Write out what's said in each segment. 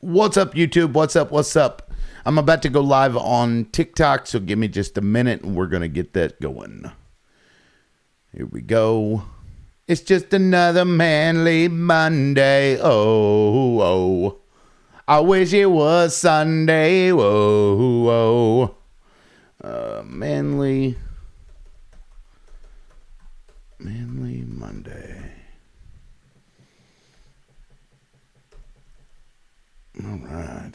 What's up, YouTube? What's up? What's up? I'm about to go live on TikTok, so give me just a minute and we're going to get that going. Here we go. It's just another manly Monday. Oh, oh. I wish it was Sunday. Whoa, whoa. Manly Monday. All right.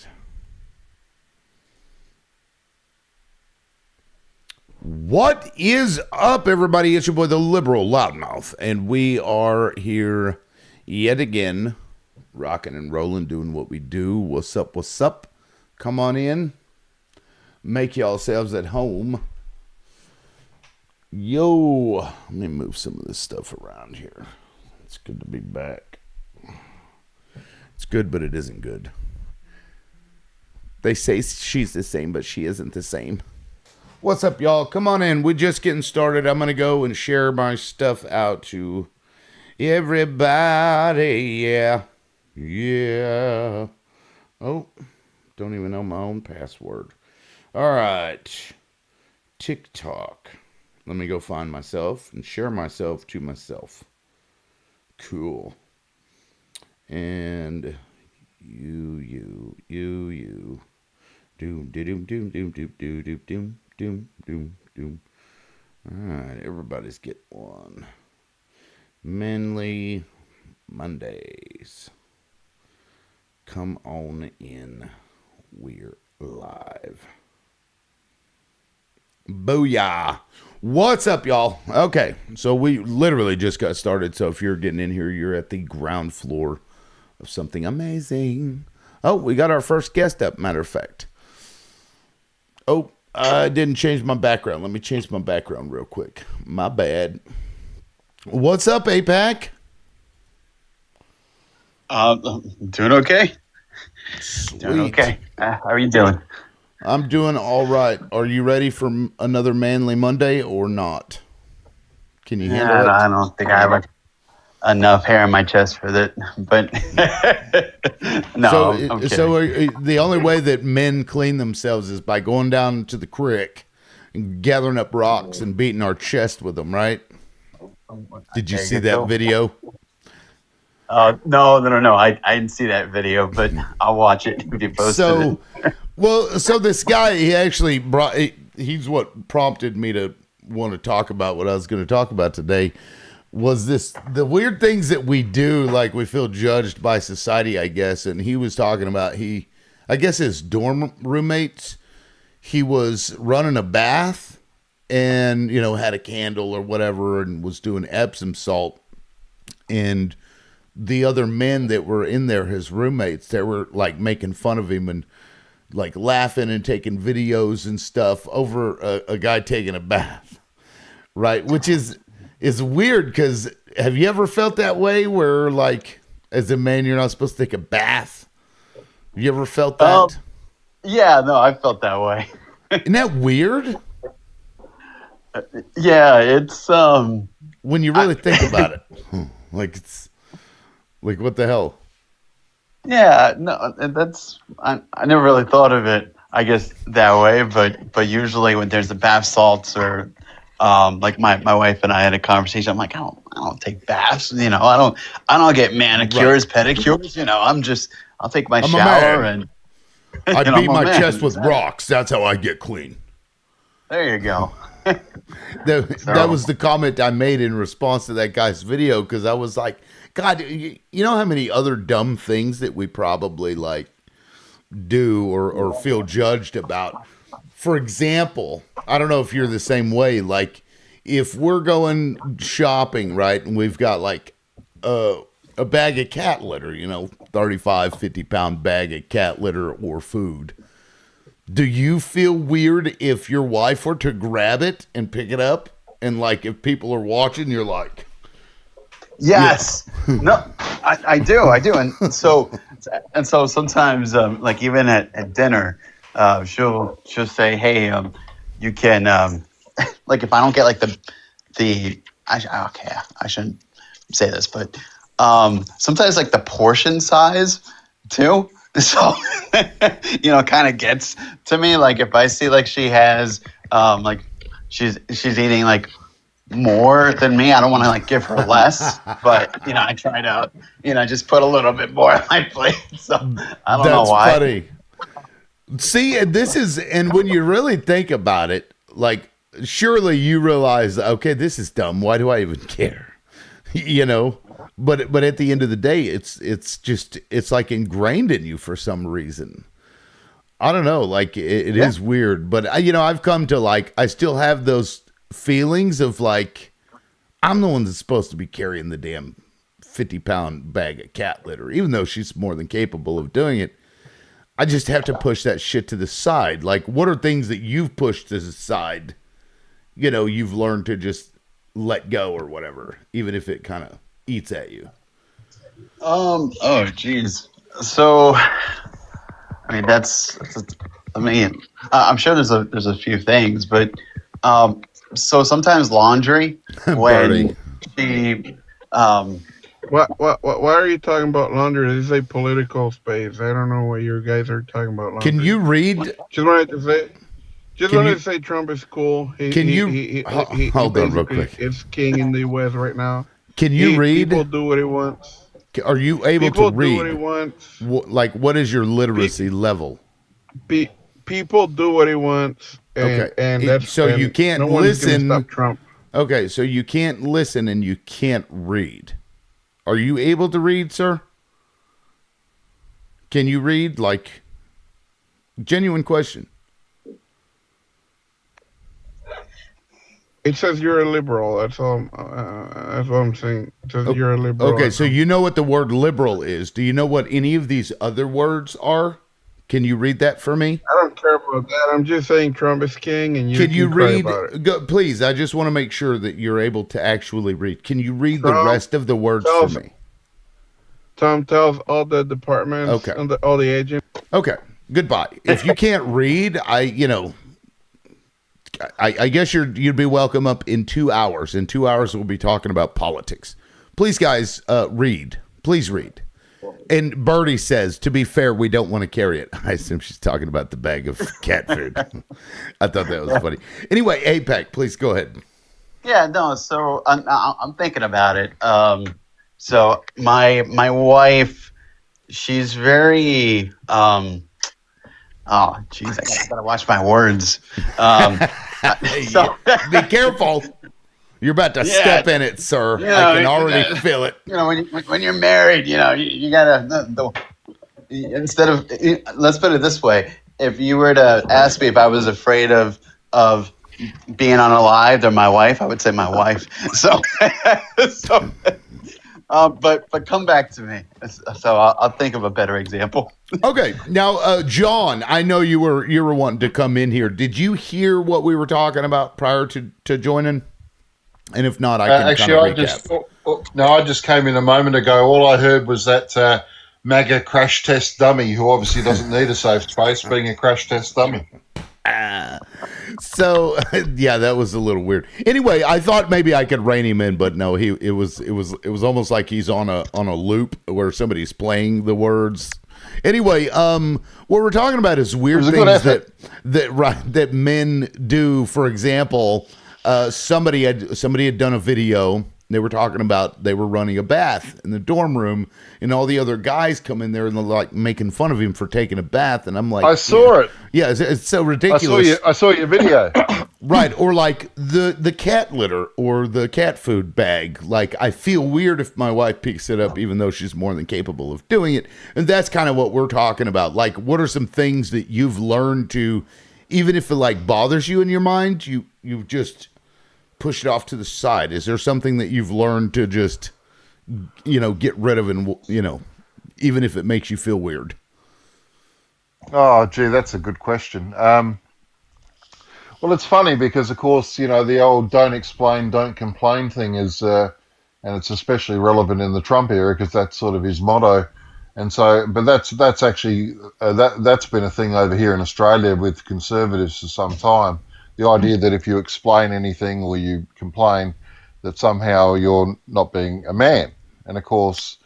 What is up, everybody? It's your boy, the Liberal Loudmouth, and we are here yet again, rocking and rolling, doing what we do. What's up? What's up? Come on in. Make yourselves at home. Yo, let me move some of this stuff around here. It's good to be back. It's good, but it isn't good. They say she's the same, but she isn't the same. What's up, y'all? Come on in. We're just getting started. I'm going to go and share my stuff out to everybody. Yeah. Yeah. Oh, don't even know my own password. All right. TikTok. Let me go find myself and share myself to myself. Cool. And you. Doom. All right, everybody's get one. Manly Mondays. Come on in. We're live. Booyah. What's up, y'all? Okay, so we literally just got started. So if you're getting in here, you're at the ground floor of something amazing. Oh, we got our first guest up, matter of fact. Oh, I didn't change my background. Let me change my background real quick. My bad. What's up, APAC? Doing okay. Sweet. Doing okay. How are you doing? I'm doing all right. Are you ready for another Manly Monday or not? Can you handle it? I don't think I have enough hair on my chest for that, but no. So the only way that men clean themselves is by going down to the creek and gathering up rocks and beating our chest with them, right? Did you see that video? No. I didn't see that video, but I'll watch it if you posted it. So this guy, he actually he's what prompted me to want to talk about what I was going to talk about today. Was the weird things that we do, like we feel judged by society, I guess. And he was talking about I guess his dorm roommates, he was running a bath and, had a candle or whatever and was doing Epsom salt. And the other men that were in there, his roommates, they were like making fun of him and like laughing and taking videos and stuff over a guy taking a bath. Right. Which is weird because have you ever felt that way where, like, as a man, you're not supposed to take a bath? Have you ever felt that? Yeah, no, I felt that way. Isn't that weird? Yeah, it's when you really think about it, like it's like what the hell? Yeah, no, I never really thought of it, I guess, that way. But usually when there's the bath salts or like my wife and I had a conversation. I'm like, I don't take baths. I don't get manicures, pedicures. I'll take my shower and I beat my chest with rocks. That's how I get clean. There you go. That was the comment I made in response to that guy's video, because I was like, God, you know how many other dumb things that we probably like do or feel judged about. For example, I don't know if you're the same way. Like, if we're going shopping, right, and we've got like a bag of cat litter, 35, 50-pound bag of cat litter or food. Do you feel weird if your wife were to grab it and pick it up? And like, if people are watching, you're like, yes, yeah. No, I do. And so sometimes, like even at dinner, she'll say, hey, you can, like if I don't get like I shouldn't say this, but sometimes like the portion size too. So, kind of gets to me. Like if I see like she has, like she's eating like more than me, I don't want to like give her less, but I try to, just put a little bit more on my plate. So I don't know That's why. funny. See, and and when you really think about it, like, surely you realize, okay, this is dumb. Why do I even care? you know, but at the end of the day, it's like ingrained in you for some reason. I don't know, like it Yeah. is weird, but I've come to like I still have those feelings of like I'm the one that's supposed to be carrying the damn 50-pound bag of cat litter, even though she's more than capable of doing it. I just have to push that shit to the side. Like, what are things that you've pushed to the side? You've learned to just let go or whatever, even if it kind of eats at you. Oh, geez. So, I mean, I mean, I'm sure there's a few things, but um, so sometimes laundry Bernie, when she, um, Why are you talking about laundry? This is a political space. I don't know what you guys are talking about can laundry. you read? Just wanted to say, Can you Trump is cool. can you He hold on real basically quick? is king in the U.S. right now. Can you People read? do what he wants. Are you able to People do what he read? wants. Like, what is your Pe- literacy level? People do what he wants, Okay, and so you can't no one's gonna listen. stop Trump. Okay, so you can't listen and you can't read. Are you able to read, sir? Can you read? Like, genuine question. It says you're a liberal. That's what I'm saying. It says you're a liberal. Okay, so you know what the word liberal is. Do you know what any of these other words are? Can you read that for me? I don't care about that. I'm just saying Trump is king, and Can you can cry read? about it. Please, I just want to make sure that you're able to actually read. Can you read the Trump rest of the words for tells me? Tom tells all the departments Okay. and all the agents. Okay. Goodbye. If you can't read, I guess you'd be welcome up in 2 hours. In 2 hours, we'll be talking about politics. Please, guys, read. Please read. And Birdie says, to be fair, we don't want to carry it. I assume she's talking about the bag of cat food. I thought that was funny. Anyway, APEC, please go ahead. yeah, no. So I'm thinking about it. So my wife, she's very oh, geez, I gotta watch my words. So Be careful. You're about to Yeah. step in it, sir. Yeah, I can already yeah. feel it. when you're married, you gotta instead of let's put it this way: if you were to ask me if I was afraid of being unalived or my wife, I would say my wife. So, so but come back to me. So I'll think of a better example. Okay, now, John, I know you were wanting to come in here. Did you hear what we were talking about prior to joining? And if not, I can Actually, kind of recap. I just came in a moment ago. All I heard was that MAGA crash test dummy, who obviously doesn't need a safe space, being a crash test dummy. So yeah, that was a little weird. Anyway, I thought maybe I could rein him in, but no, it was almost like he's on a loop where somebody's playing the words. Anyway, what we're talking about is weird things that men do. For example, somebody had done a video. They were talking about they were running a bath in the dorm room, and all the other guys come in there and they're like making fun of him for taking a bath. And I'm like, I saw it. yeah, it's so ridiculous. I saw your video. Right, or like the cat litter or the cat food bag. Like, I feel weird if my wife picks it up, even though she's more than capable of doing it. And that's kind of what we're talking about. Like, what are some things that you've learned to, even if it like bothers you in your mind, you just push it off to the side? Is there something that you've learned to just, get rid of, and even if it makes you feel weird? Oh, gee, that's a good question. Well, it's funny because, of course, the old "don't explain, don't complain" thing is, and it's especially relevant in the Trump era because that's sort of his motto. And so, but that's actually that's been a thing over here in Australia with conservatives for some time. The idea that if you explain anything or you complain, that somehow you're not being a man. And of course,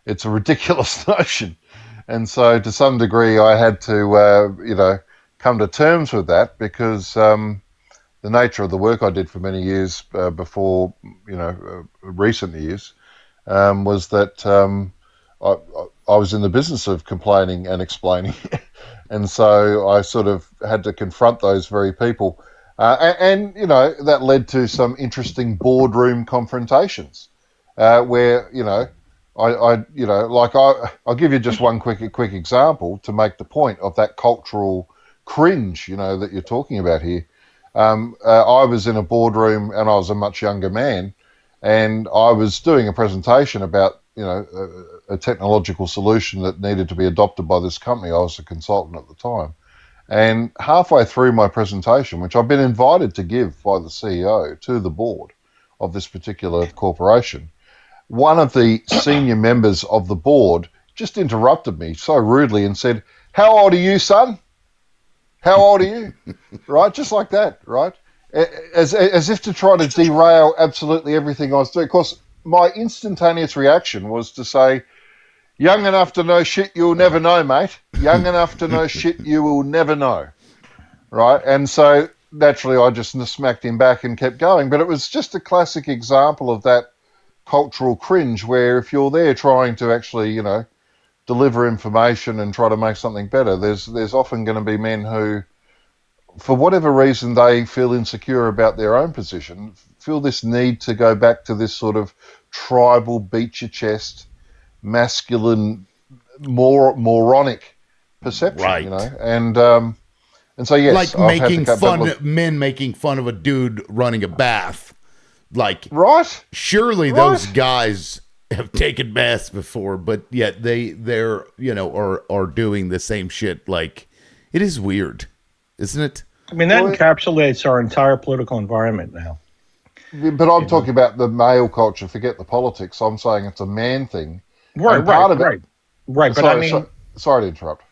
it's a ridiculous notion. And so to some degree, I had to, come to terms with that because the nature of the work I did for many years before, recent years, was that I, I was in the business of complaining and explaining. And so I sort of had to confront those very people. That led to some interesting boardroom confrontations where, I'll give you just one quick example to make the point of that cultural cringe, that you're talking about here. I was in a boardroom and I was a much younger man, and I was doing a presentation about, a technological solution that needed to be adopted by this company. I was a consultant at the time. And halfway through my presentation, which I've been invited to give by the CEO to the board of this particular corporation, one of the senior members of the board just interrupted me so rudely and said, "How old are you, son? How old are you?" Right? Just like that, right? As if to try to derail absolutely everything I was doing. Of course, my instantaneous reaction was to say, "Young enough to know shit you'll never know, mate. Young enough to know shit you will never know." Right? And so naturally I just smacked him back and kept going. But it was just a classic example of that cultural cringe where if you're there trying to actually, deliver information and try to make something better, there's often going to be men who, for whatever reason they feel insecure about their own position, feel this need to go back to this sort of tribal, beat your chest, masculine, more moronic perception, Right. And so yes, Like I've had to making fun, men making fun of a dude running a bath. Like, right, surely Right. those guys have taken baths before, but yet they're are doing the same shit. Like, it is weird, isn't it? I mean, that Well, encapsulates our entire political environment now. but I'm talking about the male culture. Forget the politics. I'm saying it's a man thing. Right, And part right, of it- right. Right, but Sorry, I mean, sorry to interrupt.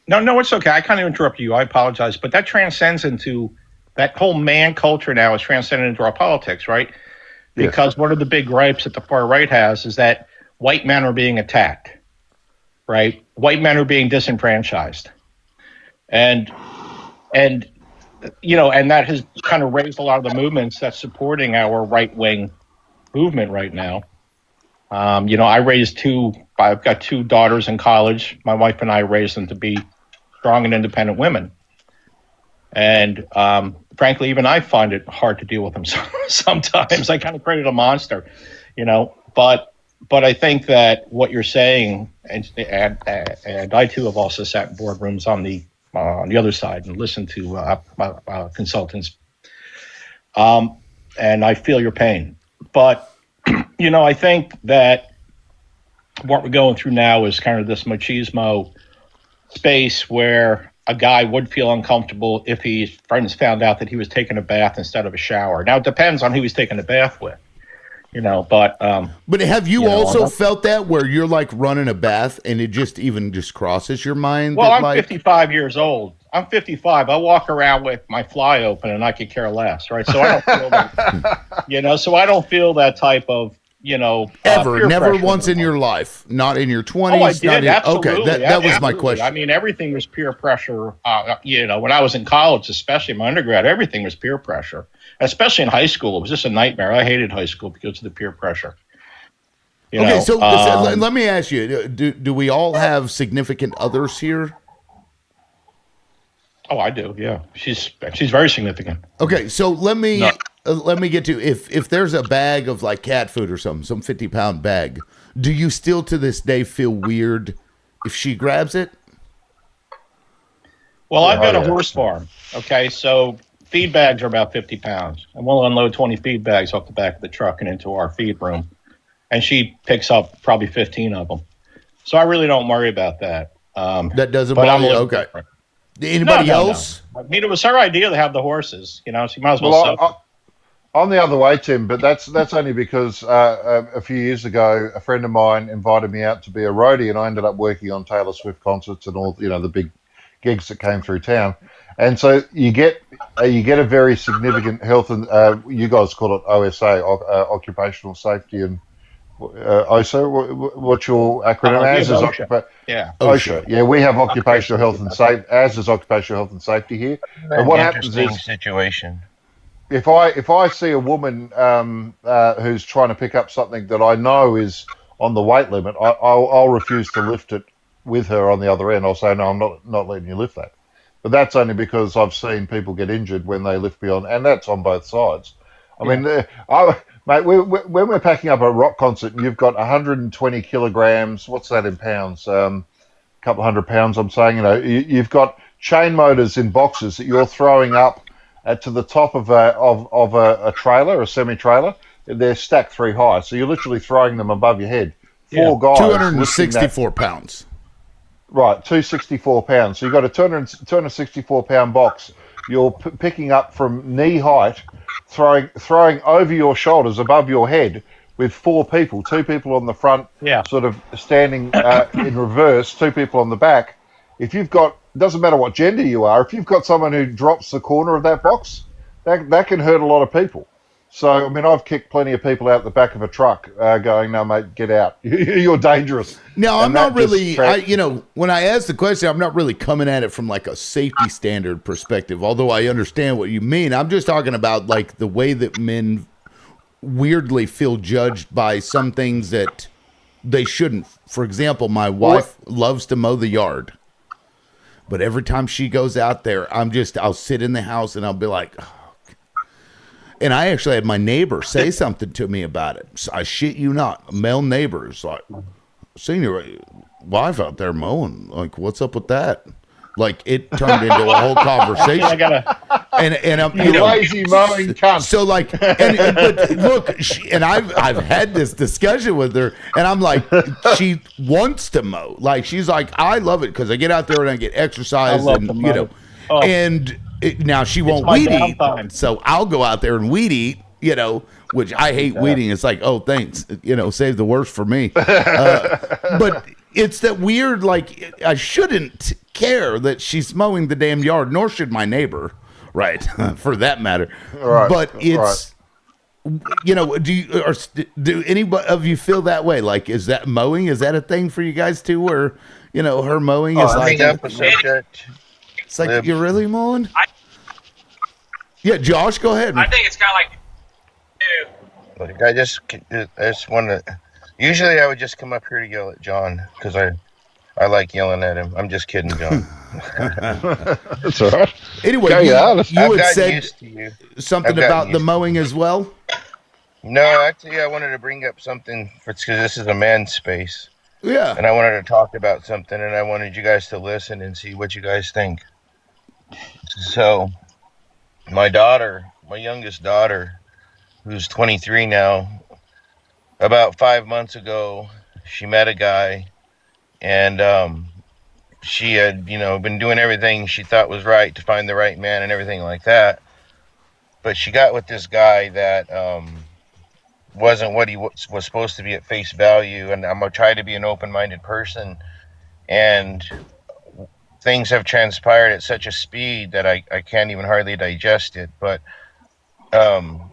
no, it's okay. I kind of interrupt you. I apologize. But that transcends into that whole man culture now is transcended into our politics, right? Yes. Because one of the big gripes that the far right has is that white men are being attacked, right? White men are being disenfranchised. And and that has kind of raised a lot of the movements that's supporting our right-wing movement right now. I've got two daughters in college. My wife and I raised them to be strong and independent women. And frankly, even I find it hard to deal with them sometimes. I kind of created a monster, But I think that what you're saying, and I too have also sat in boardrooms on the other side and listened to consultants, and I feel your pain. But I think that what we're going through now is kind of this machismo space where a guy would feel uncomfortable if his friends found out that he was taking a bath instead of a shower. Now, it depends on who he's taking a bath with, but have you also felt that where you're like running a bath and it just crosses your mind? Well, that, I'm 55 years old. I'm 55. I walk around with my fly open and I could care less, right? So I don't feel that, so I don't feel that type of, ever, peer never pressure once in your life, not in your 20s. Oh, I did. Absolutely. Okay, that was my Absolutely. question. I mean, everything was peer pressure. When I was in college, especially in my undergrad, everything was peer pressure. Especially in high school, it was just a nightmare. I hated high school because of the peer pressure. So let me ask you: Do we all have significant others here? Oh, I do. Yeah, she's very significant. Okay, so let me get to if there's a bag of like cat food or something, some 50-pound bag. Do you still to this day feel weird if she grabs it? Well, I've got a horse farm. Okay, so feed bags are about 50 pounds. And we'll unload 20 feed bags off the back of the truck and into our feed room. And she picks up probably 15 of them. So I really don't worry about that. That doesn't but bother I'm you? a- Okay. Anybody else? No. I mean, it was her idea to have the horses, so you might as well sell. I'm the other way, Tim, but that's only because a few years ago, a friend of mine invited me out to be a roadie, and I ended up working on Taylor Swift concerts and all, the big gigs that came through town. And so you get a very significant health and you guys call it OSA, occupational safety and OSHA. What's your acronym? We AS have is OSHA. Yeah. OSHA. Yeah, we have occupational health and safety. safety. AS is occupational health and safety here. And An what happens interesting is, situation. if I see a woman who's trying to pick up something that I know is on the weight limit, I'll refuse to lift it with her on the other end. I'll say, no, I'm not letting you lift that. But that's only because I've seen people get injured when they lift beyond, and that's on both sides. I mean, mate, when we're packing up a rock concert and you've got 120 kilograms, what's that in pounds? A couple of 100 pounds. I'm saying, you've got chain motors in boxes that you're throwing up to the top of a trailer, a semi-trailer. They're stacked 3 high, so you're literally throwing them above your head. 4 guys lifting that. 264 pounds. Right, 264 pounds. So you've got a 264 pound box. You're picking up from knee height, throwing over your shoulders, above your head, with 4 people, 2 people on the front, sort of standing in reverse, 2 people on the back. If you've got, it doesn't matter what gender you are, if you've got someone who drops the corner of that box, that can hurt a lot of people. So, I mean, I've kicked plenty of people out the back of a truck going, no, mate, get out. You're dangerous. No, I'm not really, when I ask the question, I'm not really coming at it from like a safety standard perspective, although I understand what you mean. I'm just talking about like the way that men weirdly feel judged by some things that they shouldn't. For example, my wife loves to mow the yard, but every time she goes out there, I'll sit in the house and I'll be like, and I actually had my neighbor say something to me about it. So I shit you not. A male neighbor is like, seen your wife out there mowing. Like, what's up with that? Like, it turned into a whole conversation. And I'm, you lazy mowing cunt. So like, but look, I've had this discussion with her, and I'm like, she wants to mow. Like, she's like, I love it because I get out there and I get exercise, and and. Now she won't weed eat, so I'll go out there and weed eat, which I hate weeding. It's like, oh, thanks, save the worst for me. But it's that weird, like, I shouldn't care that she's mowing the damn yard, nor should my neighbor, right, for that matter. Right, but it's, do any of you feel that way? Like, is that mowing? Is that a thing for you guys too, where, her mowing is like... It's like, you're really mowing? Yeah, Josh, go ahead. I think it's kind of like... I just want to... Usually I would just come up here to yell at John, because I like yelling at him. I'm just kidding, John. That's all right. Anyway, you had said something about the mowing as well? No, actually, I wanted to bring up something, because this is a man's space. Yeah. And I wanted to talk about something, and I wanted you guys to listen and see what you guys think. So, my youngest daughter, who's 23 now, about 5 months ago, she met a guy, and she had, been doing everything she thought was right to find the right man and everything like that. But she got with this guy that wasn't what he was supposed to be at face value, and I'm going to try to be an open-minded person, and things have transpired at such a speed that I can't even hardly digest it. But I'm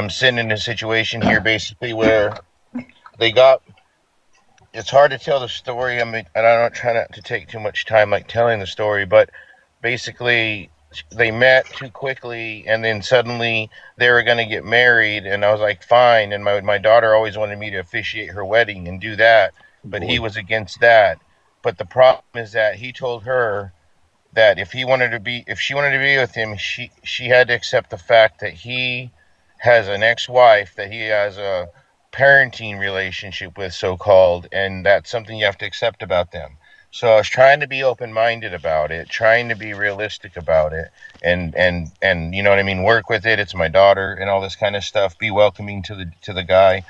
sitting in a situation here basically where it's hard to tell the story. I mean, and I don't try not to take too much time like telling the story, but basically they met too quickly, and then suddenly they were going to get married, and I was like, fine. And my daughter always wanted me to officiate her wedding and do that, but he was against that. But the problem is that he told her that if she wanted to be with him, she had to accept the fact that he has an ex-wife that he has a parenting relationship with, so-called, and that's something you have to accept about them. So I was trying to be open-minded about it, trying to be realistic about it, and you know what I mean, work with it. It's my daughter and all this kind of stuff. Be welcoming to the guy,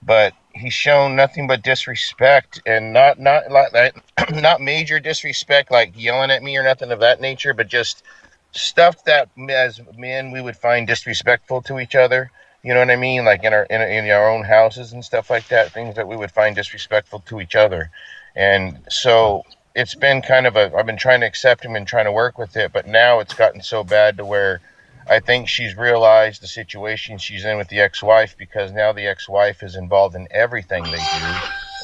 but he's shown nothing but disrespect, and not like that, not major disrespect like yelling at me or nothing of that nature, but just stuff that as men we would find disrespectful to each other. You know what I mean? Like in our own houses and stuff like that, things that we would find disrespectful to each other. And so it's been kind of I've been trying to accept him and trying to work with it, but now it's gotten so bad to where I think she's realized the situation she's in with the ex-wife, because now the ex-wife is involved in everything they do,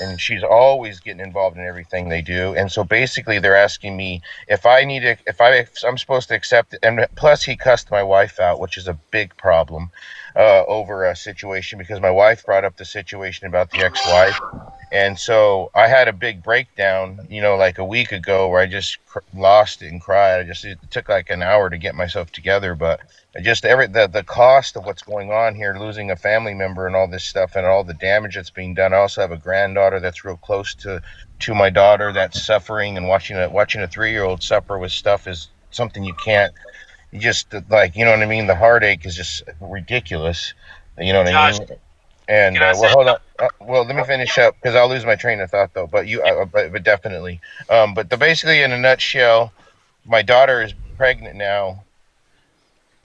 and she's always getting involved in everything they do. And so basically they're asking me if I'm supposed to accept it. And plus he cussed my wife out, which is a big problem over a situation, because my wife brought up the situation about the ex-wife. And so I had a big breakdown, like a week ago, where I just lost it and cried. It took like an hour to get myself together, but the cost of what's going on here, losing a family member and all this stuff and all the damage that's being done. I also have a granddaughter that's real close to my daughter that's suffering, and watching a 3-year-old suffer with stuff is something you just like, you know what I mean? The heartache is just ridiculous. You know what I mean? And hold on. Let me finish up, because I'll lose my train of thought though. But but definitely. But basically, in a nutshell, my daughter is pregnant now,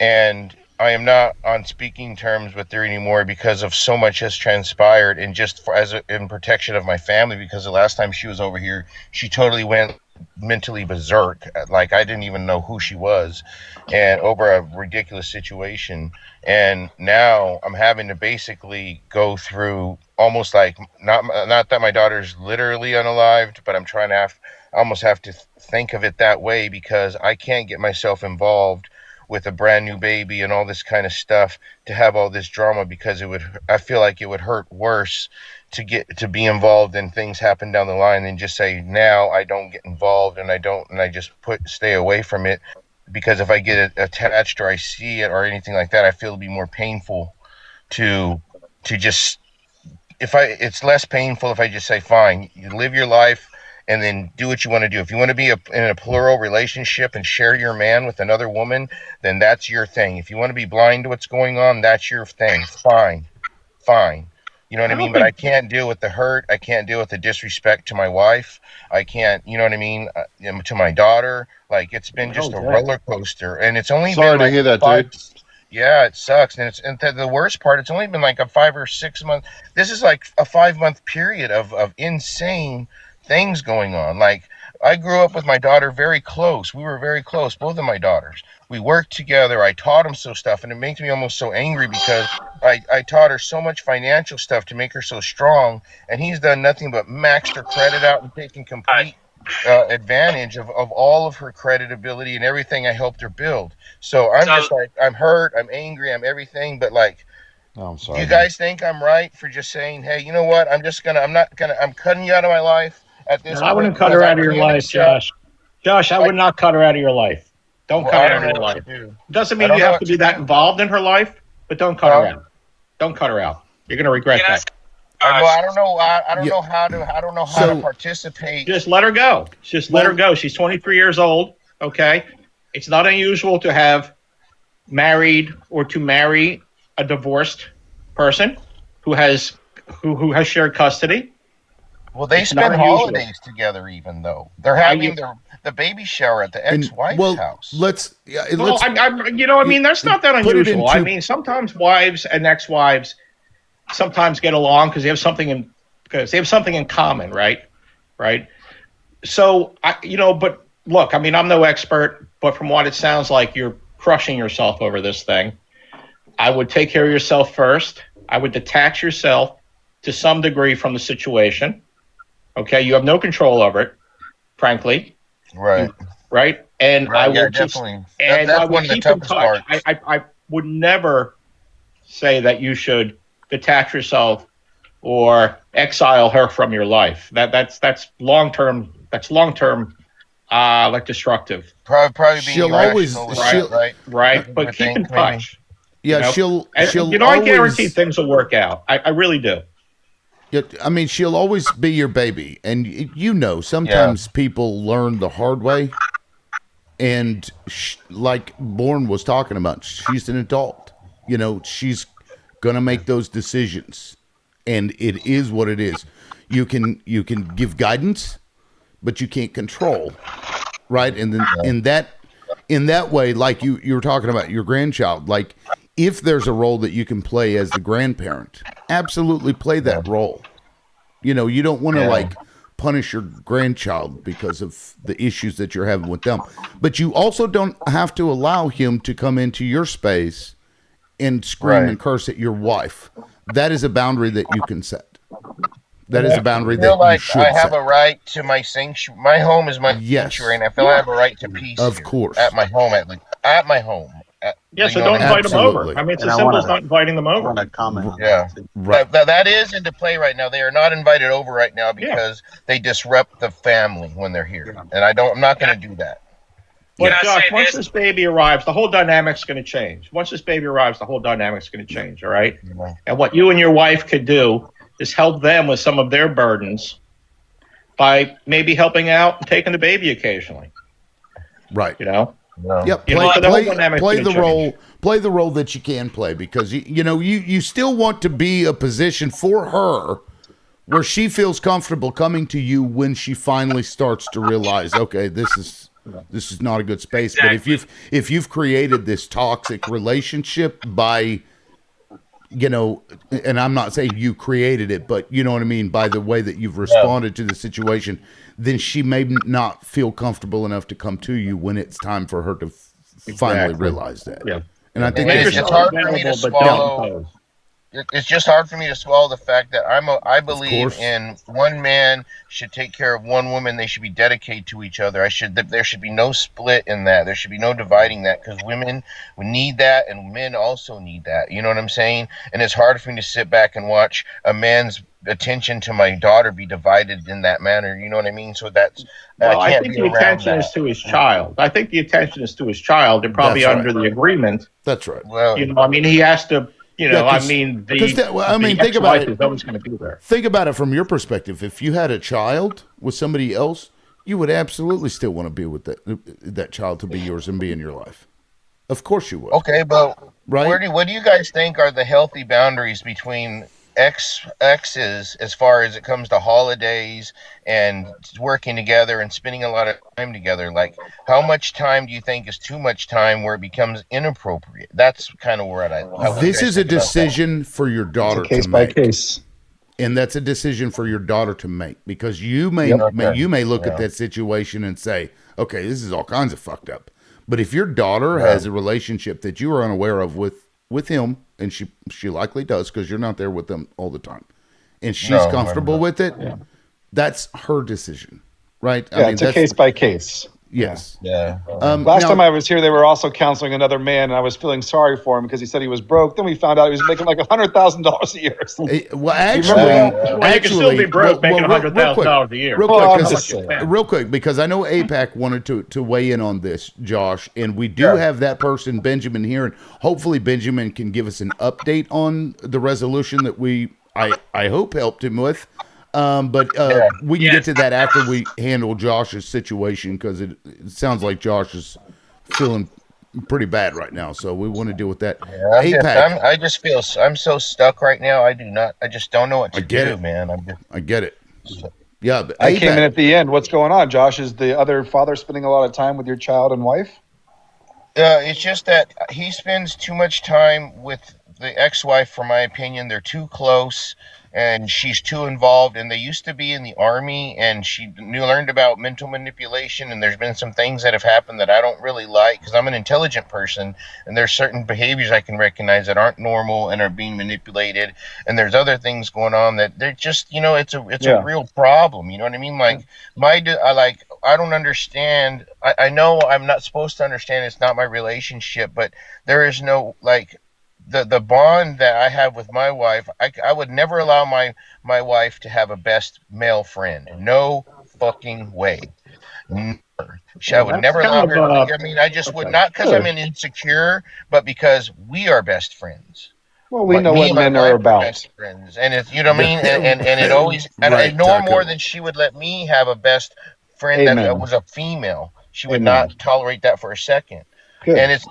and I am not on speaking terms with her anymore because of so much has transpired, and just in protection of my family. Because the last time she was over here, she totally went mentally berserk. Like, I didn't even know who she was, and over a ridiculous situation. And now I'm having to basically go through almost like, not that my daughter's literally unalived, but I'm trying to almost have to think of it that way, because I can't get myself involved with a brand new baby and all this kind of stuff to have all this drama, because I feel like it would hurt worse to be involved and things happen down the line than just say, now I don't get involved and I just stay away from it. Because if I get attached or I see it or anything like that, I feel it'll be more painful to just, it's less painful if I just say, fine, you live your life and then do what you want to do. If you want to be in a plural relationship and share your man with another woman, then that's your thing. If you want to be blind to what's going on, that's your thing. Fine. You know what I mean? But I can't deal with the hurt. I can't deal with the disrespect to my wife. I can't, you know what I mean, to my daughter. Like, it's been just a roller coaster, and it's only Sorry been to hear that, dude. Yeah, it sucks, and the worst part, it's only been like a 5 or 6 month. This is like a 5-month period of insane things going on. Like, I grew up with my daughter very close. We were very close, both of my daughters. We worked together. I taught them stuff, and it makes me almost so angry, because I taught her so much financial stuff to make her so strong, and he's done nothing but maxed her credit out and taken complete advantage of all of her creditability and everything I helped her build. So just like, I'm hurt, I'm angry, I'm everything, but like, I'm sorry. do you guys think I'm right for just saying, hey, you know what? I'm cutting you out of my life at this point? I wouldn't cut her out of your life, Josh. Josh, I would not cut her out of your life. Don't cut her out of your life. Doesn't mean you have to be that involved in her life, but don't cut her out. Don't cut her out. You're going to regret that. Well, I don't know. I don't know how to participate. Just let her go. Let her go. She's 23 years old. Okay, it's not unusual to have married or to marry a divorced person who has shared custody. Well, they spend holidays together, even though they're having the baby shower at the ex-wife's house. There's not that unusual. I mean, sometimes wives and ex-wives sometimes get along because they have something in common, right? So but look, I mean, I'm no expert, but from what it sounds like, you're crushing yourself over this thing. I would take care of yourself first. I would detach yourself to some degree from the situation. Okay, you have no control over it, frankly. Right. And I will definitely. I will keep in touch. I would never say that you should detach yourself or exile her from your life. That's long term. That's long term. Like destructive. Probably she'll always right. But keep in touch. Yeah, she'll. I guarantee things will work out. I really do. Yeah, I mean, she'll always be your baby, and sometimes people learn the hard way. And like Bourne was talking about, she's an adult. She's gonna make those decisions, and it is what it is. You can give guidance, but you can't control, right? And then in that way, like you were talking about your grandchild, like if there's a role that you can play as the grandparent, absolutely play that role. You don't want to like punish your grandchild because of the issues that you're having with them. But you also don't have to allow him to come into your space and scream and curse at your wife. That is a boundary that you can set. That is a boundary I feel that like you should I have set. a right to my sanctuary. My home is my sanctuary, and I feel I have a right to peace. Of here, course. at my home, at my home. Yeah, so You know don't what I mean? invite them over. Absolutely. I mean, it's And as I simple wanna- as not inviting them I over. want to comment on Yeah. that. Right. That is into play right now. They are not invited over right now because they disrupt the family when they're here, and I'm not going to do that. But Can I Josh, say once this? this baby arrives, the whole dynamic's going to change. Once this baby arrives, the whole dynamic's going to change. All right. Yeah. And what you and your wife could do is help them with some of their burdens by maybe helping out and taking the baby occasionally. Right. You know. No. Yep. You know, Play, the whole play, dynamic's play gonna the change. role. Play the role that you can play because you still want to be a position for her where she feels comfortable coming to you when she finally starts to realize, okay, this is not a good space. But if you've created this toxic relationship by, and I'm not saying you created it, but you know what I mean, by the way that you've responded to the situation, then she may not feel comfortable enough to come to you when it's time for her to finally Exactly. realize that. Yeah. And I think Make that's yourself hard for me to available, but swallow. don't impose. It's just hard for me to swallow the fact that I believe course. in one man should take care of one woman. They should be dedicated to each other. There should be no split in that. There should be no dividing that because women need that and men also need that. You know what I'm saying? And it's hard for me to sit back and watch a man's attention to my daughter be divided in that manner. You know what I mean? So that's Well, I can't think be the around attention that. is to his child. I think the attention is to his child. They're probably That's under right. the agreement. That's right. Well, You know, I mean, he has to. You know, Yeah, 'cause- I mean, because the think about ex-wife it. is always going to be there. Think about it from your perspective. If you had a child with somebody else, you would absolutely still want to be with that child to be yours and be in your life. Of course you would. okay, but Right? what do you guys think are the healthy boundaries between exes as far as it comes to holidays and working together and spending a lot of time together? Like, how much time do you think is too much time where it becomes inappropriate? That's kind of where This is a decision for your daughter Case to by make. case. And that's a decision for your daughter to make because you may look at that situation and say, okay, this is all kinds of fucked up. But if your daughter has a relationship that you are unaware of with him, and she likely does because you're not there with them all the time, and she's comfortable with it, that's her decision, right? Yeah, it's a case by case. Yes. Yeah. Last time I was here, they were also counseling another man, and I was feeling sorry for him because he said he was broke. Then we found out he was making like $100,000 a year. So, Well, actually, Well, you can still be broke making $100,000 a year. Real Well, quick, I'm 'cause- just saying. real quick, because I know APAC wanted to weigh in on this, Josh, and we do have that person, Benjamin, here, and hopefully Benjamin can give us an update on the resolution that I hope helped him with. But we can get to that after we handle Josh's situation because it sounds like Josh is feeling pretty bad right now. So we want to deal with that. APAC, I just feel I'm so stuck right now. I just don't know what to get do, it. man. I get it. Yeah, but I came in APAC, at the end. What's going on, Josh? Is the other father spending a lot of time with your child and wife? It's just that he spends too much time with the ex-wife, for my opinion. They're too close, and she's too involved. And they used to be in the army, and she learned about mental manipulation. And there's been some things that have happened that I don't really like because I'm an intelligent person, and there's certain behaviors I can recognize that aren't normal and are being manipulated. And there's other things going on that they're just, it's a real problem. You know what I mean? Like I don't understand. I know I'm not supposed to understand. It's not my relationship, but there is no the bond that I have with my wife. I would never allow my wife to have a best male friend. No fucking way. Never. I would never allow her. I just would not because I'm insecure, but because we are best friends. Well, we know what men are about. Best friends, and it's you know what I mean, and it always and Right, I know Taco. more than she would let me have a best friend that Amen. was a female. She would Amen. not tolerate that for a second. Good. And it's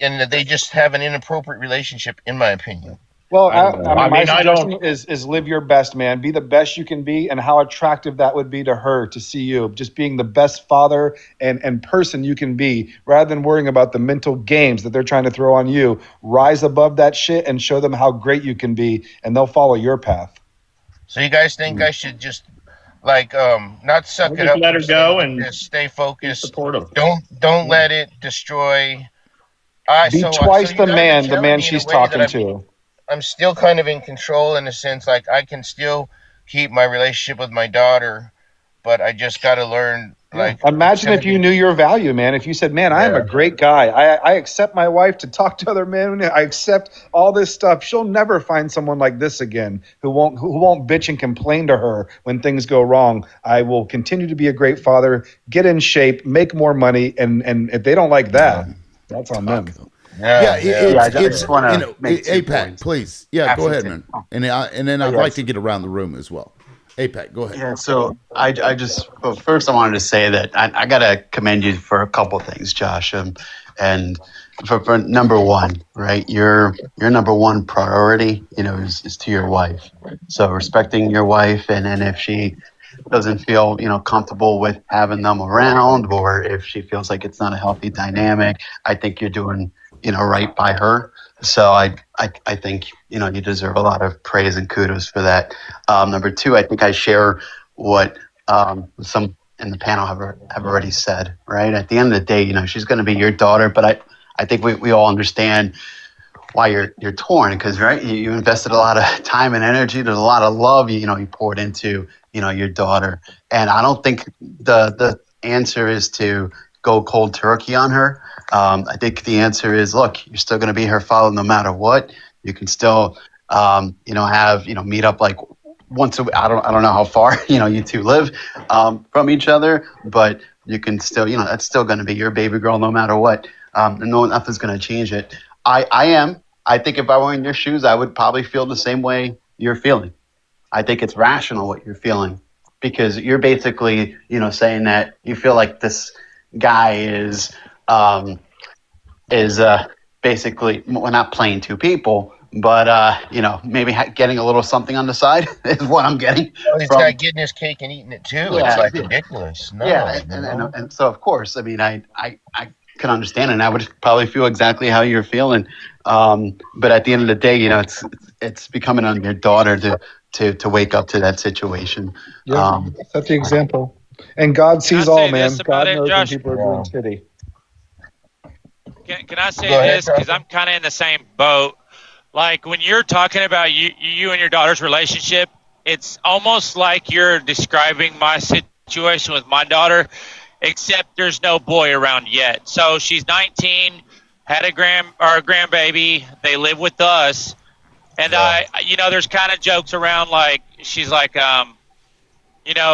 and they just have an inappropriate relationship, in my opinion. Well, I my mean, I suggestion don't- is live your best, man. Be the best you can be, and how attractive that would be to her to see you. Just being the best father and person you can be, rather than worrying about the mental games that they're trying to throw on you. Rise above that shit and show them how great you can be, and they'll follow your path. So you guys think I should just like not suck We'll it just up, let her per se, go but and just stay be focused. supportive. Don't let it destroy. I Be so twice you the guys are telling man me in a she's way that talking to. I'm still kind of in control in a sense, like I can still keep my relationship with my daughter, but I just got to learn, Yeah. like it's Imagine gonna if you be. knew your value, man. If you said, "Man, I am a Yeah. great guy. I accept my wife to talk to other men. I accept all this stuff." She'll never find someone like this again who won't bitch and complain to her when things go wrong. I will continue to be a great father, get in shape, make more money, and if they don't like that, that's on them. Yeah, Yeah, yeah, Yeah, it's I for just sure. want to make 2 APAC, points. please. Yeah, go ahead, Absolutely. man. And then Oh, I'd like yes. to get around the room as well. APAC, go ahead. Yeah, so I just well, first I wanted to say that I gotta commend you for a couple things, Josh. And for number one, right? Your number one priority, is to your wife. So respecting your wife, and if she doesn't feel comfortable with having them around, or if she feels like it's not a healthy dynamic, I think you're doing right by her. So I think you deserve a lot of praise and kudos for that. Number two, I think I share what some in the panel have already said. Right at the end of the day, she's going to be your daughter, but I think we all understand why you're torn, because right, you invested a lot of time and energy. There's a lot of love you poured into your daughter, and I don't think the answer is to go cold turkey on her. I think the answer is, look, you're still going to be her father no matter what. You can still have meet up like once a week. I don't know how far you two live from each other, but you can still that's still going to be your baby girl no matter what. And nothing's going to change it. I think if I were in your shoes, I would probably feel the same way you're feeling. I think it's rational what you're feeling, because you're basically, saying that you feel like this guy is basically, well, not playing two people, but maybe getting a little something on the side is what I'm getting Oh, this from. guy getting his cake and eating it too. Yeah, It's like yeah. ridiculous. No, Yeah, and so of course, I mean, I can understand, and I would probably feel exactly how you're feeling. But at the end of the day, it's becoming on your daughter to wake up to that situation. Yeah, set the example. And God Can I sees all, say man. this God about it, knows when Josh? people are being shitty. Can I say Go ahead, this? Because Josh. I'm kind of in the same boat. Like when you're talking about you and your daughter's relationship, it's almost like you're describing my situation with my daughter, except there's no boy around yet. So she's 19, had a grandbaby. They live with us, and Yeah. there's kind of jokes around like she's like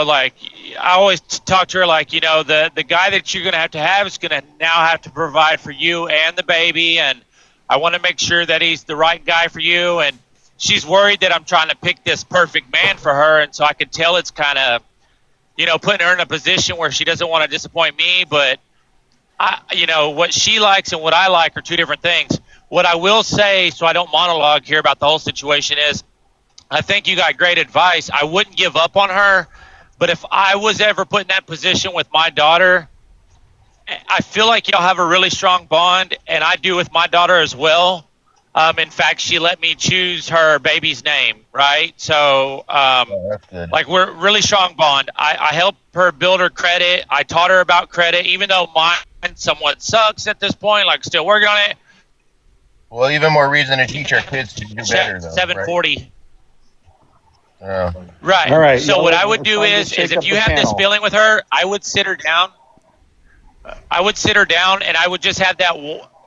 like I always talk to her like, the guy that you're going to have is going to now have to provide for you and the baby. And I want to make sure that he's the right guy for you. And she's worried that I'm trying to pick this perfect man for her. And so I can tell it's kind of, putting her in a position where she doesn't want to disappoint me. But, what she likes and what I like are two different things. What I will say, so I don't monologue here about the whole situation, is I think you got great advice. I wouldn't give up on her. But if I was ever put in that position with my daughter, I feel like y'all have a really strong bond, and I do with my daughter as well. In fact, she let me choose her baby's name, right? So, That's good. like, we're really strong bond. I helped her build her credit. I taught her about credit, even though mine somewhat sucks at this point, like, still working on it. Well, even more reason to teach our kids to do better, though. 740. Right? Yeah. Right. All right. So y'all what are- I would we're do trying to is shake if up you the have this panel. feeling with her, I would sit her down. And I would just have that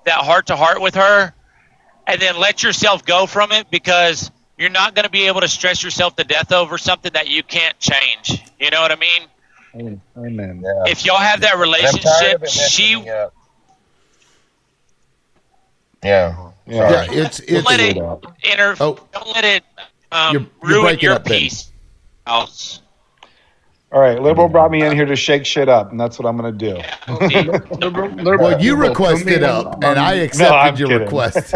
heart to heart with her, and then let yourself go from it, because you're not going to be able to stress yourself to death over something that you can't change. You know what I mean? Amen. Yeah. If y'all have that And I'm tired relationship, of it messing me up. Yeah. Yeah. Yeah, it's don't let it Weird. Oh. don't let it You're ruin breaking your up, Ben. peace. House. All right, Liberal brought me in here to shake shit up, and that's what I'm going to do. Well, you requested up, and I No, accepted I'm your kidding. request.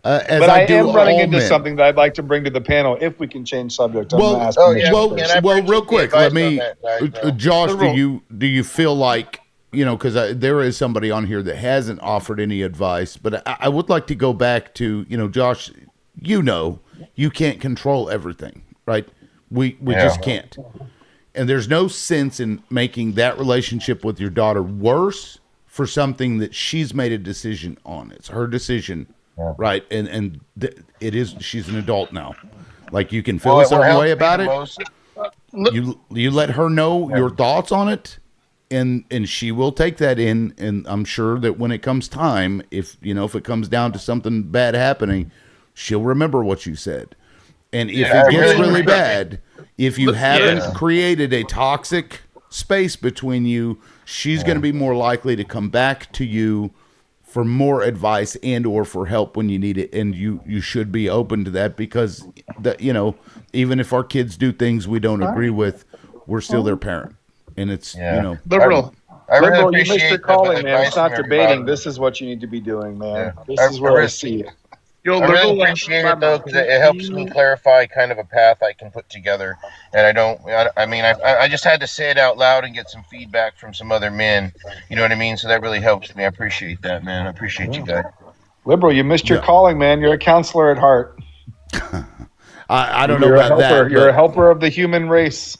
As But I do am running all into men. something that I'd like to bring to the panel if we can change subject. I'm Well, gonna ask Oh, permission yeah, well, can first. I well, appreciate real the quick, advice let me, on that, guys, though? Josh, do you feel like, because there is somebody on here that hasn't offered any advice, but I would like to go back to, Josh, you can't control everything, right? We Yeah. just can't. And there's no sense in making that relationship with your daughter worse for something that she's made a decision on. It's her decision, right? And it is. She's an adult now. Like, you can feel a certain way about it. You let her know your thoughts on it, and she will take that in. And I'm sure that when it comes time, if it comes down to something bad happening, she'll remember what you said. And if it gets really bad, if you haven't created a toxic space between you, she's going to be more likely to come back to you for more advice and or for help when you need it. And you should be open to that, because even if our kids do things we don't agree with, we're still their parent. And it's, Liberal. I really Liberal, you missed appreciate your the calling, man. advice It's not from debating. everybody. This is what you need to be doing, man. Yeah. This is where I see it. Yo, I really Liberal, appreciate it though, because it helps me clarify kind of a path I can put together. And I just had to say it out loud and get some feedback from some other men. You know what I mean? So that really helps me. I appreciate that, man. I appreciate you guys. Liberal, you missed your calling, man. You're a counselor at heart. I don't know You're about a helper. that. You're a helper of the human race.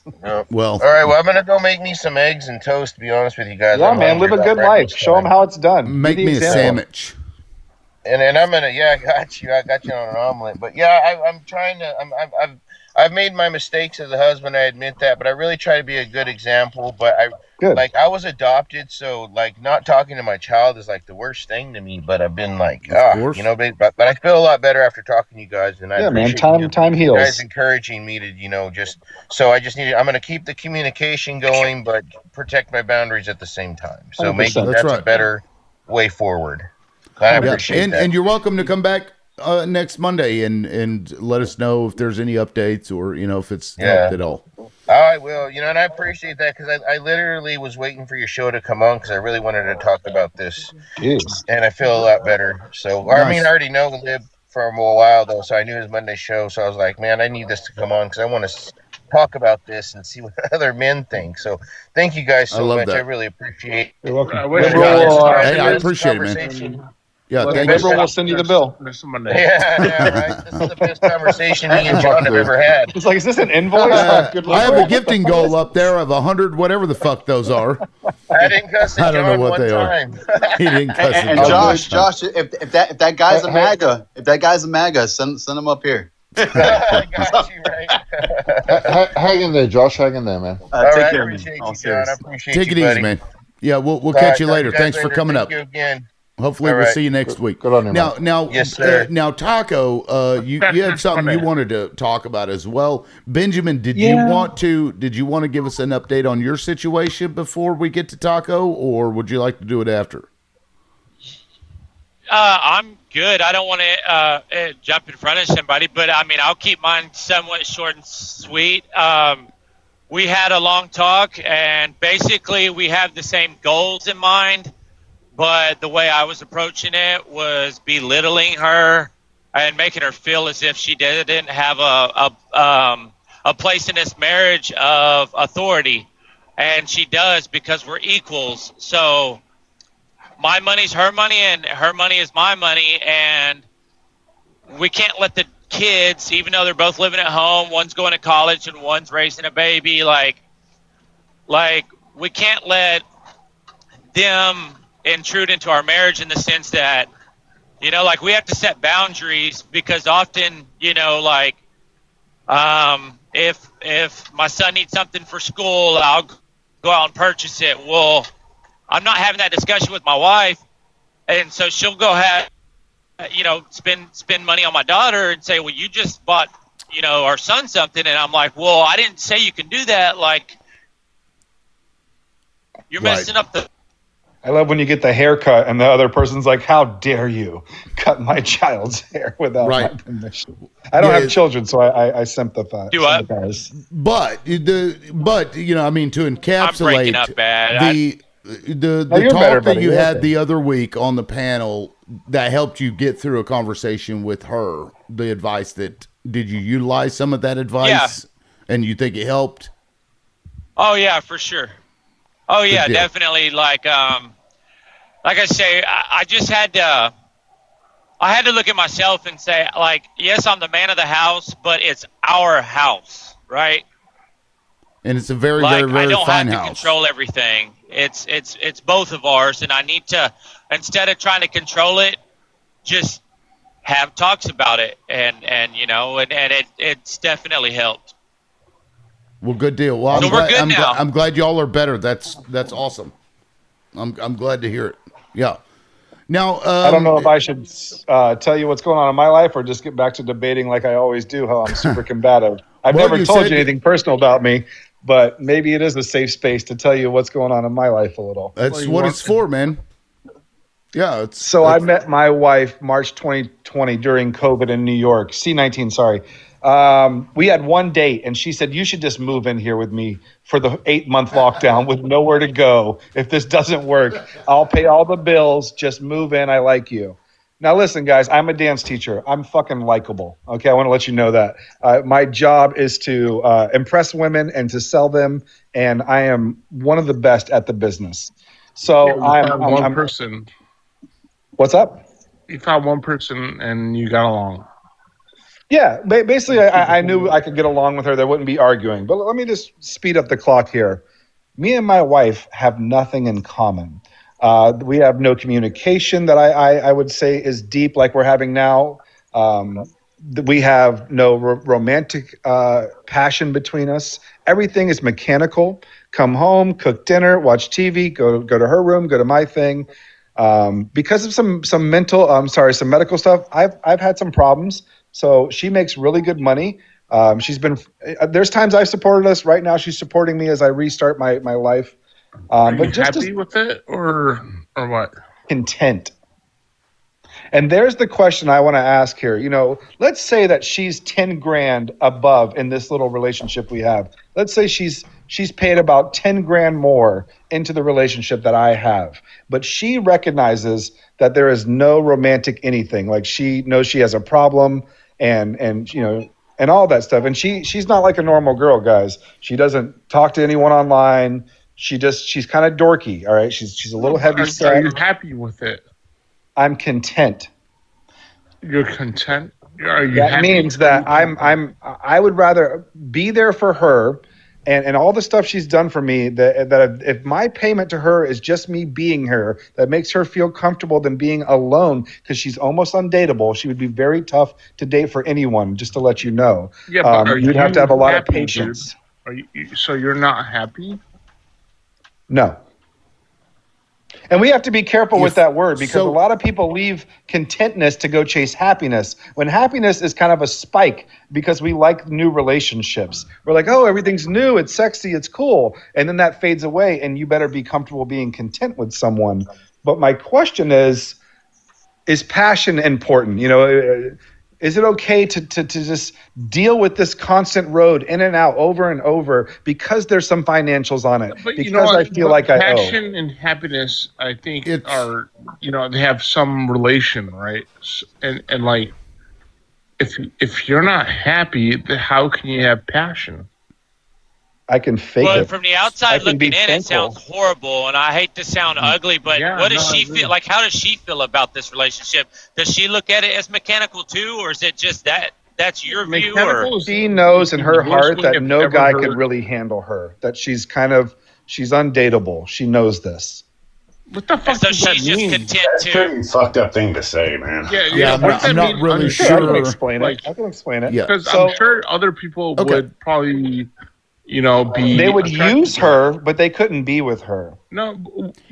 Well, all right. Well, I'm gonna go make me some eggs and toast. To be honest with you guys, Yeah, I'm man. Live hungry a good about life. breakfast Show them time. how it's done. make Be the me a example. sandwich. And I'm gonna, I got you on an omelet. But yeah, I'm trying to. I've made my mistakes as a husband. I admit that, but I really try to be a good example. But I was adopted, so like not talking to my child is like the worst thing to me. But I've been like, course. but I feel a lot better after talking to you guys, and I man. appreciate Time you guys heals. encouraging me to, I'm gonna keep the communication going, but protect my boundaries at the same time. So maybe 100%. that's That's right. a better way forward. I appreciate that. And you're welcome to come back next Monday and let us know if there's any updates or if it's helped at all. I will, and I appreciate that, because I literally was waiting for your show to come on because I really wanted to talk about this, Jeez. and I feel a lot better. So I already know Lib from a while though, so I knew his Monday show. So I was like, man, I need this to come on because I want to talk about this and see what other men think. So thank you guys so much. that. I really appreciate it. You're welcome. I wish Hey, I appreciate it, man. Yeah, Well, thank Liberal you. will send you the bill. Next Monday. Yeah, right. This is the best conversation me and John have ever had. It's like, is this an invoice? Good I have Liberal. a gifting goal up there of 100, whatever the fuck those are. I didn't cuss at I don't know John what one they are. time. He didn't cuss And it. Josh, if that guy's a MAGA, send him up here. I got you, right? Hang in there, Josh. Hang in there, man. All Take right, care, I man. appreciate All you, John. serious. I appreciate Take you, it easy, buddy. man. Yeah, we'll All catch you right, later. talk to you Thanks guys for later. coming Thank up. you again. Hopefully All we'll right. see you next week. Good on you, man. Now, Yes, sir. now, Taco, you had something you wanted to talk about as well. Benjamin, did you want to give us an update on your situation before we get to Taco, or would you like to do it after? I'm good. I don't want to jump in front of somebody, but I mean, I'll keep mine somewhat short and sweet. We had a long talk, and basically we have the same goals in mind, but the way I was approaching it was belittling her and making her feel as if she didn't have a place in this marriage of authority, and she does, because we're equals. So my money's her money and her money is my money, and we can't let the kids, even though they're both living at home, one's going to college and one's raising a baby, like we can't let them intrude into our marriage in the sense that, like, we have to set boundaries, because often, if my son needs something for school, I'll go out and purchase it. Well, I'm not having that discussion with my wife, and so she'll go ahead, spend money on my daughter and say, well, you just bought, our son something, and I'm like, well, I didn't say you can do that. Like, you're messing up the. I love when you get the haircut and the other person's like, how dare you cut my child's hair without my permission? I don't have children, so I sympathize. Do what? But to encapsulate breaking up bad. the you're talk better, that buddy. you You're had okay. the other week on the panel that helped you get through a conversation with her, the advice did you utilize some of that advice? And you think it helped? Oh yeah, for sure. Oh yeah, Good deal. definitely. Like I say, I just had to. I had to look at myself and say, like, yes, I'm the man of the house, but it's our house, right? and it's a very, Like, very, very I don't fine have to house. control everything. It's both of ours, and I need to, instead of trying to control it, just have talks about it, and it's definitely helped. Well, good deal. Well, So we're good now. I'm glad y'all are better. That's awesome. I'm glad to hear it. Yeah. Now, I don't know if I should tell you what's going on in my life or just get back to debating like I always do, how I'm super combative. I've Well, never you told said you anything personal about me, but maybe it is a safe space to tell you what's going on in my life a little. That's what it's for, man. Yeah. So I met my wife March 2020 during COVID in New York. C19, sorry. We had one date, and she said, you should just move in here with me for the 8-month lockdown with nowhere to go. If this doesn't work, I'll pay all the bills. Just move in. I like you. Now, listen, guys, I'm a dance teacher. I'm fucking likable. Okay, I want to let you know that. My job is to impress women and to sell them, and I am one of the best at the business. So I'm one person. What's up? You found one person and you got along. Yeah, basically, I knew I could get along with her. There wouldn't be arguing. But let me just speed up the clock here. Me and my wife have nothing in common. We have no communication that I would say is deep like we're having now. We have no romantic passion between us. Everything is mechanical. Come home, cook dinner, watch TV, go to her room, go to my thing. Because of some medical stuff, I've had some problems. So she makes really good money. There's times I've supported us. Right now, she's supporting me as I restart my life. Are But you just happy with it or what? content. And there's the question I want to ask here. Let's say that she's 10 grand above in this little relationship we have. Let's say she's paid about 10 grand more into the relationship that I have. But she recognizes that there is no romantic anything. Like, she knows she has a problem and all that stuff. And she's not like a normal girl, guys. She doesn't talk to anyone online. She's kind of dorky. All right. She's a little heavy set. Are you happy with it? I'm content. You're content? Are you That happy? means that I would rather be there for her and all the stuff she's done for me, that if my payment to her is just me being her, that makes her feel comfortable than being alone, because she's almost undateable. She would be very tough to date for anyone, just to let you know. Yeah, but you'd have to have a lot of happy, patience. dude? So you're not happy? No. And we have to be careful with that word, because so- a lot of people leave contentness to go chase happiness, when happiness is kind of a spike because we like new relationships. We're like, oh, everything's new, it's sexy, it's cool. And then that fades away, and you better be comfortable being content with someone. But my question is passion important? Is it okay to just deal with this constant road in and out over and over because there's some financials on it? But because I feel like I owe. passion and happiness, I think, are they have some relation, right? And like, if you're not happy, how can you have passion? I can fake Well, it. from the outside looking in, thankful. it sounds horrible, and I hate to sound ugly, but Yeah, what does no, I she agree. feel like? How does she feel about this relationship? Does she look at it as mechanical too, or is it just that's your view? Or Mechanical is- She knows in her Worst heart thing that I've no ever guy heard. could really handle her. That she's undateable. She knows this. What the fuck so does that she's just mean? content That's a too? pretty fucked up thing to say, man. Yeah, what does that I'm not mean? really Sure, I can sure. explain Like- it. I can explain it. Yeah. Because So- I'm sure other people Okay. would probably, be. They would attracted use to her, but they couldn't be with her. No.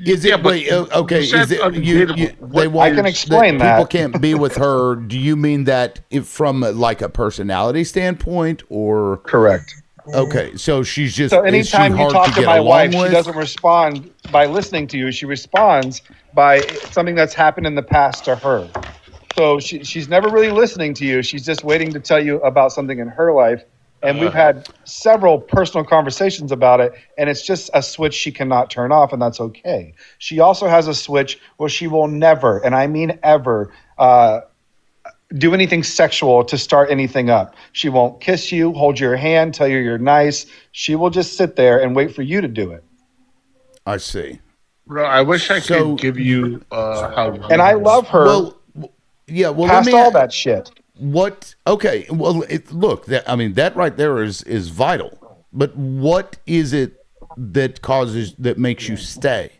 Is it? yeah, but Wait, okay. you said Is it? undateable. They What want. I can explain People that. can't be with her. Do you mean that from like a personality standpoint, or Correct. okay? So she's just. So is she anytime you hard talk to to get my along wife, with? she doesn't respond by listening to you. She responds by something that's happened in the past to her. So she's never really listening to you. She's just waiting to tell you about something in her life. And we've had several personal conversations about it, and it's just a switch she cannot turn off, and that's okay. She also has a switch where she will never, and I mean ever, do anything sexual to start anything up. She won't kiss you, hold your hand, tell you you're nice. She will just sit there and wait for you to do it. I see. Bro, I wish I So- could give you how. And I love her Well, yeah. Well, let past me. all that shit. What? Okay. Well, look. That right there is vital. But what is it that makes you stay?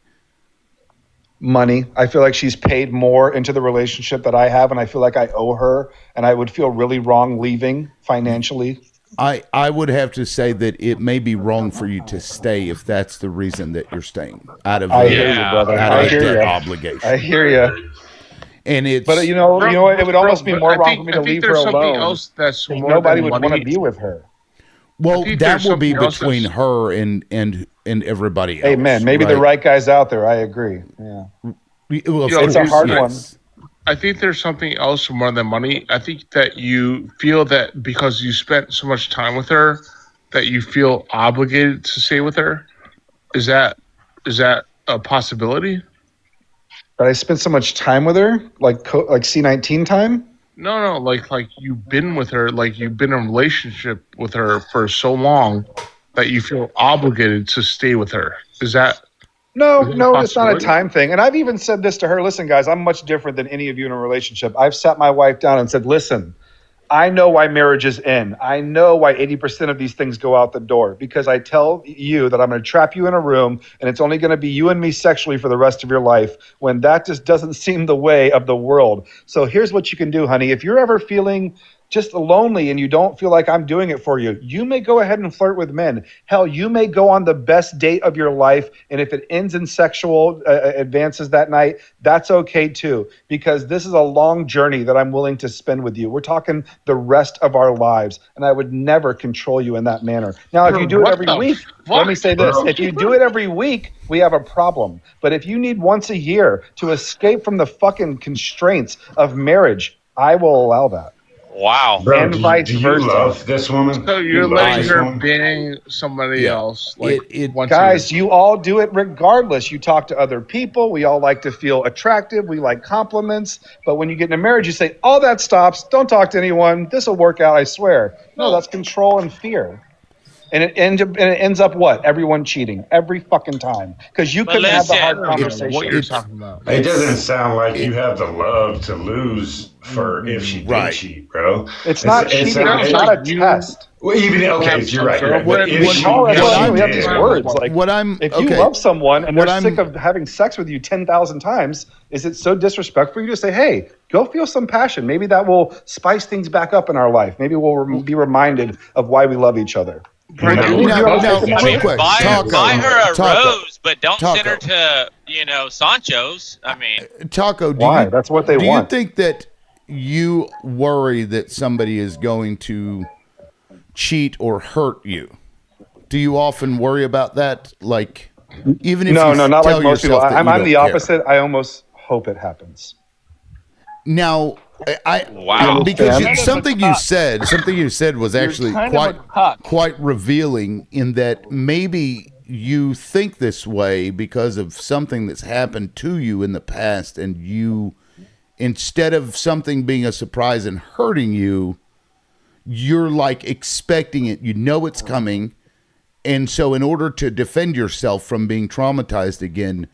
Money. I feel like she's paid more into the relationship that I have, and I feel like I owe her, and I would feel really wrong leaving financially. I would have to say that it may be wrong for you to stay if that's the reason that you're staying out of I hear you, brother. out I of hear debt you. obligation. I hear you. And it's But you know what? It would almost be more wrong for me to leave her there's something alone. else that's more Nobody than would want to money. be with her. well, think that there's will be something else between that's- her and everybody else. Amen. Maybe the right guy's out there. I agree. Yeah. Well, of It's a course, hard yes. I think there's something else more than money. I think that you feel that because you spent so much time with her, that you feel obligated to stay with her. Is that a possibility? But I spent so much time with her, like C19 time. No, like you've been with her, like you've been in a relationship with her for so long that you feel obligated to stay with her. Is that No, Is it a it's not a possibility? time thing. And I've even said this to her. Listen, guys, I'm much different than any of you in a relationship. I've sat my wife down and said, listen, I know why marriages end. I know why 80% of these things go out the door, because I tell you that I'm going to trap you in a room and it's only going to be you and me sexually for the rest of your life, when that just doesn't seem the way of the world. So here's what you can do, honey. If you're ever feeling just lonely and you don't feel like I'm doing it for you, you may go ahead and flirt with men. Hell, you may go on the best date of your life. And if it ends in sexual advances that night, that's okay too, because this is a long journey that I'm willing to spend with you. We're talking the rest of our lives, and I would never control you in that manner. Now, if you do it What every the week, fuck, let me say this. bro? If you do it every week, we have a problem. But if you need once a year to escape from the fucking constraints of marriage, I will allow that. Wow. Bro, And do vice you versa. love this woman? so? You You're love letting this her woman? bang somebody Yeah. else, like It- once Guys, a year. you all do it regardless. You talk to other people. We all like to feel attractive. We like compliments. But when you get in a marriage, you say, oh, that stops. Don't talk to anyone. This will work out, I swear. No, that's control and fear. And it ends up what? Everyone cheating every fucking time. Because you But couldn't have the listen, hard I don't know what conversation. you're talking about. It doesn't sound like you have the love to lose for if she did Right. cheat, bro. It's not cheating. It's not a test. Well, even okay, have you're right. You're right. what- But if what- she, Oh, that's if what she I mean. We have did, these words. Like, what I'm if you okay. love someone and What they're I'm- sick of having sex with you 10,000 times, is it so disrespectful for you to say, hey, go feel some passion? Maybe that will spice things back up in our life. Maybe we'll be reminded of why we love each other. No, No, I mean, real quick, buy her a Taco. rose, but don't send her Taco. to, Sancho's. I mean, Taco, do Why? you, That's what they do want. you think that you worry that somebody is going to cheat or hurt you? Do you often worry about that? Like, even if No, you not tell like most people. yourself that I'm you the don't care. opposite. I almost hope it happens. Now, Wow. because Understand? something you said was actually kind of a cuck. quite revealing, in that maybe you think this way because of something that's happened to you in the past, and you, instead of something being a surprise and hurting you, you're like expecting it. You know it's coming, and so in order to defend yourself from being traumatized again,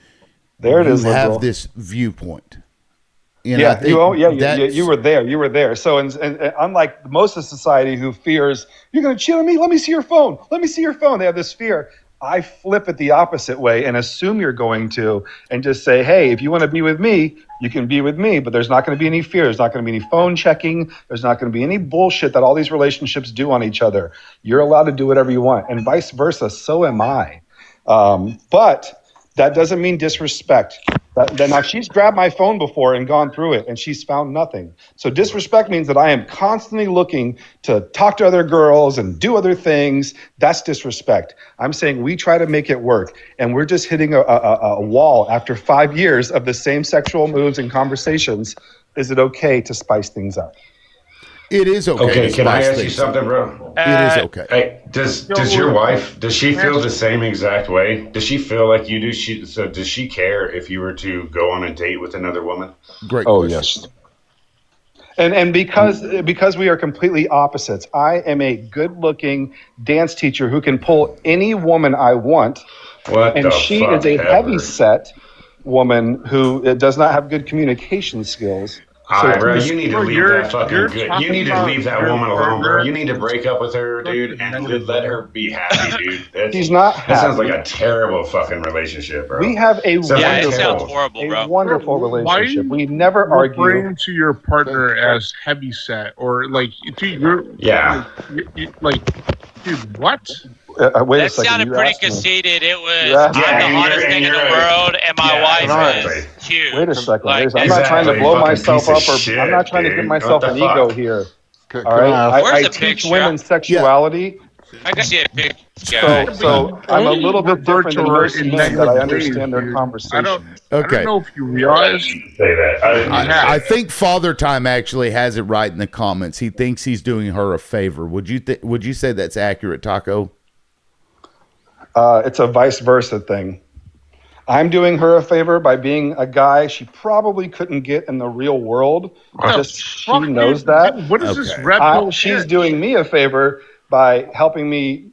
There it you is, have liberal. this viewpoint. And I Yeah, think you were there. You were there. So, and unlike most of society who fears you're going to cheat on me, let me see your phone. Let me see your phone. They have this fear. I flip it the opposite way and assume you're going to, and just say, hey, if you want to be with me, you can be with me. But there's not going to be any fear. There's not going to be any phone checking. There's not going to be any bullshit that all these relationships do on each other. You're allowed to do whatever you want, and vice versa. So am I. But that doesn't mean disrespect. Now, she's grabbed my phone before and gone through it, and she's found nothing. So disrespect means that I am constantly looking to talk to other girls and do other things. That's disrespect. I'm saying we try to make it work, and we're just hitting a wall after 5 years of the same sexual moves and conversations. Is it okay to spice things up? it is okay. Okay, to can I spice ask you things something, up. bro? It is okay. Hey, does your wife, does she feel the same exact way? Does she feel like you do? So does she care if you were to go on a date with another woman? Great. Oh, question. yes. And because we are completely opposites, I am a good-looking dance teacher who can pull any woman I want, What and the she fuck is a ever? heavy-set woman who does not have good communication skills. All right, bro. So You need to Bro, leave you're that fucking you're good. You talking need to about leave that your woman alone, bro. partner. You need to break up with her, dude, and let her be happy, dude. she's not That sounds like happy. a terrible fucking relationship, bro. We have a Sounds Yeah, like it sounds terrible. horrible, bro. wonderful Bro, why are relationship. you We never argue. referring to your partner as heavy set or like, dude, you're Yeah. like, dude, what? Wait a That second. sounded You pretty asked me. conceited. It was, You asked I'm me. the and hottest you're- thing in and the you're world, and my Yeah, wife exactly. is huge. Wait a second. Like, I'm not trying to Exactly, blow fucking myself piece of up, or shit, I'm not trying to give dude. myself What an the ego fuck? here. Can All right. I ask? Where's I the teach picture? women's sexuality. I can see a picture. So I'm a Only little bit refer different to than her most in men that I negative understand their ways, dude. conversation. I don't Okay. know if you realize. Say that. I didn't mean to say I that. think Father Time actually has it right in the comments. He thinks he's doing her a favor. Would you say that's accurate, Taco? It's a vice versa thing. I'm doing her a favor by being a guy she probably couldn't get in the real world. Just she Fuck, knows dude, that. dude, what is this Okay. red pill She's shit? doing me a favor by helping me,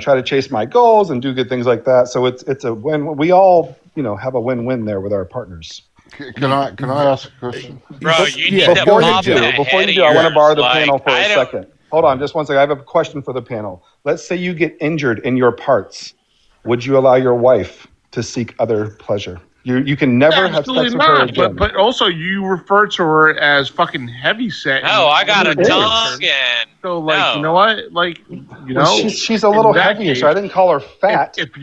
try to chase my goals and do good things like that. So it's a win. We all, have a win-win there with our partners. Can I ask a question? Bro, you need Yeah, to go pop ahead, that Joe. Before head you of do, I want to yours. borrow the Like, panel for I a don't- second. Hold on, just one second. I have a question for the panel. Let's say you get injured in your parts. Would you allow your wife to seek other pleasure? You can never have Absolutely sex with her not. again. But also, you refer to her as fucking heavy set. No, I got a It is. tongue and So, like, no. you know what? Like, Well, she's a little in that heavier, so I case, didn't call her fat. If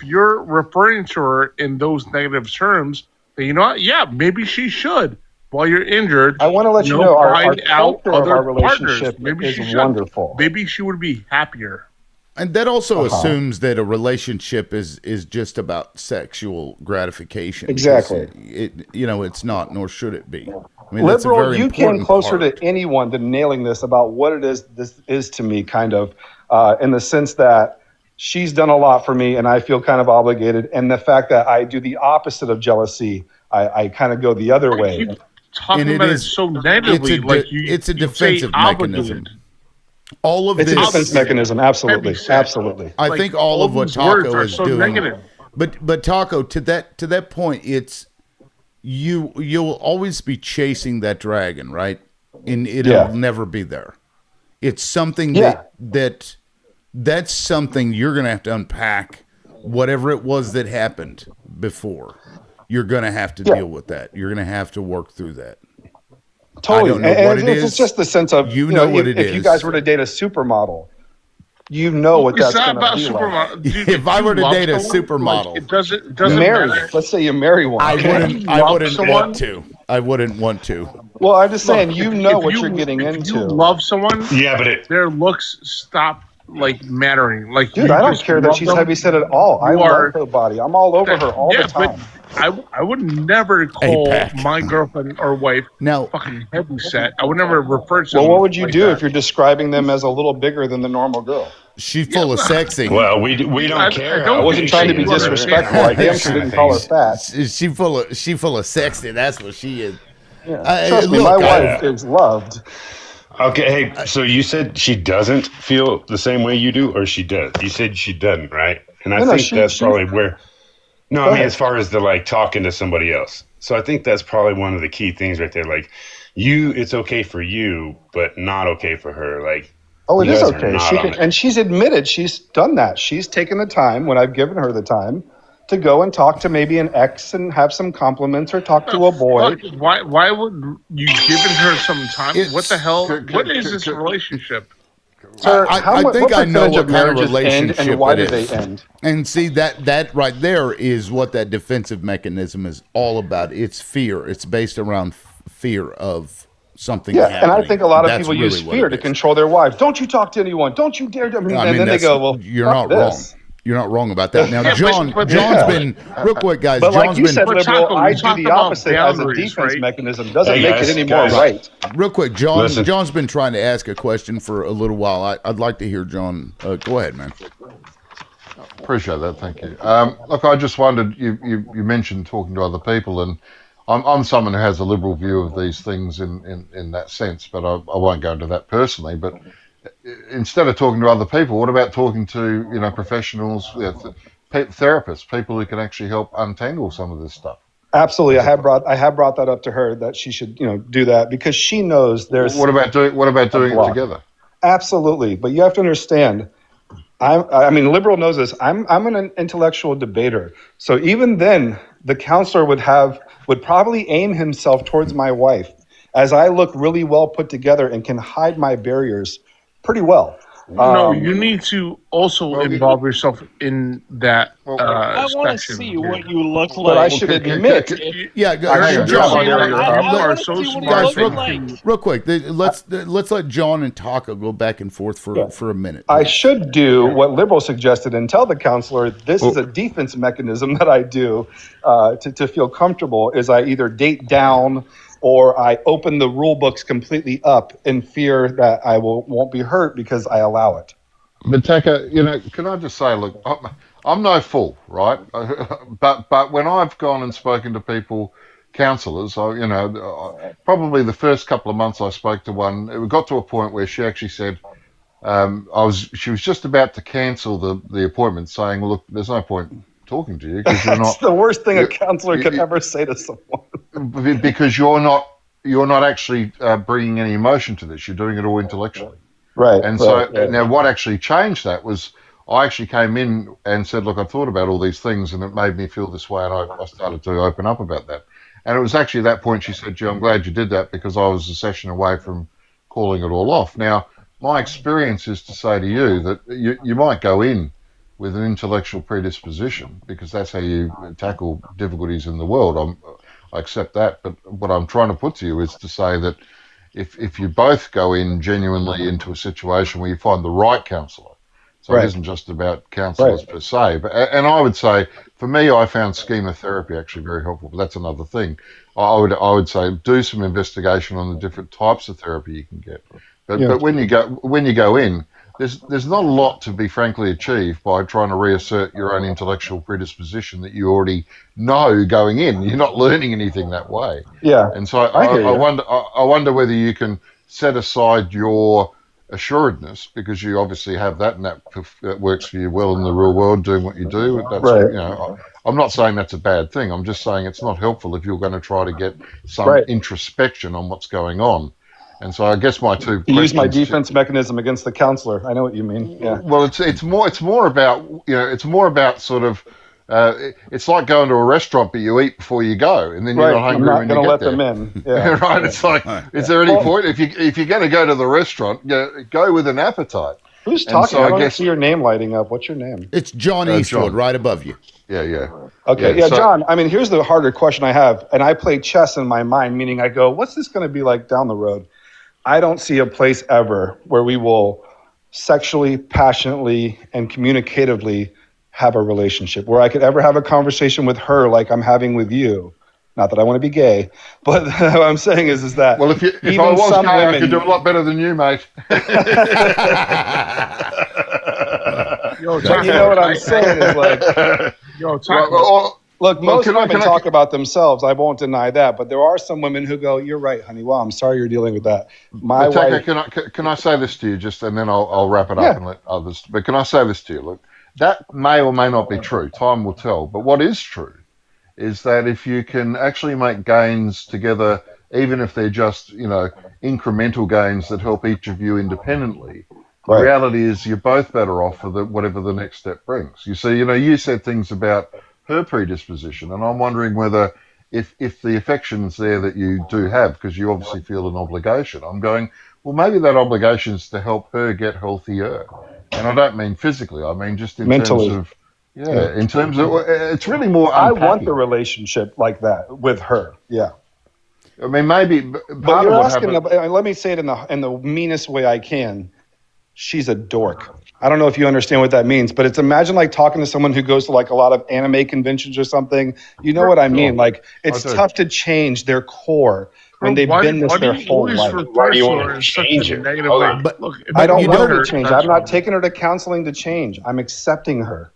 you're referring to her in those negative terms, then you know what? Yeah, maybe she should. While you're injured, I want to let you know our find out culture of other our partners. relationship Maybe is she should. wonderful. Maybe she would be happier. And that also Uh-huh. assumes that a relationship is just about sexual gratification. Exactly. It's not, nor should it be. I mean, that's a Liberal, very you came important closer part. to anyone to nailing this about what it is this is to me, kind of, in the sense that she's done a lot for me and I feel kind of obligated. And the fact that I do the opposite of jealousy, I kind of go the other You way. keep talking And it about is- it so negatively. it's a you say defensive mechanism. obligated. All of It's a this, defense mechanism. Absolutely. Heavy set. Absolutely. I Like, think all of what these words Taco are is so doing. negative. But Taco, to that point, it's you'll always be chasing that dragon, right? And it'll Yeah. never be there. It's something Yeah. that's something you're gonna have to unpack. Whatever it was that happened before, you're gonna have to Yeah. deal with that. You're gonna have to work through that. Totally. I don't know And what it it's is. just the sense of, You know what if, it if you is. guys were to date a supermodel, you know what It's that's not going about to be like. supermodel. Dude, If I you were to love date a someone, supermodel, like, it doesn't Marry. matter. Let's say you marry one. I okay? wouldn't someone- want to. I wouldn't want to. Well, I'm just saying, you If- know if what you're getting if into. you love someone, Yeah, but their looks stop like mattering. Like, Dude, you I don't just care that love she's them. heavy set at all. I You love are- her body. I'm all over her all Yeah, the time. I would never call Pac. my girlfriend or wife Now, fucking heavy set. I would never refer to Well, them what would you like do that. if you're describing them as a little bigger than the normal girl? she's full of sexy. well, we don't I care. don't- how I wasn't big trying to she be is or disrespectful. any I of that damn sure kind of didn't call her things. fat. She full of sexy. That's what she is. Trust me, my look, wife is loved. Okay, hey, so you said she doesn't feel the same way you do, or she does? You said she doesn't, right? And I No, think she- that's she- probably where. No, Go I mean ahead. as far as the like talking to somebody else. So I think that's probably one of the key things right there. Like it's okay for you, but not okay for her. Like Oh, it you is guys are okay. not She on can, it. and she's admitted she's done that. She's taken the time when I've given her the time to go and talk to maybe an ex and have some compliments or talk to a boy. Fuck, why would you given her some time? It's- What the hell? c- What c- is c- this c- relationship? Sir, I what think I know percentage what of kind of marriages end relationship and why it do they is. end? And see that right there is what that defensive mechanism is all about. It's fear. It's based around fear of something. Yeah, and I happening. think a lot of That's people really use what fear it to is. control their wives. Don't you talk to anyone. Don't you dare. I and mean, then they that's- go, well, you're fuck not wrong. this. You're not wrong about that. Now, Yeah, John, but- John's yeah. been real quick, guys. But John's like you been said, But liberal, Taco, I we do talk the about opposite as a boundaries, defense right? mechanism. Doesn't Hey, make guys, it any more guys. right. real quick. John, Listen. John's been trying to ask a question for a little while. I'd like to hear John. Go ahead, man. Appreciate that, thank you. Look, I just wondered. You mentioned talking to other people, and I'm someone who has a liberal view of these things in that sense, but I won't go into that personally. But instead of talking to other people, what about talking to professionals, therapists, people who can actually help untangle some of this stuff? Absolutely, I have brought that up to her that she should do that because she knows there's. What about doing it together? Absolutely, but you have to understand. I mean, liberal knows this. I'm an intellectual debater, so even then, the counselor would probably aim himself towards my wife, as I look really well put together and can hide my barriers pretty well. No, you need to also involve yourself in that I want to section. see what you look like. But I should admit, Yeah, Hang on, John. I are want to so see what smart you that look you like. can- Real quick, let's let John and Taka go back and forth for a minute. I should do what liberal suggested and tell the counselor this is a defense mechanism that I do to feel comfortable. Is I either date down or I open the rule books completely up in fear that I won't be hurt because I allow it. But Taka, can I just say, look, I'm no fool, right? but when I've gone and spoken to people, counsellors, probably the first couple of months I spoke to one, it got to a point where she actually said, she was just about to cancel the appointment, saying, look, there's no point talking to you because you're That's not. the worst thing a counselor could ever say to someone. Because you're not actually bringing any emotion to this. You're doing it all intellectually. Right. And now what actually changed that was I actually came in and said, look, I thought about all these things and it made me feel this way, and I started to open up about that. And it was actually at that point she said, gee, I'm glad you did that because I was a session away from calling it all off. Now, my experience is to say to you that you might go in with an intellectual predisposition because that's how you tackle difficulties in the world. I accept that. But what I'm trying to put to you is to say that if you both go in genuinely into a situation where you find the right counsellor, so it isn't just about counsellors per se, and I would say, for me, I found schema therapy actually very helpful, but that's another thing. I would say do some investigation on the different types of therapy you can get. But when you go in, there's not a lot to be frankly achieved by trying to reassert your own intellectual predisposition that you already know going in. You're not learning anything that way. Yeah. And so I wonder whether you can set aside your assuredness, because you obviously have that, and that works for you well in the real world, doing what you do. That's, I'm not saying that's a bad thing. I'm just saying it's not helpful if you're going to try to get some introspection on what's going on. And so I guess my two questions, use my defense mechanism against the counselor. I know what you mean. Yeah. Well, it's more about sort of it's like going to a restaurant, but you eat before you go, and then you're not hungry when you get there. I'm not going to let them in. Yeah. Right. It's like, is there any point if you're going to go to the restaurant, go with an appetite. Who's talking? So I don't see your name lighting up. What's your name? It's John Eastwood, John. Right above you. Yeah. Okay. Yeah, John. I mean, here's the harder question I have, and I play chess in my mind, meaning I go, what's this going to be like down the road? I don't see a place ever where we will sexually, passionately, and communicatively have a relationship, where I could ever have a conversation with her like I'm having with you. Not that I want to be gay, but what I'm saying is that well, if I was gay, I could do a lot better than you, mate. But you know what I'm saying is like, look, most women talk about themselves. I won't deny that, but there are some women who go, "You're right, honey. Well, I'm sorry you're dealing with that." My wife. Can I say this to you, just and then I'll wrap it up and let others. But can I say this to you? Look, that may or may not be true. Time will tell. But what is true is that if you can actually make gains together, even if they're just incremental gains that help each of you independently. The reality is you're both better off for whatever the next step brings. You see, you said things about her predisposition, and I'm wondering whether if the affection's there that you do have, because you obviously feel an obligation, I'm going, well, maybe that obligation is to help her get healthier. And I don't mean physically, I mean just in mentally. Terms of, in terms of, it's really more unpacking. I want the relationship like that with her, yeah. I mean, maybe, but you're asking, let me say it in the meanest way I can. She's a dork. I don't know if you understand what that means, but imagine like talking to someone who goes to like a lot of anime conventions or something. You know what I mean? Like it's tough to change their core when they've been this their whole life. Why do you want to change it? But I don't want her to change. I'm not taking her to counseling to change. I'm accepting her.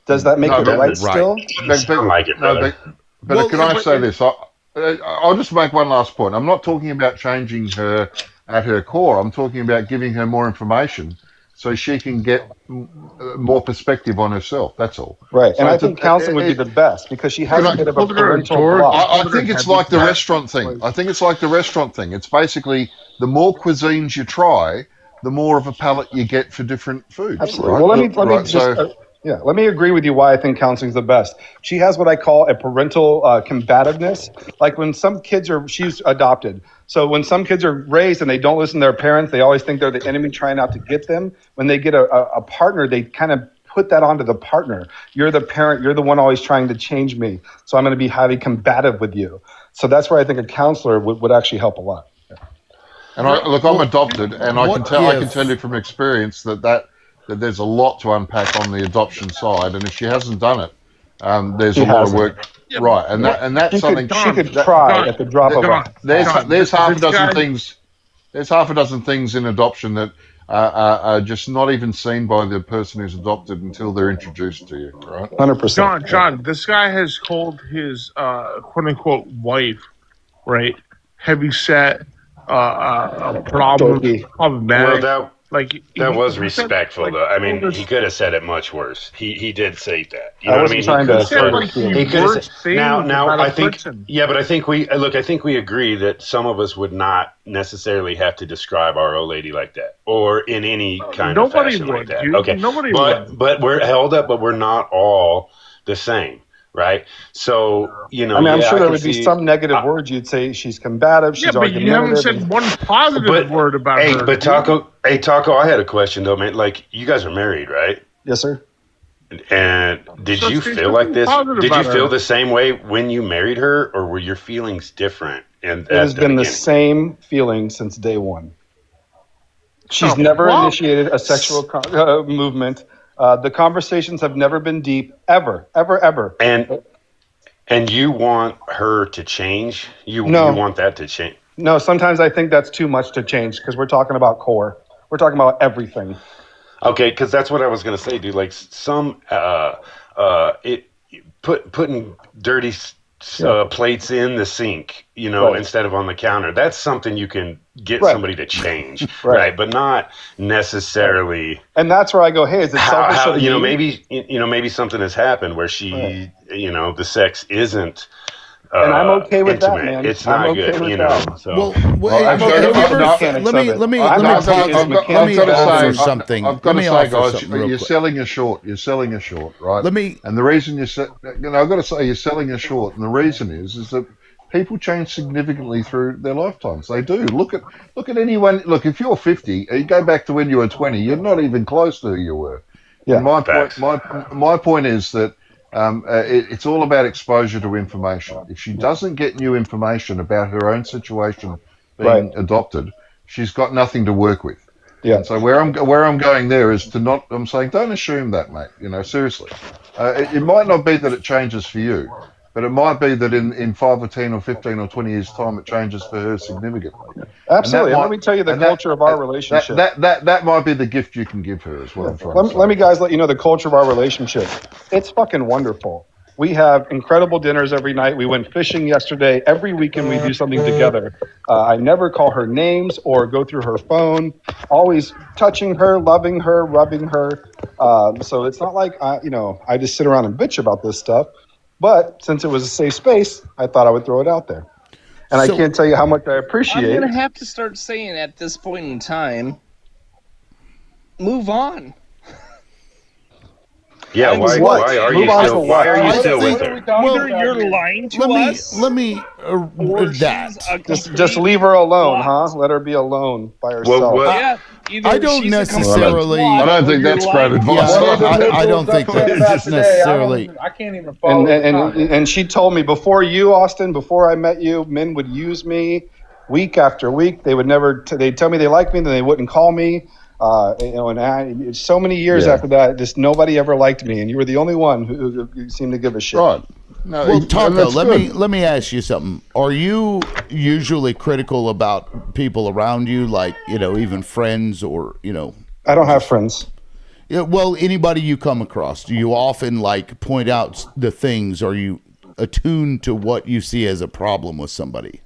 Does that make it right still? Sound like it, brother. But can I say this? I'll just make one last point. I'm not talking about changing her at her core. I'm talking about giving her more information so she can get more perspective on herself. That's all. Right. So And I think counseling would be the best because she has a bit of a hold her parental door. block. I think it's like the restaurant thing. I think it's like the restaurant thing. It's basically the more cuisines you try, the more of a palate you get for different foods. Absolutely. Right? Well, let me Right, just let me agree with you why I think counseling is the best. She has what I call a parental combativeness. Like when some kids she's adopted. So when some kids are raised and they don't listen to their parents, they always think they're the enemy trying not to get them. When they get a partner, they kind of put that onto the partner. You're the parent. You're the one always trying to change me. So I'm going to be highly combative with you. So that's where I think a counselor would actually help a lot. And I'm adopted, and I can tell you from experience that there's a lot to unpack on the adoption side, and if she hasn't done it, there's a lot of work. Right, and that's something she could try at the drop of a. There's half a dozen things. There's half a dozen things in adoption that are just not even seen by the person who's adopted until they're introduced to you. Right, 100%. John, this guy has called his quote unquote wife, right, heavy set, problematic. Well, that was he respectful, said, though. I mean, he could have said it much worse. He did say that. You I know what I wasn't mean? trying to He could have said. Now, about a I think. person. Yeah, but I think we agree that some of us would not necessarily have to describe our old lady like that, or in any kind of fashion like that. Dude. Okay, Nobody would. but we're held up, but we're not all the same. Right, so I'm sure there would be some negative words you'd say. She's combative. She's but you haven't said one positive word about her. But Taco, I had a question though, man. Like, you guys are married, right? Yes, sir. And did you feel like this? Did you feel the same way when you married her, or were your feelings different? And it has been the same feeling since day one. She's never initiated a sexual movement. The conversations have never been deep, ever. And you want her to change? You want that to change? No, sometimes I think that's too much to change because we're talking about core. We're talking about everything. Okay, because that's what I was gonna say, dude. Like putting dirty plates in the sink, instead of on the counter. That's something you can get somebody to change, right? But not necessarily. And that's where I go, hey, is it selfish? Maybe something has happened where she, the sex isn't. And I'm okay with intimate. that, man. It's not I'm good, okay with that. So. Let me offer something. I've got to say, guys, you're selling a short. You're selling a short, right? And the reason I've got to say you're selling a short, and the reason is that people change significantly through their lifetimes. They do. Look at anyone. Look, if you're 50, you go back to when you were 20. You're not even close to who you were. Yeah. And my point is that. It's all about exposure to information. If she doesn't get new information about her own situation being adopted, she's got nothing to work with. Yeah. And so where I'm going there is to not. I'm saying don't assume that, mate. Seriously. It might not be that it changes for you, but it might be that in 5 or 10 or 15 or 20 years' time, it changes for her significantly. Absolutely. And let me tell you the culture of our relationship. That might be the gift you can give her as well. Let me, guys, let you know the culture of our relationship. It's fucking wonderful. We have incredible dinners every night. We went fishing yesterday. Every weekend we do something together. I never call her names or go through her phone. Always touching her, loving her, rubbing her. So it's not like I just sit around and bitch about this stuff. But since it was a safe space, I thought I would throw it out there. And I can't tell you how much I appreciate it. I'm going to have to start saying at this point in time, move on. Yeah, why are you still with her? Either you're lying to us. Let me just leave her alone, huh? Let her be alone by herself. I don't necessarily. I don't think that's great advice. I don't think that's necessarily. I can't even follow. And she told me before you, Austin, before I met you, men would use me week after week. They would never. They'd tell me they liked me, then they wouldn't call me. And so many years after that, just nobody ever liked me, and you were the only one who seemed to give a shit. Right. No, well, Taco, let me ask you something. Are you usually critical about people around you, like even friends or I don't have friends. Yeah, well, anybody you come across, do you often point out the things? Are you attuned to what you see as a problem with somebody?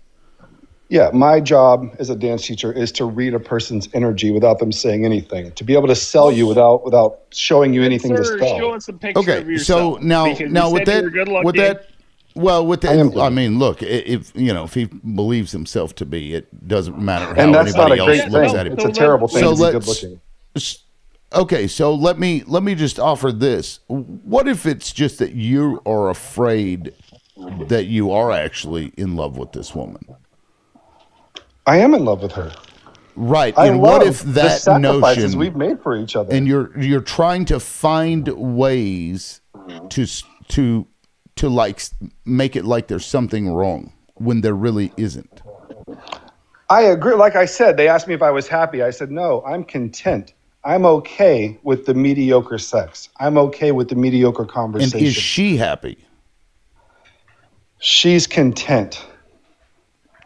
Yeah, my job as a dance teacher is to read a person's energy without them saying anything, to be able to sell you without showing you anything to Sir, sell. show us a picture of Okay, yourself. so now because now you with said you that were good with looking. that well with I am that good I mean look, if he believes himself to be, it doesn't matter how And that's not anybody a else great looks thing. at him. It's a terrible thing So to be good let's looking. okay, so let me just offer this. What if it's just that you are afraid that you are actually in love with this woman? I am in love with her. Right. I And love what if the that sacrifices notion we've made for each other. and you're trying to find ways to like make it like there's something wrong when there really isn't. I agree. Like I said, they asked me if I was happy. I said, no, I'm content. I'm okay with the mediocre sex. I'm okay with the mediocre conversation. And is she happy? She's content.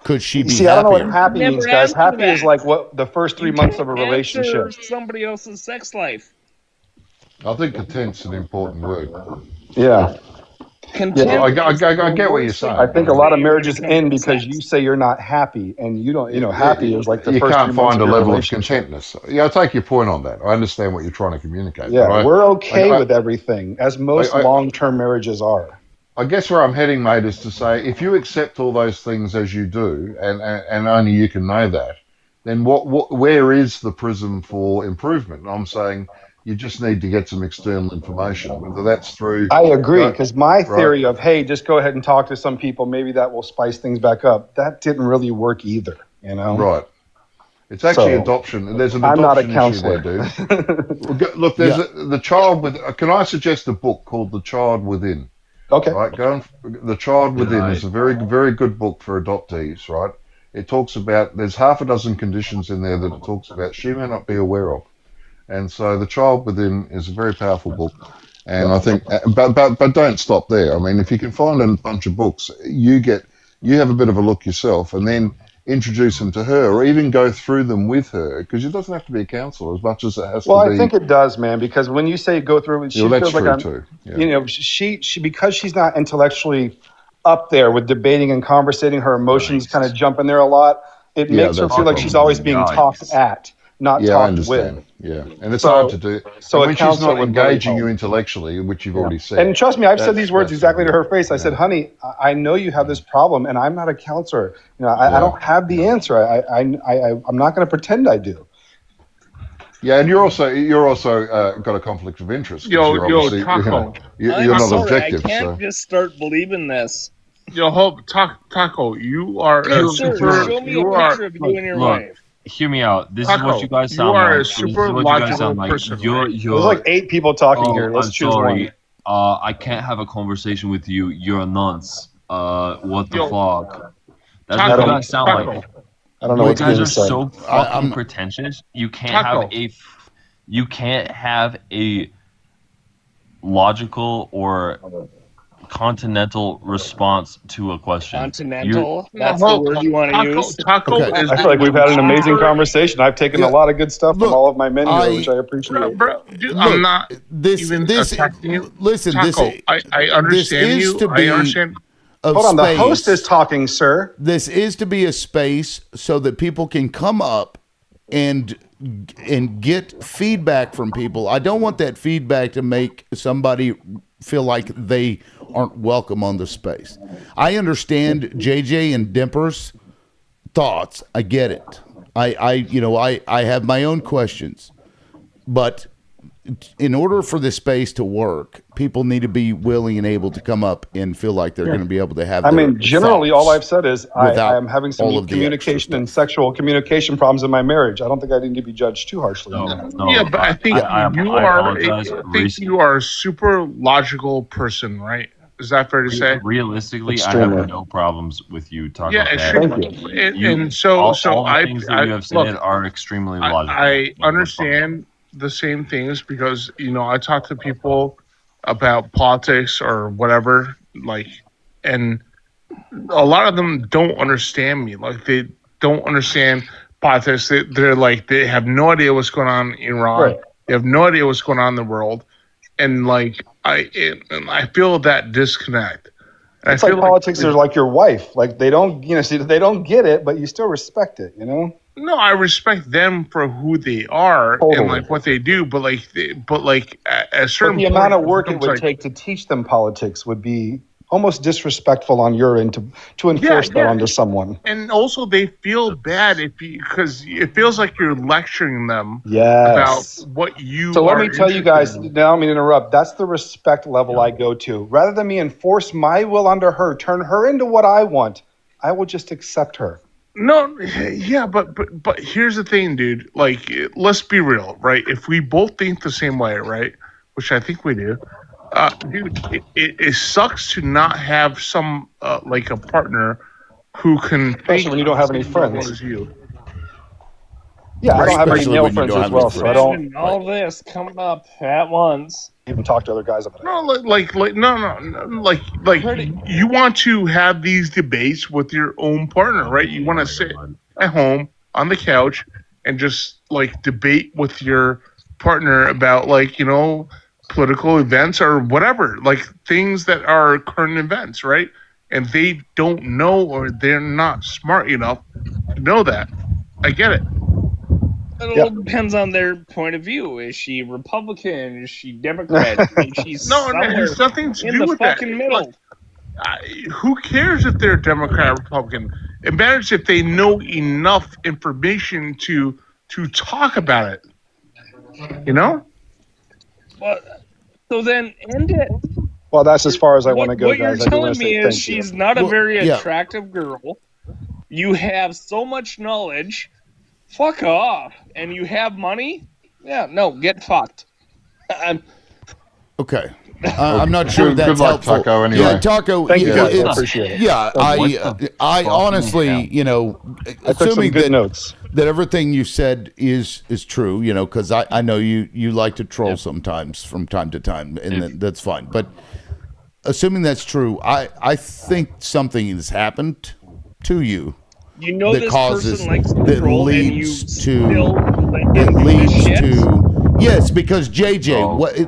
Could she be See, I don't know what happier? happy Never means, guys. answered Happy that. is like what the first 3 months of a relationship. Answer somebody else's sex life. I think content's an important word. Yeah. Content I is get the what you're worst thing saying. I think a lot of marriages when it end comes to because sex. you say you're not happy, and you don't. Happy is like the you first 3 can't months find of a your level of relationship. contentness. Yeah, I take your point on that. I understand what you're trying to communicate. Yeah, but we're okay I, with everything, as most I- long-term marriages are. I guess where I'm heading, mate, is to say if you accept all those things as you do, and only you can know that, then where is the prism for improvement? And I'm saying you just need to get some external information, whether that's through I agree, because my right. theory of, hey, just go ahead and talk to some people, maybe that will spice things back up, that didn't really work either, Right. It's actually So, adoption. There's an I'm not a adoption issue there, counselor. dude. Look, there's the child with. Can I suggest a book called The Child Within? Okay. Right, The Child Within is a very, very good book for adoptees, right? It talks about, there's half a dozen conditions in there that it talks about she may not be aware of. And so The Child Within is a very powerful book. And I think, but don't stop there. I mean, if you can find a bunch of books, you have a bit of a look yourself, and then introduce them to her, or even go through them with her, because it doesn't have to be a counselor as much as it has Well, to be. I think it does, man, because when you say go through it, she Well, that's feels like true I'm, too. Yeah. she because she's not intellectually up there with debating and conversating, her emotions kind of jump in there a lot. It Yeah, makes her that's feel the like she's problem. always being talked at, not Yeah, I talked understand. with. Yeah, and it's So- hard to do. so And a when she's counselor not would really engaging you help. intellectually, which you've already said. And trust me, I've said that's- these words that's exactly to her yeah. face. I said, "Honey, I know you have this problem, and I'm not a counselor. I Yeah. don't have the answer. I'm not going to pretend I do." Yeah, and you're also got a conflict of interest. 'cause Yo, you're yo, obviously, Taco. you're I'm not sorry, objective. I can't So just start believing this. Yo, hope Taco, you are Hey, a sir, super. show me a You are picture of you and your Look, wife. hear me out. This is Taco. what you guys You sound are like. a This is super what you guys logical sound like. person. You're, right? There's like 8 people talking oh, here. Let's I'm choose sorry. one. I can't have a conversation with you. You're a nonce. What the Yo, fuck? That's Taco, what you guys sound Taco. like. I don't know You what's guys being are said. so fucking pretentious. You can't Taco. have a logical or continental response to a question. Continental? No, That's the hold- word you want to Taco, use? Taco Okay. is. I feel like we've had an amazing super- conversation. I've taken Yeah. a lot of good stuff Look, from all of my men here, I- which I appreciate. Bro, dude, Look, I'm not this even this attacking you. listen, Taco, I understand this is you. to I be understand. of Hold on, the space. host is talking, sir. This is to be a space so that people can come up and get feedback from people. I don't want that feedback to make somebody feel like they aren't welcome on the space. I understand JJ and Dimper's thoughts. I get it. I have my own questions, but in order for this space to work, people need to be willing and able to come up and feel like they're going to be able to have. I their mean, generally, thoughts all I've said is I without am having some all of the communication extra and stuff. sexual communication problems in my marriage. I don't think I need to be judged too harshly. No, on that. no, Yeah, but I think I you are. I think you are a super logical person, right? Is that fair to say? Realistically, I Extremely. have no problems with you talking Yeah, about that. extremely. Thank And so, all so the I, things that you have said look, are extremely logical. I understand the same things because I talk to people about politics or whatever, like, and a lot of them don't understand me. Like, they don't understand politics. They're like, they have no idea what's going on in Iran. Right. They have no idea what's going on in the world, and like I feel that disconnect. And It's I like feel politics are like your wife. Like they don't, they don't get it, but you still respect it. No, I respect them for who they are Totally. and like what they do, but at a But certain the point, amount of work it becomes would like, take to teach them politics would be almost disrespectful on your end to enforce that onto someone. and also they feel bad because it feels like you're lecturing them Yes. about what you. So let are me tell you interested guys, in. now I'm going to interrupt. That's the respect level I go to. Rather than me enforce my will onto her, turn her into what I want, I will just accept her. No, yeah, but here's the thing, dude. Like, let's be real, right? If we both think the same way, right, which I think we do, dude, it sucks to not have some like a partner who can Especially when you don't have any friends. as you. Yeah, I don't have any Especially male when you friends don't as have well, any so I friends. don't Imagine all this coming up at once. even talk to other guys about it. No, like you want to have these debates with your own partner, right? You want to sit at home on the couch and just like debate with your partner about political events or whatever, like things that are current events, right? And they don't know or they're not smart enough to know that. I get it. It all depends on their point of view. Is she Republican? Is she Democrat? Is she No, it has nothing to in do the with that. fucking middle? Who cares if they're Democrat or Republican? It matters if they know enough information to talk about it. Well, so then end it. Well, that's as far as I want to go, What guys. you're I do want telling to me say is thank she's you. not a Well, very yeah. attractive girl. You have so much knowledge. Fuck off. And you have money? Yeah, no, get fucked. Okay. I'm not sure Good that's luck, helpful. Taco, anyway. Yeah, Taco. Thank you, guys. I it's- appreciate it. Yeah, What the I fucking honestly, hell? I took some assuming good that notes. that everything you said is true, because I know you like to troll sometimes from time to time, and that's fine. But assuming that's true, I think something has happened to you You know that this causes person likes to that troll and you leads still to let that him do this leads shit? to yes, because JJ.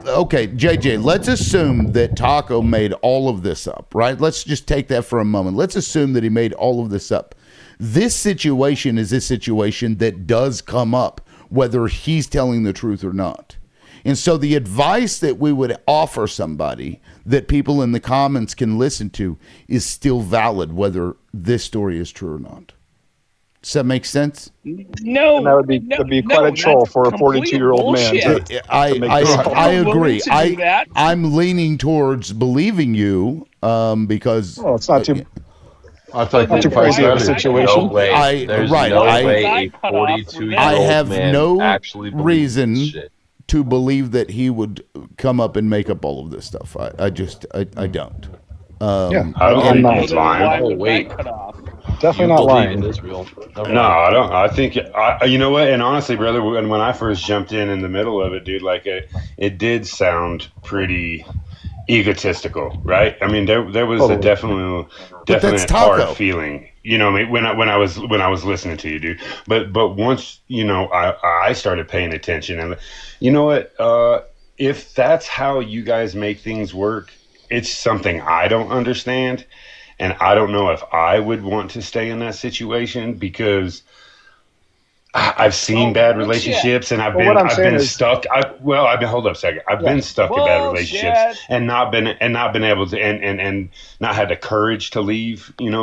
Oh. Okay, JJ. Let's assume that Taco made all of this up, right? Let's just take that for a moment. Let's assume that he made all of this up. This situation is a situation that does come up, whether he's telling the truth or not. And so the advice that we would offer somebody that people in the comments can listen to is still valid, whether this story is true or not. Does that make sense? No, And that would be, no, that'd be no, quite a troll that's for a complete 42-year-old man. bullshit. I make this up. I I'm willing agree. to do that. I'm leaning towards believing you because Well, it's not too. I take Not it too for crazy of a face value. situation. No way. I- There's right, no I- way I a cut off with 42-year-old I have man no actually believes reason this shit. to believe that he would come up and make up all of this stuff. I just don't. Yeah, I don't I'm think not. he's lying. Why Oh, would wait. I cut off? Definitely You not believe lying. in Israel? No, I don't. I think you know what. And honestly, brother, when I first jumped in the middle of it, dude, like it did sound pretty egotistical, right? I mean, there was a Totally. definite Taco. hard feeling. I mean, when I was listening to you, dude. But once I started paying attention, and you know what, if that's how you guys make things work, it's something I don't understand. And I don't know if I would want to stay in that situation because I've seen bad relationships and I've Well, what I'm been saying is- stuck. Hold up a second. I've been stuck in bad relationships Bullshit. and not been able to and not had the courage to leave. When I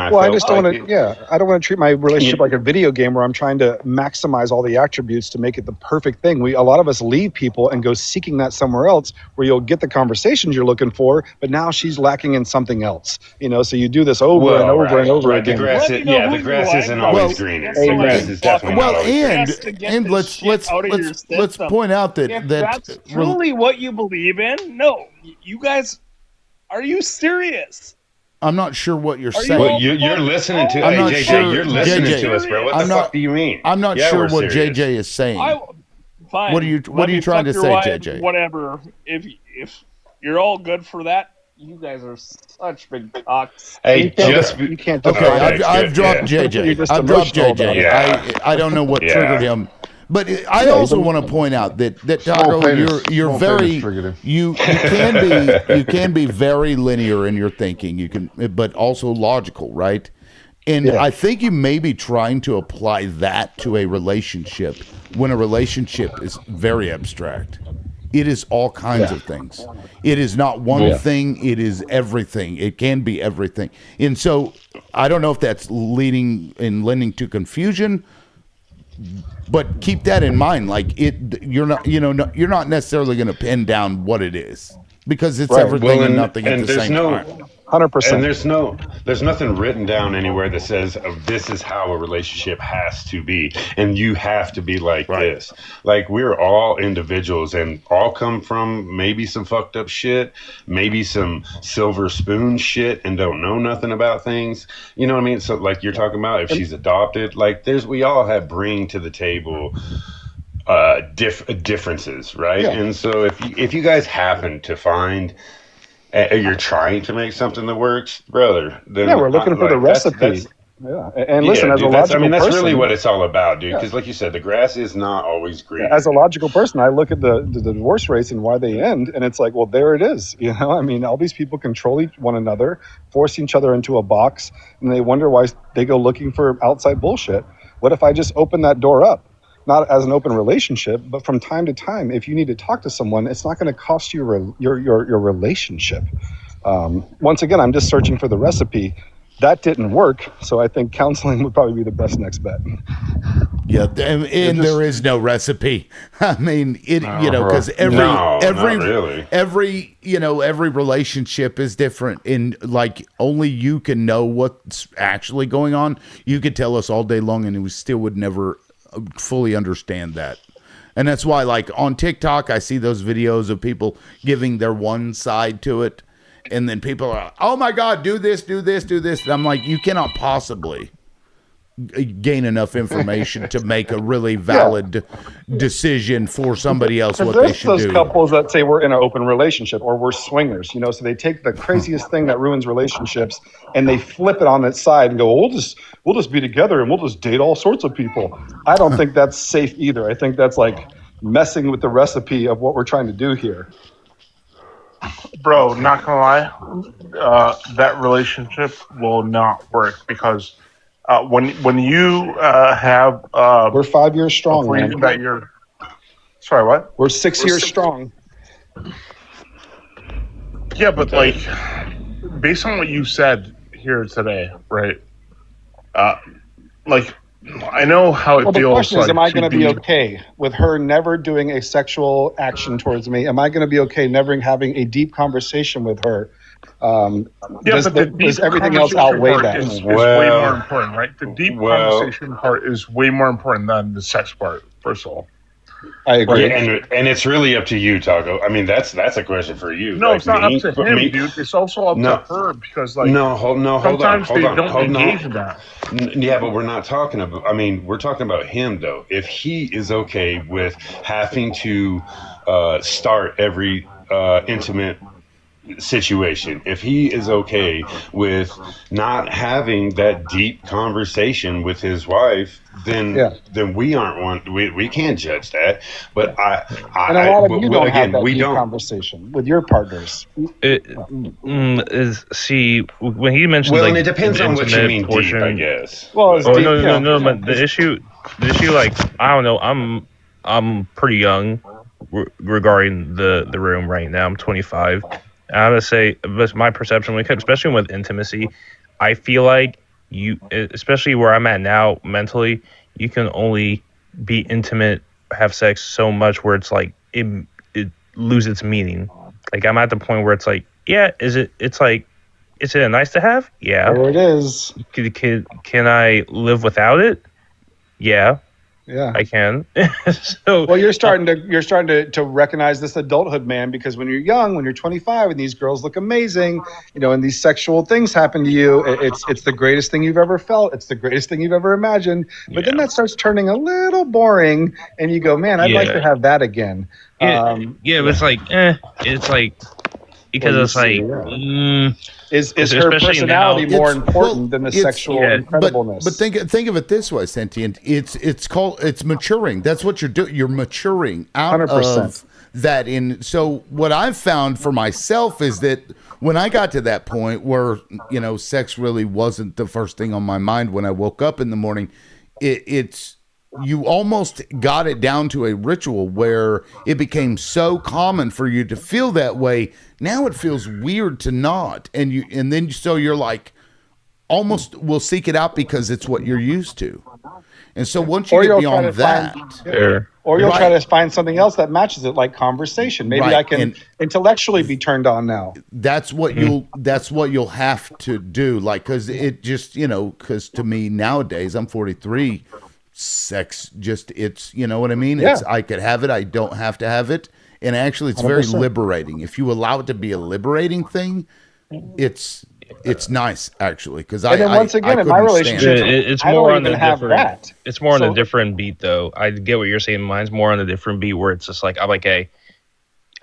Well, I felt just don't like want to. I don't want to treat my relationship like a video game where I'm trying to maximize all the attributes to make it the perfect thing. A lot of us leave people and go seeking that somewhere else, where you'll get the conversations you're looking for, but now she's lacking in something else. So you do this over and over and over again. The grass, Let me know the who grass you isn't like. always Well, greener. so The amen. grass is definitely Well, not always greener. Yes, to get this let's shit out of your system. point out that If that that's truly what you believe in, no, you guys, are you serious? I'm not sure what you're Are you saying. Well, you're listening to I'm not JJ. sure- You're listening JJ, to us, bro. What I'm the not- fuck do you mean? I'm not Yeah, sure we're what serious. JJ is saying. Fine. What are you Let me trying to fuck say, your wife, JJ? Whatever. If you're all good for that, you guys are such big cocks. Hey, You can't. Okay, I've dropped You're JJ. just I've dropped emotional JJ. about it. Yeah. I don't know what Yeah. triggered him, But I also want to point out that Taco, you're very you can be very linear in your thinking. You can, but also logical, right? And I think you may be trying to apply that to a relationship when a relationship is very abstract. It is all kinds of things. It is not one thing. It is everything. It can be everything. And so I don't know if that's lending to confusion, but keep that in mind. Like you're not necessarily going to pin down what it is because it's everything and nothing at the same time. 100%. And there's nothing written down anywhere that says this is how a relationship has to be, and you have to be like this. Like, we're all individuals and all come from maybe some fucked up shit, maybe some silver spoon shit, and don't know nothing about things. You know what I mean? So, like you're talking about, if she's adopted, like we all bring to the table differences, right? Yeah. And so if you guys happen to find you're trying to make something that works, brother. Then we're looking for the recipe. And listen, as a logical person, that's really what it's all about, dude. Because, like you said, the grass is not always green. As a logical person, I look at the divorce rates and why they end, and it's like, well, there it is. You know, I mean, all these people control one another, force each other into a box, and they wonder why they go looking for outside bullshit. What if I just open that door up? Not as an open relationship, but from time to time, if you need to talk to someone, it's not going to cost you your relationship. Once again, I'm just searching for the recipe. That didn't work, so I think counseling would probably be the best next bet. Yeah, and there is no recipe. I mean, because every relationship is different, and like only you can know what's actually going on. You could tell us all day long, and we still would never fully understand that. And that's why, like, on TikTok, I see those videos of people giving their one side to it, and then people are, oh my God, do this, do this, do this. And I'm like, you cannot possibly gain enough information to make a really valid decision for somebody else what they should do. There's those couples that say we're in an open relationship or we're swingers, so they take the craziest thing that ruins relationships and they flip it on its side and go, we'll just be together and we'll just date all sorts of people. I don't think that's safe either. I think that's like messing with the recipe of what we're trying to do here. Bro, not gonna lie, that relationship will not work because when you have we're 5 years strong, man. That you're sorry, what? We're 6 years strong. Yeah, but like based on what you said here today, right? Like I know how it feels. The question is, like am I going to be okay with her never doing a sexual action towards me? Am I going to be okay never having a deep conversation with her? Does everything else outweigh that? Is way more important, right? The deep conversation part is way more important than the sex part, first of all. I agree. And it's really up to you, Taco. I mean, that's a question for you. No, it's not up to him, dude. It's also up to her because, like, sometimes they don't engage in that. Yeah, but we're not talking about. I mean, we're talking about him, though. If he is okay with having to start every intimate situation, if he is okay with not having that deep conversation with his wife, then we aren't one. We can't judge that. But and a lot of you don't have that deep conversation with your partners. When he mentioned, well, and it depends on what you mean deep, I guess. Well, no. But the issue, like, I don't know. I'm pretty young regarding the room right now. I'm 25. I would say, my perception when it comes, especially with intimacy, I feel like you, especially where I'm at now mentally, you can only be intimate, have sex so much where it's like it loses its meaning. Like, I'm at the point where it's like, is it a nice to have? Yeah. There it is. Can I live without it? Yeah. Yeah, I can. So, well, you're starting to recognize this adulthood, man, because when you're young, when you're 25, and these girls look amazing, and these sexual things happen to you, it's the greatest thing you've ever felt. It's the greatest thing you've ever imagined. But then that starts turning a little boring, and you go, man, I'd like to have that again. But it's like, because Well, it's like is her especially personality now- more It's- important than the it's- sexual yeah, incredibleness? But think of it this way, Sentient. It's maturing. That's what you're doing. You're maturing out 100%. of that. So what I've found for myself is that when I got to that point where sex really wasn't the first thing on my mind when I woke up in the morning, it's you almost got it down to a ritual where it became so common for you to feel that way. Now it feels weird to not, and then you're like almost will seek it out because it's what you're used to. And so once you Or get you'll try beyond to that, find- Or you'll try Right. to find something else that matches it, like conversation. Maybe Right, I can and- intellectually be turned on now. that's what you'll have to do. Like, cause it just, cause to me nowadays, I'm 43, sex just, it's, you know what I mean? Yeah. It's, I could have it. I don't have to have it. And actually it's very 100%. liberating. If you allow it to be a liberating thing, it's nice actually. Cause And then once again, in my relationship, it's I more don't on the even have different. that. It's more on So- a different beat, though. I get what you're saying. Mine's more on a different beat, where it's just like I'm like, hey,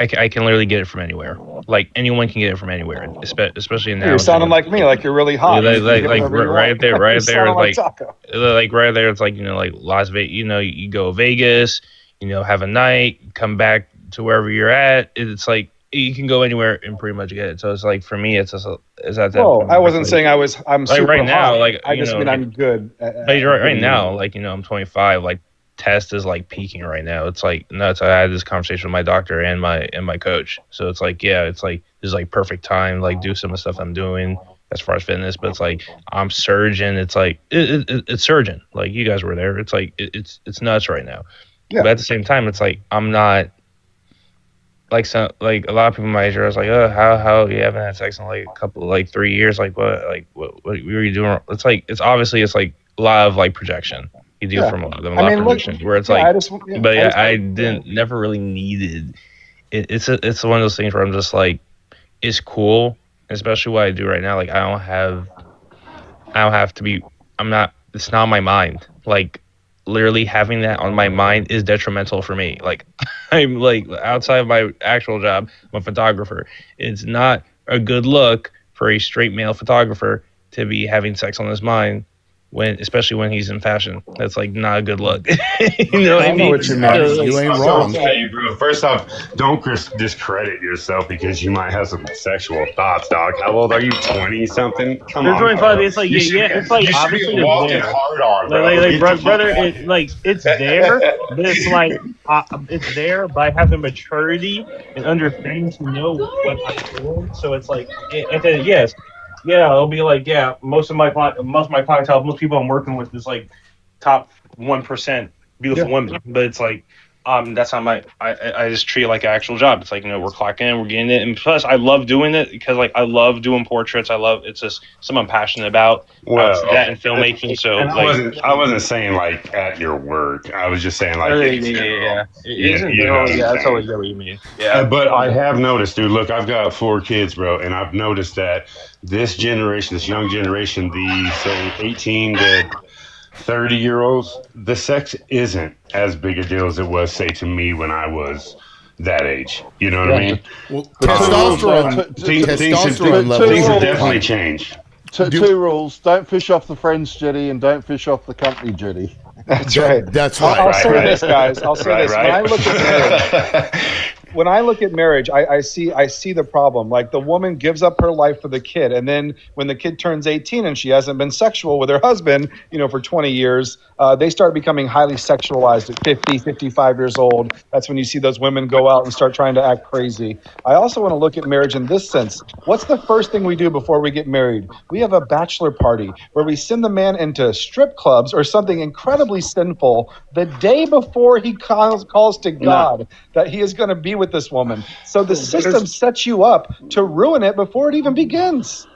I can literally get it from anywhere. Like anyone can get it from anywhere, especially now. You're sounding like me, like you're really hot. Like, You can like, get like whatever you right want. there, You're right there, sounding like Taco. right there. It's like like Las Vegas. You go Vegas. Have a night, come back to wherever you're at. It's like you can go anywhere and pretty much get it. So it's like for me, it's just is at that. Well, point I where wasn't it's saying I'm like super right now, hot. like I just mean I'm good. Like right now, like I'm 25. Like test is like peaking right now. It's like nuts. I had this conversation with my doctor and my coach. So it's like it's like this is like perfect time. Like do some of the stuff I'm doing as far as fitness, but it's like I'm surging. It's like it's surging. Like you guys were there. It's like it's nuts right now. Yeah. But at the same time, it's like I'm not like some like a lot of people my age are like, oh, how you haven't had sex in like a couple like 3 years? Like what were you doing? It's like it's like a lot of like projection. You do from a lot of them, projection where it's like, I didn't never really needed it. It's one of those things where I'm just like, it's cool, especially what I do right now. Like I don't have to be. It's not on my mind. Like literally having that on my mind is detrimental for me. Like I'm like outside of my actual job, I'm a photographer. It's not a good look for a straight male photographer to be having sex on his mind especially when he's in fashion. That's like not a good look. You know what I mean? You ain't wrong. Hey, bro, first off, don't discredit yourself because you might have some sexual thoughts, dog. How old are you? 20 something? Come on. 25. It's like it's like you obviously should be walking there. hard on, bro. Brother, it's there, but it's like it's there, but I have the maturity and understanding to know what I'm doing. So it's like, and then yes. Yeah, it'll be like, most of my clientele, most people I'm working with is like top 1% beautiful women. But it's like, that's how I just treat it like an actual job. It's like, we're clocking in, we're getting it. And plus I love doing it because like I love doing portraits. It's just something I'm passionate about. That and filmmaking. So and like I wasn't saying like at your work. I was just saying like yeah. I totally get what you mean. Yeah. But I have noticed, dude, look, I've got 4 kids, bro, and I've noticed that this generation, this young generation, the say 18 to 30-year-olds, the sex isn't as big a deal as it was, say, to me when I was that age. You know what I mean? Well, testosterone Things have definitely changed. Two rules: don't fish off the friends jetty, and don't fish off the company jetty. That's right. That's right. I'll say this, guys. I'll say this. Right. When I look at marriage, I see the problem. Like the woman gives up her life for the kid, and then when the kid turns 18 and she hasn't been sexual with her husband, for 20 years, they start becoming highly sexualized at 50, 55 years old. That's when you see those women go out and start trying to act crazy. I also want to look at marriage in this sense. What's the first thing we do before we get married? We have a bachelor party where we send the man into strip clubs or something incredibly sinful the day before he calls to God that he is going to be with this woman. So the system sets you up to ruin it before it even begins.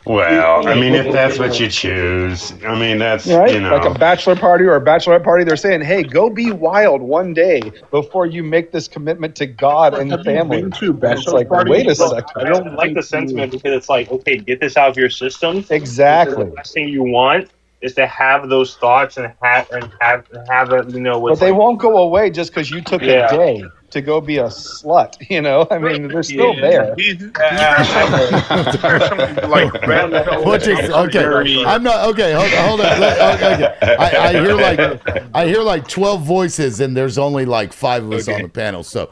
Well, I mean, if that's what you choose, I mean, that's, right? Like a bachelor party or a bachelorette party, they're saying, hey, go be wild one day before you make this commitment to God and the family. It's like, wait a second. I don't like the sentiment because it's like, okay, get this out of your system. Exactly. The last thing you want is to have those thoughts and have it, But they won't go away just because you took a day. to go be a slut. You know, I mean, they're still there. Okay, I'm not okay. Hold on. Okay. I hear like 12 voices, and there's only like 5 of us on the panel. So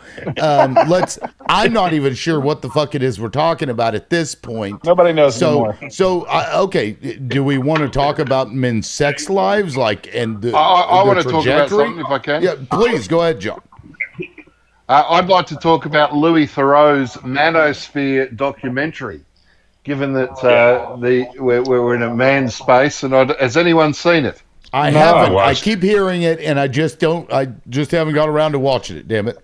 I'm not even sure what the fuck it is we're talking about at this point. Nobody knows anymore. So okay, do we want to talk about men's sex lives, like, and I want to talk about something if I can. Yeah, please go ahead, John. I'd like to talk about Louis Theroux's Manosphere documentary, given that we're in a man's space. And has anyone seen it? I haven't. I keep hearing it, and I just haven't got around to watching it. Damn it.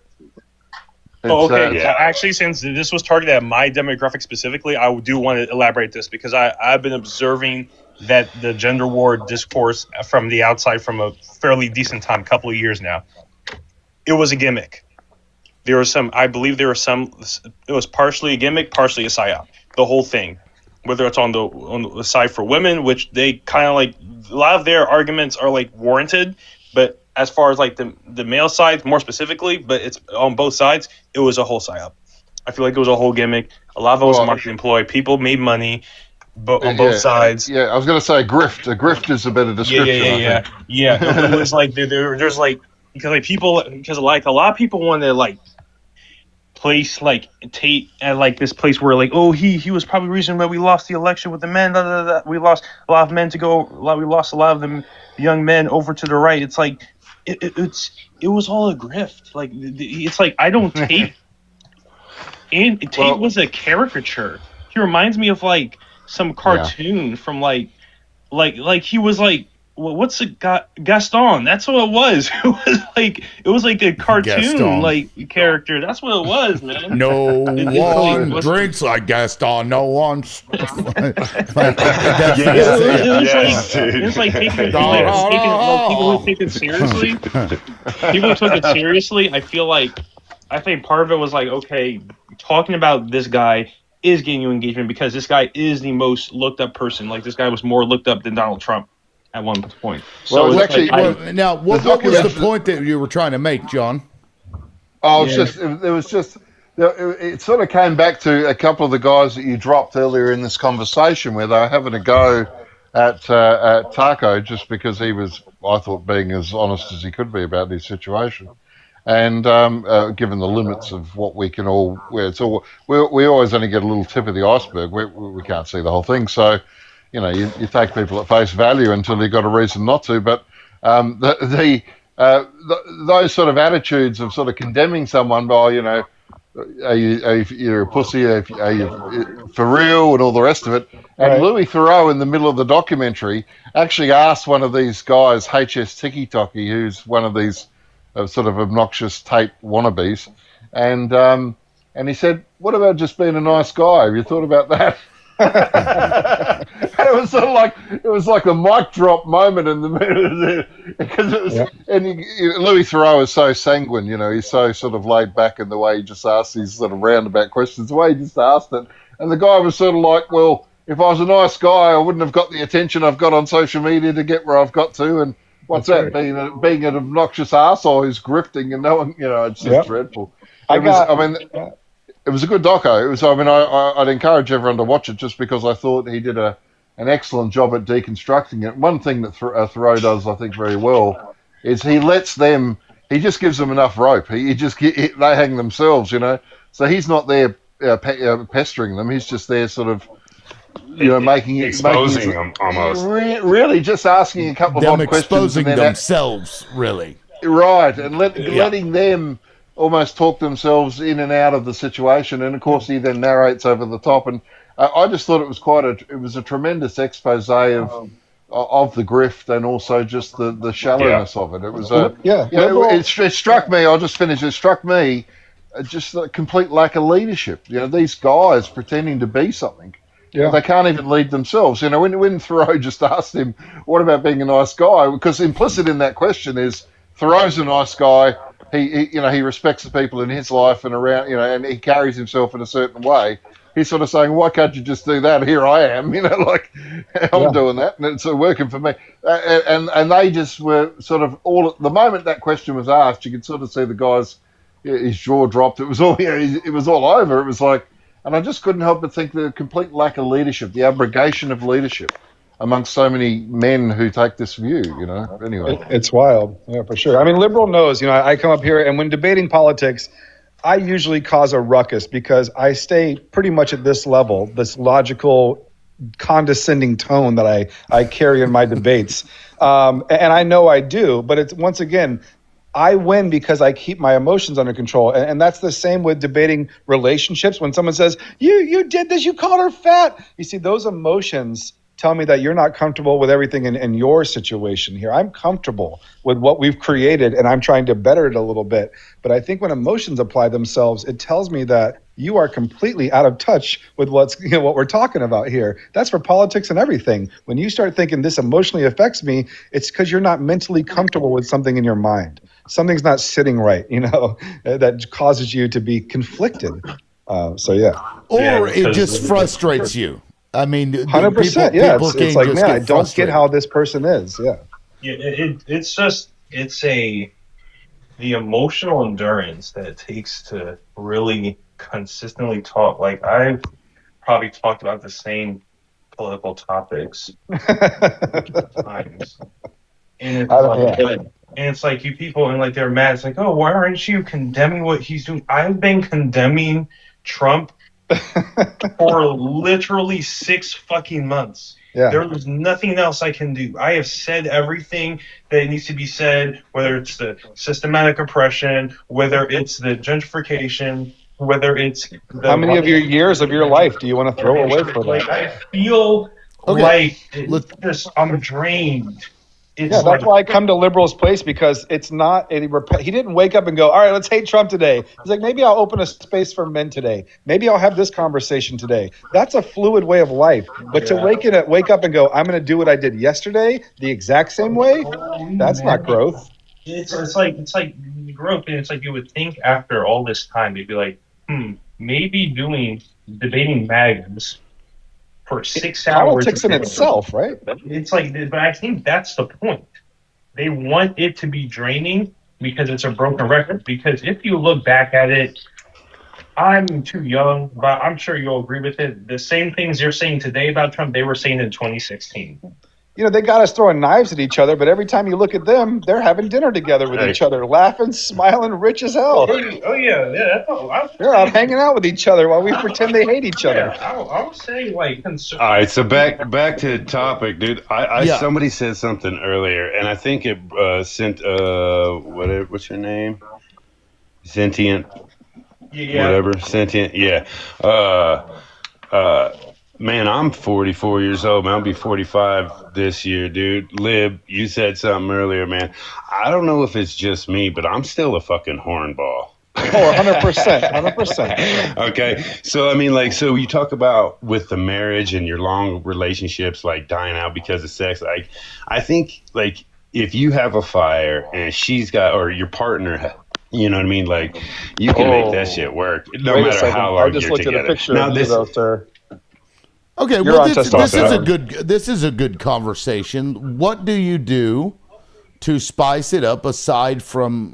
Okay. Actually, since this was targeted at my demographic specifically, I do want to elaborate this because I've been observing that the gender war discourse from the outside from a fairly decent time, couple of years now. It was a gimmick. It was partially a gimmick, partially a psyop. The whole thing, whether it's on the side for women, which they kind of like, a lot of their arguments are like warranted, but as far as like the male side, more specifically, but it's on both sides, it was a whole psyop. I feel like it was a whole gimmick. A lot of it was a marketing employ. People made money on both sides. Yeah, I was going to say grift. A grift is a better description. Yeah. It was like there's like because a lot of people want to like place like Tate at like this place where like, oh, he was probably the reason why we lost the election with the men. We lost a lot of men we lost a lot of them young men over to the right. It's like it was all a grift. Like it's like I don't Tate. And Tate was a caricature. He reminds me of like some cartoon from like he was like, well, what's a Gaston? That's what it was. It was like a cartoon like character. That's what it was, man. No one drinks like Gaston. No one. It was like taking people who take it seriously. People who took it seriously. I think part of it was like, okay, talking about this guy is getting you engagement because this guy is the most looked up person. Like this guy was more looked up than Donald Trump at one point. So what was the point that you were trying to make, John? It sort of came back to a couple of the guys that you dropped earlier in this conversation where they were having a go at Taco just because he was, I thought, being as honest as he could be about his situation. And given the limits of what we can all, we always only get a little tip of the iceberg. We can't see the whole thing. So, you take people at face value until you've got a reason not to. But those sort of attitudes of sort of condemning someone by, you're a pussy, are you for real, and all the rest of it. And Louis Theroux, in the middle of the documentary, actually asked one of these guys, HS Tiki Toki, who's one of these sort of obnoxious Tate wannabes, and he said, "What about just being a nice guy? Have you thought about that?" And it was sort of like a mic drop moment in the middle because it was. Yeah. And Louis Theroux is so sanguine, he's so sort of laid back in the way he just asks these sort of roundabout questions. The way he just asked it, and the guy was sort of like, "Well, if I was a nice guy, I wouldn't have got the attention I've got on social media to get where I've got to." And what's that? Right. Being an obnoxious arsehole who's grifting and no one, it's just dreadful. It was a good doco. I'd encourage everyone to watch it just because I thought he did an excellent job at deconstructing it. One thing that Theroux does, I think, very well is he just gives them enough rope. They hang themselves, So he's not there pestering them. He's just there sort of, exposing them almost. Really, just asking a couple of odd questions. Exposing themselves, really. Right, and letting them almost talk themselves in and out of the situation, and of course he then narrates over the top. And I just thought it was a tremendous expose of the grift and also just the shallowness of it. It was it struck me. I'll just finish. It struck me just a complete lack of leadership. These guys pretending to be something. Yeah. They can't even lead themselves. When Theroux just asked him, "What about being a nice guy?" Because implicit in that question is Theroux's a nice guy. He respects the people in his life and around, and he carries himself in a certain way. He's sort of saying, "Why can't you just do that? Here I am, I'm doing that, and it's working for me." And they just were sort of the moment that question was asked, you could sort of see the guys his jaw dropped. It was all, it was all over. It was like, and I just couldn't help but think the complete lack of leadership, the abrogation of leadership amongst so many men who take this view, Anyway. It's wild. Yeah, for sure. I mean, liberal knows, I come up here and when debating politics, I usually cause a ruckus because I stay pretty much at this level, this logical, condescending tone that I carry in my debates. And I know I do, but it's once again, I win because I keep my emotions under control. And that's the same with debating relationships. When someone says, you did this, you called her fat. You see, those emotions tell me that you're not comfortable with everything in your situation here. I'm comfortable with what we've created and I'm trying to better it a little bit. But I think when emotions apply themselves, it tells me that you are completely out of touch with what we're talking about here. That's for politics and everything. When you start thinking this emotionally affects me, it's because you're not mentally comfortable with something in your mind. Something's not sitting right, that causes you to be conflicted. So yeah. Or it just frustrates you. I mean, 100%. Yeah, it's like, man, I don't get how this person is. Yeah. Yeah, it's the emotional endurance that it takes to really consistently talk. Like I've probably talked about the same political topics times, and it's like you people and like they're mad. It's like, oh, why aren't you condemning what he's doing? I've been condemning Trump for literally 6 fucking months. Yeah. There was nothing else I can do. I have said everything that needs to be said, whether it's the systematic oppression, whether it's the gentrification, whether it's how many of your years of your life do you want to throw away for that? Like I feel like I'm drained. That's why I come to liberals' place, because it's not he didn't wake up and go, all right, let's hate Trump today. He's like, maybe I'll open a space for men today. Maybe I'll have this conversation today. That's a fluid way of life. But to wake up and go, I'm going to do what I did yesterday the exact same way, that's not growth. It's like growth, and it's like you would think after all this time, you'd be like, maybe debating MAGAs for 6 hours. Politics in itself, right? It's like, but I think that's the point. They want it to be draining because it's a broken record. Because if you look back at it, I'm too young, but I'm sure you'll agree with it. The same things you're saying today about Trump, they were saying in 2016. They got us throwing knives at each other, but every time you look at them, they're having dinner together with each other, laughing, smiling, rich as hell. Oh yeah. They're out hanging out with each other while we pretend they hate each other. I was saying like. All right, so back to the topic, dude. Somebody said something earlier, and I think it sent what's your name? Sentient. Yeah. Whatever, sentient. Yeah. Man, I'm 44 years old, man. I'll be 45 this year, dude. Lib, you said something earlier, man. I don't know if it's just me, but I'm still a fucking hornball. Oh, 100%. Okay. So, I mean, so you talk about with the marriage and your long relationships, like dying out because of sex. Like, I think, like, if you have a fire and she's got, or your partner, you know what I mean? Like, you can make that shit work, no matter how long you're together. I just looked at a picture of you, though, sir. Okay, well, this is a good conversation. What do you do to spice it up aside from,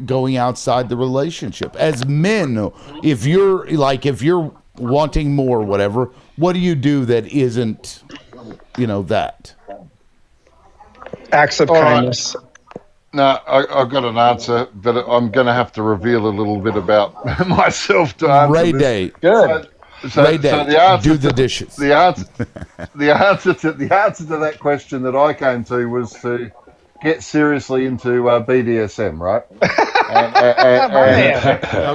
going outside the relationship? As men, if you're wanting more, whatever, what do you do that isn't, that? Acts of kindness. No, I've got an answer, but I'm going to have to reveal a little bit about myself to answer Ray this. Day. Good. So the answer do the dishes. The answer to that question that I came to was to get seriously into BDSM, right?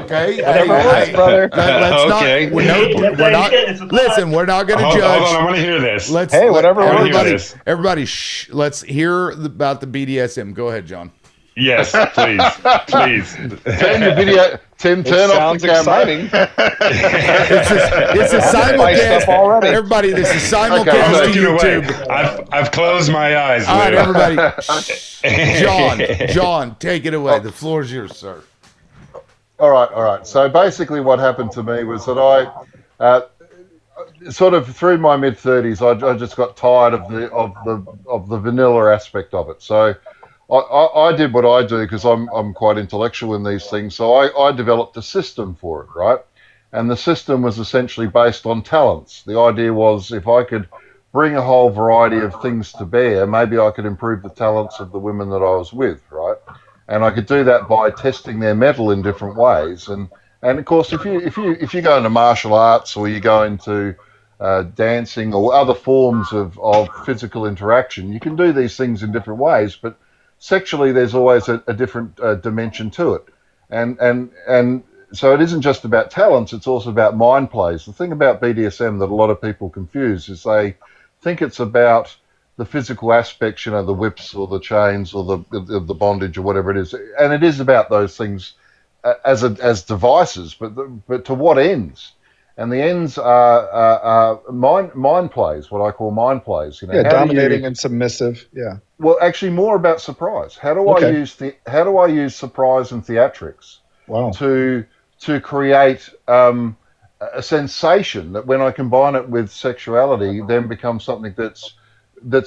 Okay. Whatever works, brother. We're not. Listen, we're not going to judge. Hold on, I want to hear this. Whatever works. Everybody, let's hear about the BDSM. Go ahead, John. Yes, please. Turn your video. Tim, turn off the camera. Exciting. It's a simulcast. Everybody, this is simulcast to YouTube. I've closed my eyes. All right, everybody. John, take it away. The floor is yours, sir. All right. So basically, what happened to me was that I, sort of through my mid-30s, I just got tired of the vanilla aspect of it. So I did what I do because I'm quite intellectual in these things. So I developed a system for it, right? And the system was essentially based on talents. The idea was if I could bring a whole variety of things to bear, maybe I could improve the talents of the women that I was with, right? And I could do that by testing their mettle in different ways. And of course, if you go into martial arts or you go into dancing or other forms of physical interaction, you can do these things in different ways. But sexually, there's always a different dimension to it. And so it isn't just about talents, it's also about mind plays. The thing about BDSM that a lot of people confuse is they think it's about the physical aspects, you know, the whips or the chains or the bondage or whatever it is. And it is about those things as devices, but to what ends? And the ends are mind plays, what I call mind plays. You know, yeah, dominating and submissive. Yeah. Well, actually, more about surprise. How do I use surprise and theatrics? Wow. To create a sensation that when I combine it with sexuality, then becomes something that's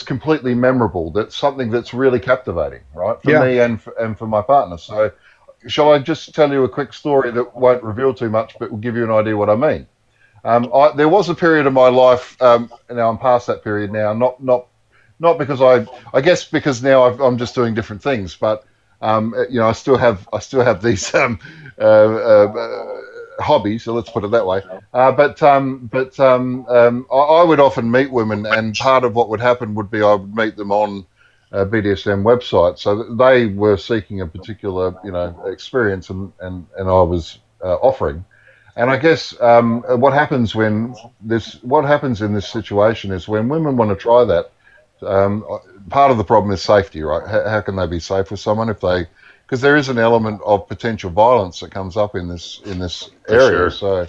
completely memorable. That's something that's really captivating, right, for me and for my partner. So, shall I just tell you a quick story that won't reveal too much, but will give you an idea what I mean? There was a period of my life. Now I'm past that period now. Not because I guess because now I'm just doing different things, but you know, I still have these hobbies, so let's put it that way. But I would often meet women, and part of what would happen would be I would meet them on a BDSM website. So they were seeking a particular, you know, experience, and I was offering. And I guess what happens in this situation is when women want to try that. Part of the problem is safety, right? How can they be safe with someone because there is an element of potential violence that comes up in this area. Sure.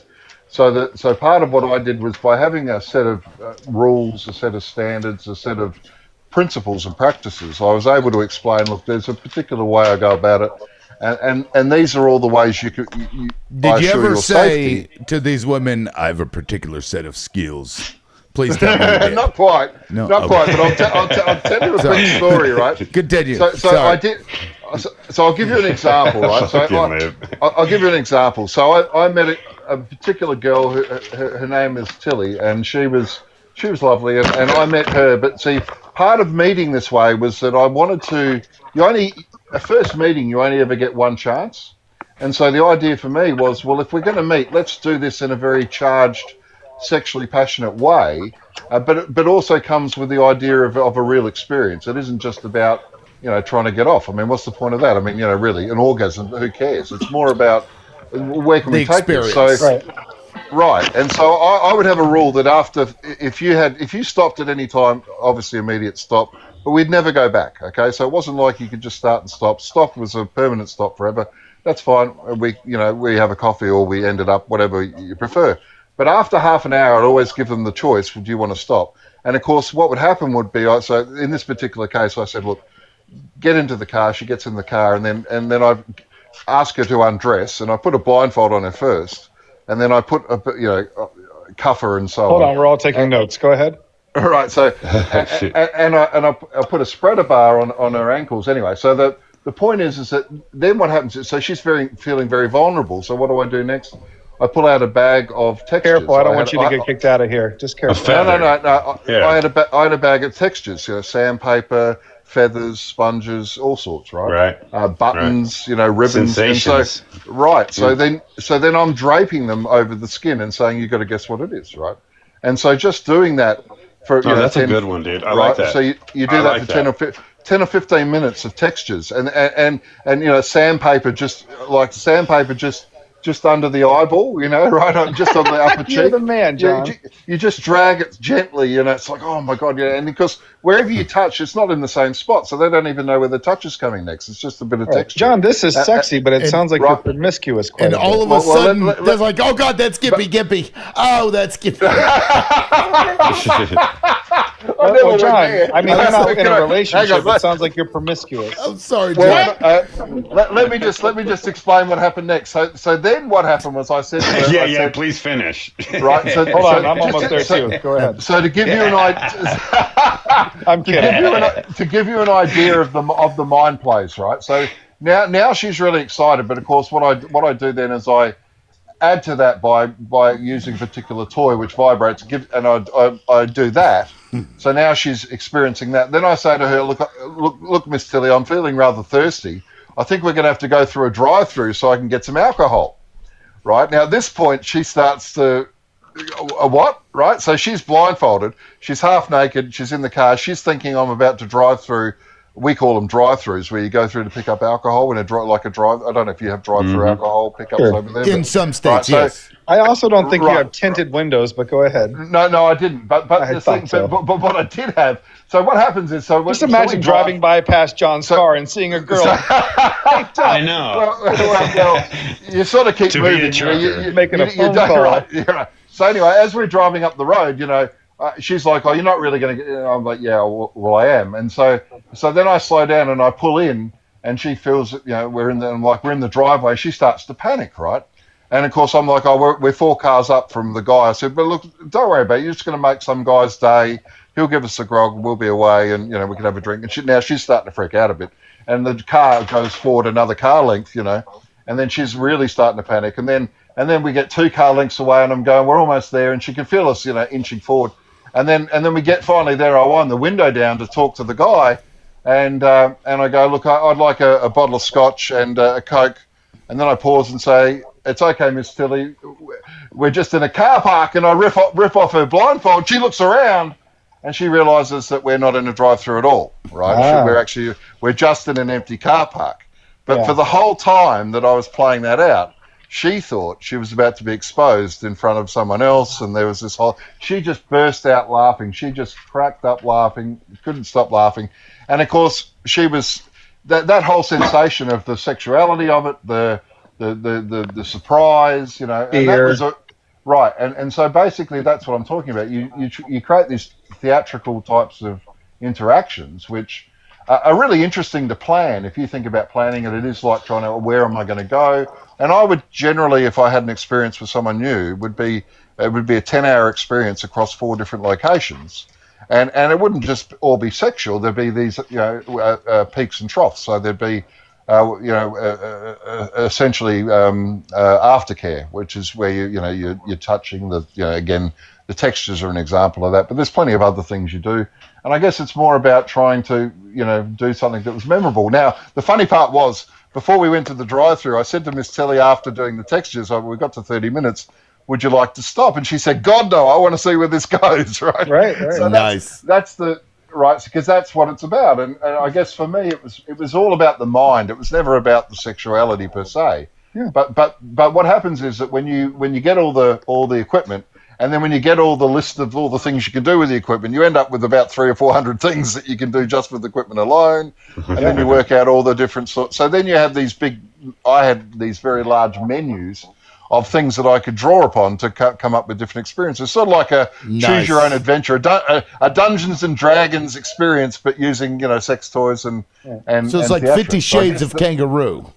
So part of what I did was by having a set of rules, a set of standards, a set of principles and practices, I was able to explain, look, there's a particular way I go about it. And these are all the ways you could. Did you ever say to these women, "I have a particular set of skills"? Please tell me. Not quite. No, not quite. But I'll tell you a quick story, right? Continue. So I did. So I'll give you an example, right? So I'll give you an example. So I met a particular girl. Her name is Tilly, and she was lovely, and I met her. But see, part of meeting this way was that I wanted to. A first meeting, you only ever get one chance. And so the idea for me was, well, if we're going to meet, let's do this in a very charged, sexually passionate way, but also comes with the idea of a real experience. It isn't just about, you know, trying to get off. I mean, what's the point of that? I mean, you know, really, an orgasm, who cares? It's more about where can we take this? So, right. And so I would have a rule that if you stopped at any time, obviously immediate stop, but we'd never go back, okay? So it wasn't like you could just start and stop. Stop was a permanent stop forever. That's fine. We have a coffee or we ended up, whatever you prefer. But after half an hour, I'd always give them the choice, do you want to stop? And of course, what would happen would be, so in this particular case, I said, look, get into the car. She gets in the car, and then I ask her to undress, and I put a blindfold on her first, and then I put cuff her and so on. Hold on, we're all taking notes. Go ahead. All right, so and I put a spreader bar on her ankles anyway. So the point is that then what happens is, so she's feeling very vulnerable. So what do I do next? I pull out a bag of textures. Careful, I don't want you to get kicked out of here. Just careful. No. Yeah. I had a bag of textures. You know, sandpaper, feathers, sponges, all sorts. Right. Buttons. Right. You know, ribbons. Sensations. So then I'm draping them over the skin and saying, you've got to guess what it is, right? And so just doing that. That's a good one, dude. I like that. So you do that for 10 or 15 minutes of textures, and you know, sandpaper just under the eyeball, you know, right, just on the upper cheek. You're the man, John. You just drag it gently, you know. It's like, oh my god, yeah. And because wherever you touch, it's not in the same spot, so they don't even know where the touch is coming next. It's just a bit of texture. John, this is sexy, but it sounds like you're promiscuous. And all of a sudden, there's like, oh god, that's Gippy. Oh, that's Gippy. Well, John, I mean, you're not in a relationship. It sounds like you're promiscuous. I'm sorry, John. Let me just explain what happened next. So then what happened was I said to her, please finish. Right. So, hold on, I'm almost there too. Go ahead. So to give you an idea, I'm kidding. To give you an idea of the mind plays, right? So now she's really excited, but of course what I do then is I add to that by using a particular toy which vibrates, and I do that. So now she's experiencing that. Then I say to her, look, Miss Tilly, I'm feeling rather thirsty. I think we're going to have to go through a drive-through so I can get some alcohol. Right now, at this point, she starts to what? Right, so she's blindfolded. She's half naked. She's in the car. She's thinking I'm about to drive through. We call them drive-throughs, where you go through to pick up alcohol in a drive. I don't know if you have drive-through alcohol pickups over there. In some states, yes. I also don't think you have tinted windows, but go ahead. No, I didn't. But what I did have. So what happens is, just imagine driving by past John's car and seeing a girl. I know. Well, you sort of keep moving. You're making a phone call. Right. So anyway, as we're driving up the road, she's like, "Oh, you're not really going to get." I'm like, "Yeah, well, I am." And so then I slow down and I pull in, and she feels that we're in the driveway. She starts to panic, right? And of course, I'm like, "Oh, we're 4 cars up from the guy." I said, "But look, don't worry about it. You're just going to make some guy's day. He'll give us a grog. We'll be away, and we can have a drink." And now she's starting to freak out a bit, and the car goes forward another car length, and then she's really starting to panic, and then we get 2 car lengths away, and I'm going, we're almost there, and she can feel us, inching forward. And then we get finally there. I wind the window down to talk to the guy, and I go, look, I'd like a bottle of scotch and a Coke. And then I pause and say, it's okay, Miss Tilly. We're just in a car park, and I rip off her blindfold. She looks around, and she realizes that we're not in a drive-through at all, right? We're just in an empty car park. But for the whole time that I was playing that out, she thought she was about to be exposed in front of someone else, and there was this she just burst out laughing. She just cracked up laughing, couldn't stop laughing. And of course, she was, that whole sensation of the sexuality of it, the surprise, and that was right. And so basically that's what I'm talking about. You create these theatrical types of interactions, which are really interesting to plan. If you think about planning it, it is like trying to, where am I going to go? And I would generally, if I had an experience with someone new, it would be a 10-hour experience across 4 different locations. And it wouldn't just all be sexual. There'd be these, peaks and troughs. So there'd be, essentially aftercare, which is where you're touching again, the textures are an example of that. But there's plenty of other things you do. And I guess it's more about trying to, do something that was memorable. Now, the funny part was, before we went to the drive-through, I said to Miss Tilly after doing the textures, we got to 30 minutes, would you like to stop? And she said, God, no, I want to see where this goes, right? Right. So nice. That's the, right, because that's what it's about. And I guess for me, it was all about the mind. It was never about the sexuality per se. Yeah. But what happens is that when you get all the equipment, and then when you get all the list of all the things you can do with the equipment, you end up with about 300 or 400 things that you can do just with the equipment alone. And then you work out all the different sorts. So then you have I had these very large menus of things that I could draw upon to come up with different experiences. Sort of like a choose your own adventure, a Dungeons and Dragons experience, but using, sex toys and so it's like 50 Shades of Kangaroo.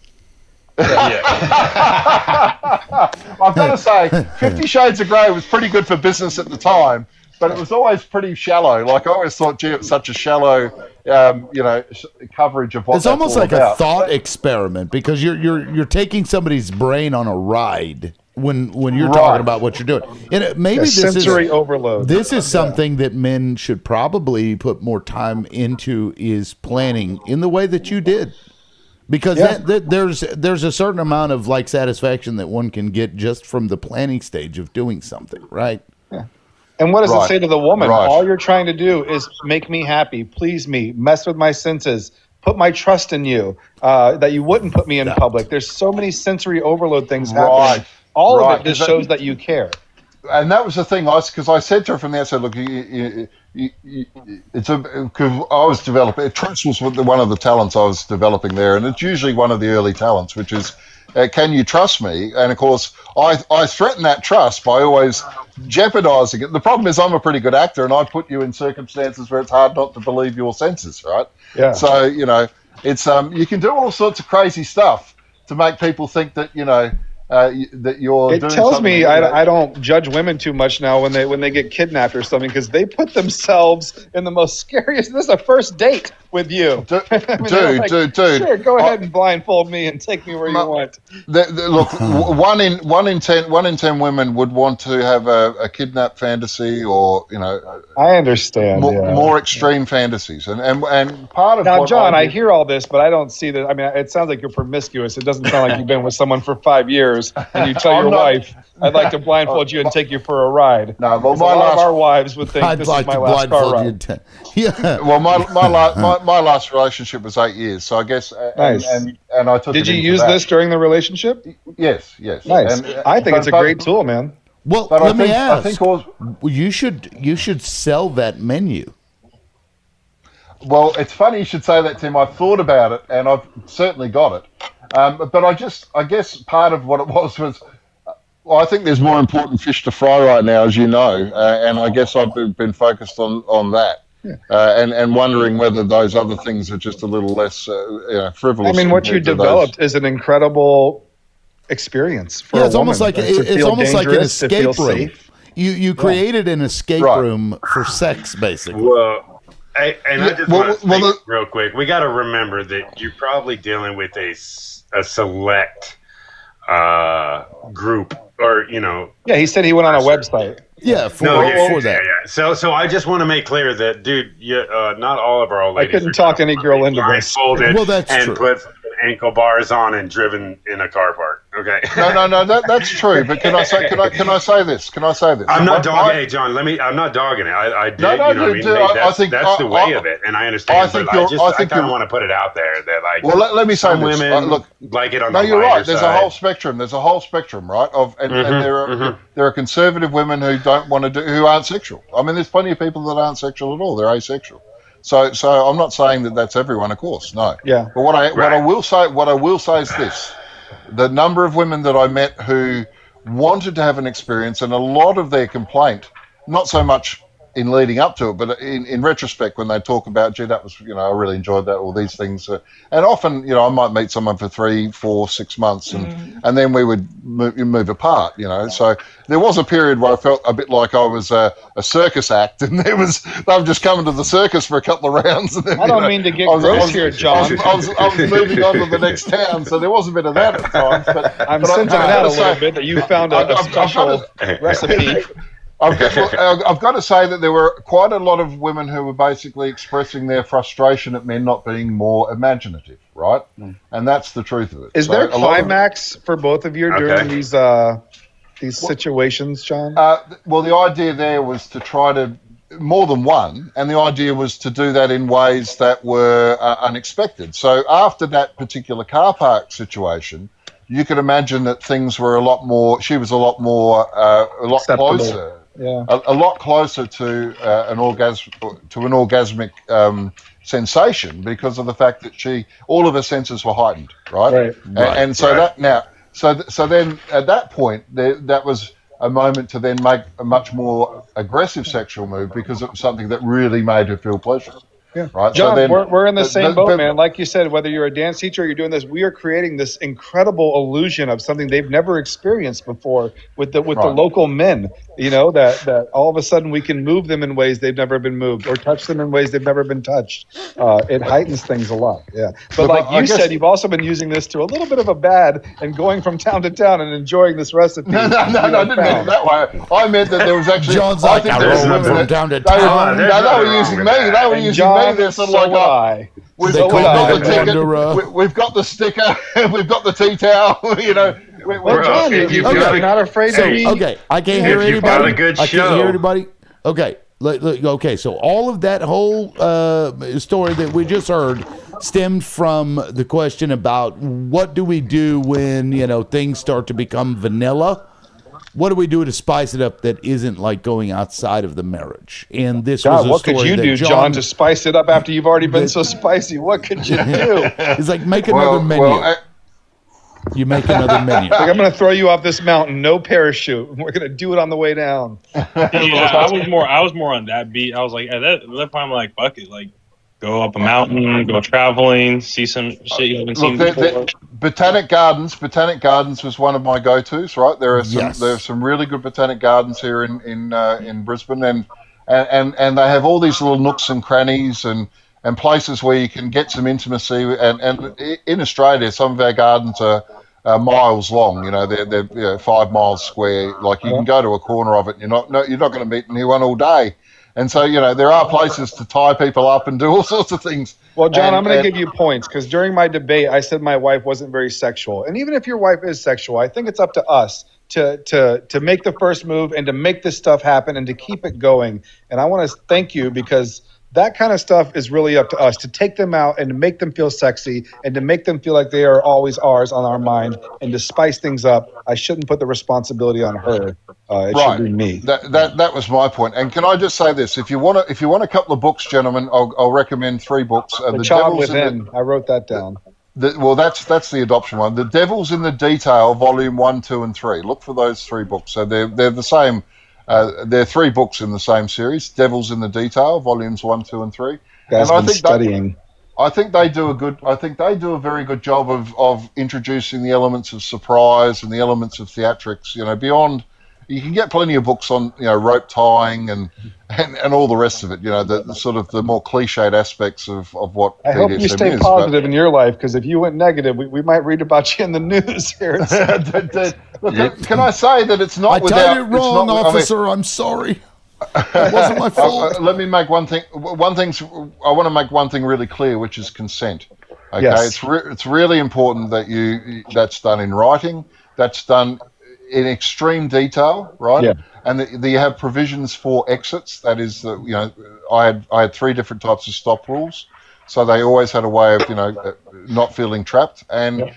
I've got to say, 50 Shades of Grey was pretty good for business at the time, but it was always pretty shallow. Like, I always thought, gee, it was such a shallow, coverage of what it's almost like a thought experiment, because you're taking somebody's brain on a ride when you're talking about what you're doing. And maybe this sensory overload. This is something that men should probably put more time into, is planning in the way that you did. Because there's a certain amount of satisfaction that one can get just from the planning stage of doing something, right? Yeah. And what does it say to the woman? Right. All you're trying to do is make me happy, please me, mess with my senses, put my trust in you, that you wouldn't put me in public. There's so many sensory overload things happening. All of it just shows that you care. And that was the thing, because I said to her from the outset, look, because I was developing, trust was one of the talents I was developing there, and it's usually one of the early talents, which is, can you trust me? And of course, I threaten that trust by always jeopardizing it. The problem is I'm a pretty good actor, and I put you in circumstances where it's hard not to believe your senses, right? Yeah. So, it's you can do all sorts of crazy stuff to make people think that, that you're. It doing tells something me that, I don't judge women too much now when they get kidnapped or something, because they put themselves in the most scariest. This is a first date with you. Dude. Sure, go ahead and blindfold me and take me where you want. Look, one in 10 women would want to have a kidnap fantasy, or I understand more extreme fantasies, and part of now, what John, I hear all this, but I don't see that. I mean, it sounds like you're promiscuous. It doesn't sound like you've been with someone for 5 years, and you tell your wife, "I'd like to blindfold you and take you for a ride." No, well, a lot of our wives would think this is my last car ride. Yeah. Well, my last relationship was 8 years, so I guess. Nice. And I took. Did you use this during the relationship? Yes. Nice. I think it's a great tool, man. Well, let me ask. You should sell that menu. Well, it's funny you should say that, Tim. I've thought about it, and I've certainly got it. But I guess part of what it was, I think there's more important fish to fry right now, as you know, and I guess I've been focused on that, and wondering whether those other things are just a little less frivolous. I mean, what you developed is an incredible experience for it's a almost woman. like it's almost like an escape room. Safe. You created an escape room for sex, basically. Well, I just want to say real quick, we got to remember that you're probably dealing with a select group, or Yeah, he said he went on a website. Yeah, for that. Yeah. So I just want to make clear that, dude, not all of our old ladies. I couldn't talk any girl into this. Well, that's and true. Put ankle bars on and driven in a car park. Okay. No, that's true. But can I say this? I'm not dogging. Hey, John, I'm not dogging it. I did. I think that's the way of it, and I understand. I kind of want to put it out there that let me say this. Women look, like it on no, the you're right. lighter There's side. a whole spectrum, right? And there are conservative women who don't want to who aren't sexual. I mean, there's plenty of people that aren't sexual at all. They're asexual. So I'm not saying that that's everyone, of course, no. Yeah. But what I will say is this: the number of women that I met who wanted to have an experience, and a lot of their complaint, not so much in leading up to it, but in retrospect, when they talk about, gee, that was, I really enjoyed that, all these things. And often, I might meet someone for 3, 4, 6 months, and then we would move apart, So there was a period where I felt a bit like I was a circus act, and they were just coming to the circus for a couple of rounds. And then, I don't mean to get gross here, John. I was moving on to the next town, so there was a bit of that at times. But I'm sensing that a little bit, that you found a special recipe. I've got to say that there were quite a lot of women who were basically expressing their frustration at men not being more imaginative, right? And that's the truth of it. Is there a climax for both of you during these situations, John? Well, the idea there was to try to more than one, and the idea was to do that in ways that were unexpected. So after that particular car park situation, you could imagine that things were a lot more. She was a lot acceptable. Closer. Yeah. A lot closer to an orgasmic sensation, because of the fact that all of her senses were heightened, right? And so then at that point, that was a moment to then make a much more aggressive sexual move, because it was something that really made her feel pleasure. Yeah. Right. John, so then, we're in the same boat, man. Like you said, whether you're a dance teacher or you're doing this, we are creating this incredible illusion of something they've never experienced before with the local men. That all of a sudden we can move them in ways they've never been moved, or touch them in ways they've never been touched. It heightens things a lot. Yeah. But like you said, you've also been using this to a little bit of a bad, and going from town to town and enjoying this recipe. No, I didn't mean it that way. I meant that there was actually. John's like, I rolled from town to town. They were using me. They were using me. They're sort of like, we've got the ticket, we've got the sticker, we've got the tea towel. Well, John, you're not afraid to be. Okay, I can't hear anybody. A good I show. can't hear anybody. Okay, okay. So all of that whole story that we just heard stemmed from the question about what do we do when things start to become vanilla. What do we do to spice it up that isn't like going outside of the marriage? And this was a what story could you that do, John, to spice it up after you've already been so spicy? What could you do? It's like make another menu. You make another menu. Like, I'm going to throw you off this mountain, no parachute. We're going to do it on the way down. I was more on that beat. I was like, at that point, I'm like, fuck it. Like, go up a mountain, go traveling, see some shit you haven't seen before. Botanic Gardens was one of my go-tos. Right, there are some really good botanic gardens here in Brisbane, and they have all these little nooks and crannies and places where you can get some intimacy. And in Australia, some of our gardens are miles long. You know, they're 5 miles square. Like you can go to a corner of it, and you're not going to meet anyone all day. And so, you know, there are places to tie people up and do all sorts of things. Well, John, I'm going to give you points because during my debate, I said my wife wasn't very sexual. And even if your wife is sexual, I think it's up to us to make the first move and to make this stuff happen and to keep it going. And I want to thank you because that kind of stuff is really up to us to take them out and to make them feel sexy and to make them feel like they are always ours on our mind and to spice things up. I shouldn't put the responsibility on her. It should be me. That was my point. And can I just say this? If you want a couple of books, gentlemen, I'll recommend 3 books. The Child Within. I wrote that down. That's the adoption one. The Devil's in the Detail, Volume 1, 2, and 3. Look for those 3 books. So they're the same. There are 3 books in the same series. Devil's in the Detail, Volumes 1, 2, and 3. Guys, been studying. I think they do a very good job of introducing the elements of surprise and the elements of theatrics. You know, beyond. You can get plenty of books on, you know, rope tying and all the rest of it. You know, the sort of the more cliched aspects of what I hope you stay positive in your life, because if you went negative, we might read about you in the news here. Look, can I say that it's not? I tied it wrong, officer. I'm sorry. It wasn't my fault. Let me make one thing. I want to make one thing really clear, which is consent. Okay, yes. It's really important that that's done in writing. That's done in extreme detail, right? Yeah. And you have provisions for exits. That is, you know, I had 3 different types of stop rules, so they always had a way of, you know, not feeling trapped. And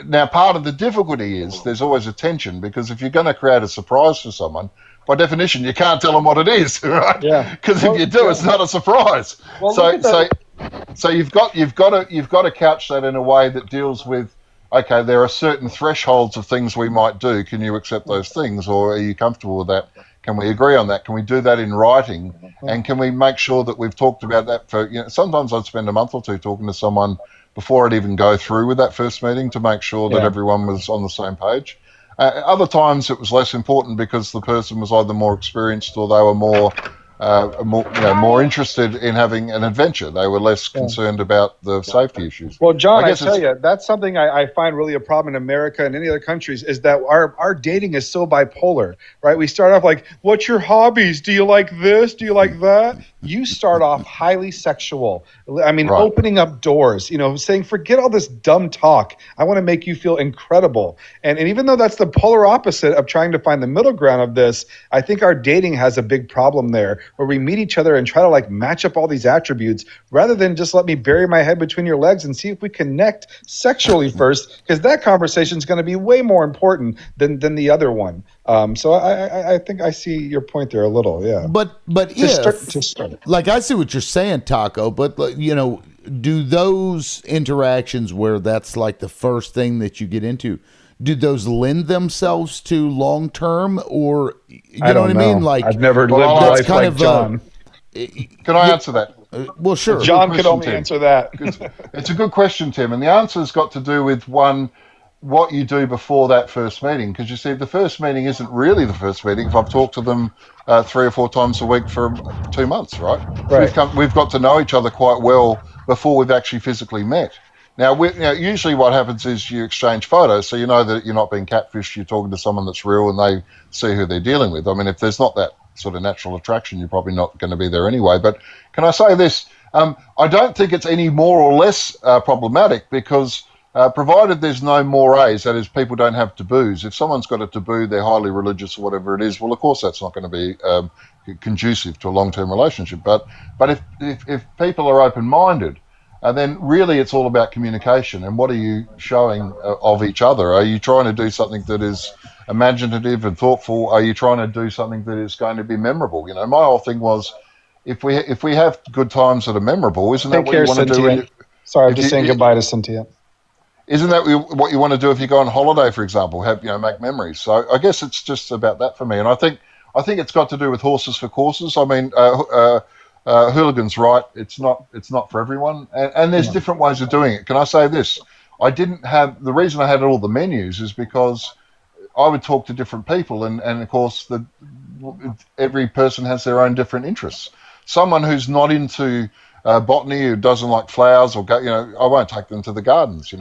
now part of the difficulty is there's always a tension, because if you're going to create a surprise for someone, by definition, you can't tell them what it is, right? Yeah. Because if you do, it's not a surprise. Well, so you've got to couch that in a way that deals with, okay, there are certain thresholds of things we might do. Can you accept those things, or are you comfortable with that? Can we agree on that? Can we do that in writing? And can we make sure that we've talked about that for, you know, sometimes I'd spend a month or 2 talking to someone before I'd even go through with that first meeting to make sure that everyone was on the same page. Other times it was less important because the person was either more experienced or they were more interested in having an adventure. They were less concerned about the safety issues. Well, John, I tell you, that's something I find really a problem in America and any other countries, is that our dating is so bipolar, right? We start off like, what's your hobbies? Do you like this? Do you like that? You start off highly sexual. I mean, opening up doors, you know, saying, forget all this dumb talk. I want to make you feel incredible. And even though that's the polar opposite of trying to find the middle ground of this, I think our dating has a big problem there, where we meet each other and try to like match up all these attributes rather than just let me bury my head between your legs and see if we connect sexually first, because that conversation is going to be way more important than the other one. So I think I see your point there a little, yeah. But like, I see what you're saying, Taco, but you know, do those interactions where that's like the first thing that you get into, do those lend themselves to long term, or you know what I mean? Like, I've never lived life like John. Can I answer that? Well, sure. John could only answer that. It's a good question, Tim, and the answer's got to do with what you do before that first meeting, because you see, the first meeting isn't really the first meeting if I've talked to them 3 or 4 times a week for 2 months, right? We've got to know each other quite well before we've actually physically met. Now, usually what happens is you exchange photos, so you know that you're not being catfished, you're talking to someone that's real and they see who they're dealing with. I mean, if there's not that sort of natural attraction, you're probably not going to be there anyway. But can I say this? I don't think it's any more or less problematic, because provided there's no mores, that is, people don't have taboos. If someone's got a taboo, they're highly religious or whatever it is, well, of course that's not going to be conducive to a long-term relationship. But if people are open-minded, then really it's all about communication. And what are you showing of each other? Are you trying to do something that is imaginative and thoughtful? Are you trying to do something that is going to be memorable? You know, my whole thing was, if we have good times that are memorable, isn't that what you want to do? Sorry, I'm just saying goodbye to Cynthia. Isn't that what you want to do if you go on holiday, for example? Make memories. So I guess it's just about that for me. And I think it's got to do with horses for courses. I mean, Hooligan's right. It's not for everyone, and there's different ways of doing it. Can I say this? I didn't have the reason I had all the menus is because I would talk to different people, and of course every person has their own different interests. Someone who's not into botany, who doesn't like flowers, or I won't take them to the gardens.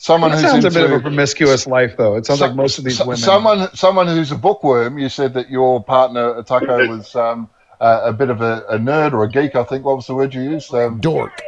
Someone who's sounds into, a bit of a promiscuous life, though. It sounds like most of these women. Someone who's a bookworm. You said that your partner Taco was a bit of a nerd or a geek. I think. What was the word you used? Dork.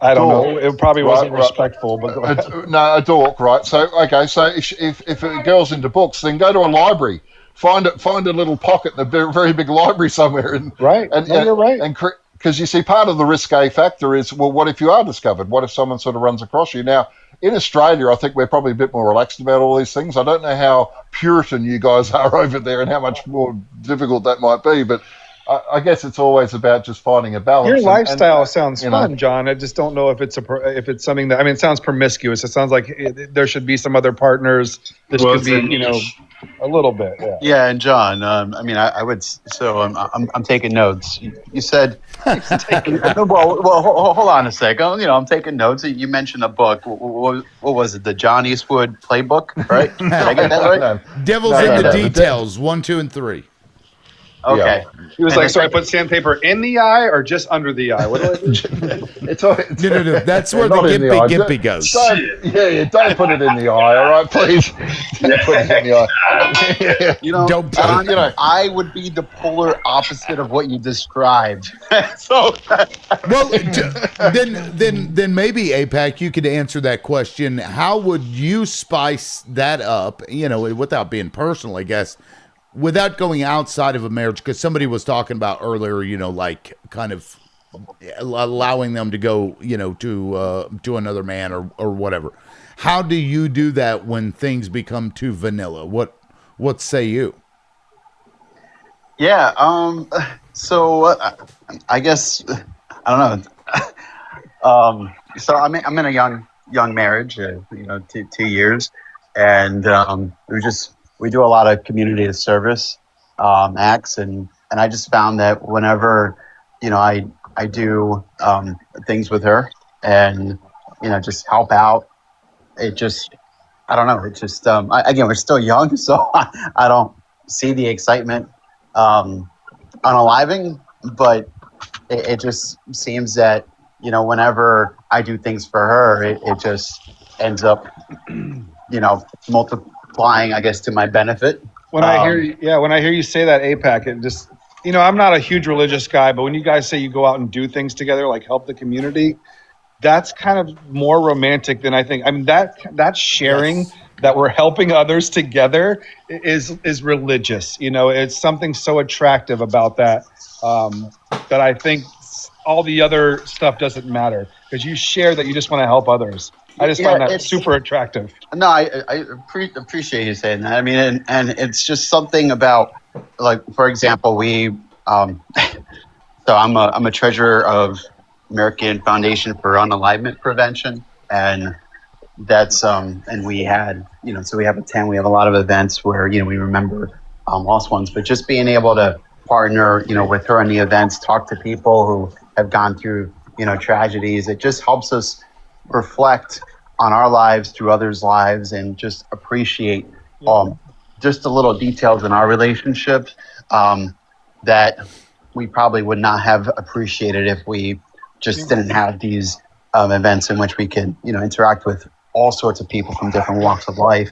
I don't know. It probably wasn't respectful, but go ahead. No, a dork, right? So okay, so if a girl's into books, then go to a library. Find a little pocket in a very big library somewhere, and you're right. And because you see, part of the risque factor is, well, what if you are discovered? What if someone sort of runs across you? Now, in Australia, I think we're probably a bit more relaxed about all these things. I don't know how Puritan you guys are over there and how much more difficult that might be, but I guess it's always about just finding a balance. Your lifestyle sounds fun, John. I just don't know if it's something that, it sounds promiscuous. It sounds like there should be some other partners. This could be, a little bit. Yeah. Yeah, and John, I would. So I'm taking notes. You said, well, hold on a second. I'm taking notes. You mentioned a book. What was it? The John Eastwood Playbook, right? Did I get that right? Devil's in the Details, 1, 2, and 3. Okay. Yeah. He was like, so I put sandpaper in the eye or just under the eye? What do I do? No. That's where the gimpy goes. Don't put it in the eye, all right, please. Don't put it in the eye. Don't John, I would be the polar opposite of what you described. So, well, then maybe APAC, you could answer that question. How would you spice that up? Without being personal, I guess. Without going outside of a marriage, because somebody was talking about earlier, like kind of allowing them to go, to another man or whatever. How do you do that when things become too vanilla? What say you? Yeah. So I guess I don't know. So I'm in a young marriage. 2 years, and we do a lot of community service acts, and I just found that whenever I do things with her and just help out, it just I don't know, it just again, we're still young, so I don't see the excitement unaliving, but it just seems that whenever I do things for her, it just ends up multiplying, I guess, to my benefit. When I hear you say that, APAC, it just I'm not a huge religious guy, but when you guys say you go out and do things together, like help the community, that's kind of more romantic than I think. That's sharing, that we're helping others together is religious. It's something so attractive about that that I think all the other stuff doesn't matter, because you share that you just want to help others. I just find that super attractive. No, I appreciate you saying that. And it's just something about, like, for example, we so I'm a treasurer of American Foundation for Unalivement Prevention, and that's and we had so we have we have a lot of events where we remember lost ones, but just being able to partner with her in the events, talk to people who have gone through tragedies, it just helps us reflect on our lives through others' lives, and just appreciate just the little details in our relationships that we probably would not have appreciated if we just didn't have these events in which we could interact with all sorts of people from different walks of life.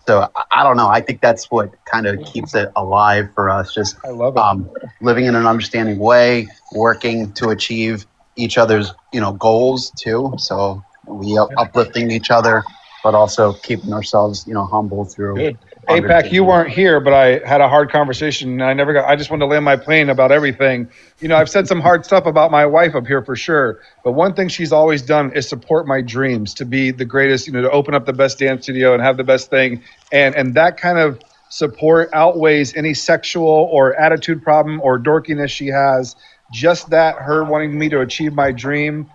So I don't know. I think that's what kind of keeps it alive for us. Just I love it. Living in an understanding way, working to achieve each other's goals too. So we uplifting each other, but also keeping ourselves humble through. Good. APAC, you weren't here, but I had a hard conversation, and I just wanted to land my plane about everything. I've said some hard stuff about my wife up here for sure, but one thing she's always done is support my dreams to be the greatest, to open up the best dance studio and have the best thing. And that kind of support outweighs any sexual or attitude problem or dorkiness she has. Just that, her wanting me to achieve my dream,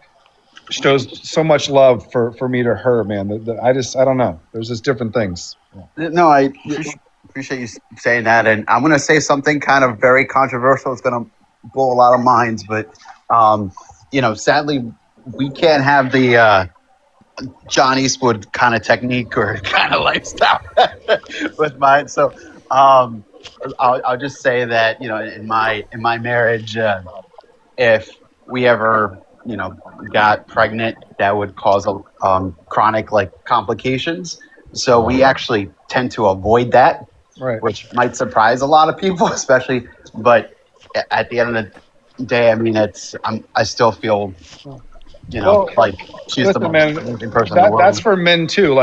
shows so much love for me to her, man. I don't know. There's just different things. No, I appreciate you saying that, and I'm going to say something kind of very controversial. It's going to blow a lot of minds, but sadly, we can't have the John Eastwood kind of technique or kind of lifestyle with mine. So I'll just say that in my marriage, if we ever got pregnant, that would cause chronic complications. So we actually tend to avoid that, right? Which might surprise a lot of people, especially. But at the end of the day, I mean, I still feel. Like she's listen, the most amazing person in the world. That's for men too.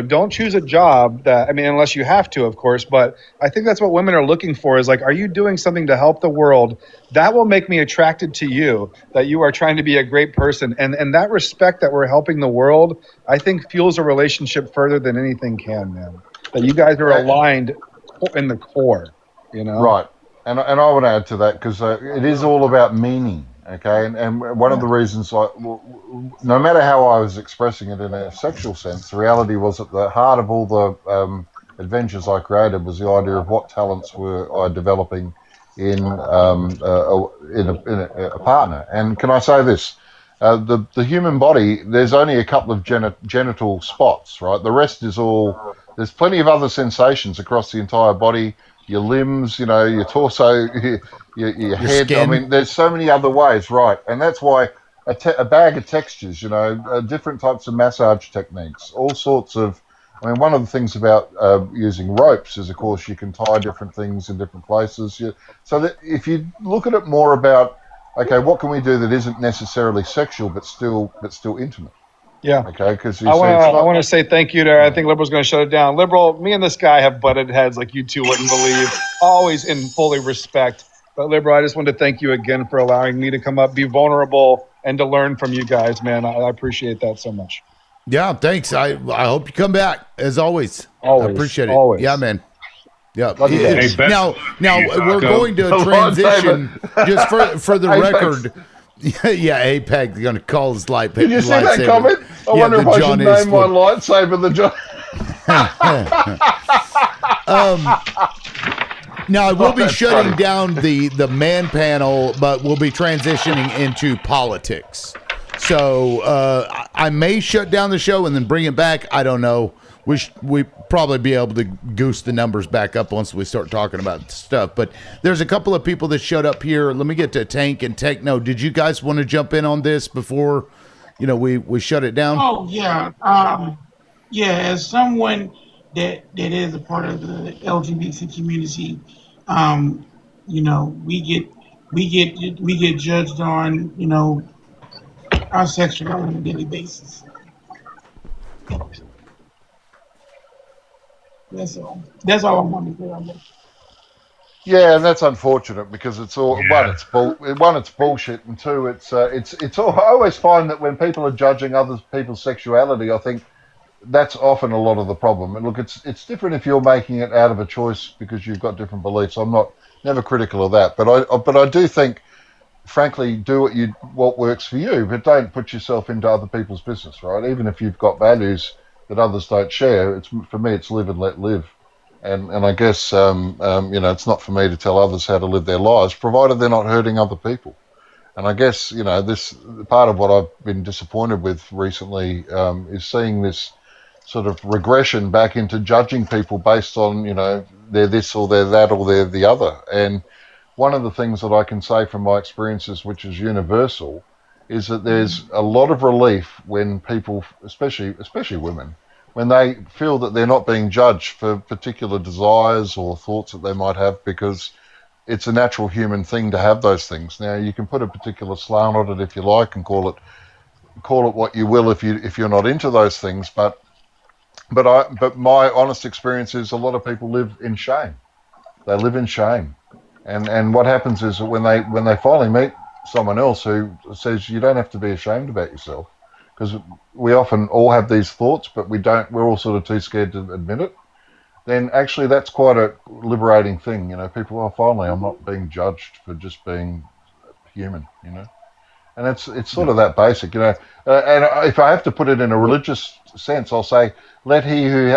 Don't choose a job that, unless you have to, of course, but I think that's what women are looking for is are you doing something to help the world? That will make me attracted to you, that you are trying to be a great person. And that respect that we're helping the world, I think fuels a relationship further than anything can, man. That you guys are aligned in the core, Right. And I want to add to that because it is all about meaning. Okay, and one of the reasons, no matter how I was expressing it in a sexual sense, the reality was at the heart of all the adventures I created was the idea of what talents were I developing in a partner. And can I say this? The human body, there's only a couple of genital spots, right? The rest is all. There's plenty of other sensations across the entire body. Your limbs, your torso, your head. Skin. I mean, there's so many other ways, right? And that's why a bag of textures, different types of massage techniques, all sorts of. I mean, one of the things about using ropes is, of course, you can tie different things in different places. So that if you look at it more about, okay, what can we do that isn't necessarily sexual but still intimate? Yeah. Okay. Because I want to say thank you to. I think Liberal's going to shut it down. Liberal, me and this guy have butted heads like you two wouldn't believe. Always in fully respect. But Liberal, I just want to thank you again for allowing me to come up, be vulnerable, and to learn from you guys, man. I appreciate that so much. Yeah, thanks. I hope you come back as always. Always. I appreciate it. Always. Yeah, man. Yeah. Hey, Now we're going to transition just for the record. Yeah, Apex going to call his light. Did you see that comment? I wonder if I should name my lightsaber the John. Now I will be shutting down the man panel, but we'll be transitioning into politics. So I may shut down the show and then bring it back. I don't know. We probably be able to goose the numbers back up once we start talking about stuff. But there's a couple of people that showed up here. Let me get to Tank and Techno. Did you guys want to jump in on this before, we shut it down? Oh yeah, as someone that is a part of the LGBT community, we get judged on our sexuality on a daily basis. That's all. That's all I wanted to say on that. Yeah, and that's unfortunate because it's all one, it's bullshit, and two, it's all. I always find that when people are judging other people's sexuality, I think that's often a lot of the problem. And look, it's different if you're making it out of a choice because you've got different beliefs. I'm never critical of that, but I do think, frankly, do what works for you, but don't put yourself into other people's business, right? Even if you've got values that others don't share, for me, it's live and let live. And I guess, it's not for me to tell others how to live their lives, provided they're not hurting other people. And I guess, this part of what I've been disappointed with recently is seeing this sort of regression back into judging people based on, they're this or they're that or they're the other. And one of the things that I can say from my experiences, which is universal, is that there's a lot of relief when people, especially women, when they feel that they're not being judged for particular desires or thoughts that they might have, because it's a natural human thing to have those things. Now, you can put a particular slant on it if you like and call it what you will if you're not into those things, but my honest experience is a lot of people live in shame. They live in shame. And what happens is that when they finally meet someone else who says you don't have to be ashamed about yourself, because we often all have these thoughts, but we're all sort of too scared to admit it, then actually that's quite a liberating thing. People, finally I'm not being judged for just being human, and it's sort of that basic, and if I have to put it in a religious sense, I'll say, let he who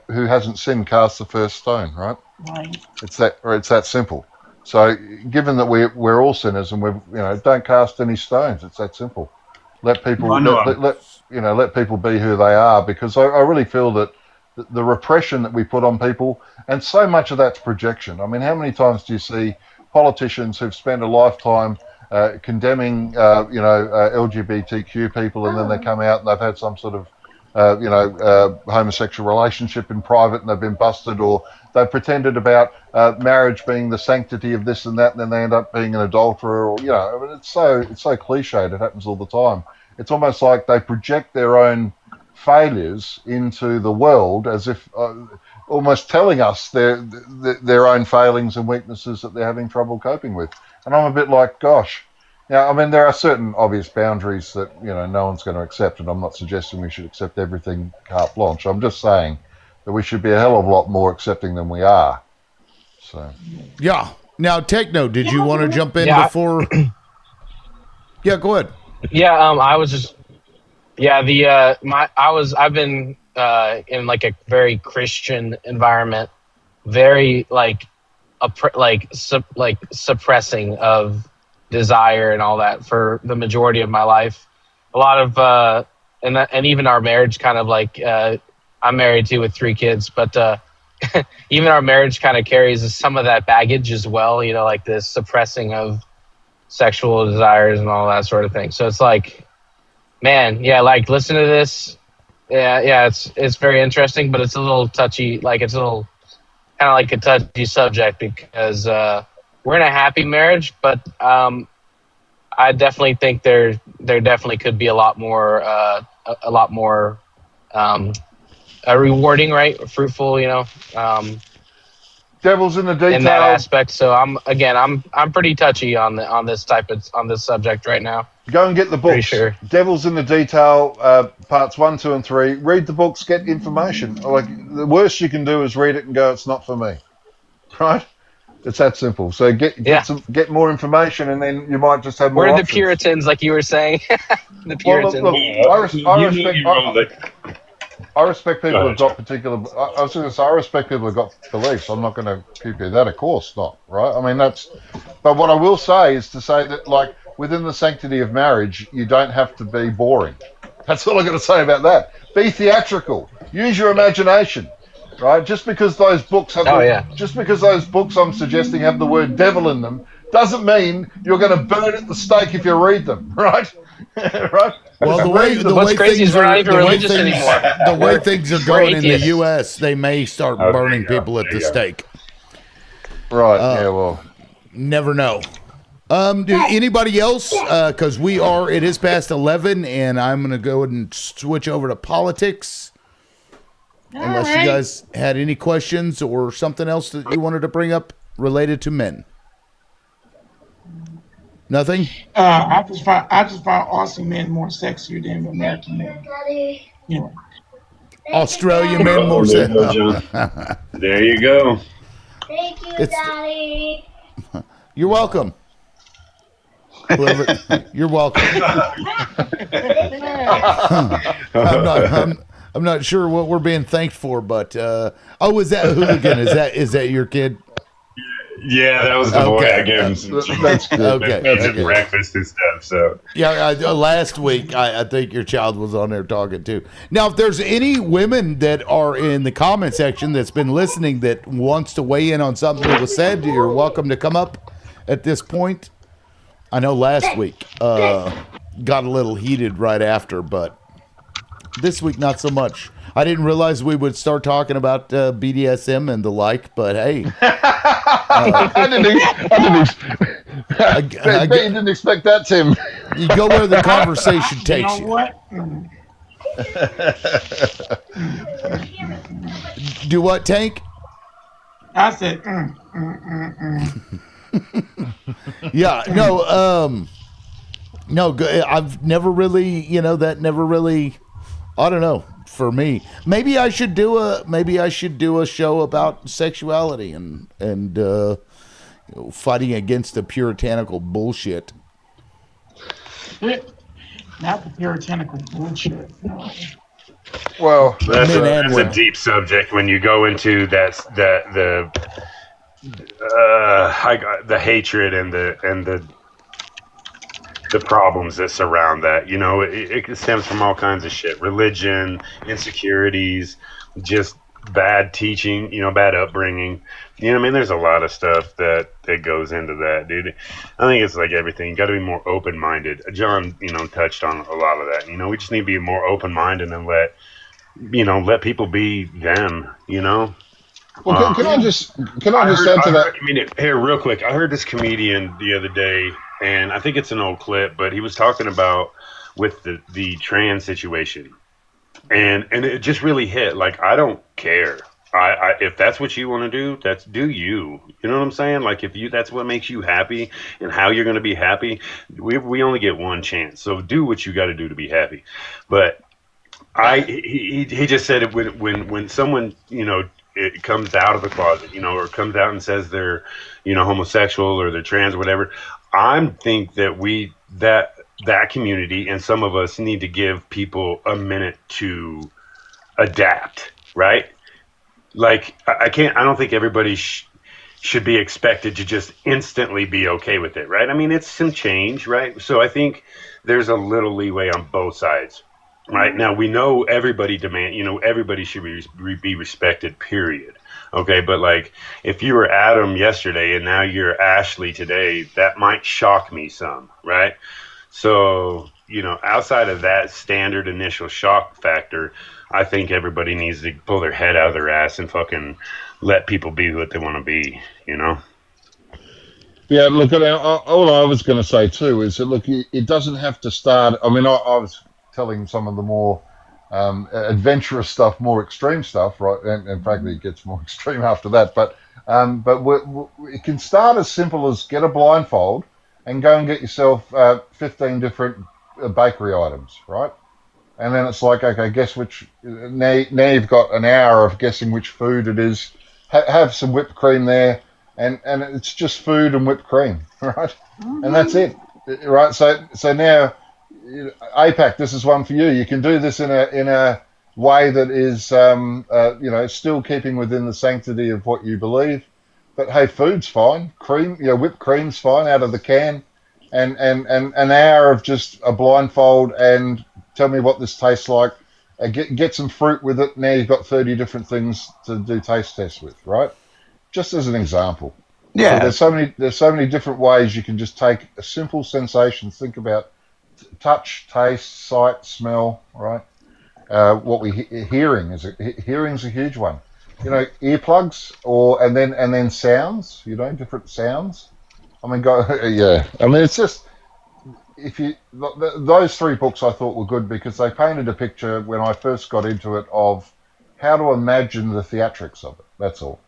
hasn't sinned cast the first stone, right? Right. It's that simple. So, given that we're all sinners and don't cast any stones. It's that simple. Let people let people be who they are, because I really feel that the repression that we put on people, and so much of that's projection. I mean, how many times do you see politicians who've spent a lifetime condemning LGBTQ people, and then they come out and they've had some sort of homosexual relationship in private and they've been busted, or they've pretended about marriage being the sanctity of this and that, and then they end up being an adulterer, or I mean, it's so cliched. It happens all the time. It's almost like they project their own failures into the world, as if almost telling us their own failings and weaknesses that they're having trouble coping with. And I'm a bit like, gosh. Now, I mean, there are certain obvious boundaries that no one's going to accept, and I'm not suggesting we should accept everything carte blanche. I'm just saying that we should be a hell of a lot more accepting than we are. So, yeah. Now, Techno, did you want to jump in before? Yeah, go ahead. Yeah, I was just. Yeah, I've been in like a very Christian environment, very suppressing of desire and all that for the majority of my life. A lot of and even our marriage kind of I'm married too with 3 kids, but even our marriage kind of carries some of that baggage as well, like this suppressing of sexual desires and all that sort of thing. So it's like, man, yeah, listen to this. Yeah, it's very interesting, but it's a little touchy, it's a little kind of like a touchy subject, because we're in a happy marriage, but I definitely think there definitely could be a lot more rewarding, right? Fruitful, devil's in the detail in that aspect. So I'm pretty touchy on this subject right now. Go and get the books. Pretty sure. Devil's in the Detail, parts 1, 2, and 3. Read the books, get information. Like, the worst you can do is read it and go, it's not for me. Right? It's that simple. So get more information, and then you might just have more We're options. the Puritans, like you were saying. The Puritans. Well, I respect people who've got particular. I was going to say, I respect people who've got beliefs. I'm not going to keep you that, of course not, right? I mean, but what I will say is to say that, within the sanctity of marriage, you don't have to be boring. That's all I'm going to say about that. Be theatrical. Use your imagination, right? Just because those books have I'm suggesting have the word devil in them, doesn't mean you're going to burn at the stake if you read them, right? Right? Well, the way things are going in the U.S., they may start burning people at the stake. Right. Yeah. Well, never know. Do anybody else? Because it is past 11, and I'm going to go and switch over to politics. Unless you guys had any questions or something else that you wanted to bring up related to men. Nothing? I just find Aussie men more sexier than American men. Yeah. Australian men more sexier. There you go. Thank you, Daddy. You're welcome. You're welcome. I'm not sure what we're being thanked for, but is that Hooligan? Is that your kid? Yeah, that was the boy. I gave him some That's good. Okay. breakfast and stuff. So last week I think your child was on there talking too. Now, if there's any women that are in the comment section that's been listening that wants to weigh in on something that was said, you're welcome to come up at this point. I know last week got a little heated right after, but this week not so much. I didn't realize we would start talking about BDSM and the like, but hey. I didn't expect that, Tim. You go where the conversation takes you. What? Do what, Tank? I said, Yeah, no, I've never really, that never really, I don't know. For me, maybe I should do a show about sexuality and fighting against the puritanical bullshit. Not the puritanical bullshit. Well, that's a deep subject when you go into the I got the hatred and the problems that surround that. You know, it stems from all kinds of shit: religion, insecurities, just bad teaching. You know, bad upbringing. You know what I mean? There's a lot of stuff that goes into that, dude. I think it's like everything. You got to be more open minded. John, touched on a lot of that. You know, we just need to be more open minded and let people be them. You know. Well, can I just add to that? Here, real quick. I heard this comedian the other day, and I think it's an old clip, but he was talking about with the trans situation, and it just really hit. Like, I don't care. I if that's what you want to do, do you. You know what I'm saying? Like, if that's what makes you happy and how you're going to be happy, we only get one chance. So do what you got to do to be happy. But he just said it when someone it comes out of the closet, or comes out and says they're homosexual or they're trans or whatever. I think that that community and some of us need to give people a minute to adapt, right? Like, I don't think everybody should be expected to just instantly be okay with it, right? I mean, it's some change, right? So I think there's a little leeway on both sides. Right now, we know everybody everybody should be respected, period. Okay, but like, if you were Adam yesterday and now you're Ashley today, that might shock me some, right? So, outside of that standard initial shock factor, I think everybody needs to pull their head out of their ass and fucking let people be what they want to be, Yeah, look, all I was going to say too is that, look, it doesn't have to start. I mean, I was telling some of the more adventurous stuff, more extreme stuff, right? And frankly, it gets more extreme after that. But it can start as simple as get a blindfold and go and get yourself 15 different bakery items, right? And then it's like, okay, guess which. Now you've got an hour of guessing which food it is. Have some whipped cream there, and it's just food and whipped cream, right? Mm-hmm. And that's it, right? So now, APAC, this is one for you. You can do this in a way that is, still keeping within the sanctity of what you believe. But hey, food's fine. Cream, whipped cream's fine out of the can, and an hour of just a blindfold and tell me what this tastes like. Get some fruit with it. Now you've got 30 different things to do taste tests with, right? Just as an example. Yeah. So there's so many different ways you can just take a simple sensation. Think about touch, taste, sight, smell, right? Hearing's a huge one. Earplugs and then sounds. Different sounds. I mean, yeah. I mean, it's just those three books I thought were good because they painted a picture when I first got into it of how to imagine the theatrics of it. That's all.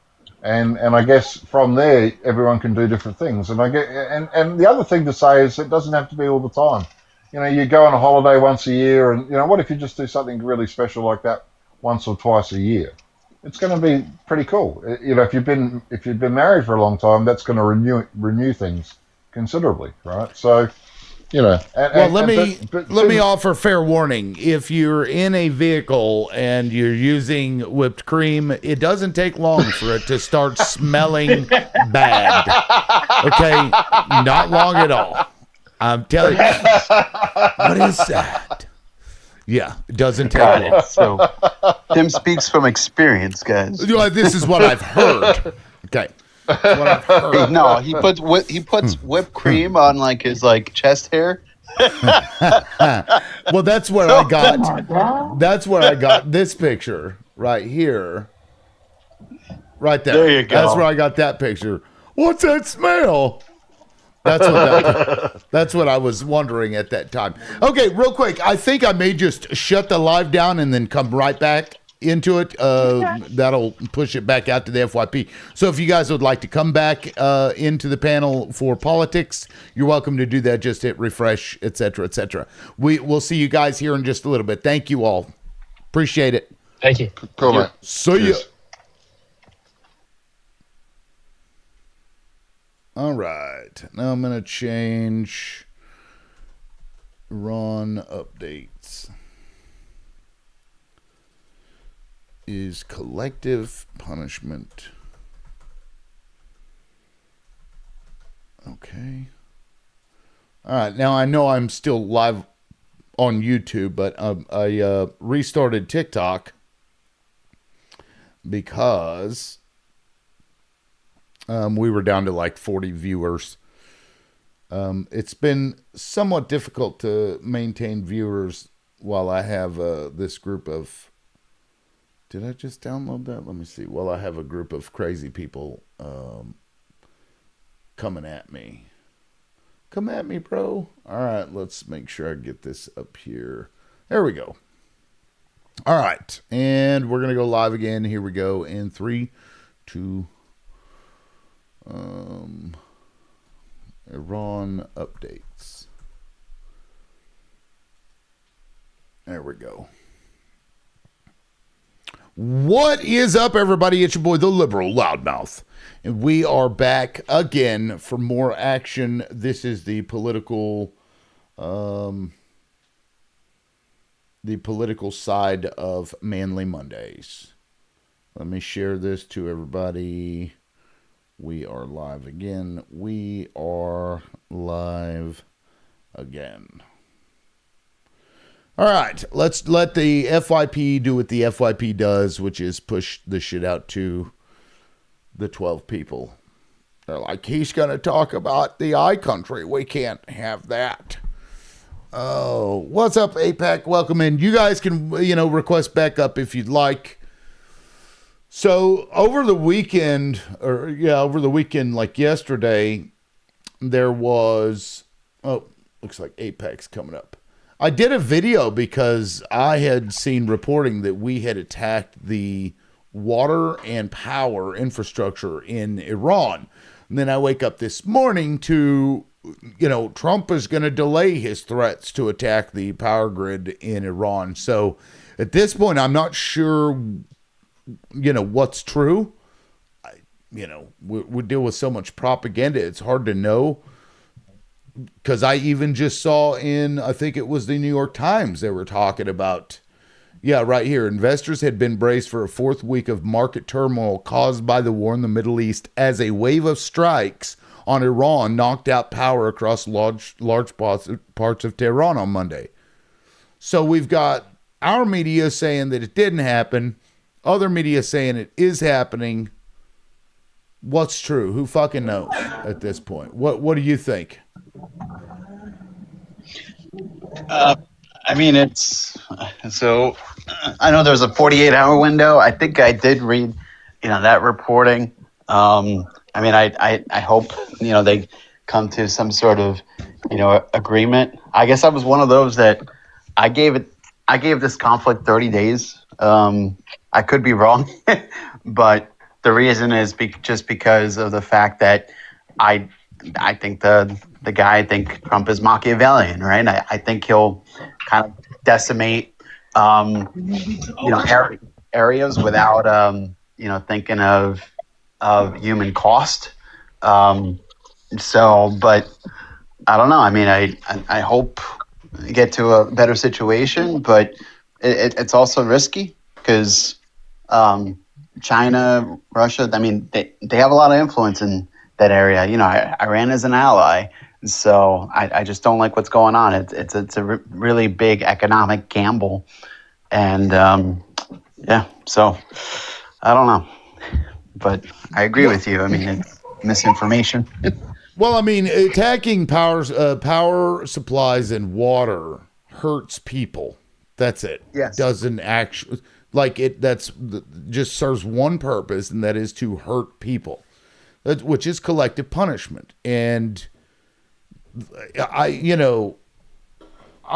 And I guess from there everyone can do different things. And and the other thing to say is it doesn't have to be all the time. You go on a holiday once a year, and what if you just do something really special like that once or twice a year? It's going to be pretty cool. If you've been married for a long time, that's going to renew things considerably, right? So, let me offer fair warning. If you're in a vehicle and you're using whipped cream, it doesn't take long for it to start smelling bad. Okay, not long at all. I'm telling you. What is that? Yeah, it doesn't take long. So, Tim speaks from experience, guys. This is what I've heard. Okay. What I've heard. No, he puts whipped cream on his chest hair. Well, that's where I got. That's where I got this picture right here. Right there. There you go. That's where I got that picture. What's that smell? That's what I was wondering at that time. Okay, real quick. I think I may just shut the live down and then come right back into it. That'll push it back out to the FYP. So if you guys would like to come back into the panel for politics, you're welcome to do that. Just hit refresh, etc., etc. We'll see you guys here in just a little bit. Thank you all. Appreciate it. Thank you. Cool, man. See ya. All right. Now I'm going to change Ron updates. Is collective punishment Okay. All right. Now I know I'm still live on YouTube, but I restarted TikTok because we were down to like 40 viewers. It's been somewhat difficult to maintain viewers while I have this group of... Did I just download that? Let me see. Well, I have a group of crazy people coming at me. Come at me, bro. All right, let's make sure I get this up here. There we go. All right, and we're going to go live again. Here we go in 3, 2... Iran updates. There we go. What is up, everybody? It's your boy, the Liberal Loudmouth. And we are back again for more action. This is the political side of Manly Mondays. Let me share this to everybody. We are live again. We are live again. All right, let's let the FYP do what the FYP does, which is push the shit out to the 12 people. They're like, he's going to talk about the iCountry. We can't have that. Oh, what's up, APAC? Welcome in. You guys can, request backup if you'd like. So over the weekend, like yesterday, there was, looks like Apex coming up. I did a video because I had seen reporting that we had attacked the water and power infrastructure in Iran. And then I wake up this morning to, Trump is going to delay his threats to attack the power grid in Iran. So at this point, I'm not sure what's true. We deal with so much propaganda. It's hard to know, because I even just saw in, I think it was the New York Times, they were talking about, right here, investors had been braced for a fourth week of market turmoil caused by the war in the Middle East as a wave of strikes on Iran knocked out power across large parts of Tehran on Monday. So we've got our media saying that it didn't happen, other media saying it is happening. What's true? Who fucking knows at this point? What do you think? I mean, it's so I know there's a 48-hour window. I think I did read, that reporting. I hope, they come to some sort of, agreement. I guess I was one of those that I gave this conflict 30 days. I could be wrong, but the reason is just because of the fact that I think the guy, I think Trump is Machiavellian, right? I think he'll kind of decimate, areas without, thinking of human cost. But I don't know. I mean, I hope we get to a better situation, but it's also risky because China, Russia, I mean, they have a lot of influence in that area. Iran is an ally. So I just don't like what's going on. It's a really big economic gamble. And, so I don't know. But I agree with you. I mean, it's misinformation. Well, I mean, attacking power supplies and water hurts people. That's it. Yes. Doesn't actually, just serves one purpose, and that is to hurt people, which is collective punishment. And I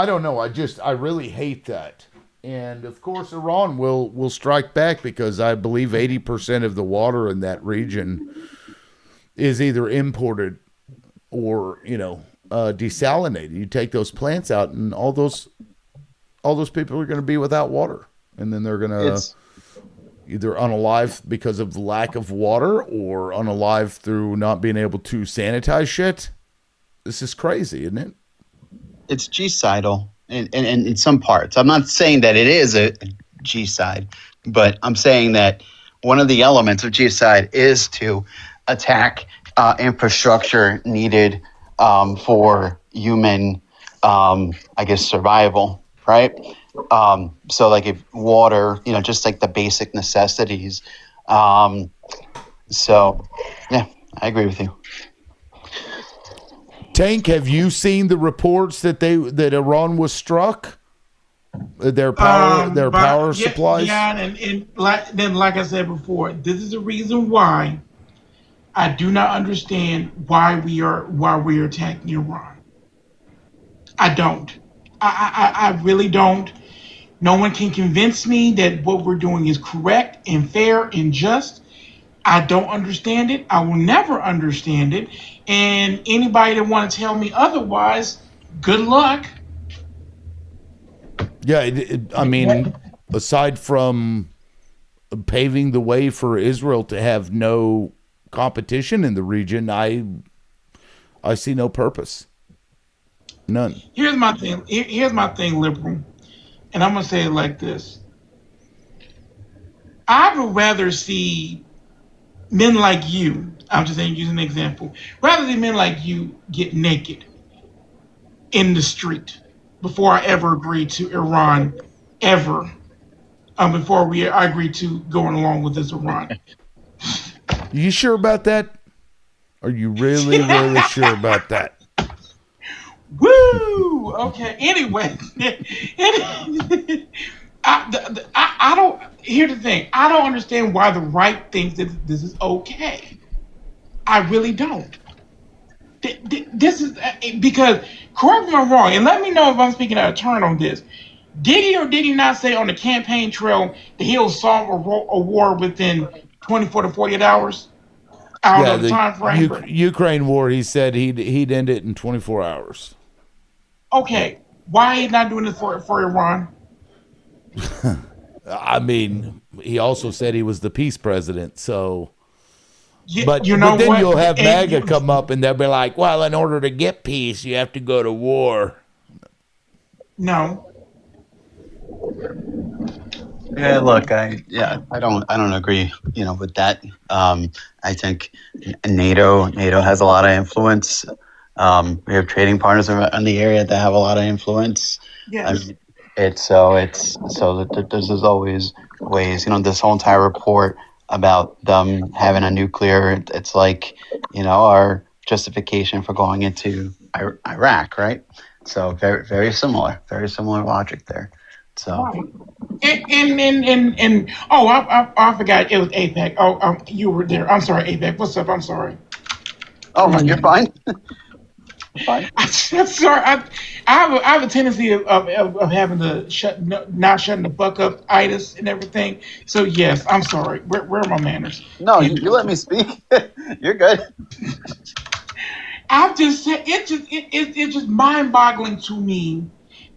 don't know. I really hate that. And of course, Iran will strike back because I believe 80% of the water in that region is either imported or, desalinated. You take those plants out and all those people are going to be without water. And then they're going to either unalive because of the lack of water or unalive through not being able to sanitize shit. This is crazy, isn't it? It's genocidal in some parts. I'm not saying that it is a genocide, but I'm saying that one of the elements of genocide is to attack infrastructure needed for human, I guess, survival, right? So like if water, just like the basic necessities. So, yeah, I agree with you. Tank, have you seen the reports that Iran was struck? Their power supplies. Yeah, and like I said before, this is the reason why I do not understand why we are attacking Iran. I don't. I really don't. No one can convince me that what we're doing is correct and fair and just. I don't understand it. I will never understand it. And anybody that want to tell me otherwise, good luck. Yeah, I mean, aside from paving the way for Israel to have no competition in the region, I see no purpose. None. Here's my thing. Here's my thing, liberal. And I'm going to say it like this. I would rather see men like you, I'm just saying, using an example, rather than men like you get naked in the street before I ever agreed to Iran, ever. Before I agreed to going along with this Iran. You sure about that? Are you really, really sure about that? Woo! Okay. Anyway, I don't. Here's the thing. I don't understand why the right thinks that this is okay. I really don't. This is because, correct me if I'm wrong, and let me know if I'm speaking out of turn on this. Did he or did he not say on the campaign trail that he'll solve a war within 24 to 48 hours? I don't know the time frame. Ukraine war, he said he'd end it in 24 hours. Okay, why he's not doing this for Iran? I mean, he also said he was the peace president, so. Yeah, but then you'll have MAGA come up and they'll be like, well, in order to get peace, you have to go to war. No. Yeah, look, I don't agree, with that. I think NATO has a lot of influence. We have trading partners in the area that have a lot of influence. Yes. I mean, there's always ways. This whole entire report about them having a nuclear, it's like, our justification for going into Iraq, right? So very similar logic there. So. Right. And I forgot it was APEC. Oh, you were there. I'm sorry, APEC. What's up? I'm sorry. Oh man, you're fine. Fine. I'm sorry. I have a tendency of having to not shutting the fuck up itis and everything. So yes, I'm sorry. Where are my manners? No, you let me speak. You're good. I've just said it's just mind-boggling to me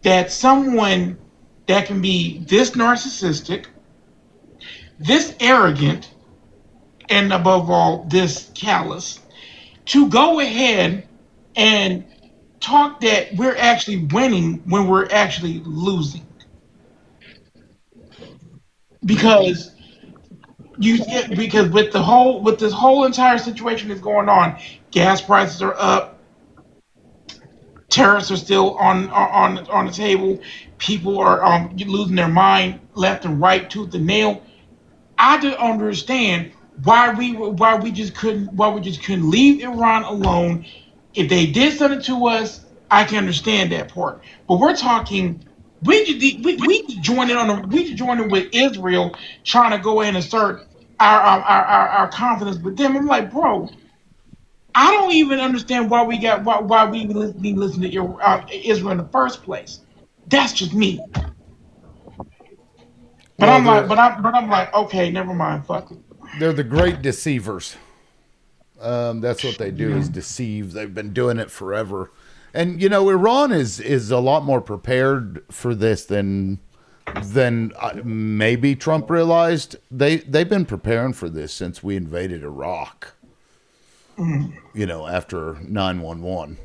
that someone that can be this narcissistic, this arrogant, and above all, this callous, to go ahead and talk that we're actually winning when we're actually losing. Because with this whole entire situation that's going on, gas prices are up, tariffs are still on the table. People are losing their mind left and right, tooth and nail. I don't understand why we just couldn't leave Iran alone. If they did something to us, I can understand that part. But we're talking, we just join in with Israel trying to go ahead and assert our confidence with them. I'm like, bro, I don't even understand why we need to listen to Israel in the first place. That's just me. But I'm like, okay, never mind, fuck it. They're the great deceivers. That's what they do, is deceive. They've been doing it forever. And Iran is a lot more prepared for this than maybe Trump realized. They've been preparing for this since we invaded Iraq. After 9/11.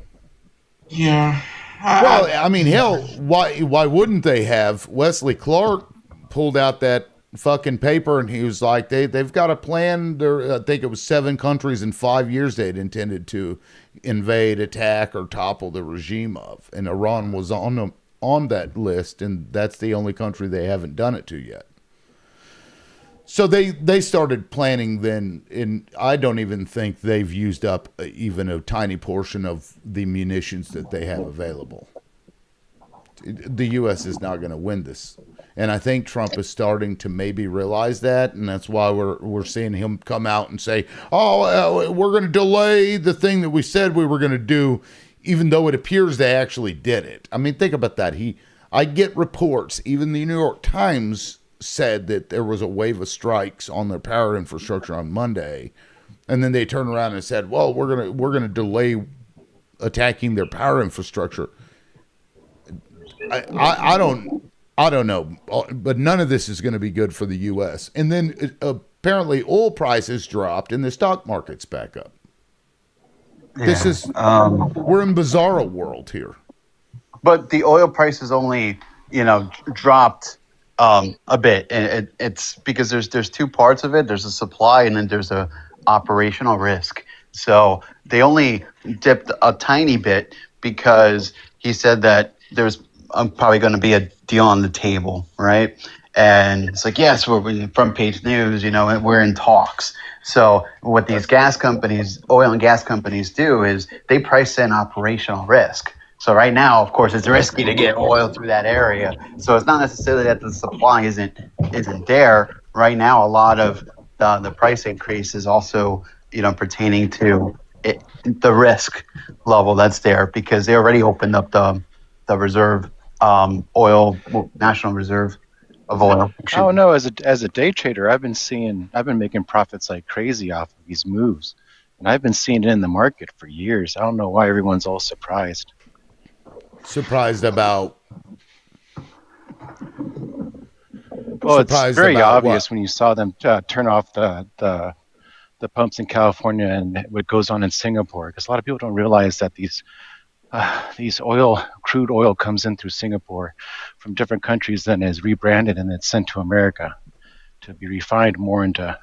Yeah. Well, I mean, hell, why wouldn't they have? Wesley Clark pulled out that fucking paper, and he was like, they've got a plan. I think it was 7 countries in 5 years they'd intended to invade, attack, or topple the regime of, and Iran was on that list, and that's the only country they haven't done it to yet. So they started planning then, and I don't even think they've used up even a tiny portion of the munitions that they have available. The U.S. is not going to win this, and I think Trump is starting to maybe realize that, and that's why we're seeing him come out and say, "Oh, we're going to delay the thing that we said we were going to do," even though it appears they actually did it. I mean, think about that. I get reports, even the New York Times said that there was a wave of strikes on their power infrastructure on Monday, and then they turned around and said, "Well, we're gonna delay attacking their power infrastructure." I don't know, but none of this is going to be good for the U.S. And then apparently oil prices dropped and the stock market's back up. Yeah. This is we're in bizarro world here. But the oil prices only, dropped a bit, and it's because there's 2 parts of it. There's a supply, and then there's a operational risk. So they only dipped a tiny bit because he said that there's probably going to be a deal on the table, right? And it's like, yes, we're front page news, we're in talks. So what these oil and gas companies do is they price in operational risk. So right now, of course, it's risky to get oil through that area. So it's not necessarily that the supply isn't there. Right now, a lot of the price increase is also, pertaining to the risk level that's there, because they already opened up the reserve oil, national reserve of oil. I don't know. As a day trader, I've been making profits like crazy off of these moves, and I've been seeing it in the market for years. I don't know why everyone's all surprised. Surprised about? Well, it's very obvious what? when you saw them turn off the pumps in California and what goes on in Singapore, because a lot of people don't realize that these crude oil comes in through Singapore from different countries, then is rebranded and it's sent to America to be refined more into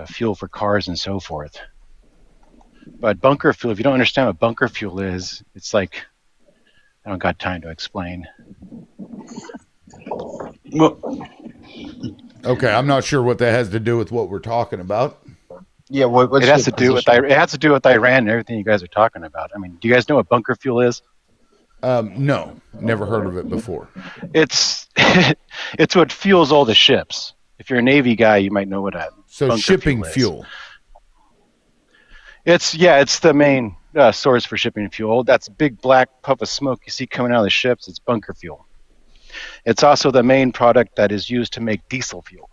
fuel for cars and so forth. But bunker fuel, if you don't understand what bunker fuel is, it's like, I don't got time to explain. Well, okay, I'm not sure what that has to do with what we're talking about. Yeah, it has to do with Iran and everything you guys are talking about. I mean, do you guys know what bunker fuel is? No, never heard of it before. It's it's what fuels all the ships. If you're a Navy guy, you might know what a bunker shipping fuel is. It's the main source for shipping fuel. That's a big black puff of smoke you see coming out of the ships. It's bunker fuel. It's also the main product that is used to make diesel fuel.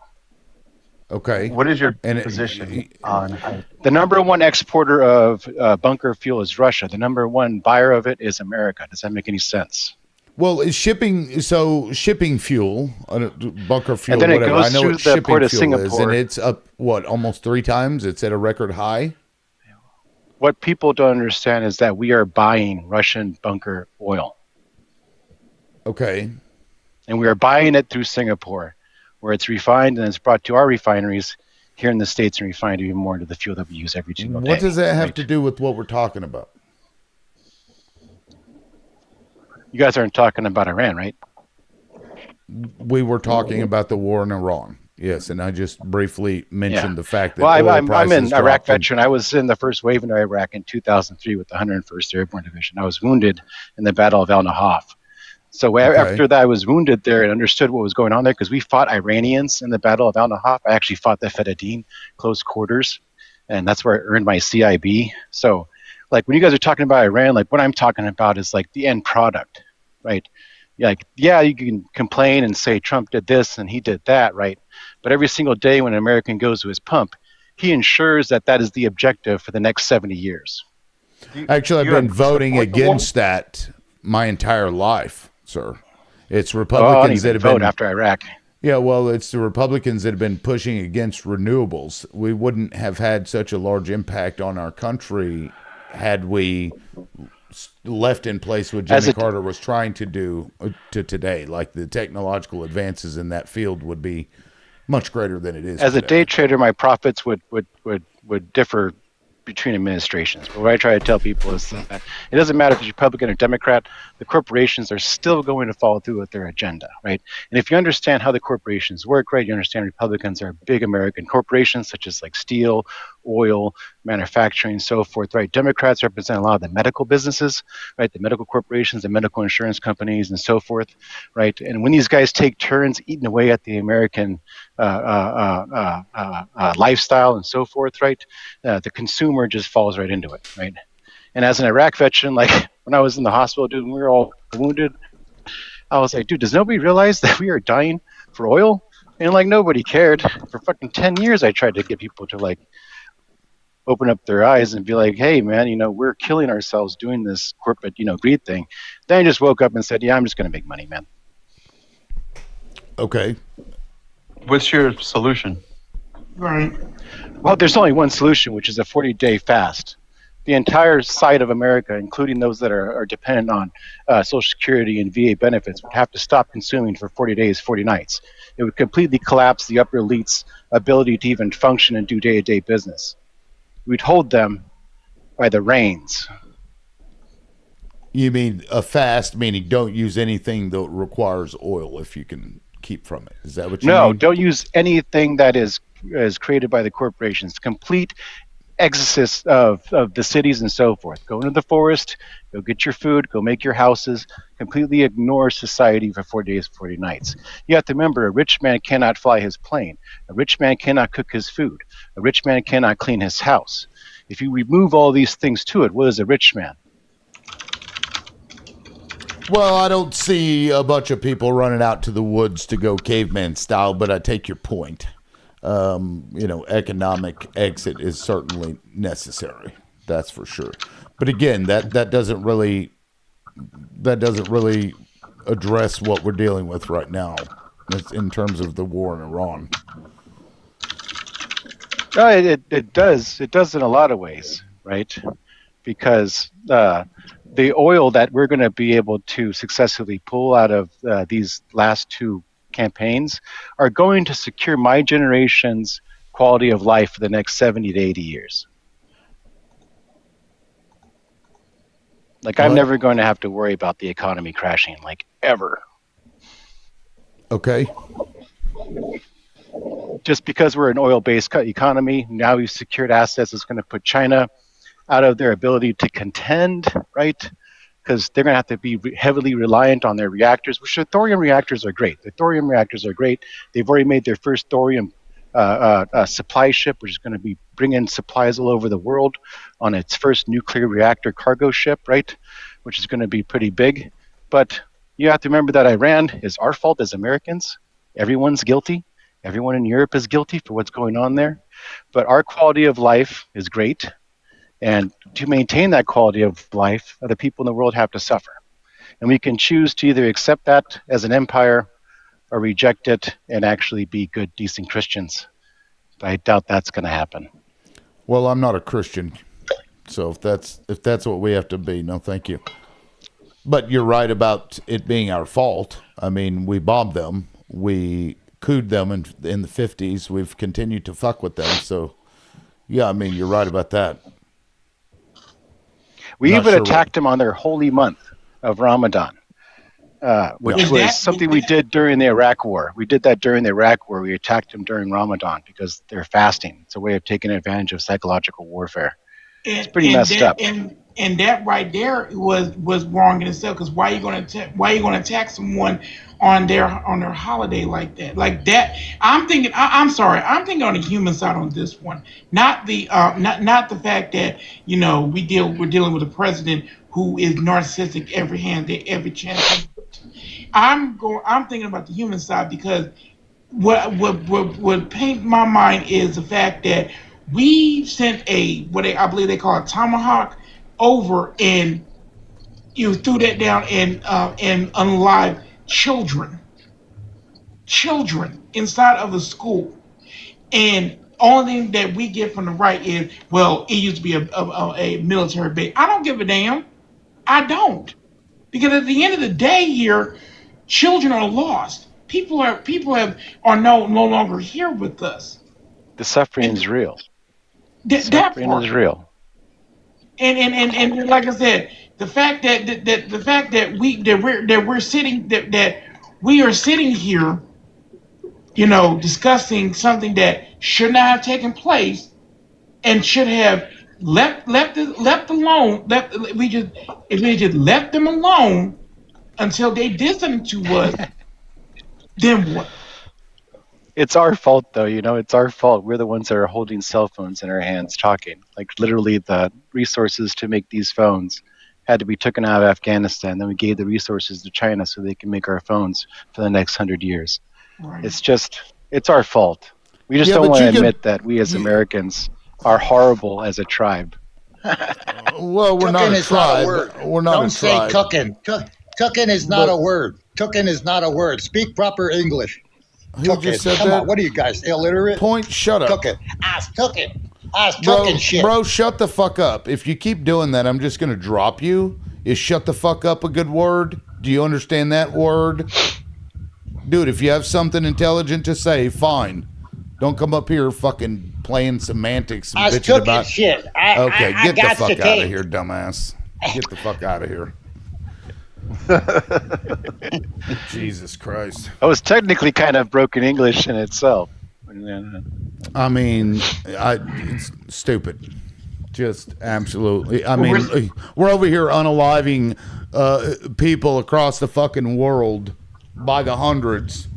Okay. What is your position on the number one exporter of bunker fuel is Russia. The number one buyer of it is America. Does that make any sense? Well, is shipping fuel, bunker fuel, and then whatever. It goes I know through what the shipping port of fuel Singapore. is, and it's up almost 3 times. It's at a record high. What people don't understand is that we are buying Russian bunker oil. Okay. And we are buying it through Singapore, where it's refined and it's brought to our refineries here in the States and refined even more into the fuel that we use every single day. What does that have to do with what we're talking about? You guys aren't talking about Iran, right? We were talking about the war in Iran. Yes, and I just briefly mentioned the fact that I'm an Iraq veteran. I was in the first wave in Iraq in 2003 with the 101st Airborne Division. I was wounded in the Battle of Al-Nahaf. So after that, I was wounded there and understood what was going on there, because we fought Iranians in the Battle of Al-Nahaf. I actually fought the Fedayeen close quarters, and that's where I earned my CIB. So, like, when you guys are talking about Iran, like, what I'm talking about is like the end product, right? Like, yeah, you can complain and say Trump did this and he did that, right? But every single day when an American goes to his pump, he ensures that that is the objective for the next 70 years. Actually, I've been voting against that my entire life, sir. It's Republicans that have been after Iraq. Yeah, well, it's the Republicans that have been pushing against renewables. We wouldn't have had such a large impact on our country had we left in place what Jimmy Carter was trying to do to today. Like, the technological advances in that field would be much greater than it is. As a today. day trader, my profits would differ between administrations. But what I try to tell people is that it doesn't matter if it's Republican or Democrat, the corporations are still going to follow through with their agenda, right? And if you understand how the corporations work, right, you understand Republicans are big American corporations such as like steel, oil, manufacturing, so forth, right? Democrats represent a lot of the medical businesses, right? The medical corporations, the medical insurance companies, and so forth, right? And when these guys take turns eating away at the American lifestyle and so forth, right? The consumer just falls right into it, right? And as an Iraq veteran, like when I was in the hospital, dude, we were all wounded. I was like, dude, does nobody realize that we are dying for oil? And like nobody cared. For fucking 10 years, I tried to get people to like open up their eyes and be like, hey, man, you know, we're killing ourselves doing this corporate, you know, greed thing. Then I just woke up and said, yeah, I'm just going to make money, man. Okay. What's your solution? Right. Well, there's only one solution, which is a 40-day fast. The entire side of America, including those that are dependent on Social Security and VA benefits, would have to stop consuming for 40 days, 40 nights. It would completely collapse the upper elite's ability to even function and do day-to-day business. We'd hold them by the reins. You mean a fast, meaning don't use anything that requires oil if you can keep from it. Is that what you mean? No, don't use anything that is created by the corporations. Complete exodus of the cities and so forth. Go into the forest, go get your food, go make your houses, completely ignore society for 40 days, 40 nights. You have to remember, a rich man cannot fly his plane. A rich man cannot cook his food. A rich man cannot clean his house. If you remove all these things to it, what is a rich man? Well, I don't see a bunch of people running out to the woods to go caveman style, but I take your point. You know, economic exit is certainly necessary. That's for sure. But again, that doesn't really address what we're dealing with right now in terms of the war in Iran. No, it does. It does in a lot of ways, right? Because the oil that we're going to be able to successfully pull out of these last two campaigns are going to secure my generation's quality of life for the next 70 to 80 years. Like, I'm never going to have to worry about the economy crashing, like, ever. Okay. Just because we're an oil-based economy, now we've secured assets that's going to put China out of their ability to contend, right? Because they're going to have to be heavily reliant on their reactors, which the thorium reactors are great. The thorium reactors are great. They've already made their first thorium supply ship, which is going to be bringing supplies all over the world on its first nuclear reactor cargo ship, right? Which is going to be pretty big. But you have to remember that Iran is our fault as Americans. Everyone's guilty. Everyone in Europe is guilty for what's going on there. But our quality of life is great. And to maintain that quality of life, other people in the world have to suffer. And we can choose to either accept that as an empire or reject it and actually be good, decent Christians. But I doubt that's going to happen. Well, I'm not a Christian, so if that's what we have to be, no, thank you. But you're right about it being our fault. I mean, we bombed them, we cooed them in the 50s. We've continued to fuck with them. So, yeah, I mean, you're right about that. We even attacked them on their holy month of Ramadan, which was something we did during the Iraq War. We did that during the Iraq War. We attacked them during Ramadan because they're fasting. It's a way of taking advantage of psychological warfare. It's pretty messed up. And that right there was wrong in itself. Because why are you going to attack someone on their holiday like that? Like that, I'm thinking. I'm sorry. I'm thinking on the human side on this one, not the not the fact that we're dealing with a president who is narcissistic every chance. I'm thinking about the human side because what paints my mind is the fact that we sent I believe they call a Tomahawk over and you threw that down and unalive children inside of a school. And only thing that we get from the right is, well, it used to be a military base. I don't give a damn. I don't. Because at the end of the day here, children are lost. people are no longer here with us. The suffering is real. That Suffering part. is real. And like I said, the fact that we are sitting here, discussing something that should not have taken place and should have left alone. If we just left them alone until they did something to us, then what? It's our fault, though. It's our fault. We're the ones that are holding cell phones in our hands, talking. Like literally, the resources to make these phones had to be taken out of Afghanistan. Then we gave the resources to China so they can make our phones for the next 100 years. Right. It's our fault. We just don't want to admit that we as Americans are horrible as a tribe. Well, we're not a tribe. We're not Don't a tribe. say cooking. Cooking is not a word. Cooking is not a word. Speak proper English. Who just said Come that? on, what are you guys, illiterate? Point, shut up. Cooking. I's cooking. I's cooking shit. Bro, shut the fuck up. If you keep doing that, I'm just going to drop you. Is shut the fuck up a good word? Do you understand that word? Dude, if you have something intelligent to say, fine. Don't come up here fucking playing semantics and I's bitching cooking about... shit. Okay, I get the got fuck the out of cake. here, dumbass. Get the fuck out of here. Jesus Christ. That was technically kind of broken English in itself. I mean, it's stupid. Just absolutely. I mean, we're over here unaliving people across the fucking world by the hundreds.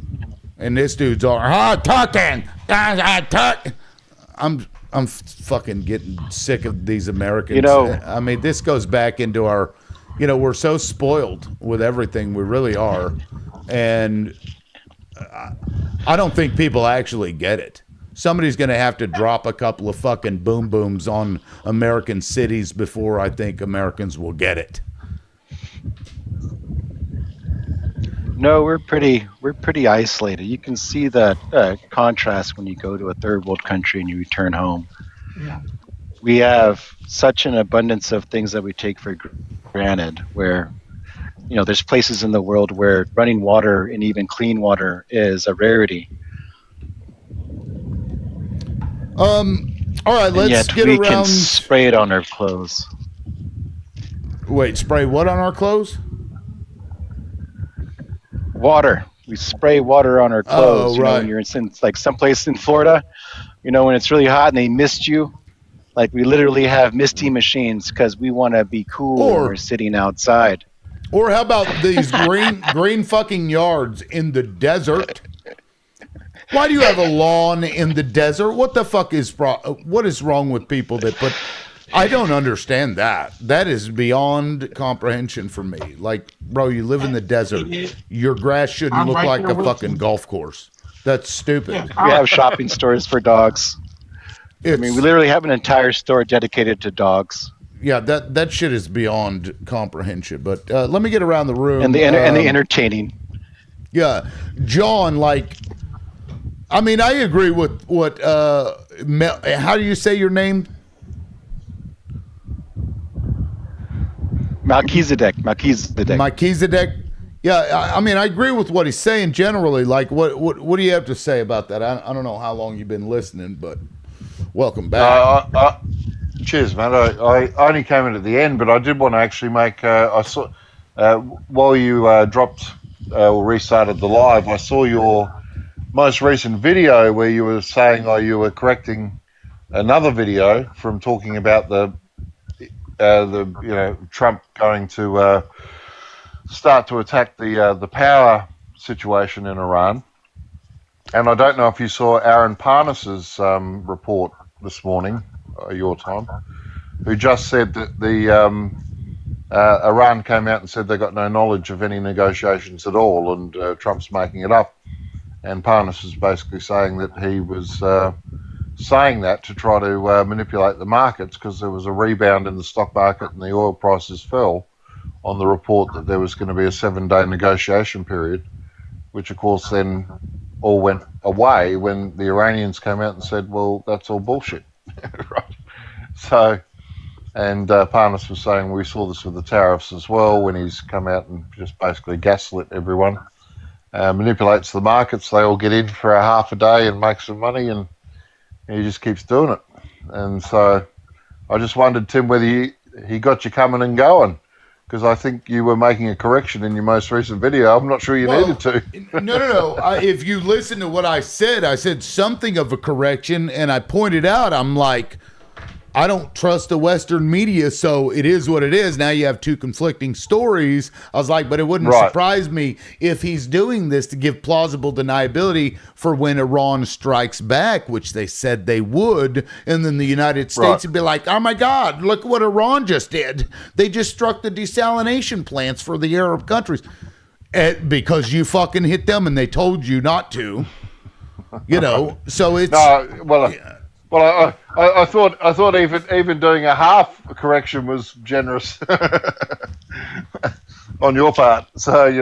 And this dude's all, talking. I'm fucking getting sick of these Americans. I mean, this goes back into our, we're so spoiled with everything. We really are. And I don't think people actually get it. Somebody's going to have to drop a couple of fucking boom booms on American cities before I think Americans will get it. No, we're pretty isolated. You can see that contrast when you go to a third world country and you return home. Yeah. We have such an abundance of things that we take for granted, where there's places in the world where running water and even clean water is a rarity. All right, let's yet get we around. Can spray it on our clothes. Wait, spray what on our clothes? Water. We spray water on our clothes. Oh, right. When you're in like someplace in Florida, when it's really hot and they mist you. Like we literally have misty machines because we want to be cool when we're sitting outside. Or how about these green fucking yards in the desert? Why do you have a lawn in the desert? What the fuck what is wrong with people that put... I don't understand that. That is beyond comprehension for me. Like, bro, you live in the desert. Your grass shouldn't look like a fucking golf course. That's stupid. We have shopping stores for dogs. We literally have an entire store dedicated to dogs. Yeah, that shit is beyond comprehension. But let me get around the room. And the entertaining. Yeah. John, I mean, I agree with what, how do you say your name? Melchizedek. Yeah, I mean, I agree with what he's saying generally. Like, what do you have to say about that? I don't know how long you've been listening, but welcome back. Cheers, man. I only came in at the end, but I did want to actually make. I saw while you dropped or restarted the live, I saw your most recent video where you were saying you were correcting another video from talking about the Trump going to start to attack the power situation in Iran. And I don't know if you saw Aaron Parnas's report this morning, your time, who just said that Iran came out and said they got no knowledge of any negotiations at all, and Trump's making it up. And Parnas is basically saying that he was saying that to try to manipulate the markets because there was a rebound in the stock market and the oil prices fell on the report that there was going to be a 7-day negotiation period, which of course then all went away when the Iranians came out and said, well, that's all bullshit. Right. So, and Parnas was saying we saw this with the tariffs as well when he's come out and just basically gaslit everyone. manipulates the markets. They all get in for a half a day and make some money, and he just keeps doing it. And so I just wondered, Tim, whether he got you coming and going, because I think you were making a correction in your most recent video. I'm not sure you needed to. No. If you listen to what I said something of a correction, and I pointed out, I'm like, I don't trust the Western media, so it is what it is. Now you have two conflicting stories. I was like, but it wouldn't surprise me if he's doing this to give plausible deniability for when Iran strikes back, which they said they would. And then the United States would be like, oh my God, look what Iran just did. They just struck the desalination plants for the Arab countries. Because you fucking hit them and they told you not to. So it's... Well, I thought even doing a half correction was generous on your part. So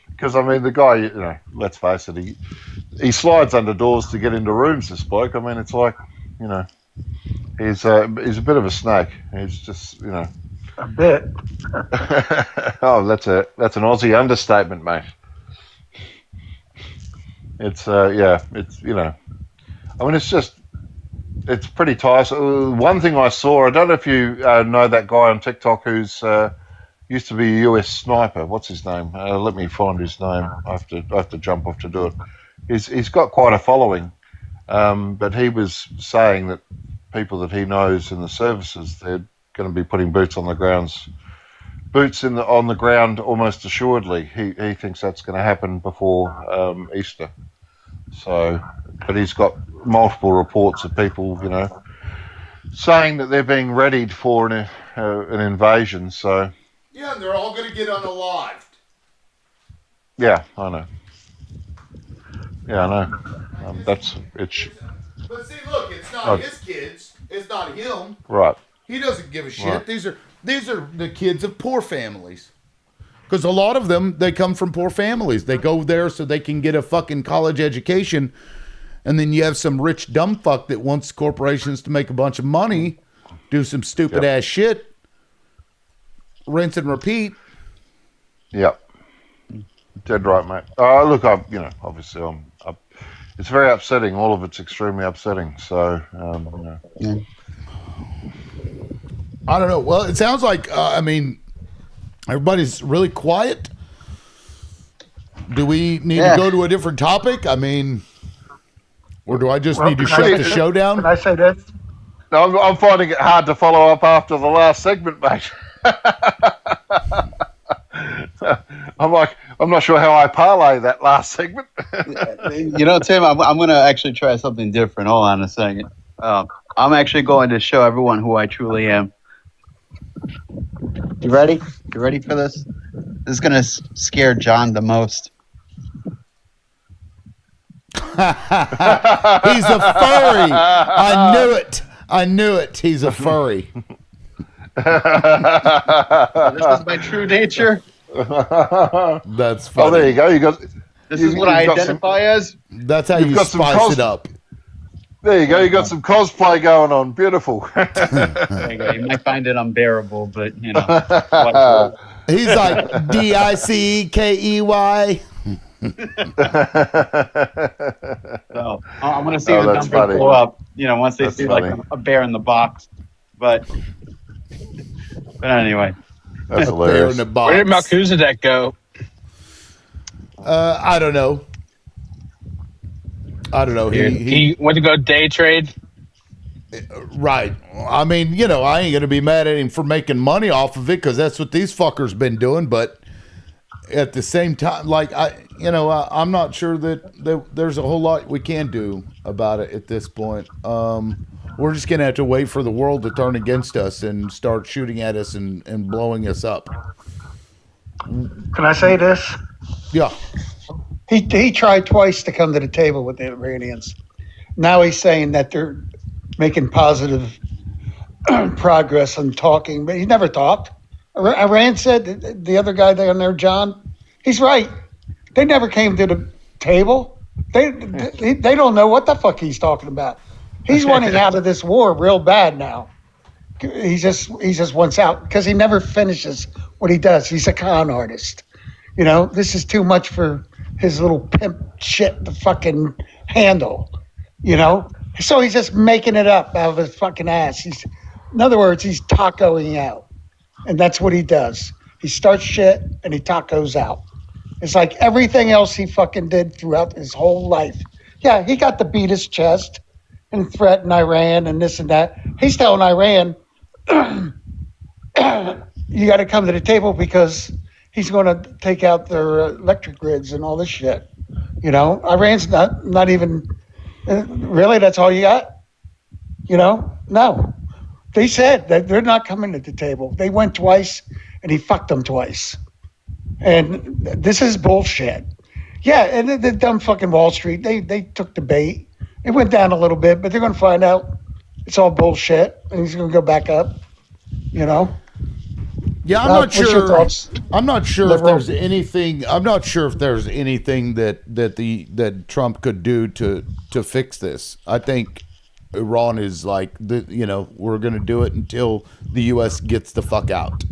because I mean the guy, let's face it, he slides under doors to get into rooms. This bloke, I mean, it's like, he's a bit of a snake. He's just, a bit. Oh, that's an Aussie understatement, mate. It's it's I mean, it's pretty tiresome. One thing I saw, I don't know if you know that guy on TikTok who's used to be a US sniper. What's his name? Let me find his name. I have to jump off to do it. He's got quite a following, but he was saying that people that he knows in the services, they're going to be putting boots on the ground almost assuredly. He thinks that's going to happen before Easter. So, but he's got multiple reports of people, saying that they're being readied for an invasion. So yeah, and they're all going to get unalived. Yeah, I know. Yeah, I know. But see, look, it's not his kids. It's not him. Right. He doesn't give a shit. Right. These are the kids of poor families. Because a lot of them, they come from poor families. They go there so they can get a fucking college education. And then you have some rich dumb fuck that wants corporations to make a bunch of money, do some stupid ass shit, rinse and repeat. Yep. Dead right, mate. Look, obviously, it's very upsetting. All of it's extremely upsetting. So, I don't know. Well, it sounds like, everybody's really quiet. Do we need to go to a different topic? Or do I just need to shut the show down? Can I say this? No, I'm finding it hard to follow up after the last segment, mate. I'm not sure how I parlay that last segment. Tim, I'm going to actually try something different. Hold on a second. I'm actually going to show everyone who I truly am. You ready? You ready for this? This is going to scare John the most. He's a furry. I knew it. He's a furry. This is my true nature. That's funny. Oh, there you go. This is what I identify as. That's how you spice it up. There you go. You got some cosplay going on. Beautiful. There you go. You might find it unbearable, but whatever. He's like DICKEY. So I'm going to see the numbers blow up. Once they see like a bear in the box. But anyway, that's hilarious. Bear in the box. Where did Melchizedek go? I don't know. He went to go day trade. Right. I ain't going to be mad at him for making money off of it because that's what these fuckers been doing. But at the same time, I'm not sure that there's a whole lot we can do about it at this point. We're just going to have to wait for the world to turn against us and start shooting at us and blowing us up. Can I say this? Yeah. He tried twice to come to the table with the Iranians. Now he's saying that they're making positive progress and talking, but he never talked. Iran said, the other guy down there, John, he's right. They never came to the table. They don't know what the fuck he's talking about. He's wanting out of this war real bad now. He just wants out because he never finishes what he does. He's a con artist. This is too much for his little pimp shit to fucking handle, you know? So he's just making it up out of his fucking ass. In other words, he's tacoing out. And that's what he does. He starts shit and he tacos out. It's like everything else he fucking did throughout his whole life. Yeah, he got to beat his chest and threaten Iran and this and that. He's telling Iran, you got to come to the table because he's going to take out their electric grids and all this shit. You know, Iran's not even, really, that's all you got? You know, no. They said that they're not coming to the table. They went twice and he fucked them twice. And this is bullshit. Yeah, and the dumb fucking Wall Street, they took the bait. It went down a little bit, but they're going to find out it's all bullshit, and he's going to go back up, you know? Yeah, I'm not sure. I'm not sure if there's anything. I'm not sure if there's anything that Trump could do to fix this. I think Iran is like, we're going to do it until the U.S. gets the fuck out.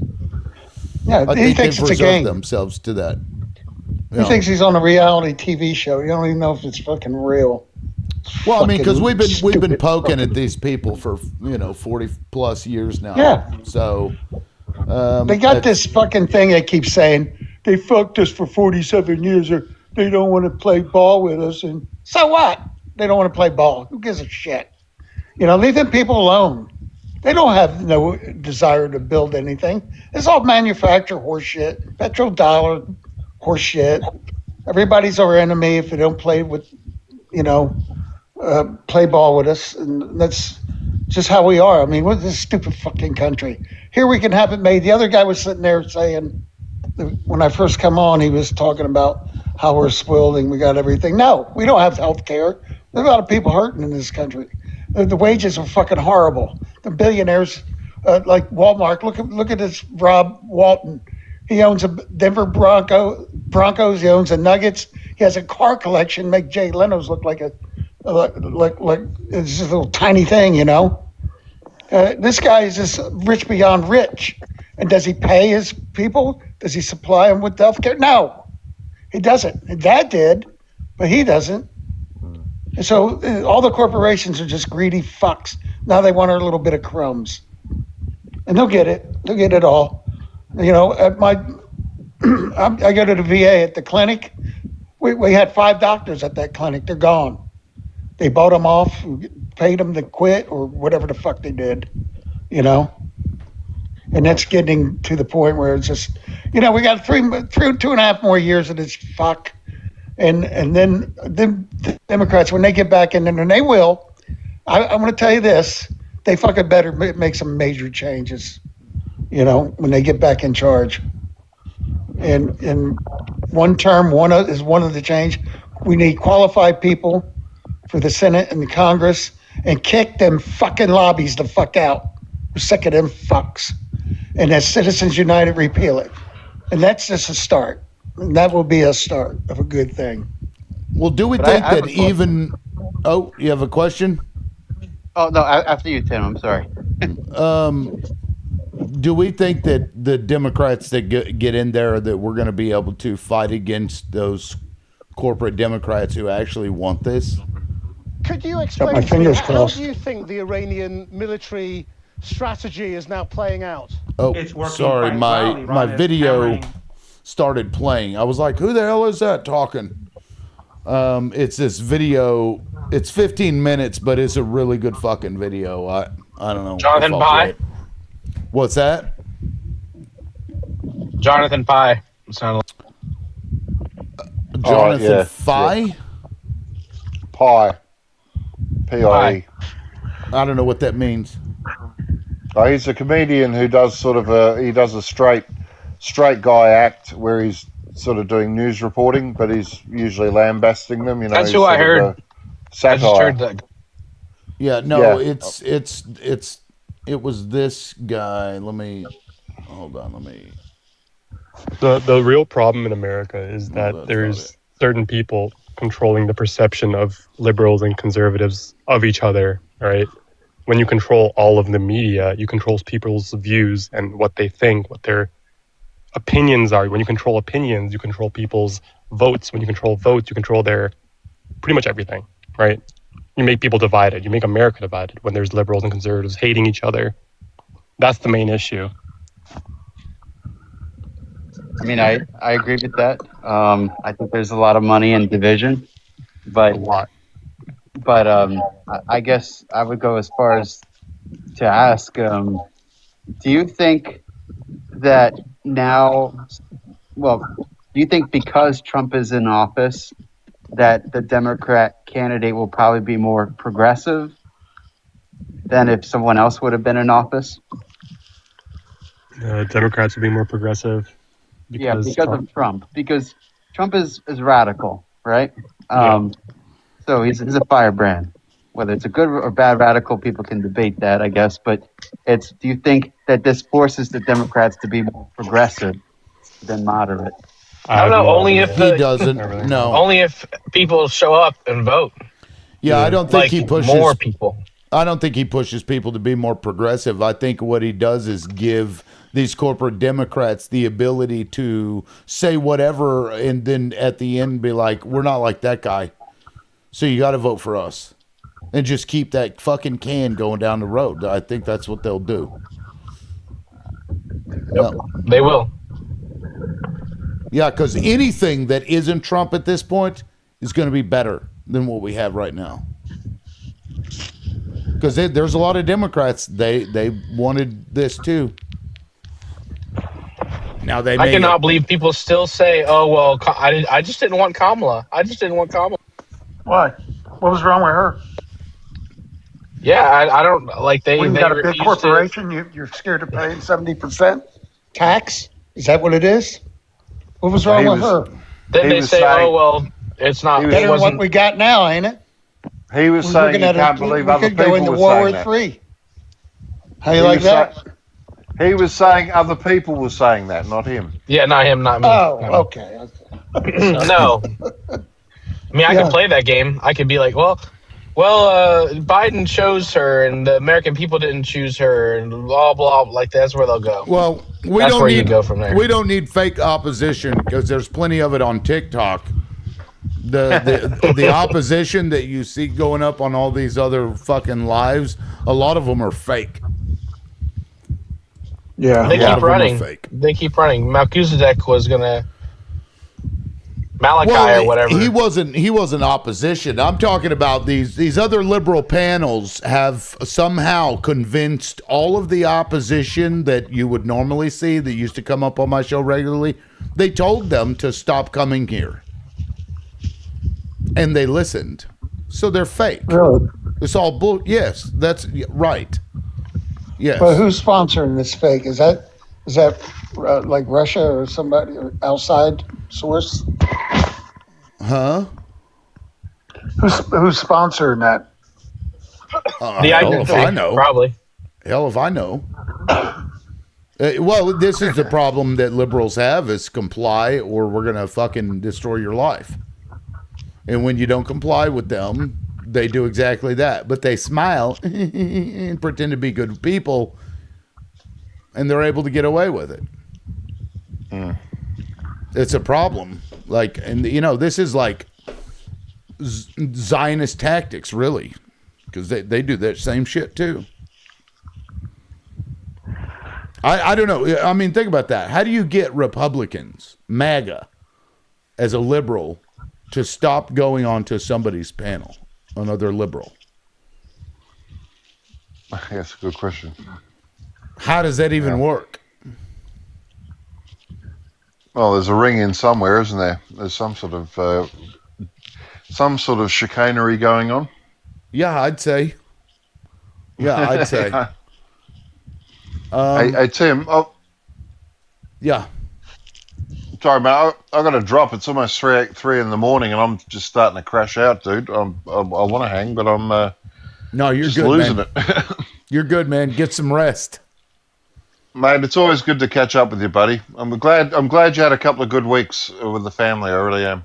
Yeah, I he think thinks they've it's a reserved game. themselves to that. He thinks he's on a reality TV show. You don't even know if it's fucking real. Well, I mean, because we've been stupid poking fucking- at these people for 40 plus years now. Yeah. So They got this fucking thing they keep saying, they fucked us for 47 years, or they don't want to play ball with us. And so what? They don't want to play ball. Who gives a shit? You know, leave them people alone. They don't have no desire to build anything. It's all manufactured horseshit, petrodollar horseshit. Everybody's our enemy if they don't play with, play ball with us. And that's just how we are. I mean, what's this stupid fucking country? Here we can have it made. The other guy was sitting there saying, when I first come on, he was talking about how we're spoiled and we got everything. No, we don't have health care. There's a lot of people hurting in this country. The wages are fucking horrible. The billionaires, like Walmart, look at this Rob Walton. He owns a Denver Broncos. He owns the Nuggets. He has a car collection. Make Jay Leno's look like it's just a little tiny thing, you know. This guy is just rich beyond rich. And does he pay his people? Does he supply them with health care? No, he doesn't. His dad did, but he doesn't. And so all the corporations are just greedy fucks. Now they want our little bit of crumbs. And they'll get it. They'll get it all. You know, at I go to the VA at the clinic. We had 5 doctors at that clinic. They're gone. They bought them off, paid them to quit or whatever the fuck they did, you know? And that's getting to the point where it's just, we got 2.5 more years of this fuck. And then the Democrats, when they get back in there, and they will, I'm going to tell you this, they fucking better make some major changes, when they get back in charge. And in one term, is one of the change. We need qualified people for the Senate and the Congress and kick them fucking lobbies the fuck out. We're sick of them fucks. And as Citizens United, repeal it. And that's just a start. And that will be a start of a good thing. Well, do we think that even... Oh, you have a question? Oh, no, after you, Tim. I'm sorry. Do we think that the Democrats that get in there, that we're going to be able to fight against those corporate Democrats who actually want this? Could you explain my to me, fingers how crossed. do you think the Iranian military strategy is now playing out? Oh, sorry, my video started playing. I was like, who the hell is that talking? It's this video. It's 15 minutes, but it's a really good fucking video. I don't know. Jonathan Pye? What's that? Jonathan Pye. Jonathan Pye? Pie. P-I-E. I don't know what that means. He's a comedian who does sort of a straight guy act where he's sort of doing news reporting, but he's usually lambasting them. That's who I heard. Satire. I just heard that. Yeah, no, Yeah. it was this guy. Hold on. The real problem in America is that there's certain people controlling the perception of liberals and conservatives of each other, right? When you control all of the media, you control people's views and what they think, what their opinions are. When you control opinions, you control people's votes. When you control votes, you control their pretty much everything, right? You make people divided. You make America divided when there's liberals and conservatives hating each other. That's the main issue. I mean, I agree with that. I think there's a lot of money in division, but I guess I would go as far as to ask, do you think that now, well, do you think because Trump is in office that the Democrat candidate will probably be more progressive than if someone else would have been in office? Democrats would be more progressive. Because of Trump. Because Trump is radical, right? So he's a firebrand. Whether it's a good or bad radical, people can debate that, I guess. But do you think that this forces the Democrats to be more progressive than moderate? I don't know. Only if he doesn't. No. Only if people show up and vote. Yeah, I don't think he pushes more people. I don't think he pushes people to be more progressive. I think what he does is give these corporate Democrats the ability to say whatever and then at the end be like, we're not like that guy. So you got to vote for us. And just keep that fucking can going down the road. I think that's what they'll do. Yep. They will. Yeah, because anything that isn't Trump at this point is going to be better than what we have right now. Because there's a lot of Democrats, they wanted this too. Now I cannot believe people still say, "Oh well, I just didn't want Kamala. I just didn't want Kamala." Why? What was wrong with her? Yeah, I don't like they. When you they got a big refuse corporation, you're scared of paying 70% tax. Is that what it is? What was wrong with her? Then they say, "Oh well, it's not better than what we got now, ain't it?" He was saying you can't believe other people were saying that. We could go into World War III. How you like that? He was saying other people were saying that, not him. Yeah, not him, not me. Oh, okay. No. I mean, I could play that game. I could be like, well, Biden chose her, and the American people didn't choose her, and blah blah. Like that's where they'll go. Well, that's where you go from there. We don't need fake opposition because there's plenty of it on TikTok. The opposition that you see going up on all these other fucking lives, a lot of them are fake. Yeah, they keep running. They keep running. Melchizedek was gonna Malachi or whatever. He wasn't opposition. I'm talking about these other liberal panels have somehow convinced all of the opposition that you would normally see that used to come up on my show regularly. They told them to stop coming here. And they listened. So they're fake. Really? It's all bull. Yes, that's right. Yes. But who's sponsoring this fake? Is that like Russia or somebody outside source? Huh? Who's sponsoring that? Hell if I know. Probably. Hell if I know. Well, this is the problem that liberals have is comply or we're going to fucking destroy your life. And when you don't comply with them, they do exactly that. But they smile and pretend to be good people, and they're able to get away with it. It's a problem. Like, and you know, this is like Zionist tactics, really, because they do that same shit too. I don't know. I mean, think about that. How do you get Republicans, MAGA, as a liberal, to stop going on to somebody's panel, another liberal? That's a good question. How does that even work? Well, there's a ring in somewhere, isn't there? There's some sort of chicanery going on. Yeah, I'd say. Yeah, I'd say. Hey, Tim. Oh, yeah. Sorry, man. I got to drop. It's almost 3 in the morning, and I'm just starting to crash out, dude. I want to hang, but I'm no, you're just good, losing man. it. You're good, man. Get some rest, mate. It's always good to catch up with you, buddy. I'm glad you had a couple of good weeks with the family. I really am.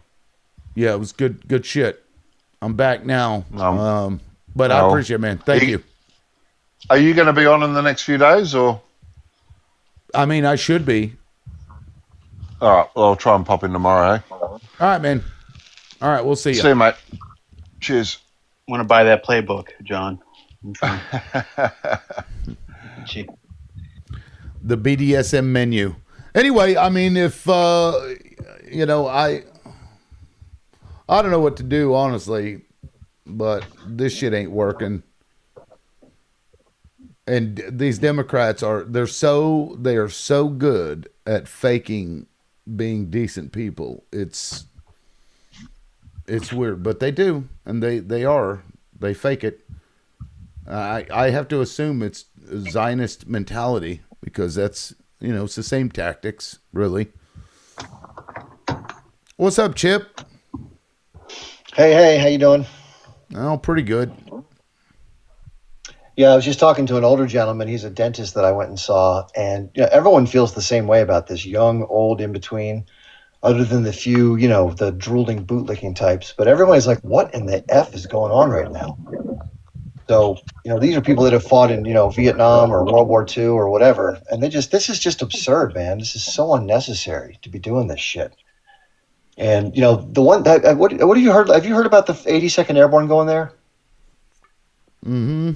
Yeah, it was good shit. I'm back now. But I appreciate it, man. Thank you. Are you going to be on in the next few days, or? I mean, I should be. All right. Well, I'll try and pop in tomorrow. All right, man. All right, we'll see you. See you, mate. Cheers. Want to buy that playbook, John? Cheap. The BDSM menu. Anyway, I mean, if you know, I don't know what to do, honestly, but this shit ain't working. And these Democrats they are so good at faking being decent people. It's weird, but they do, and they fake it. I have to assume it's Zionist mentality, because that's, you know, it's the same tactics, really. What's up, Chip? Hey, how you doing? Oh, pretty good. Yeah, I was just talking to an older gentleman. He's a dentist that I went and saw, and you know, everyone feels the same way about this, young, old, in between, other than the few, you know, the drooling, bootlicking types. But everybody's like, what in the F is going on right now? So, you know, these are people that have fought in, you know, Vietnam or World War II or whatever. And this is just absurd, man. This is so unnecessary to be doing this shit. And, you know, the one that, what have you heard? Have you heard about the 82nd Airborne going there? Mm-hmm.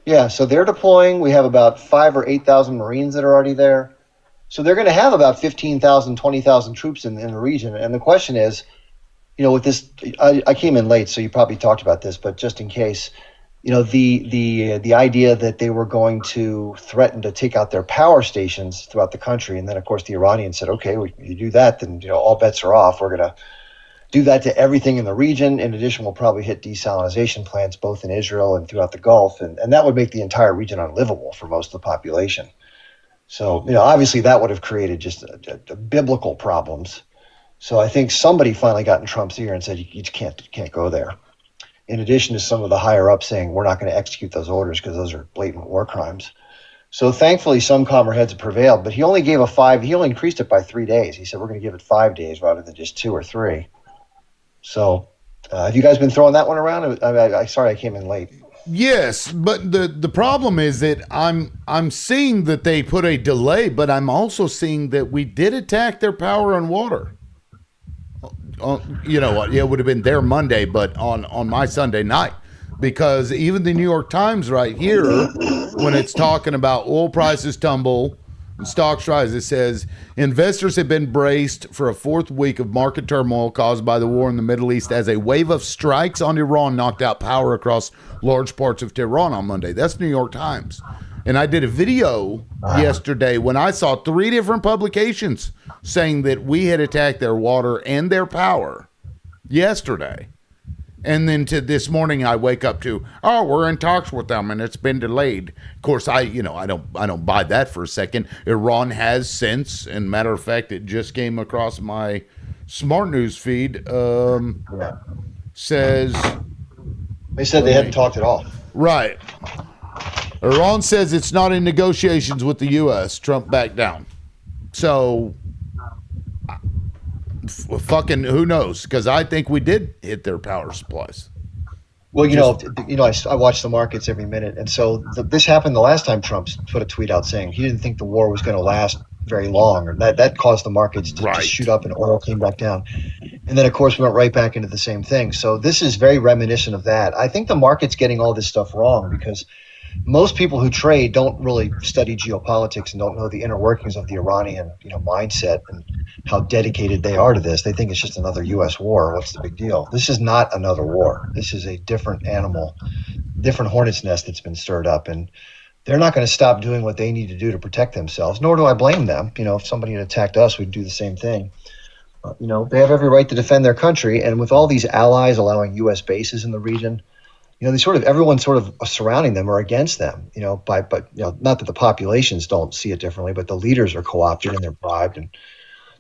Yeah. So they're deploying. We have about 5,000 or 8,000 Marines that are already there. So they're going to have about 15,000, 20,000 troops in the region. And the question is, you know, with this, I came in late, so you probably talked about this, but just in case, you know, the idea that they were going to threaten to take out their power stations throughout the country. And then, of course, the Iranians said, okay, you do that, then, you know, all bets are off. We're going to do that to everything in the region. In addition, we'll probably hit desalination plants both in Israel and throughout the Gulf. And that would make the entire region unlivable for most of the population. So, you know, obviously that would have created just a biblical problems. So I think somebody finally got in Trump's ear and said, you can't go there. In addition to some of the higher ups saying, we're not going to execute those orders because those are blatant war crimes. So thankfully, some calmer heads prevailed, but he only gave he only increased it by 3 days. He said, we're going to give it 5 days rather than just 2 or 3. So have you guys been throwing that one around? Sorry, I came in late. Yes, but the problem is that I'm seeing that they put a delay, but I'm also seeing that we did attack their power and water. You know what? Yeah, it would have been their Monday, but on my Sunday night, because even the New York Times right here, when it's talking about oil prices tumble and stocks rise, it says investors have been braced for a fourth week of market turmoil caused by the war in the Middle East as a wave of strikes on Iran knocked out power across large parts of Tehran on Monday. That's New York Times. And I did a video yesterday when I saw 3 different publications saying that we had attacked their water and their power yesterday. And then to this morning, I wake up to, oh, we're in talks with them and it's been delayed. Of course, I don't buy that for a second. Iran has since, and matter of fact, it just came across my smart news feed. Says they said they hadn't talked at all. Right. Iran says it's not in negotiations with the U.S. Trump backed down. So, fucking who knows? Because I think we did hit their power supplies. Well, I watch the markets every minute, and so this happened the last time Trump put a tweet out saying he didn't think the war was going to last very long, or that caused the markets to just shoot up, and oil came back down. And then, of course, we went right back into the same thing. So this is very reminiscent of that. I think the market's getting all this stuff wrong because most people who trade don't really study geopolitics and don't know the inner workings of the Iranian, mindset and how dedicated they are to this. They think it's just another U.S. war. What's the big deal? This is not another war. This is a different animal, different hornet's nest that's been stirred up, and they're not going to stop doing what they need to do to protect themselves. Nor do I blame them. If somebody had attacked us, we'd do the same thing. They have every right to defend their country, and with all these allies allowing U.S. bases in the region, everyone's sort of surrounding them or against them, but not that the populations don't see it differently, but the leaders are co-opted and they're bribed. And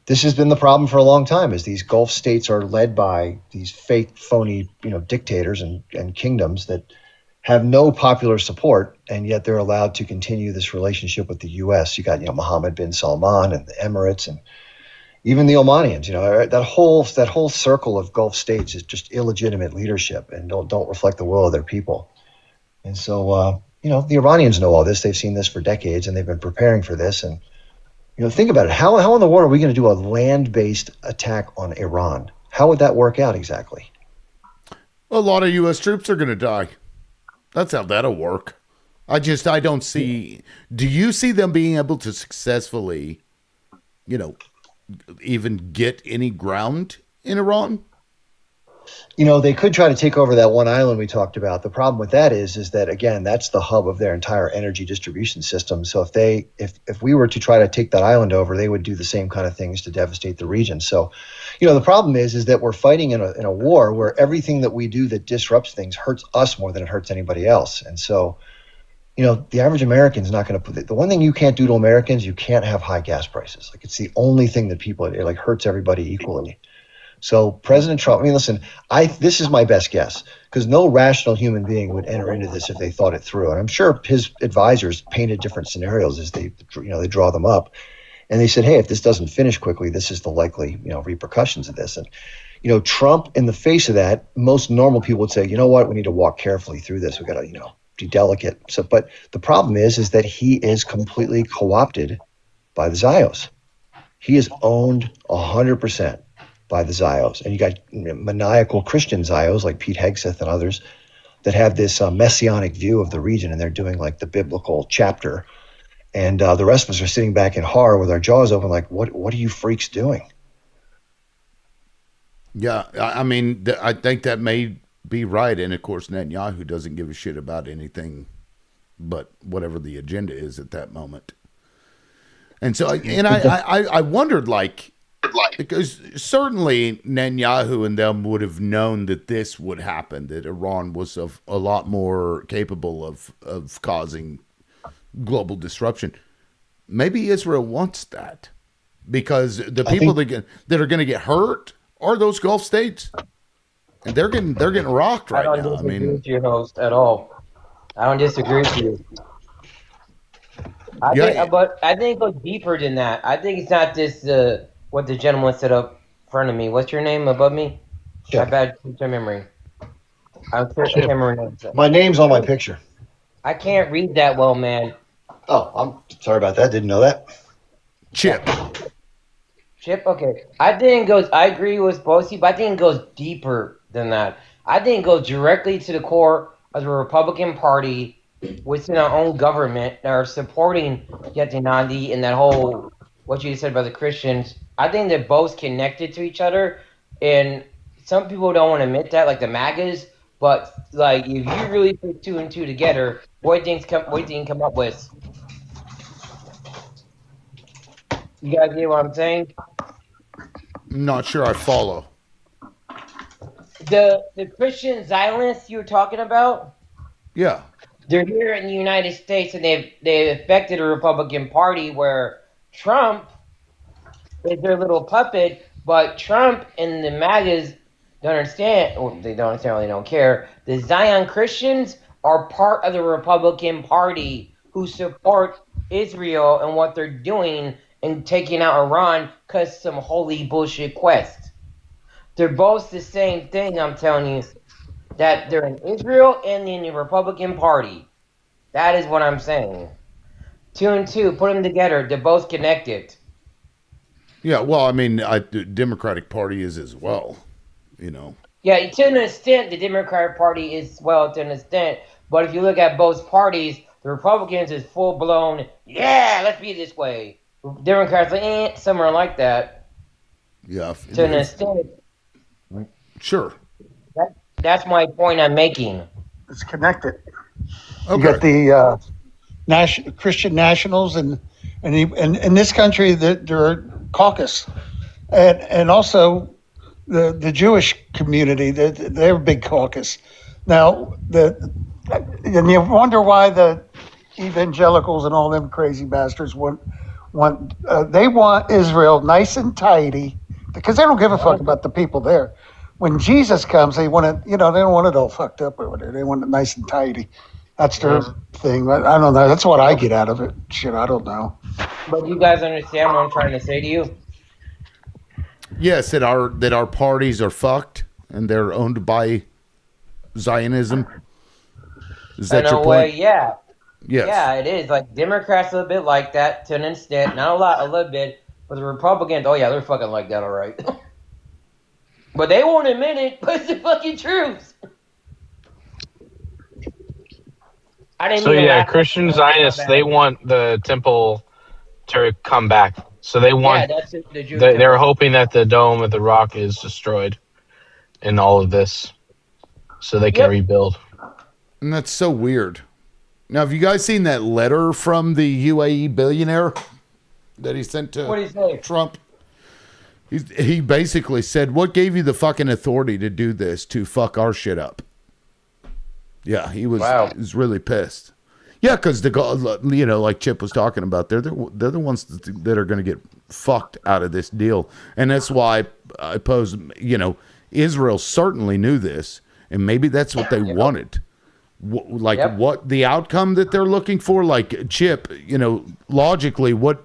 this has been the problem for a long time, is these Gulf states are led by these fake, phony, dictators and kingdoms that have no popular support, and yet they're allowed to continue this relationship with the U.S. You got, Mohammed bin Salman and the Emirates and even the Omanians. That whole circle of Gulf states is just illegitimate leadership and don't reflect the will of their people. And so, the Iranians know all this. They've seen this for decades, and they've been preparing for this. And, Think about it. How in the world are we going to do a land-based attack on Iran? How would that work out exactly? A lot of U.S. troops are going to die. That's how that'll work. I don't see. Do you see them being able to successfully, even get any ground in Iran? They could try to take over that one island we talked about. The problem with that is that, again, that's the hub of their entire energy distribution system. So if we were to try to take that island over, they would do the same kind of things to devastate the region. So, the problem is that we're fighting in a war where everything that we do that disrupts things hurts us more than it hurts anybody else. And so, the average American's not going to put the one thing you can't do to Americans, you can't have high gas prices. Like, it's the only thing that it hurts everybody equally. So President Trump, listen, this is my best guess, because no rational human being would enter into this if they thought it through. And I'm sure his advisors painted different scenarios as they draw them up. And they said, hey, if this doesn't finish quickly, this is the likely, repercussions of this. And, Trump, in the face of that, most normal people would say, you know what, we need to walk carefully through this. We got to, be delicate. So, but the problem is that he is completely co-opted by the Zios. He is owned 100% by the Zios. And you got maniacal Christian Zios like Pete Hegseth and others that have this messianic view of the region, and they're doing like the biblical chapter. And the rest of us are sitting back in horror with our jaws open like, what are you freaks doing? Yeah, I think that may be right. And, of course, Netanyahu doesn't give a shit about anything but whatever the agenda is at that moment. And so, I wondered, because certainly Netanyahu and them would have known that this would happen, that Iran was a lot more capable of causing global disruption. Maybe Israel wants that, because the people that are going to get hurt are those Gulf states, and they're getting rocked right now. I don't disagree with you, host, at all. I don't disagree with you. But I think it goes deeper than that. I think it's not this what the gentleman said up in front of me. What's your name above me? Chip. My bad memory. I'm searching camera. My name's on my picture. I can't read that well, man. Oh, I'm sorry about that. Didn't know that. Chip. Okay. I agree with Bosie, but I think it goes deeper than that. I think it goes directly to the core of the Republican Party within our own government that are supporting Netanyahu and that whole, what you said about the Christians. I think they're both connected to each other, and some people don't want to admit that, like the MAGAs, but if you really put two and two together, what do you think come up with? You guys get what I'm saying? I'm not sure I follow. The Christian Zionists you were talking about? Yeah. They're here in the United States, and they've affected the Republican Party, where Trump is their little puppet, but Trump and the MAGAs don't understand, or they don't understand, or they don't care. The Zion Christians are part of the Republican Party who support Israel and what they're doing and taking out Iran because some holy bullshit quest. They're both the same thing, I'm telling you. That they're in Israel and in the Republican Party. That is what I'm saying. 2 and 2, put them together. They're both connected. Yeah, well, the Democratic Party is as well, Yeah, to an extent, the Democratic Party is, well, to an extent. But if you look at both parties, the Republicans is full-blown, yeah, let's be this way. Democrats like, somewhere like that. Yeah. To an extent. Sure. That's my point I'm making. It's connected. Okay. You got the Christian nationals, and in this country there are caucus, and also the Jewish community. They're a big caucus. Now and you wonder why the evangelicals and all them crazy bastards want Israel nice and tidy, because they don't give a fuck about the people there. When Jesus comes, they want it, they don't want it all fucked up or whatever. They want it nice and tidy. That's their thing. I don't know. That's what I get out of it. Shit, I don't know. But you guys understand what I'm trying to say to you? Yes, that our parties are fucked and they're owned by Zionism. Is that your point? Yeah. Yes. Yeah, it is. Like Democrats a little bit like that to an extent, not a lot, a little bit. But the Republicans, oh yeah, they're fucking like that, all right. But they won't admit it. But it's the fucking truth. So yeah, Christian Zionists, they want the temple to come back. So they want. that's it, the Jewish They're temple. hoping that the Dome of the Rock is destroyed in all of this, so they can rebuild. And that's so weird. Now, have you guys seen that letter from the UAE billionaire that he sent to What do you say? Trump? He basically said, "What gave you the fucking authority to do this, to fuck our shit up?" Yeah, he was really pissed. Yeah, because like Chip was talking about, they're the ones that are going to get fucked out of this deal, and that's why I pose. Israel certainly knew this, and maybe that's what they wanted. What the outcome that they're looking for, like Chip, logically, what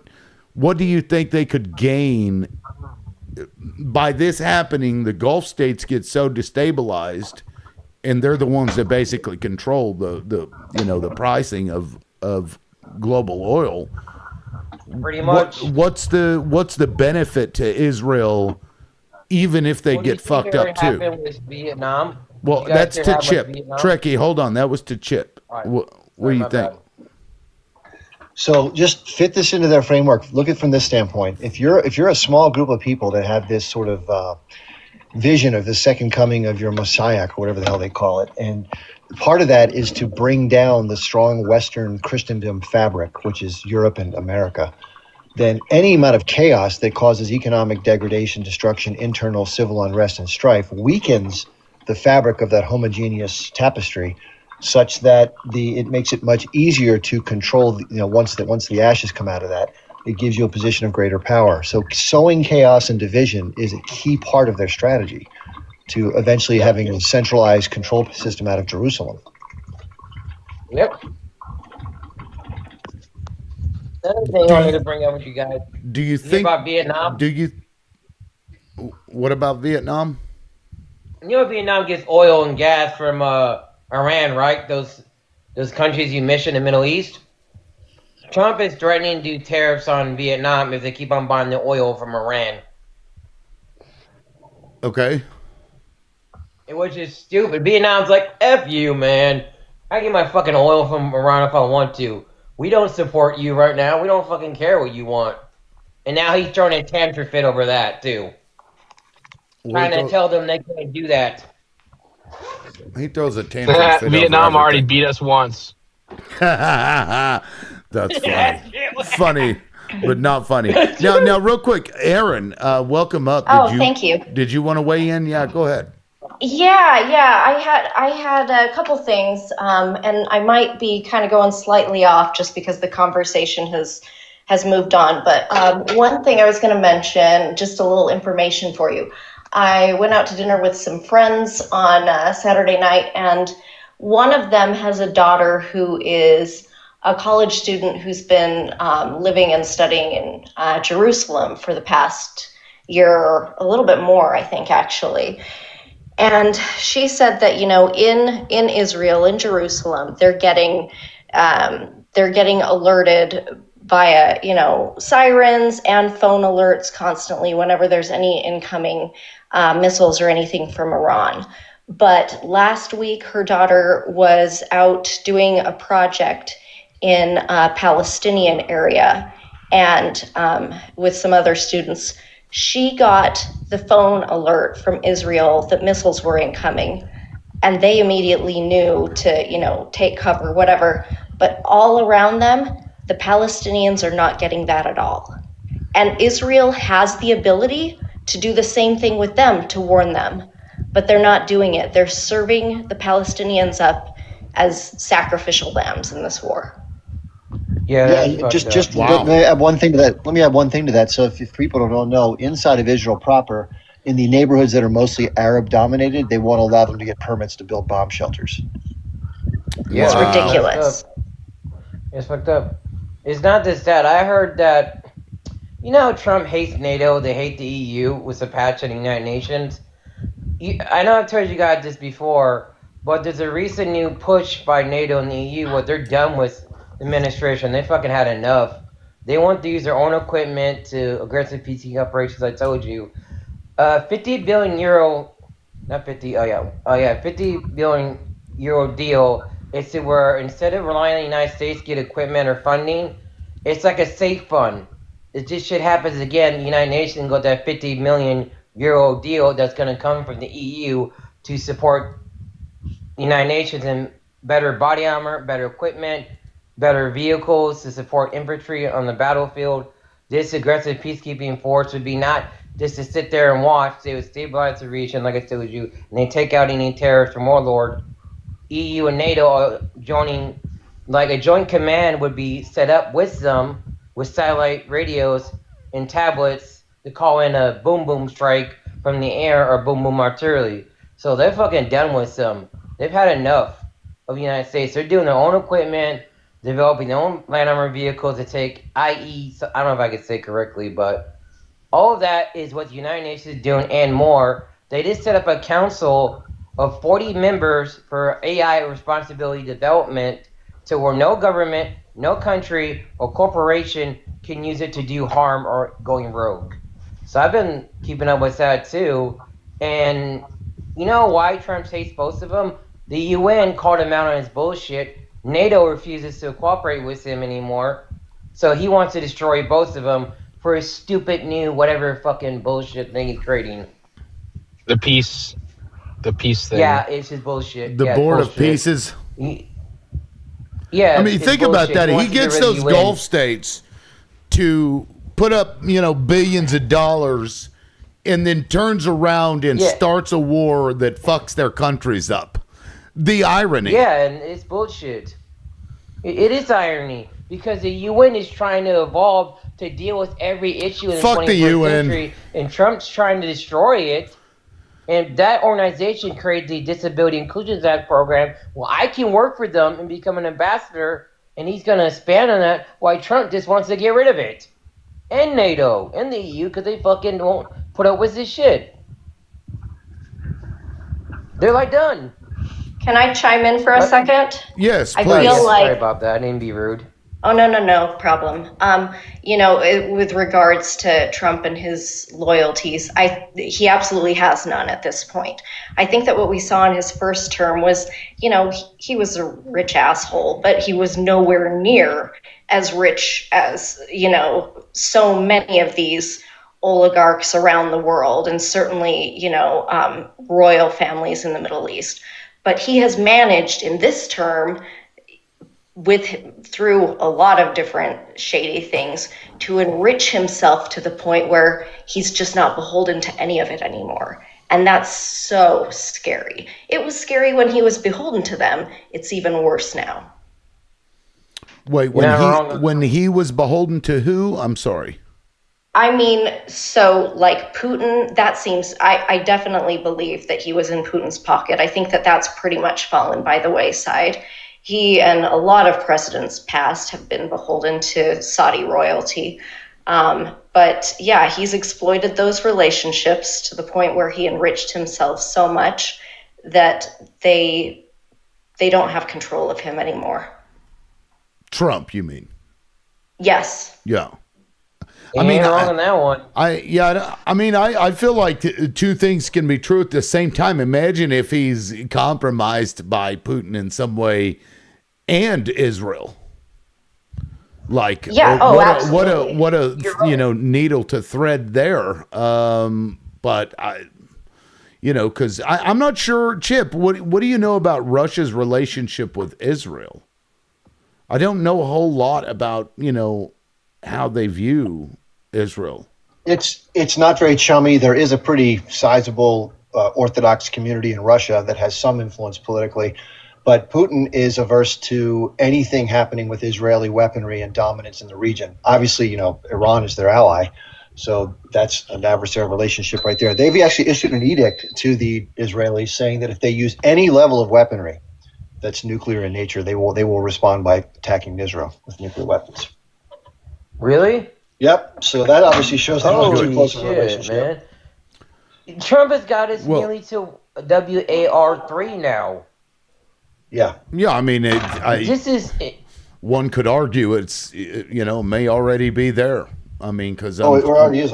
do you think they could gain by this happening? The Gulf states get so destabilized, and they're the ones that basically control the pricing of global oil. Pretty much. What's the benefit to Israel, even if they get fucked up too? Happened with Vietnam. Well, that's to Chip. Trekkie, hold on. That was to Chip. Right. What do you think? So just fit this into their framework. Look at it from this standpoint. If you're a small group of people that have this sort of vision of the second coming of your Messiah, or whatever the hell they call it, and part of that is to bring down the strong Western Christendom fabric, which is Europe and America, then any amount of chaos that causes economic degradation, destruction, internal civil unrest, and strife weakens the fabric of that homogeneous tapestry, such that it makes it much easier to control. Once the ashes come out of that, it gives you a position of greater power. So sowing chaos and division is a key part of their strategy to eventually having a centralized control system out of Jerusalem. Yep. Another thing I wanted to bring up with you guys. Do you think about Vietnam? What about Vietnam? Vietnam gets oil and gas from Iran, right? Those countries you mentioned in the Middle East. Trump is threatening to do tariffs on Vietnam if they keep on buying the oil from Iran. Okay. Which is stupid. Vietnam's like, F you, man. I get my fucking oil from Iran if I want to. We don't support you right now. We don't fucking care what you want. And now he's throwing a tantrum fit over that, too. Trying to tell them they can't do that. He throws a tantrum fit. Vietnam already beat us once. That's funny, but not funny. Now, real quick, Aaron, welcome up. Thank you. Did you want to weigh in? Yeah, go ahead. Yeah. I had a couple things, and I might be kind of going slightly off just because the conversation has moved on. But one thing I was going to mention, just a little information for you. I went out to dinner with some friends on Saturday night, and one of them has a daughter who is a college student who's been living and studying in Jerusalem for the past year, a little bit more, I think, actually. And she said that, in Israel, in Jerusalem, they're getting alerted via, sirens and phone alerts constantly whenever there's any incoming missiles or anything from Iran. But last week, her daughter was out doing a project in a Palestinian area, and with some other students, she got the phone alert from Israel that missiles were incoming, and they immediately knew to, take cover, whatever. But all around them, the Palestinians are not getting that at all. And Israel has the ability to do the same thing with them, to warn them, but they're not doing it. They're serving the Palestinians up as sacrificial lambs in this war. Just let me add one thing to that. So if people don't know, inside of Israel proper, in the neighborhoods that are mostly Arab dominated, they won't allow them to get permits to build bomb shelters. Yeah, it's ridiculous. It's fucked up. It's not just that. I heard that, Trump hates NATO, they hate the EU with the patch in the United Nations. I know I've told you guys this before, but there's a recent new push by NATO and the EU. What they're done with administration. They fucking had enough. They want to use their own equipment to aggressive PC operations. I told you, 50 billion euro, not 50. Oh yeah, 50 billion euro deal. It's to where instead of relying on the United States to get equipment or funding, it's like a safe fund. If this shit happens again, the United Nations got that 50 million euro deal that's going to come from the EU to support the United Nations and better body armor, better equipment, better vehicles to support infantry on the battlefield. This aggressive peacekeeping force would be not just to sit there and watch. They would stabilize the region, like I said with you, and they take out any terrorist or warlord. EU and NATO are joining, like a joint command would be set up with them with satellite radios and tablets to call in a boom boom strike from the air or boom boom artillery. So they're fucking done with them. They've had enough of the United States. They're doing their own equipment, developing their own land armor vehicles to take, i.e., I don't know if I could say correctly, but all of that is what the United Nations is doing and more. They just set up a council of 40 members for AI responsibility development to where no government, no country, or corporation can use it to do harm or going rogue. So I've been keeping up with that too. And you know why Trump hates both of them? The UN called him out on his bullshit. NATO refuses to cooperate with him anymore. So he wants to destroy both of them for his stupid new whatever fucking bullshit thing he's creating. The peace thing. Yeah, it's his bullshit. The yeah, Board bullshit. of Pieces. Yeah. I mean, it's think about bullshit. that. He He wants to get gets rid of those the UN. Gulf states to put up, billions of dollars and then turns around and starts a war that fucks their countries up. The irony. Yeah, and it's bullshit. It is irony because the UN is trying to evolve to deal with every issue in Fuck the the 21st UN. century, and Trump's trying to destroy it. And that organization created the Disability Inclusion Act program. Well, I can work for them and become an ambassador, and he's going to expand on that. Why Trump just wants to get rid of it, and NATO and the EU because they fucking won't put up with this shit. They're like done. Can I chime in for a second? Yes, I please. feel like Sorry about that. I didn't be rude. Oh, no problem. With regards to Trump and his loyalties, he absolutely has none at this point. I think that what we saw in his first term was, he was a rich asshole, but he was nowhere near as rich as, so many of these oligarchs around the world, and certainly, royal families in the Middle East. But he has managed in this term, through a lot of different shady things, to enrich himself to the point where he's just not beholden to any of it anymore. And that's so scary. It was scary when he was beholden to them. It's even worse now. Wait, when he was beholden to who? I'm sorry. I mean, so like Putin, that seems, I definitely believe that he was in Putin's pocket. I think that that's pretty much fallen by the wayside. He and a lot of presidents past have been beholden to Saudi royalty. But yeah, he's exploited those relationships to the point where he enriched himself so much that they don't have control of him anymore. Trump, you mean? Yes. Yeah. Wrong on that one. I feel like two things can be true at the same time. Imagine if he's compromised by Putin in some way and Israel. Like, absolutely. what a needle to thread there. But because I'm not sure, Chip. What do you know about Russia's relationship with Israel? I don't know a whole lot about how they view Israel. It's not very chummy. There is a pretty sizable Orthodox community in Russia that has some influence politically, but Putin is averse to anything happening with Israeli weaponry and dominance in the region. Obviously, Iran is their ally, so that's an adversarial relationship right there. They've actually issued an edict to the Israelis saying that if they use any level of weaponry that's nuclear in nature, they will respond by attacking Israel with nuclear weapons. Really? Yep. So that obviously shows how much too Holy close a shit, relationship. man. Trump has got us nearly to WAR3 now. Yeah. Yeah, I mean, this is. one could argue may already be there. I mean, because it already is.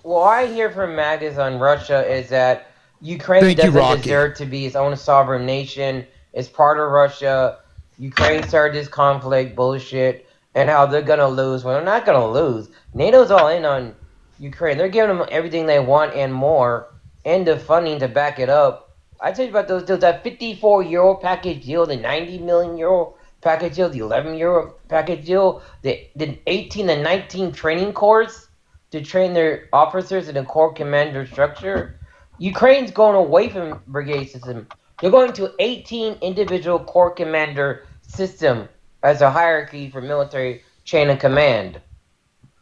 What I hear from Magus on Russia is that Ukraine doesn't deserve to be its own sovereign nation. It's part of Russia. Ukraine started this conflict bullshit, and how they're gonna lose. Well, they're not gonna lose. NATO's all in on Ukraine. They're giving them everything they want and more, and the funding to back it up. I told you about those deals. That 54 euro package deal, the 90 million euro package deal, the 11 euro package deal, the 18 and 19 training course to train their officers in the core commander structure. Ukraine's going away from brigade system. They're going to 18 individual corps commander system as a hierarchy for military chain of command.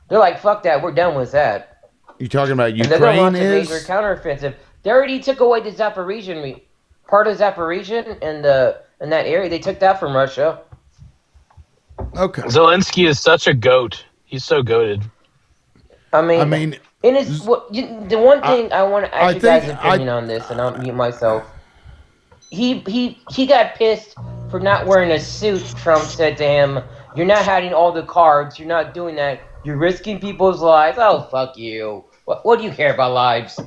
They're like, fuck that, we're done with that. You talking about Ukraine? And they're going to launch a major counteroffensive. They already took away the Zaporizhian part of Zaporizhian in that area. They took that from Russia. Okay. Zelensky is such a goat. He's so goated. I mean, and it's the one thing I want to ask you guys' opinion on this, and I'll mute myself. He got pissed for not wearing a suit. Trump said to him, "You're not hiding all the cards. You're not doing that. You're risking people's lives." Oh, fuck you. What do you care about lives?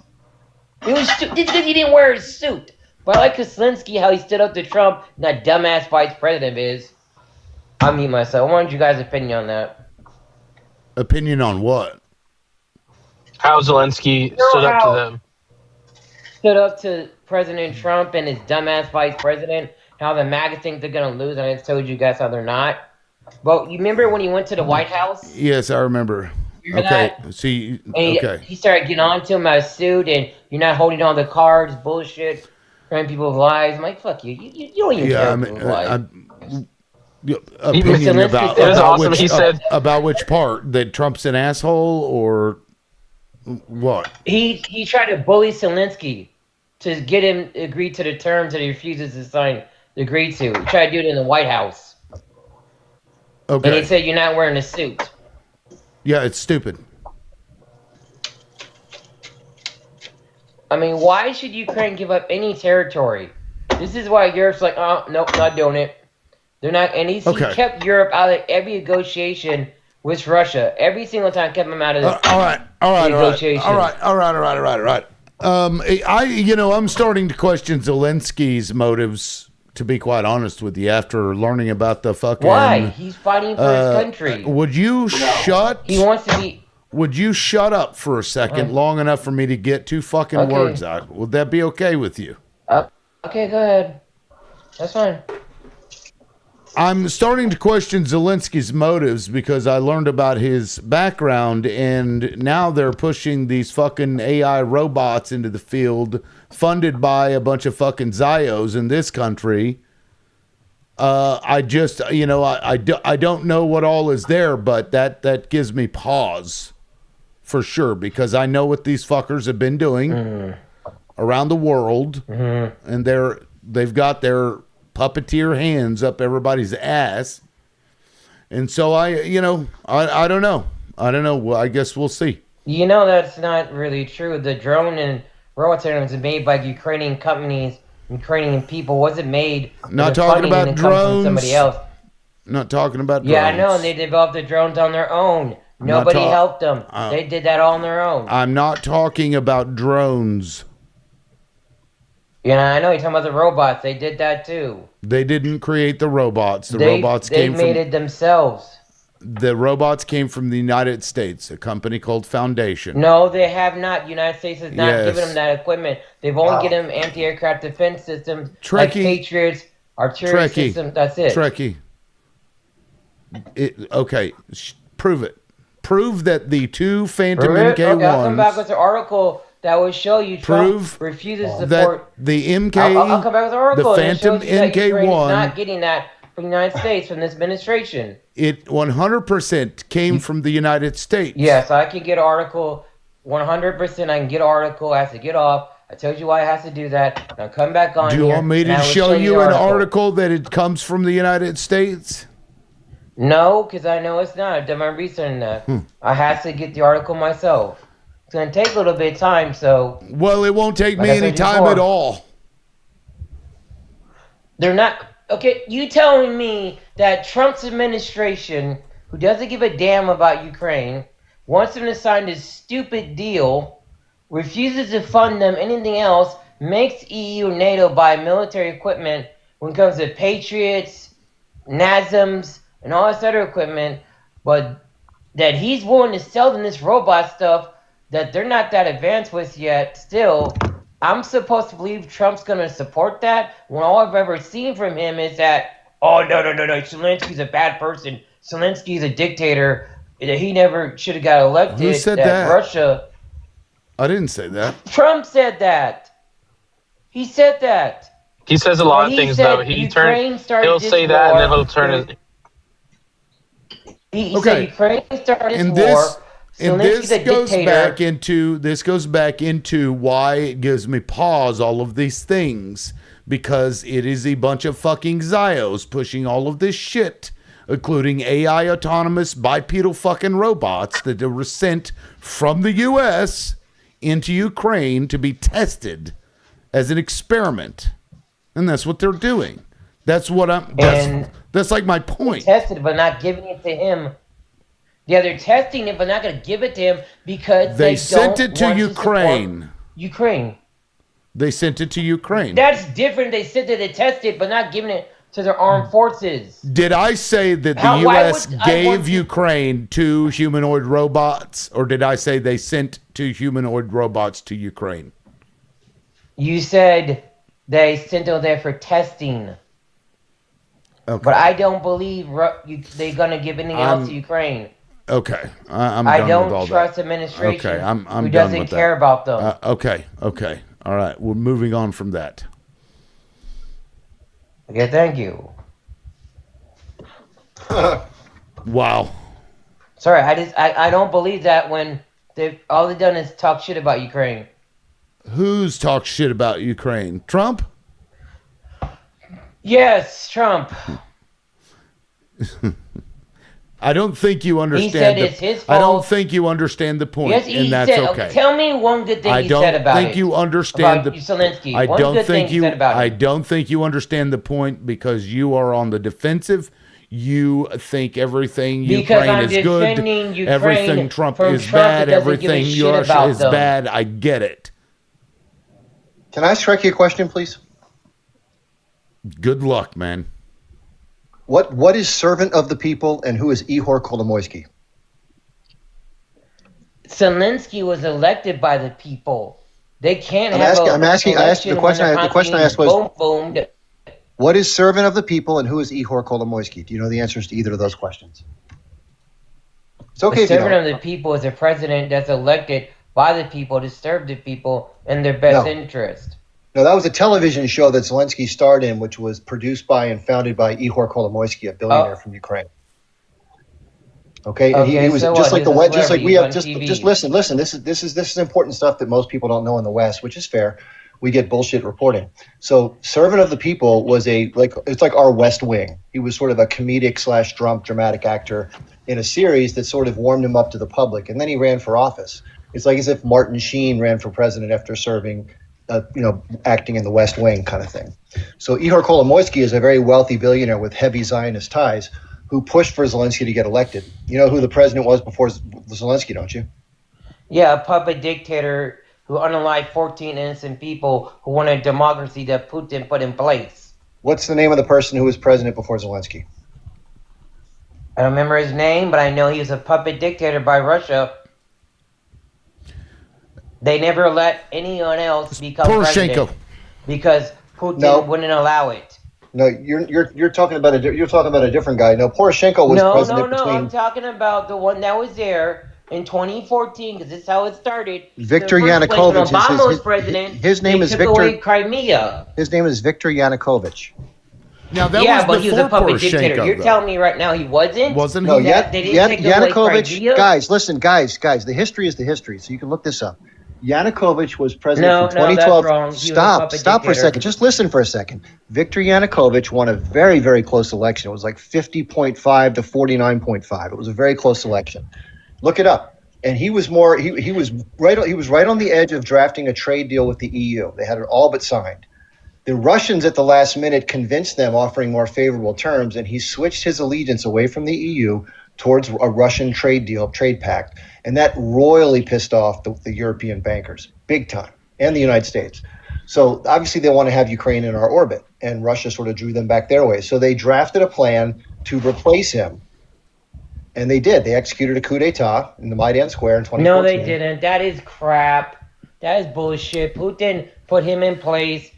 It was because he didn't wear a suit. But I like Zelensky, how he stood up to Trump, and that dumbass vice president of his. I'll mute myself. I want you guys' opinion on that. Opinion on what? How Zelensky stood up to them. Stood up to President Trump and his dumbass vice president. How the MAGA think they're going to lose, and I just told you guys how they're not. But you remember when he went to the White House? Yes, I remember. That? See, He started getting on to him about a suit, and you're not holding all the cards, bullshit, trying people's lives. I'm like, fuck you. You don't even care about people's lives. Opinion about awesome. He said about which part, that Trump's an asshole or what? He tried to bully Zelensky to get him to agree to the terms that he refuses to sign. Agree to. He tried to do it in the White House. Okay. And he said you're not wearing a suit. Yeah, it's stupid. I mean, why should Ukraine give up any territory? This is why Europe's like, oh, nope, not doing it. They're not, and he kept Europe out of every negotiation with Russia. Every single time kept them out of negotiation. All right. I'm starting to question Zelensky's motives, to be quite honest with you, after learning about the fucking... Why? He's fighting for his country. Would you shut... He wants to be... Would you shut up for a second, long enough for me to get two fucking words out? Would that be okay with you? Okay, go ahead. That's fine. I'm starting to question Zelensky's motives because I learned about his background, and now they're pushing these fucking AI robots into the field, funded by a bunch of fucking Zios in this country. I don't know what all is there, but that gives me pause for sure, because I know what these fuckers have been doing around the world, and they've got their puppeteer hands up everybody's ass. And so I don't know. Well, I guess we'll see. You know, that's not really true. The drone and robot systems are made by Ukrainian companies, Ukrainian people. Wasn't made. Not talking about drones. Somebody else. Not talking about drones. Yeah, I know. They developed the drones on their own. Nobody helped them. They did that all on their own. I'm not talking about drones. Yeah, I know. You're talking about the robots. They did that too. They didn't create the robots. They made it themselves. The robots came from the United States, a company called Foundation. No, they have not. The United States has not given them that equipment. They've only given them anti-aircraft defense systems, like Patriots, artillery systems. That's it. Trekkie. Okay, prove it. Prove that the two Phantom MK1s... Okay, I'll come back with the article that will show you Trump refuses to support... The MK... I'll come back with the article. The Phantom MK1... not getting that from the United States, from this administration. It 100% came from the United States. Yes, I can get an article. 100% I can get an article. I have to get off. I told you why I have to do that. Now come back on. Do you want me to show you an article that it comes from the United States? No, because I know it's not. I've done my research on that. I have to get the article myself. It's going to take a little bit of time, so... Well, it won't take me any time at all. They're not... Okay, you telling me that Trump's administration, who doesn't give a damn about Ukraine, wants them to sign this stupid deal, refuses to fund them anything else, makes EU and NATO buy military equipment when it comes to Patriots, NASMs, and all this other equipment, but that he's willing to sell them this robot stuff that they're not that advanced with yet still. I'm supposed to believe Trump's going to support that when all I've ever seen from him is that, oh, no, Zelensky's a bad person. Zelensky's a dictator. That he never should have got elected. Who said that? Russia. I didn't say that. Trump said that. He said that. He says a lot of things, though. He'll say that, and then he'll turn it. He said Ukraine started this war. And this goes back into why it gives me pause, all of these things, because it is a bunch of fucking Zios pushing all of this shit, including AI autonomous bipedal fucking robots that were sent from the U.S. into Ukraine to be tested as an experiment. And that's what they're doing. That's like my point. Tested, but not giving it to him. Yeah, they're testing it, but not going to give it to him because they sent it to Ukraine. Ukraine. They sent it to Ukraine. That's different. They said that they tested, but not giving it to their armed forces. Did I say that the U.S. gave Ukraine 2 humanoid robots, or did I say they sent 2 humanoid robots to Ukraine? You said they sent them there for testing. Okay. But I don't believe they're going to give anything else to Ukraine. Okay, I'm done with all that. I don't trust administration okay, I'm who done doesn't with care that. about them. Okay. All right, we're moving on from that. Okay, thank you. Wow. Sorry, I don't believe that when all they've done is talk shit about Ukraine. Who's talked shit about Ukraine? Trump? Yes, Trump. I don't think you understand. He said it's his fault. I don't think you understand the point, Yes, and that's said, okay. Tell me one good thing he said about it. I don't think you understand about Zelensky. I One don't good think thing he said about I it. don't think you understand the point because you are on the defensive. You think everything Ukraine is good. Ukraine Everything Trump from is Trump bad. that doesn't give a Everything shit Russia about is them. bad. I get it. Can I strike you a question, please? Good luck, man. What is servant of the people and who is Ihor Kolomoisky? Zelensky was elected by the people. They can't I'm have asking. I asked the question. The question I asked was, boomed. what is servant of the people and who is Ihor Kolomoisky? Do you know the answers to either of those questions? It's okay The if you servant don't. of the people is a president that's elected by the people to serve the people in their best interest. No, that was a television show that Zelensky starred in, which was produced by and founded by Ihor Kolomoisky, a billionaire from Ukraine. Okay, and he was so just what? like the He's a West, just like we have. celebrity, Just he's on just listen. This is important stuff that most people don't know in the West, which is fair. We get bullshit reporting. So, servant of the people was it's like our West Wing. He was sort of a comedic / dramatic actor in a series that sort of warmed him up to the public, and then he ran for office. It's like as if Martin Sheen ran for president after serving, acting in the West Wing kind of thing. So Ihor Kolomoisky is a very wealthy billionaire with heavy Zionist ties who pushed for Zelensky to get elected. You know who the president was before Zelensky, don't you? Yeah, a puppet dictator who unalived 14 innocent people who wanted democracy that Putin put in place. What's the name of the person who was president before Zelensky? I don't remember his name, but I know he was a puppet dictator by Russia. They never let anyone else become president because Putin wouldn't allow it. No, you're talking about a different guy. No, Poroshenko was president between. I'm talking about the one that was there in 2014 because this is how it started. Victor The first place when Yanukovych. Obama was president. His name they is took Victor. away Crimea. His name is Victor Yanukovych. Now but he was a puppet dictator. You're telling me right now he wasn't? Wasn't No, he? They didn't take away Yanukovych. Crimea? Guys, listen, guys. The history is the history, so you can look this up. Yanukovych was president from No, 2012. that's wrong. He was a Stop puppet for a dictator. second. Just listen for a second. Victor Yanukovych won a very, very close election. It was like 50.5 to 49.5. It was a very close election. Look it up. And he was right on the edge of drafting a trade deal with the EU. They had it all but signed. The Russians at the last minute convinced them, offering more favorable terms, and he switched his allegiance away from the EU towards a Russian trade pact. And that royally pissed off the European bankers, big time, and the United States. So obviously they want to have Ukraine in our orbit, and Russia sort of drew them back their way. So they drafted a plan to replace him. And they did. They executed a coup d'etat in the Maidan Square in 2014. No, they didn't. That is crap. That is bullshit. Putin put him in place.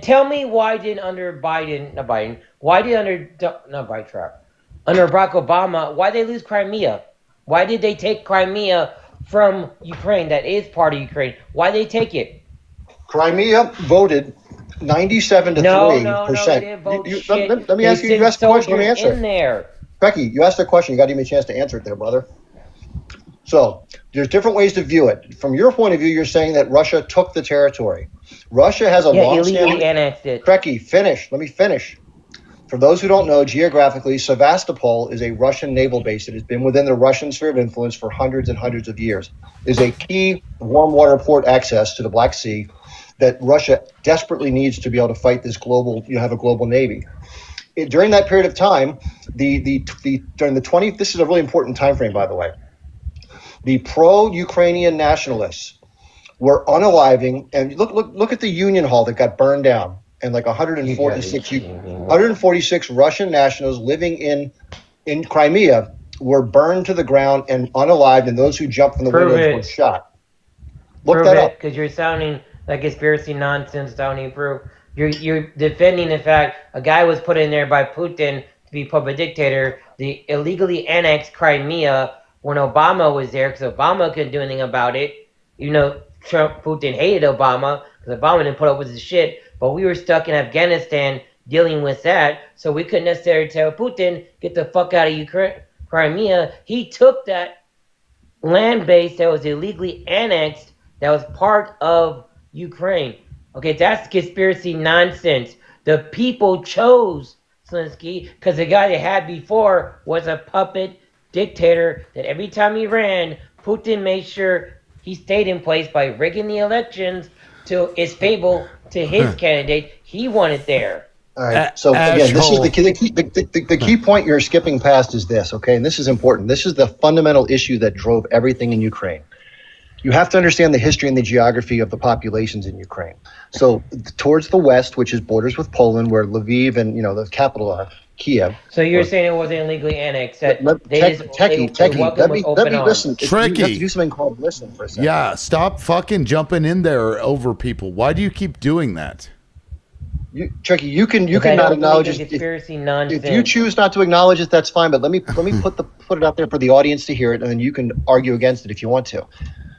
Tell me why did under Biden, under Barack Obama, why they lose Crimea? Why did they take Crimea from Ukraine? That is part of Ukraine. Why they take it? Crimea voted 97 to 3%. No, they didn't vote shit. Let me ask you. You asked a question. Let me answer. In there. Becky, you asked a question. You got to give me a chance to answer it there, brother. So there's different ways to view it. From your point of view, you're saying that Russia took the territory. Russia has a long-standing... illegally annexed it. Becky, finish. Let me finish. For those who don't know, geographically, Sevastopol is a Russian naval base that has been within the Russian sphere of influence for hundreds and hundreds of years. It is a key warm water port access to the Black Sea that Russia desperately needs to be able to fight this have a global navy. During that period of time, this is a really important time frame, by the way. The pro-Ukrainian nationalists were unaliving, and look at the Union Hall that got burned down, and like 146 Russian nationals living in Crimea were burned to the ground and unalived, and those who jumped from the windows were shot. Look that up, because you're sounding like conspiracy nonsense. Don't even prove. You're defending the fact a guy was put in there by Putin to be puppet dictator. The illegally annexed Crimea when Obama was there, because Obama couldn't do anything about it. Putin hated Obama because Obama didn't put up with his shit. But we were stuck in Afghanistan dealing with that, so we couldn't necessarily tell Putin, get the fuck out of Crimea. He took that land base that was illegally annexed, that was part of Ukraine. Okay, that's conspiracy nonsense. The people chose Zelensky because the guy they had before was a puppet dictator that every time he ran, Putin made sure he stayed in place by rigging the elections to his favor to his candidate. He wanted there. All right. So again, this is the key point you're skipping past is this, okay? And this is important. This is the fundamental issue that drove everything in Ukraine. You have to understand the history and the geography of the populations in Ukraine. So towards the west, which is borders with Poland, where Lviv and the capital are, Kiev. So you're saying it wasn't illegally annexed? That let me listen. Tricky. You have to do something called listen for a second. Yeah, stop fucking jumping in there over people. Why do you keep doing that? Tricky, you can not acknowledge it. If you choose not to acknowledge it, that's fine. But let me put it out there for the audience to hear it, and then you can argue against it if you want to.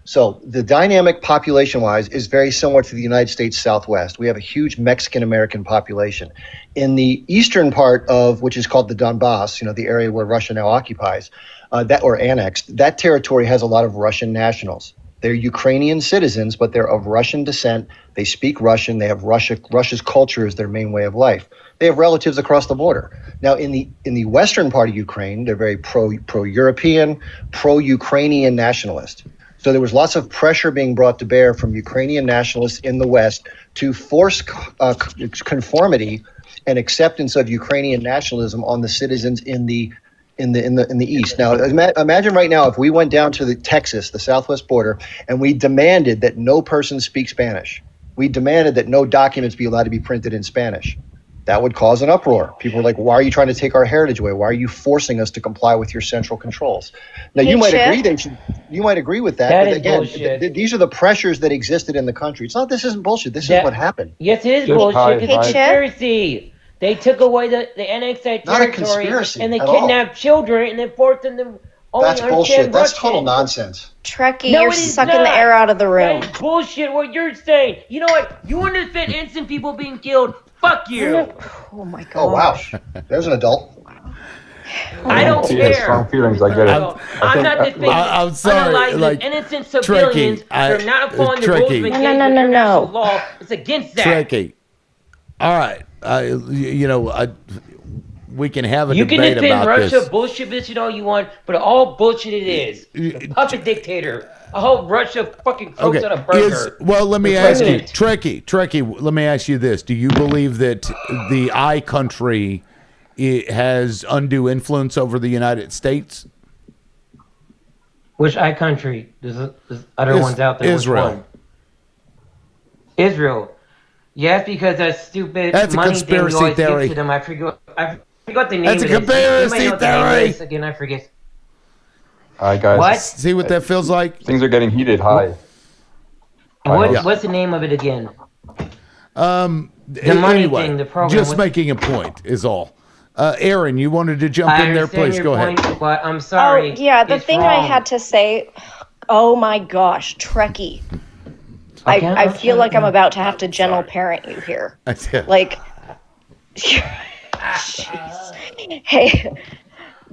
So the dynamic population-wise is very similar to the United States Southwest. We have a huge Mexican-American population. In the eastern part of, which is called the Donbass, the area where Russia now occupies, or annexed, that territory has a lot of Russian nationals. They're Ukrainian citizens, but they're of Russian descent. They speak Russian. They have Russia's culture as their main way of life. They have relatives across the border. Now, in the western part of Ukraine, they're very pro-European, pro-Ukrainian nationalist. So there was lots of pressure being brought to bear from Ukrainian nationalists in the West to force conformity and acceptance of Ukrainian nationalism on the citizens in the East. Now, imagine right now if we went down to Texas, the Southwest border, and we demanded that no person speak Spanish. We demanded that no documents be allowed to be printed in Spanish. That would cause an uproar. People were like, why are you trying to take our heritage away? Why are you forcing us to comply with your central controls? Now, you might agree with that, but again, these are the pressures that existed in the country. It's not, this isn't bullshit. This is what happened. Yes, it is bullshit. It's a conspiracy. They took away the annexed territory and they kidnapped children and then forced them to only That's bullshit. That's total nonsense. Trekkie, you're sucking the air out of the room. That's bullshit what you're saying. You know what? You want to defend innocent people being killed? Fuck you. Oh my god. Oh wow. There's an adult. I don't care. Strong feelings. I get it. I'm not defending. I'm sorry. Like innocent civilians for not following the rules of international law. It's against that. Tricky. All right. We can have a you debate can defend about Russia this. bullshit all you want, but all bullshit it is. The puppet dictator. I hope Russia fucking throws out a burger. Let me ask you, Trekkie, let me ask you this. Do you believe that the I country has undue influence over the United States? Which I country? There's other ones out there. Israel. Israel. Yes, because that stupid That's money a conspiracy thing you always theory. give to them. I forgot the name That's a of it. conspiracy You might know what the name theory. is. Again, I forget. All right, guys. What? See what that feels like? Things are getting heated. Hi. What's the name of it again? The money thing, the program. Just making a point is all. Aaron, you wanted to jump in there, please. Go ahead. But I'm sorry. Oh, yeah, the It's thing I wrong. had to say, oh my gosh, Trekkie. I feel like I'm about to have to gentle parent you here. That's it. Like, hey,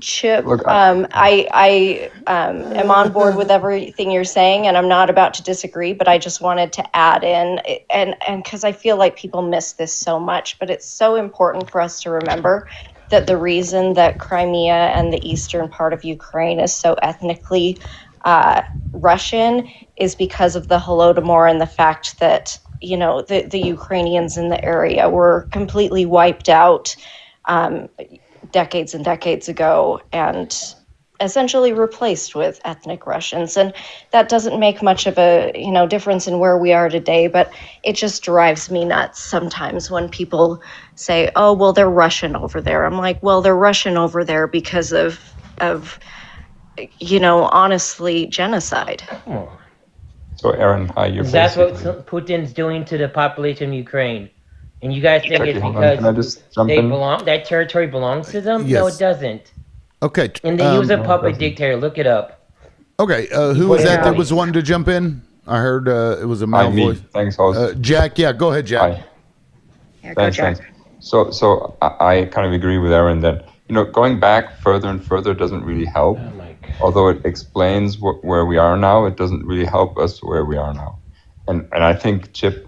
Chip, Look, I am on board with everything you're saying, and I'm not about to disagree, but I just wanted to add in, and because I feel like people miss this so much, but it's so important for us to remember that the reason that Crimea and the eastern part of Ukraine is so ethnically Russian is because of the Holodomor and the fact that, you know, the Ukrainians in the area were completely wiped out decades and decades ago and essentially replaced with ethnic Russians. And that doesn't make much of a, you know, difference in where we are today, but it just drives me nuts sometimes when people say, oh, well, they're Russian over there. I'm like, well, they're Russian over there because of you know, honestly, genocide. So, Aaron, hi. You're That's what basically- Putin's doing to the population of Ukraine. And you guys think Trekkie, it's hold on. Can I because just jump they in? belong, that territory belongs to them? No, Yes. it doesn't. Okay. And they use a puppet dictator. Look it up. Okay. Who was that was wanting to jump in? I heard it was a male me. voice. Thanks, host. Jack, yeah, go ahead, Jack. Hi. Thanks. So I kind of agree with Aaron that, you know, going back further and further doesn't really help. Although it explains where we are now, it doesn't really help us where we are now. And I think, Chip,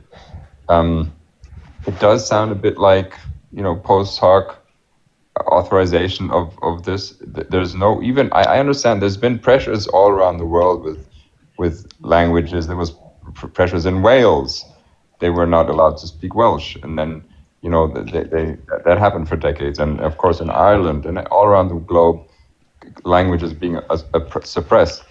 it does sound a bit like, you know, post hoc authorization of this. There's no even, I understand there's been pressures all around the world with languages. There was pressures in Wales. They were not allowed to speak Welsh. And then, you know, that happened for decades. And of course in Ireland and all around the globe, languages being suppressed.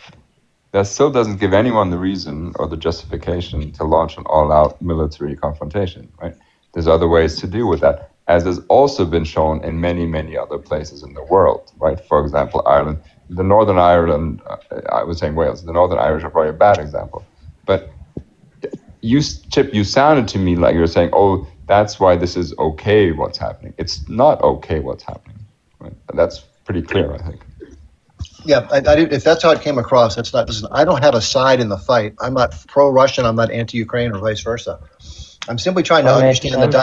That still doesn't give anyone the reason or the justification to launch an all-out military confrontation, right? There's other ways to deal with that, as has also been shown in many, many other places in the world, right? For example, Ireland. The Northern Ireland, I was saying Wales, the Northern Irish are probably a bad example. But you, Chip, you sounded to me like you were saying, oh, that's why this is okay what's happening. It's not okay what's happening, right? That's pretty clear, I think. Yeah, if that's how it came across, that's not. Listen, I don't have a side in the fight. I'm not pro-Russian. I'm not anti-Ukraine or vice versa. I'm simply trying to understand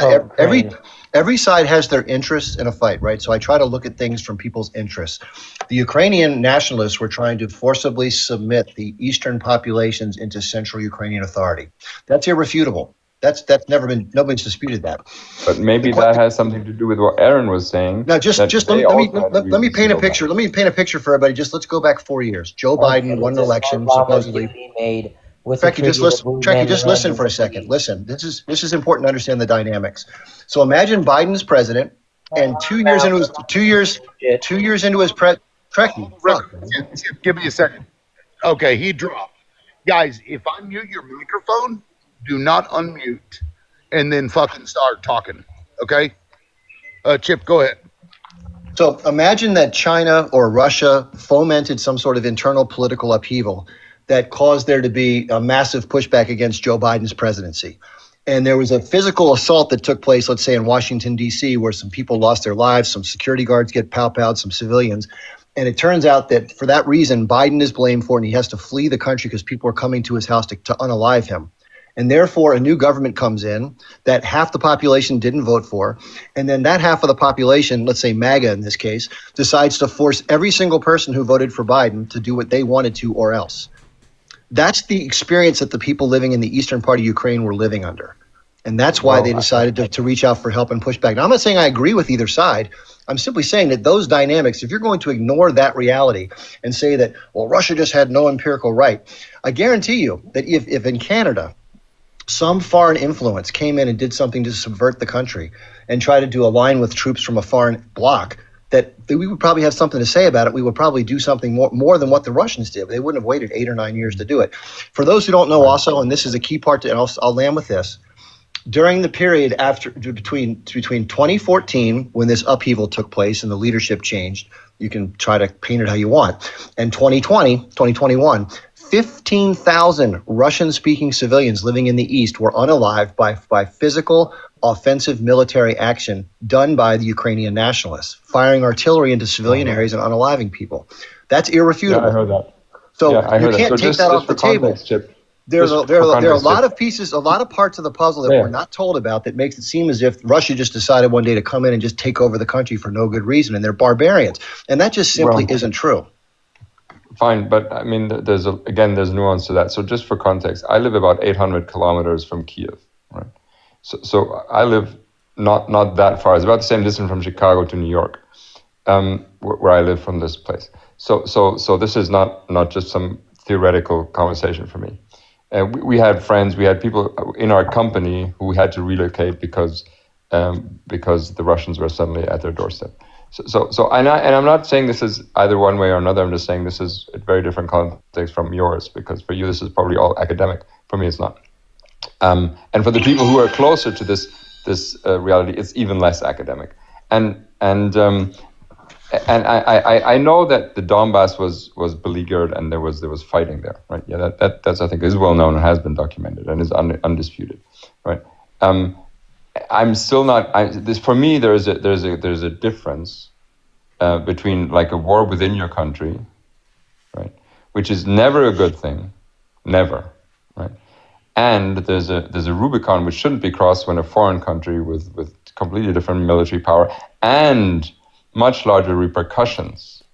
every side has their interests in a fight, right? So I try to look at things from people's interests. The Ukrainian nationalists were trying to forcibly submit the eastern populations into Central Ukrainian Authority. That's irrefutable. That's never been, nobody's disputed that. But maybe that has something to do with what Aaron was saying. Now, just let me paint a picture. Let me paint a picture for everybody. Just let's go back 4 years. Joe Biden won an election supposedly. Trekkie, just listen for a second. Listen, this is important to understand the dynamics. So imagine Biden's president, and 2 years into his Trekkie. Give me a second. Okay, he dropped. Guys, if I mute your microphone, do not unmute and then fucking start talking. Okay? Chip, go ahead. So imagine that China or Russia fomented some sort of internal political upheaval that caused there to be a massive pushback against Joe Biden's presidency. And there was a physical assault that took place, let's say in Washington, D.C., where some people lost their lives, some security guards get pow-powed, some civilians. And it turns out that for that reason, Biden is blamed for it, and he has to flee the country because people are coming to his house to unalive him. And therefore, a new government comes in that half the population didn't vote for. And then that half of the population, let's say MAGA in this case, decides to force every single person who voted for Biden to do what they wanted to or else. That's the experience that the people living in the eastern part of Ukraine were living under. And that's why they decided to reach out for help and push back. Now, I'm not saying I agree with either side. I'm simply saying that those dynamics, if you're going to ignore that reality and say that, well, Russia just had no empirical right, I guarantee you that if in Canada, some foreign influence came in and did something to subvert the country and try to align with troops from a foreign bloc, that we would probably have something to say about it. We would probably do something more than what the Russians did. They wouldn't have waited 8 or 9 years to do it. For those who don't know also, and this is a key part, and I'll land with this, during the period between 2014, when this upheaval took place and the leadership changed, you can try to paint it how you want, and 2021, 15,000 Russian-speaking civilians living in the East were unalived by physical, offensive military action done by the Ukrainian nationalists, firing artillery into civilian areas and unaliving people. That's irrefutable. Yeah, I heard that. So yeah, I heard you can't take that off the table. There are a lot of pieces, a lot of parts of the puzzle that we're not told about that makes it seem as if Russia just decided one day to come in and just take over the country for no good reason, and they're barbarians. And that just simply isn't true. Fine, but I mean, there's nuance to that. So just for context, I live about 800 kilometers from Kiev, right? So I live not that far. It's about the same distance from Chicago to New York, where I live from this place. So this is not just some theoretical conversation for me. We had friends, we had people in our company who had to relocate because the Russians were suddenly at their doorstep. And I'm not saying this is either one way or another. I'm just saying this is a very different context from yours, because for you this is probably all academic. For me, it's not. And for the people who are closer to this reality, it's even less academic. And I know that the Donbass was beleaguered and there was fighting there, right? Yeah, that's I think is well known and has been documented and is undisputed, right? I'm still not. For me, there's a difference between like a war within your country, right, which is never a good thing, never, right, and there's a Rubicon which shouldn't be crossed when a foreign country with completely different military power and much larger repercussions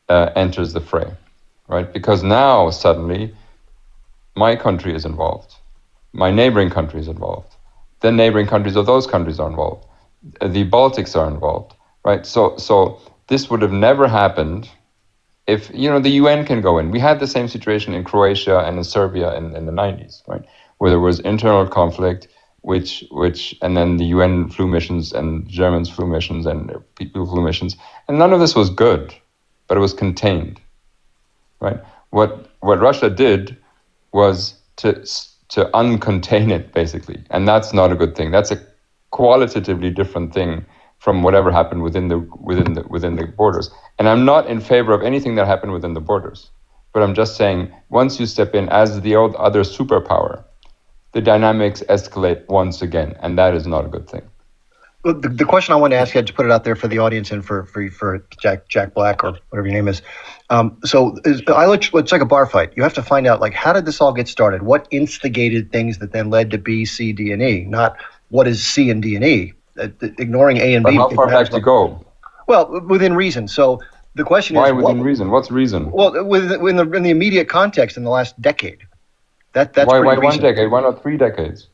enters the fray, right? Because now suddenly my country is involved, my neighboring country is involved, the neighboring countries of those countries are involved, the Baltics are involved, right? So this would have never happened if, the UN can go in. We had the same situation in Croatia and in Serbia in the 90s, right? Where there was internal conflict, and then the UN flew missions and Germans flew missions and people flew missions. And none of this was good, but it was contained, right? What Russia did was to uncontain it, basically. And that's not a good thing. That's a qualitatively different thing from whatever happened within the borders. And I'm not in favor of anything that happened within the borders. But I'm just saying, once you step in as the other superpower, the dynamics escalate once again, and that is not a good thing. The question I want to ask you, I had to put it out there for the audience and for Jack Black or whatever your name is. It's like a bar fight. You have to find out, like, how did this all get started? What instigated things that then led to B, C, D, and E? Not what is C and D and E. Ignoring A and B. But how far back to go? Well, within reason. So the question is, why within reason? What's reason? Well, in the immediate context in the last decade. That's why recent. 1 decade? Why not 3 decades?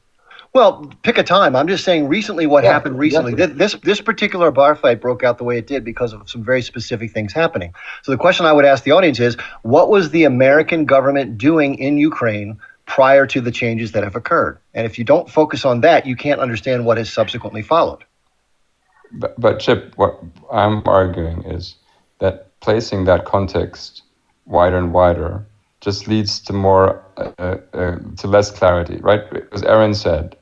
Well, pick a time. I'm just saying recently what happened recently. This particular bar fight broke out the way it did because of some very specific things happening. So the question I would ask the audience is, what was the American government doing in Ukraine prior to the changes that have occurred? And if you don't focus on that, you can't understand what has subsequently followed. But Chip, what I'm arguing is that placing that context wider and wider just leads to more to less clarity, right? Because Aaron said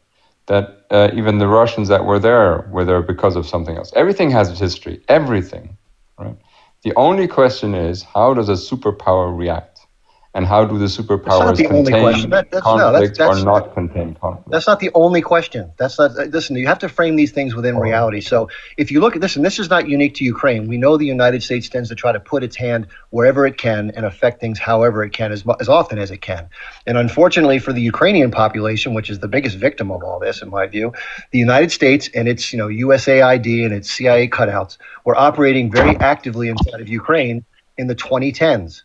that even the Russians that were there because of something else. Everything has its history, everything, right? The only question is, how does a superpower react? And how do the superpowers contain conflict or not contain conflict? That's not the only question. Listen, you have to frame these things within reality. So if you look at this, and this is not unique to Ukraine, we know the United States tends to try to put its hand wherever it can and affect things however it can, as often as it can. And unfortunately for the Ukrainian population, which is the biggest victim of all this, in my view, the United States and its USAID and its CIA cutouts were operating very actively inside of Ukraine in the 2010s.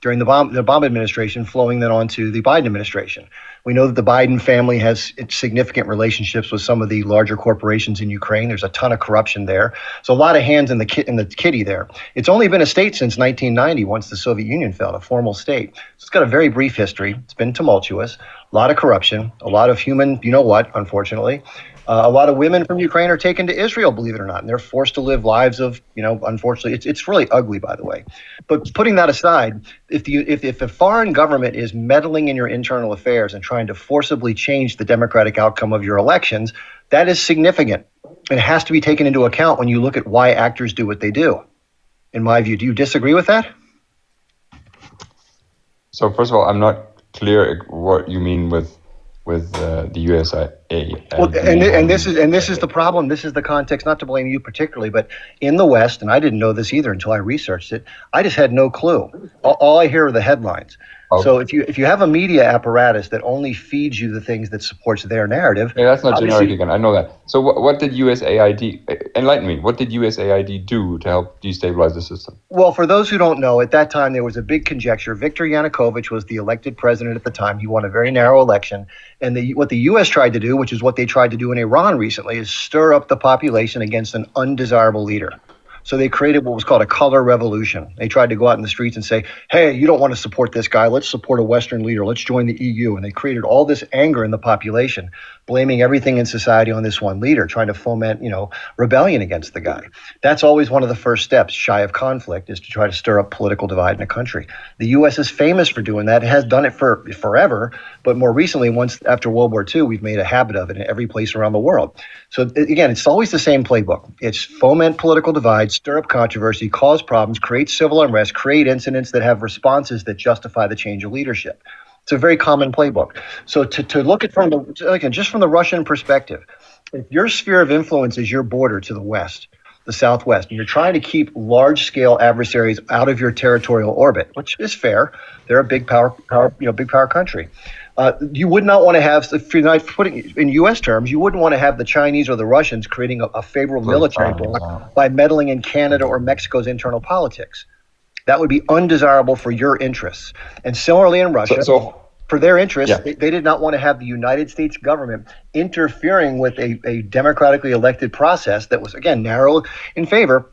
during the Obama administration, flowing then onto the Biden administration. We know that the Biden family has significant relationships with some of the larger corporations in Ukraine. There's a ton of corruption there. So a lot of hands in the kitty there. It's only been a state since 1990, once the Soviet Union fell, a formal state. So it's got a very brief history. It's been tumultuous, a lot of corruption, a lot of human, unfortunately. A lot of women from Ukraine are taken to Israel, believe it or not, and they're forced to live lives of, unfortunately, it's really ugly, by the way. But putting that aside, if a foreign government is meddling in your internal affairs and trying to forcibly change the democratic outcome of your elections, that is significant. It has to be taken into account when you look at why actors do what they do. In my view, do you disagree with that? So first of all, I'm not clear what you mean with the USA. Well, and this is the problem. This is the context. Not to blame you particularly, but in the West, and I didn't know this either until I researched it. I just had no clue. All I hear are the headlines. Okay. So if you have a media apparatus that only feeds you the things that supports their narrative, that's not generic again. I know that. So what did USAID enlighten me? What did USAID do to help destabilize the system? Well, for those who don't know, at that time there was a big conjecture. Viktor Yanukovych was the elected president at the time. He won a very narrow election, and what the U.S. tried to do, which is what they tried to do in Iran recently, is stir up the population against an undesirable leader. So they created what was called a color revolution. They tried to go out in the streets and say, hey, you don't want to support this guy. Let's support a Western leader. Let's join the EU. And they created all this anger in the population, blaming everything in society on this one leader, trying to foment, rebellion against the guy. That's always one of the first steps, shy of conflict, is to try to stir up political divide in a country. The U.S. is famous for doing that. It has done it for forever. But more recently, once after World War II, we've made a habit of it in every place around the world. So again, it's always the same playbook. It's foment political divide, stir up controversy, cause problems, create civil unrest, create incidents that have responses that justify the change of leadership. It's a very common playbook. So to look at just from the Russian perspective, if your sphere of influence is your border to the west, the southwest, and you're trying to keep large-scale adversaries out of your territorial orbit, which is fair. They're a big power country. You would not want to have, if you're not putting in U.S. terms, you wouldn't want to have the Chinese or the Russians creating a favorable military bloc by meddling in Canada or Mexico's internal politics. That would be undesirable for your interests. And similarly in Russia, for their interests, they did not want to have the United States government interfering with a democratically elected process that was, again, narrow in favor.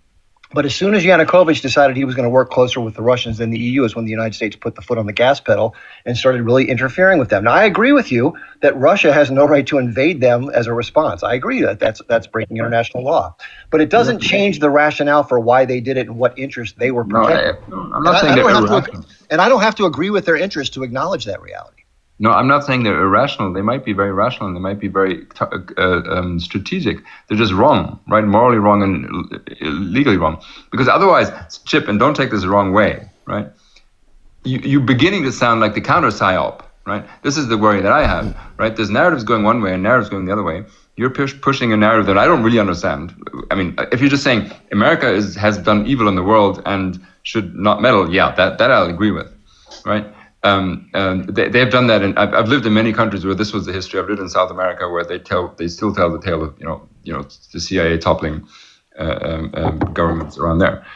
But as soon as Yanukovych decided he was going to work closer with the Russians than the EU is when the United States put the foot on the gas pedal and started really interfering with them. Now, I agree with you that Russia has no right to invade them as a response. I agree that that's breaking international law. But it doesn't change the rationale for why they did it and what interest they were protecting. I'm not saying they're irrational. And I don't have to agree with their interest to acknowledge that reality. No, I'm not saying they're irrational. They might be very rational and they might be very strategic. They're just wrong, right? Morally wrong and legally wrong. Because otherwise, Chip, and don't take this the wrong way, right? You're beginning to sound like the counter-psyop, right? This is the worry that I have, right? There's narratives going one way and narratives going the other way. You're pushing a narrative that I don't really understand. I mean, if you're just saying America has done evil in the world and should not meddle, that I'll agree with, right? They have done that, and I've lived in many countries where this was the history. I've lived in South America where they still tell the tale of the CIA toppling governments around there,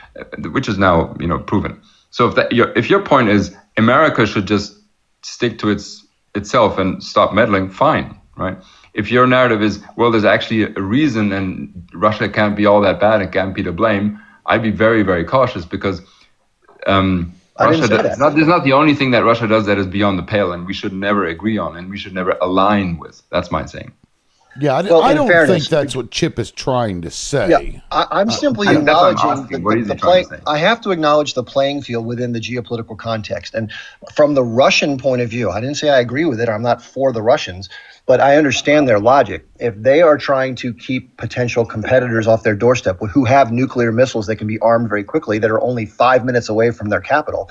which is now proven. So if your point is America should just stick to itself and stop meddling, fine, right? If your narrative is there's actually a reason and Russia can't be all that bad and can't be to blame, I'd be very, very cautious because. There's not the only thing that Russia does that is beyond the pale, and we should never agree on, and we should never align with. That's my saying. Yeah, I don't think that's what Chip is trying to say. Yeah, I'm simply acknowledging the play. I have to acknowledge the playing field within the geopolitical context, and from the Russian point of view, I didn't say I agree with it. I'm not for the Russians, but I understand their logic. If they are trying to keep potential competitors off their doorstep who have nuclear missiles that can be armed very quickly, that are only 5 minutes away from their capital,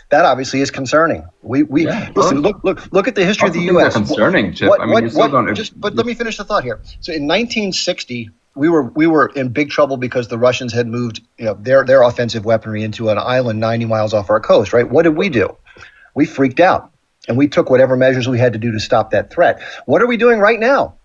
that obviously is concerning. Listen. Look at the history of the U.S. Concerning, Chip. But let me finish the thought here. So in 1960, we were in big trouble because the Russians had moved their offensive weaponry into an island 90 miles off our coast. Right? What did we do? We freaked out, and we took whatever measures we had to do to stop that threat. What are we doing right now?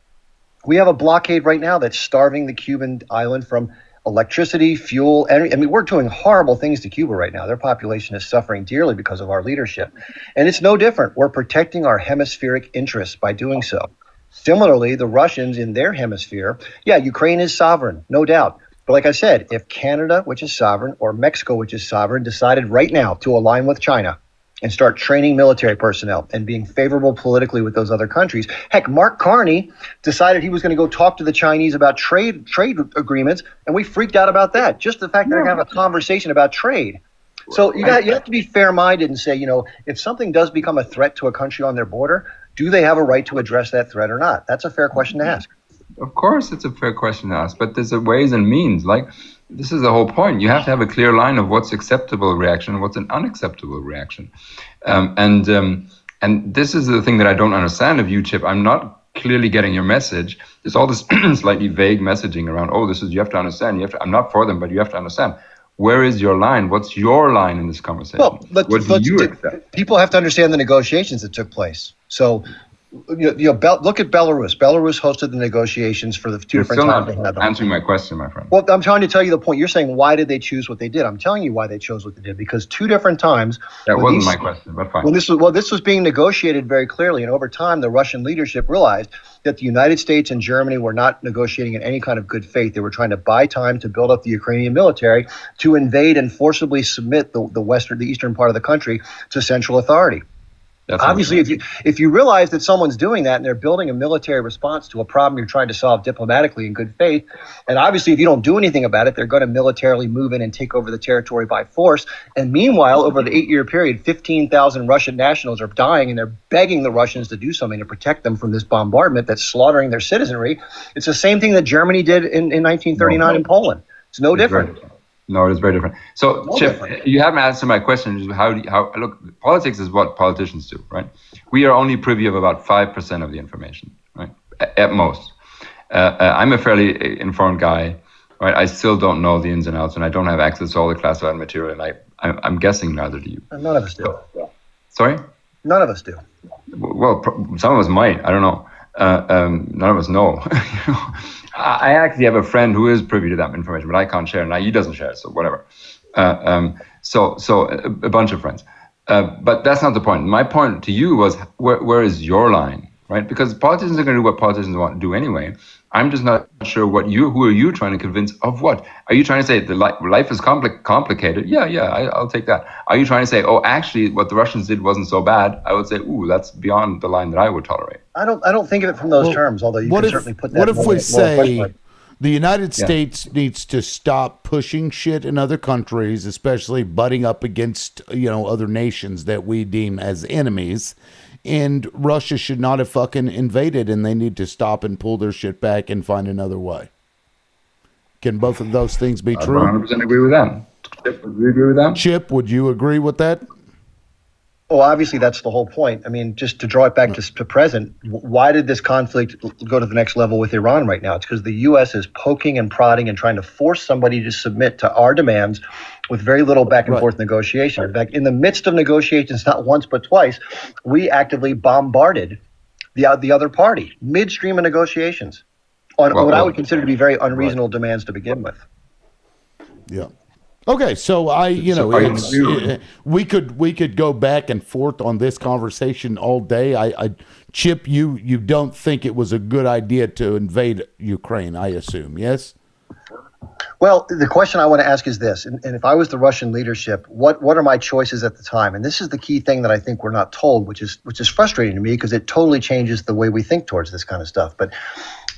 We have a blockade right now that's starving the Cuban island from electricity, fuel, energy. I mean, we're doing horrible things to Cuba right now. Their population is suffering dearly because of our leadership. And it's no different. We're protecting our hemispheric interests by doing so. Similarly, the Russians in their hemisphere, yeah, Ukraine is sovereign, no doubt. But like I said, if Canada, which is sovereign, or Mexico, which is sovereign, decided right now to align with China and start training military personnel and being favorable politically with those other countries. Heck, Mark Carney decided he was going to go talk to the Chinese about trade agreements, and we freaked out about that. Just the fact that they're going to have a conversation about trade. So you have to be fair-minded and say, if something does become a threat to a country on their border, do they have a right to address that threat or not? That's a fair question to ask. Of course, it's a fair question to ask, but there's a ways and means. Like, this is the whole point. You have to have a clear line of what's acceptable reaction and what's an unacceptable reaction. And this is the thing that I don't understand of you, Chip. I'm not clearly getting your message. There's all this slightly vague messaging around, you have to understand. I'm not for them, but you have to understand. Where is your line? What's your line in this conversation? Well, people have to understand the negotiations that took place. So, look at Belarus. Belarus hosted the negotiations for the two different times. You're still not answering my question, my friend. Well, I'm trying to tell you the point. You're saying, why did they choose what they did? I'm telling you why they chose what they did, because two different times. That wasn't my question, but fine. This was being negotiated very clearly, and over time, the Russian leadership realized that the United States and Germany were not negotiating in any kind of good faith. They were trying to buy time to build up the Ukrainian military to invade and forcibly submit the eastern part of the country to central authority. Obviously, if you realize that someone's doing that and they're building a military response to a problem you're trying to solve diplomatically in good faith, and obviously if you don't do anything about it, they're going to militarily move in and take over the territory by force. And meanwhile, over the 8-year period, 15,000 Russian nationals are dying, and they're begging the Russians to do something to protect them from this bombardment that's slaughtering their citizenry. It's the same thing that Germany did in 1939 in Poland. It's no different. No, it is very different. So, Chip, you haven't answered my question. Look, politics is what politicians do, right? We are only privy of about 5% of the information, right? At most. I'm a fairly informed guy, right? I still don't know the ins and outs, and I don't have access to all the classified material, and I'm guessing neither do you. None of us do. Sorry? None of us do. Well, some of us might. I don't know. None of us know. I actually have a friend who is privy to that information, but I can't share it. Now he doesn't share it, so whatever. So a bunch of friends. But that's not the point. My point to you was, where is your line, right? Because politicians are going to do what politicians want to do anyway. I'm just not sure who are you trying to convince of what? Are you trying to say life is complicated? Yeah, I'll take that. Are you trying to say, actually, what the Russians did wasn't so bad? I would say, that's beyond the line that I would tolerate. I don't think of it from those terms, although you can certainly put that. What if we say the United States needs to stop pushing shit in other countries, especially butting up against other nations that we deem as enemies, and Russia should not have fucking invaded, and they need to stop and pull their shit back and find another way? Can both of those things be true? I 100% agree with that. Chip, would you agree with that? Chip, would you agree with that? Well, obviously, that's the whole point. I mean, just to draw it back to present, why did this conflict go to the next level with Iran right now? It's because the U.S. is poking and prodding and trying to force somebody to submit to our demands with very little back and forth negotiation. In fact, in the midst of negotiations, not once but twice, we actively bombarded the other party midstream of negotiations on what I would consider to be very unreasonable demands to begin with. Yeah. Okay, so we could go back and forth on this conversation all day. Chip, you don't think it was a good idea to invade Ukraine, I assume, yes? Well, the question I want to ask is this, and if I was the Russian leadership, what are my choices at the time? And this is the key thing that I think we're not told, which is frustrating to me because it totally changes the way we think towards this kind of stuff. But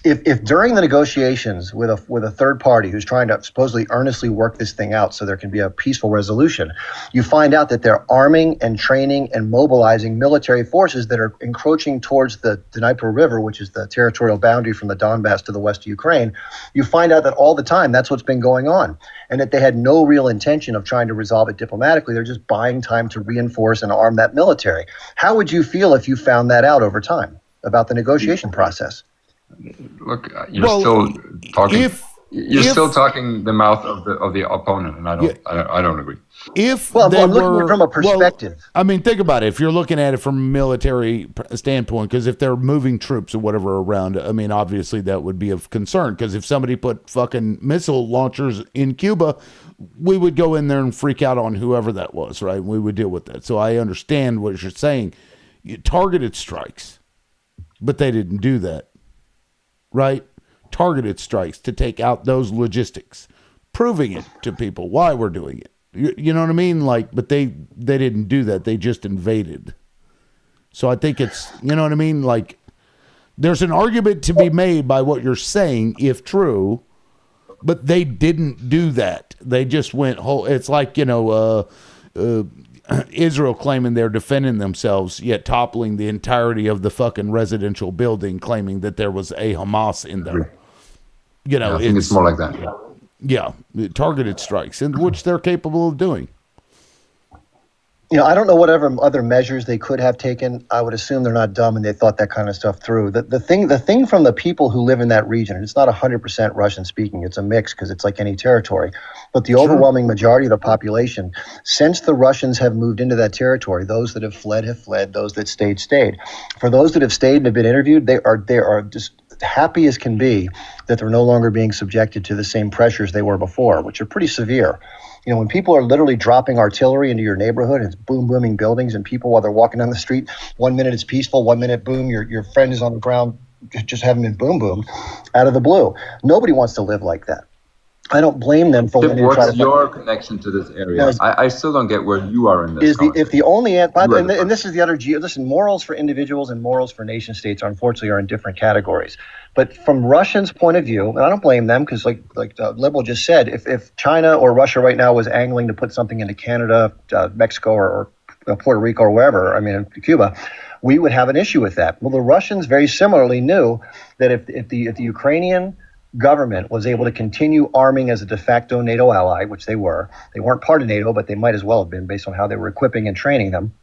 if during the negotiations with a third party who's trying to supposedly earnestly work this thing out so there can be a peaceful resolution, you find out that they're arming and training and mobilizing military forces that are encroaching towards the Dnieper River, which is the territorial boundary from the Donbass to the west of Ukraine, you find out that all the time that's what's been going on, and that they had no real intention of trying to resolve it diplomatically. They're just buying time to reinforce and arm that military. How would you feel if you found that out over time about the negotiation process? Look, you're still talking. You're still talking the mouth of the opponent, and I don't agree. If I'm looking from a perspective. I mean, think about it. If you're looking at it from a military standpoint, because if they're moving troops or whatever around, I mean, obviously that would be of concern. Because if somebody put fucking missile launchers in Cuba, we would go in there and freak out on whoever that was, right? We would deal with that. So I understand what you're saying. Targeted strikes, but they didn't do that, right? Targeted strikes to take out those logistics, proving it to people why we're doing it. You know what I mean? Like, but they didn't do that. They just invaded. So I think it's, you know what I mean? Like, there's an argument to be made by what you're saying, if true, but they didn't do that. They just went whole. It's like, Israel claiming they're defending themselves, yet toppling the entirety of the fucking residential building, claiming that there was a Hamas in there. I think it's more like that. Yeah, targeted strikes, in which they're capable of doing. I don't know whatever other measures they could have taken. I would assume they're not dumb and they thought that kind of stuff through. The thing from the people who live in that region, and it's not 100% Russian speaking, it's a mix because it's like any territory, but the overwhelming majority of the population, since the Russians have moved into that territory, those that have fled, those that stayed. For those that have stayed and have been interviewed, they are just happy as can be that they're no longer being subjected to the same pressures they were before, which are pretty severe. When people are literally dropping artillery into your neighborhood, it's booming buildings, and people, while they're walking down the street, 1 minute it's peaceful, 1 minute, boom, your friend is on the ground, just having been boom, out of the blue. Nobody wants to live like that. I don't blame them for when What's your connection to this area? I still don't get where you are in this. If the only and this is the other listen, morals for individuals and morals for nation states unfortunately are in different categories. But from Russians' point of view, and I don't blame them because like Liberal just said, if China or Russia right now was angling to put something into Canada, Mexico, or Puerto Rico or wherever, Cuba, we would have an issue with that. Well, the Russians very similarly knew that if the Ukrainian government was able to continue arming as a de facto NATO ally, which they weren't part of NATO, but they might as well have been based on how they were equipping and training them.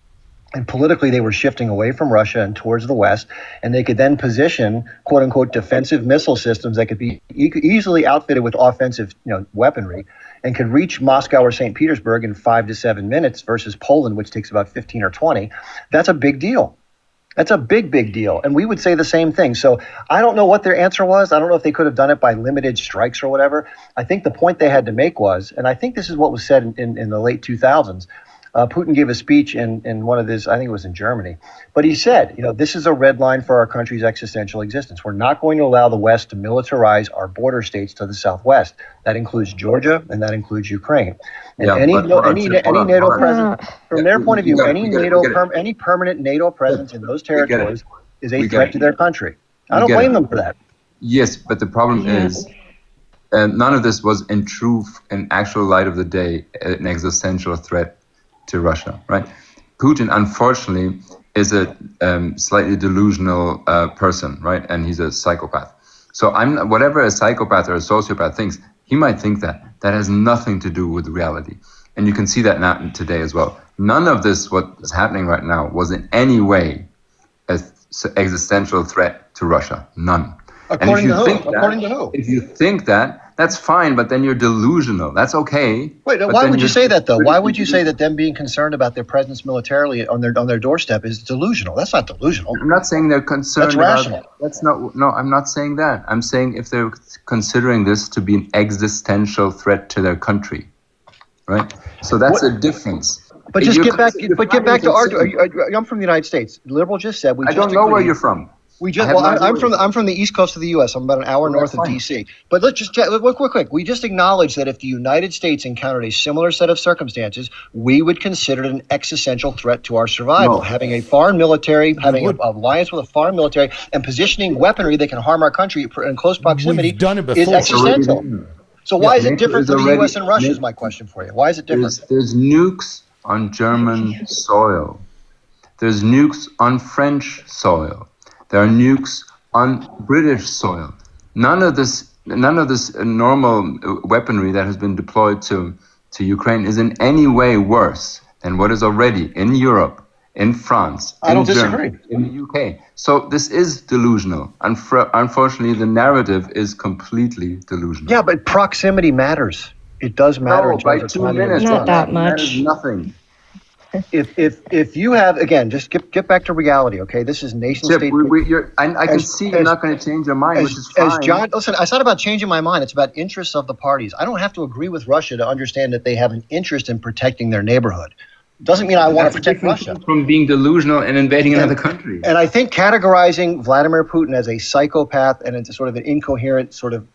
And politically, they were shifting away from Russia and towards the West, and they could then position, quote unquote, defensive missile systems that could be easily outfitted with offensive, weaponry, and could reach Moscow or St. Petersburg in 5 to 7 minutes versus Poland, which takes about 15 or 20. That's a big deal. That's a big, big deal. And we would say the same thing. So I don't know what their answer was. I don't know if they could have done it by limited strikes or whatever. I think the point they had to make was, and I think this is what was said in the late 2000s, Putin gave a speech in one of his, I think it was in Germany, but he said, this is a red line for our country's existential existence. We're not going to allow the West to militarize our border states to the Southwest. That includes Georgia and that includes Ukraine. And any NATO presence, from their point of view, any permanent NATO presence in those territories is a threat to their country. I don't blame them for that. Yes, but the problem is, none of this was in actual light of the day, an existential threat to Russia, right? Putin, unfortunately, is a slightly delusional person, right? And he's a psychopath. So whatever a psychopath or a sociopath thinks, he might think that. That has nothing to do with reality. And you can see that now today as well. None of this, what is happening right now, was in any way an existential threat to Russia. None. According to who? If you think that, that's fine, but then you're delusional. That's okay. Wait, why would you say that though? Why would you say that them being concerned about their presence militarily on their doorstep is delusional? That's not delusional. I'm not saying they're concerned. That's rational. That's not. No, I'm not saying that. I'm saying if they're considering this to be an existential threat to their country, right? So that's a difference. But just get back to our. I'm from the United States. Liberal just said we. I don't know where you're from. I'm from the east coast of the U.S. I'm about an hour north of D.C. But let's just quick. We just acknowledge that if the United States encountered a similar set of circumstances, we would consider it an existential threat to our survival. Having a foreign military, having an alliance with a foreign military, and positioning weaponry that can harm our country in close proximity is existential. So why is it different for the U.S. and Russia? Is my question for you. Why is it different? There's nukes on German soil. There's nukes on French soil. There are nukes on British soil. None of this normal weaponry that has been deployed to Ukraine is in any way worse than what is already in Europe in France, I don't Germany, disagree. in the UK. So this is delusional. Unfortunately, the narrative is completely delusional. Yeah, but proximity matters. It does matter in by terms of 2 time. minutes, Not that matters much. nothing. If you have, again, just get back to reality, okay? This is nation Chip, state. I can see you're not going to change your mind, which is fine. As John, listen, it's not about changing my mind. It's about interests of the parties. I don't have to agree with Russia to understand that they have an interest in protecting their neighborhood. Doesn't mean I want to protect Russia. From being delusional and invading another country. And I think categorizing Vladimir Putin as a psychopath and into sort of an incoherent, sort of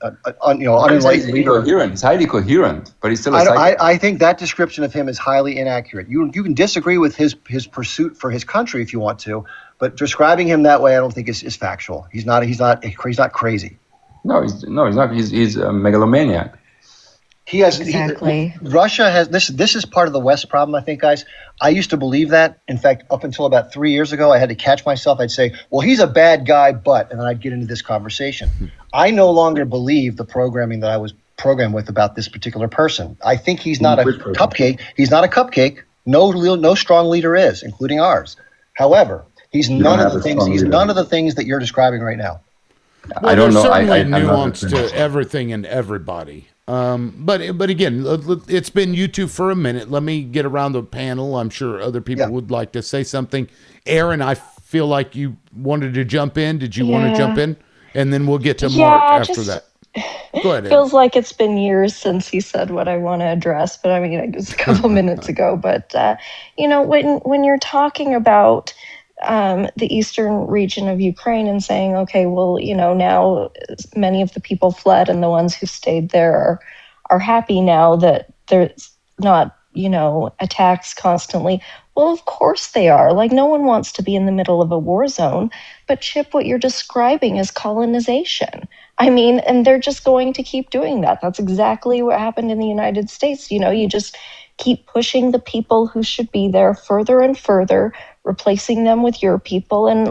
unenlightened leader. He's highly coherent, but he's still a psychopath. I think that description of him is highly inaccurate. You can disagree with his pursuit for his country if you want to, but describing him that way, I don't think is factual. He's not crazy. No, he's not. He's a megalomaniac. Russia has this is part of the West problem, I think, guys. I used to believe that. In fact, up until about 3 years ago, I had to catch myself. I'd say, well, he's a bad guy, and then I'd get into this conversation. I no longer believe the programming that I was programmed with about this particular person. I think he's not a cupcake. He's not a cupcake. No strong leader is, including ours. However, he's none of the things that you're describing right now. Well, I don't know. Certainly nuance to everything and everybody. But again, it's been you two for a minute. Let me get around the panel. I'm sure other people would like to say something. Aaron, I feel like you wanted to jump in. Did you want to jump in? And then we'll get to Mark after that. Go ahead. Feels like it's been years since he said what I want to address, but I mean, it was a couple minutes ago. But, when you're talking about the eastern region of Ukraine and saying, okay, well, now many of the people fled and the ones who stayed there are happy now that there's not, attacks constantly. Well, of course they are. Like, no one wants to be in the middle of a war zone. But Chip, what you're describing is colonization. I mean, and they're just going to keep doing that. That's exactly what happened in the United States. You just keep pushing the people who should be there further and further, replacing them with your people. And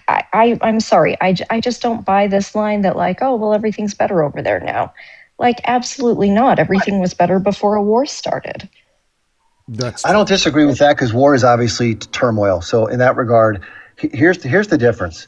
I'm sorry, I just don't buy this line that oh, well, everything's better over there now. Absolutely not. Everything was better before a war started. I don't disagree with that because war is obviously turmoil. So in that regard, here's the difference.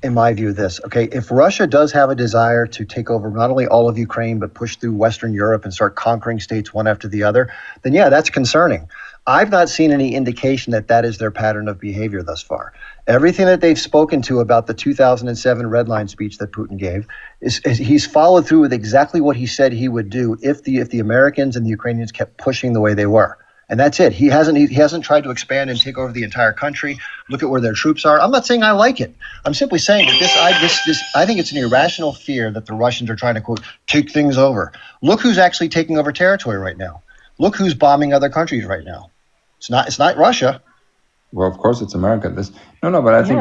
In my view, if Russia does have a desire to take over not only all of Ukraine, but push through Western Europe and start conquering states one after the other, then yeah, that's concerning. I've not seen any indication that is their pattern of behavior thus far. Everything that they've spoken to about the 2007 Red Line speech that Putin gave is he's followed through with exactly what he said he would do if the Americans and the Ukrainians kept pushing the way they were. And that's it. He hasn't tried to expand and take over the entire country. Look at where their troops are. I'm not saying I like it. I'm simply saying that I think it's an irrational fear that the Russians are trying to, quote, take things over. Look who's actually taking over territory right now. Look who's bombing other countries right now. It's not Russia. Well, of course it's America. But I think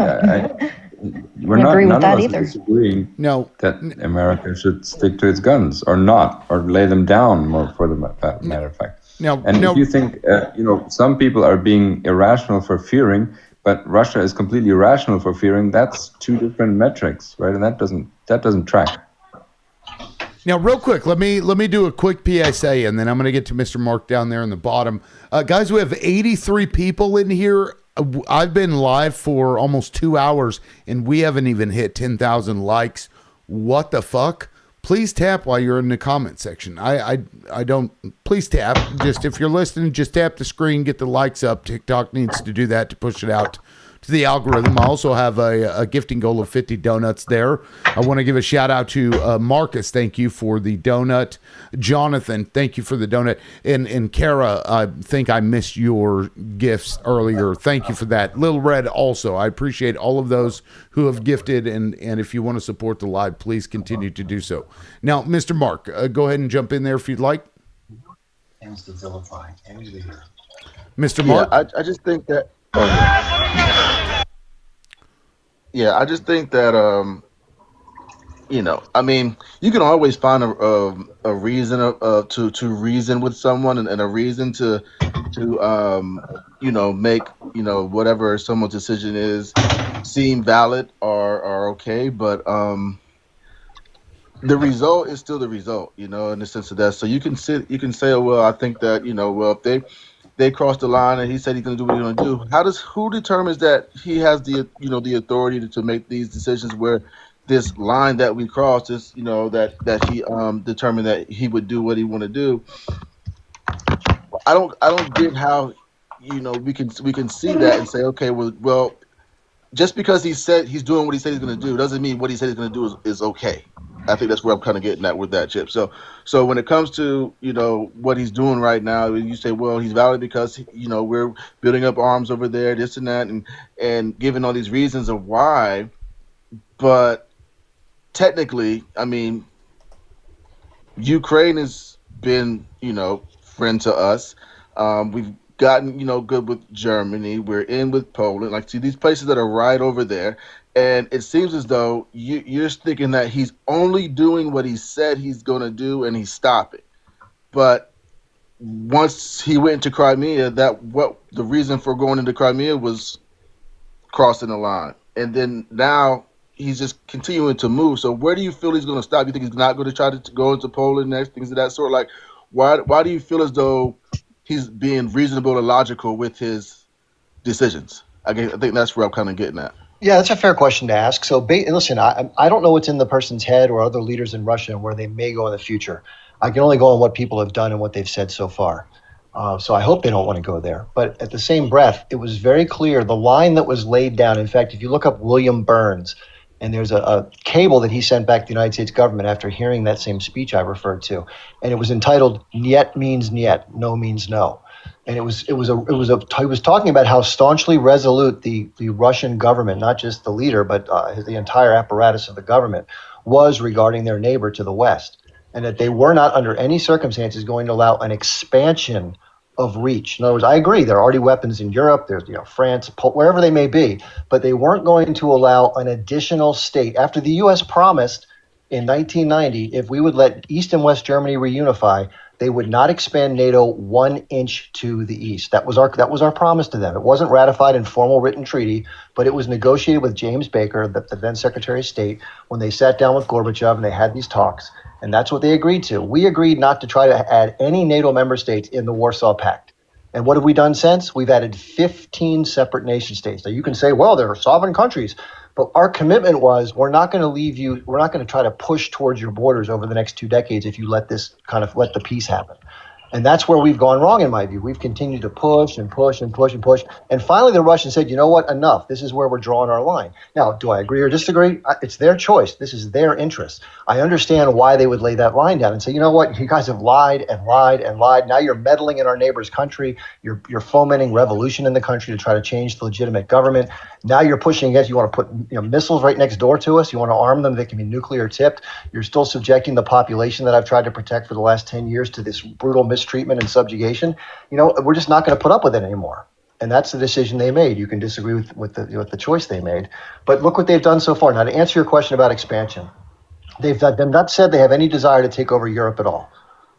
we're not agree with none that of us either. disagreeing that America should stick to its guns or not, or lay them down, more for the matter of fact. If you think, some people are being irrational for fearing, but Russia is completely irrational for fearing, that's two different metrics, right? And that doesn't track. Now, real quick, let me do a quick PSA, and then I'm going to get to Mr. Mark down there in the bottom. Guys, we have 83 people in here. I've been live for almost 2 hours, and we haven't even hit 10,000 likes. What the fuck? Please tap while you're in the comment section. I don't. Please tap. Just if you're listening, just tap the screen, get the likes up. TikTok needs to do that to push it out to the algorithm. I also have a gifting goal of 50 donuts there. I want to give a shout out to Marcus. Thank you for the donut. Jonathan, thank you for the donut. And Kara, I think I missed your gifts earlier. Thank you for that. Little Red also. I appreciate all of those who have gifted. And if you want to support the live, please continue to do so. Now, Mr. Mark, go ahead and jump in there if you'd like. Mr. Mark? I just think that... Yeah, I just think that you can always find a reason to reason with someone and a reason to make whatever someone's decision is seem valid or okay, but the result is still the result, in the sense of that. So you can say, oh, well, I think that, well, if they crossed the line and he said he's going to do what he's going to do. Who determines that he has the the authority to make these decisions where this line that we crossed is that he determined that he would do what he want to do? I don't get how we can see that and say, okay, well just because he said he's doing what he said he's going to do doesn't mean what he said he's going to do is okay. I think that's where I'm kind of getting at with that, Chip. So when it comes to what he's doing right now, you say, well, he's valid because we're building up arms over there, this and that, and giving all these reasons of why. But technically, I mean, Ukraine has been friend to us. We've gotten good with Germany. We're in with Poland. Like, see these places that are right over there. And it seems as though you're thinking that he's only doing what he said he's going to do and he's stopping. But once he went into Crimea, the reason for going into Crimea was crossing the line. And then now he's just continuing to move. So where do you feel he's going to stop? You think he's not going to try to go into Poland next, things of that sort? Like, why do you feel as though he's being reasonable and logical with his decisions? I think that's where I'm kind of getting at. Yeah, that's a fair question to ask. So, listen, I don't know what's in the person's head or other leaders in Russia and where they may go in the future. I can only go on what people have done and what they've said so far. So I hope they don't want to go there. But at the same breath, it was very clear the line that was laid down. In fact, if you look up William Burns, and there's a cable that he sent back to the United States government after hearing that same speech I referred to, and it was entitled "Niet means Niet, no means no." And he was talking about how staunchly resolute the Russian government, not just the leader, but the entire apparatus of the government, was regarding their neighbor to the west, and that they were not under any circumstances going to allow an expansion of reach. In other words, I agree, there are already weapons in Europe, there's France, wherever they may be, but they weren't going to allow an additional state. After the U.S. promised in 1990, if we would let East and West Germany reunify, they would not expand NATO 1 inch to the east. That was our promise to them. It wasn't ratified in formal written treaty, but it was negotiated with James Baker, the then Secretary of State, when they sat down with Gorbachev and they had these talks. And that's what they agreed to. We agreed not to try to add any NATO member states in the Warsaw Pact. And what have we done since? We've added 15 separate nation states. Now you can say, well, they're sovereign countries. But our commitment was, we're not going to try to push towards your borders over the next 2 decades if you let the peace happen. And that's where we've gone wrong, in my view. We've continued to push and push and push and push. And finally, the Russians said, you know what, enough. This is where we're drawing our line. Now, do I agree or disagree? It's their choice. This is their interest. I understand why they would lay that line down and say, you know what, you guys have lied and lied and lied. Now you're meddling in our neighbor's country. You're fomenting revolution in the country to try to change the legitimate government. Now you're pushing against, you want to put missiles right next door to us. You want to arm them. They can be nuclear tipped. You're still subjecting the population that I've tried to protect for the last 10 years to this brutal mistreatment and subjugation. We're just not going to put up with it anymore. And that's the decision they made. You can disagree with the choice they made. But look what they've done so far. Now, to answer your question about expansion, they've not said they have any desire to take over Europe at all.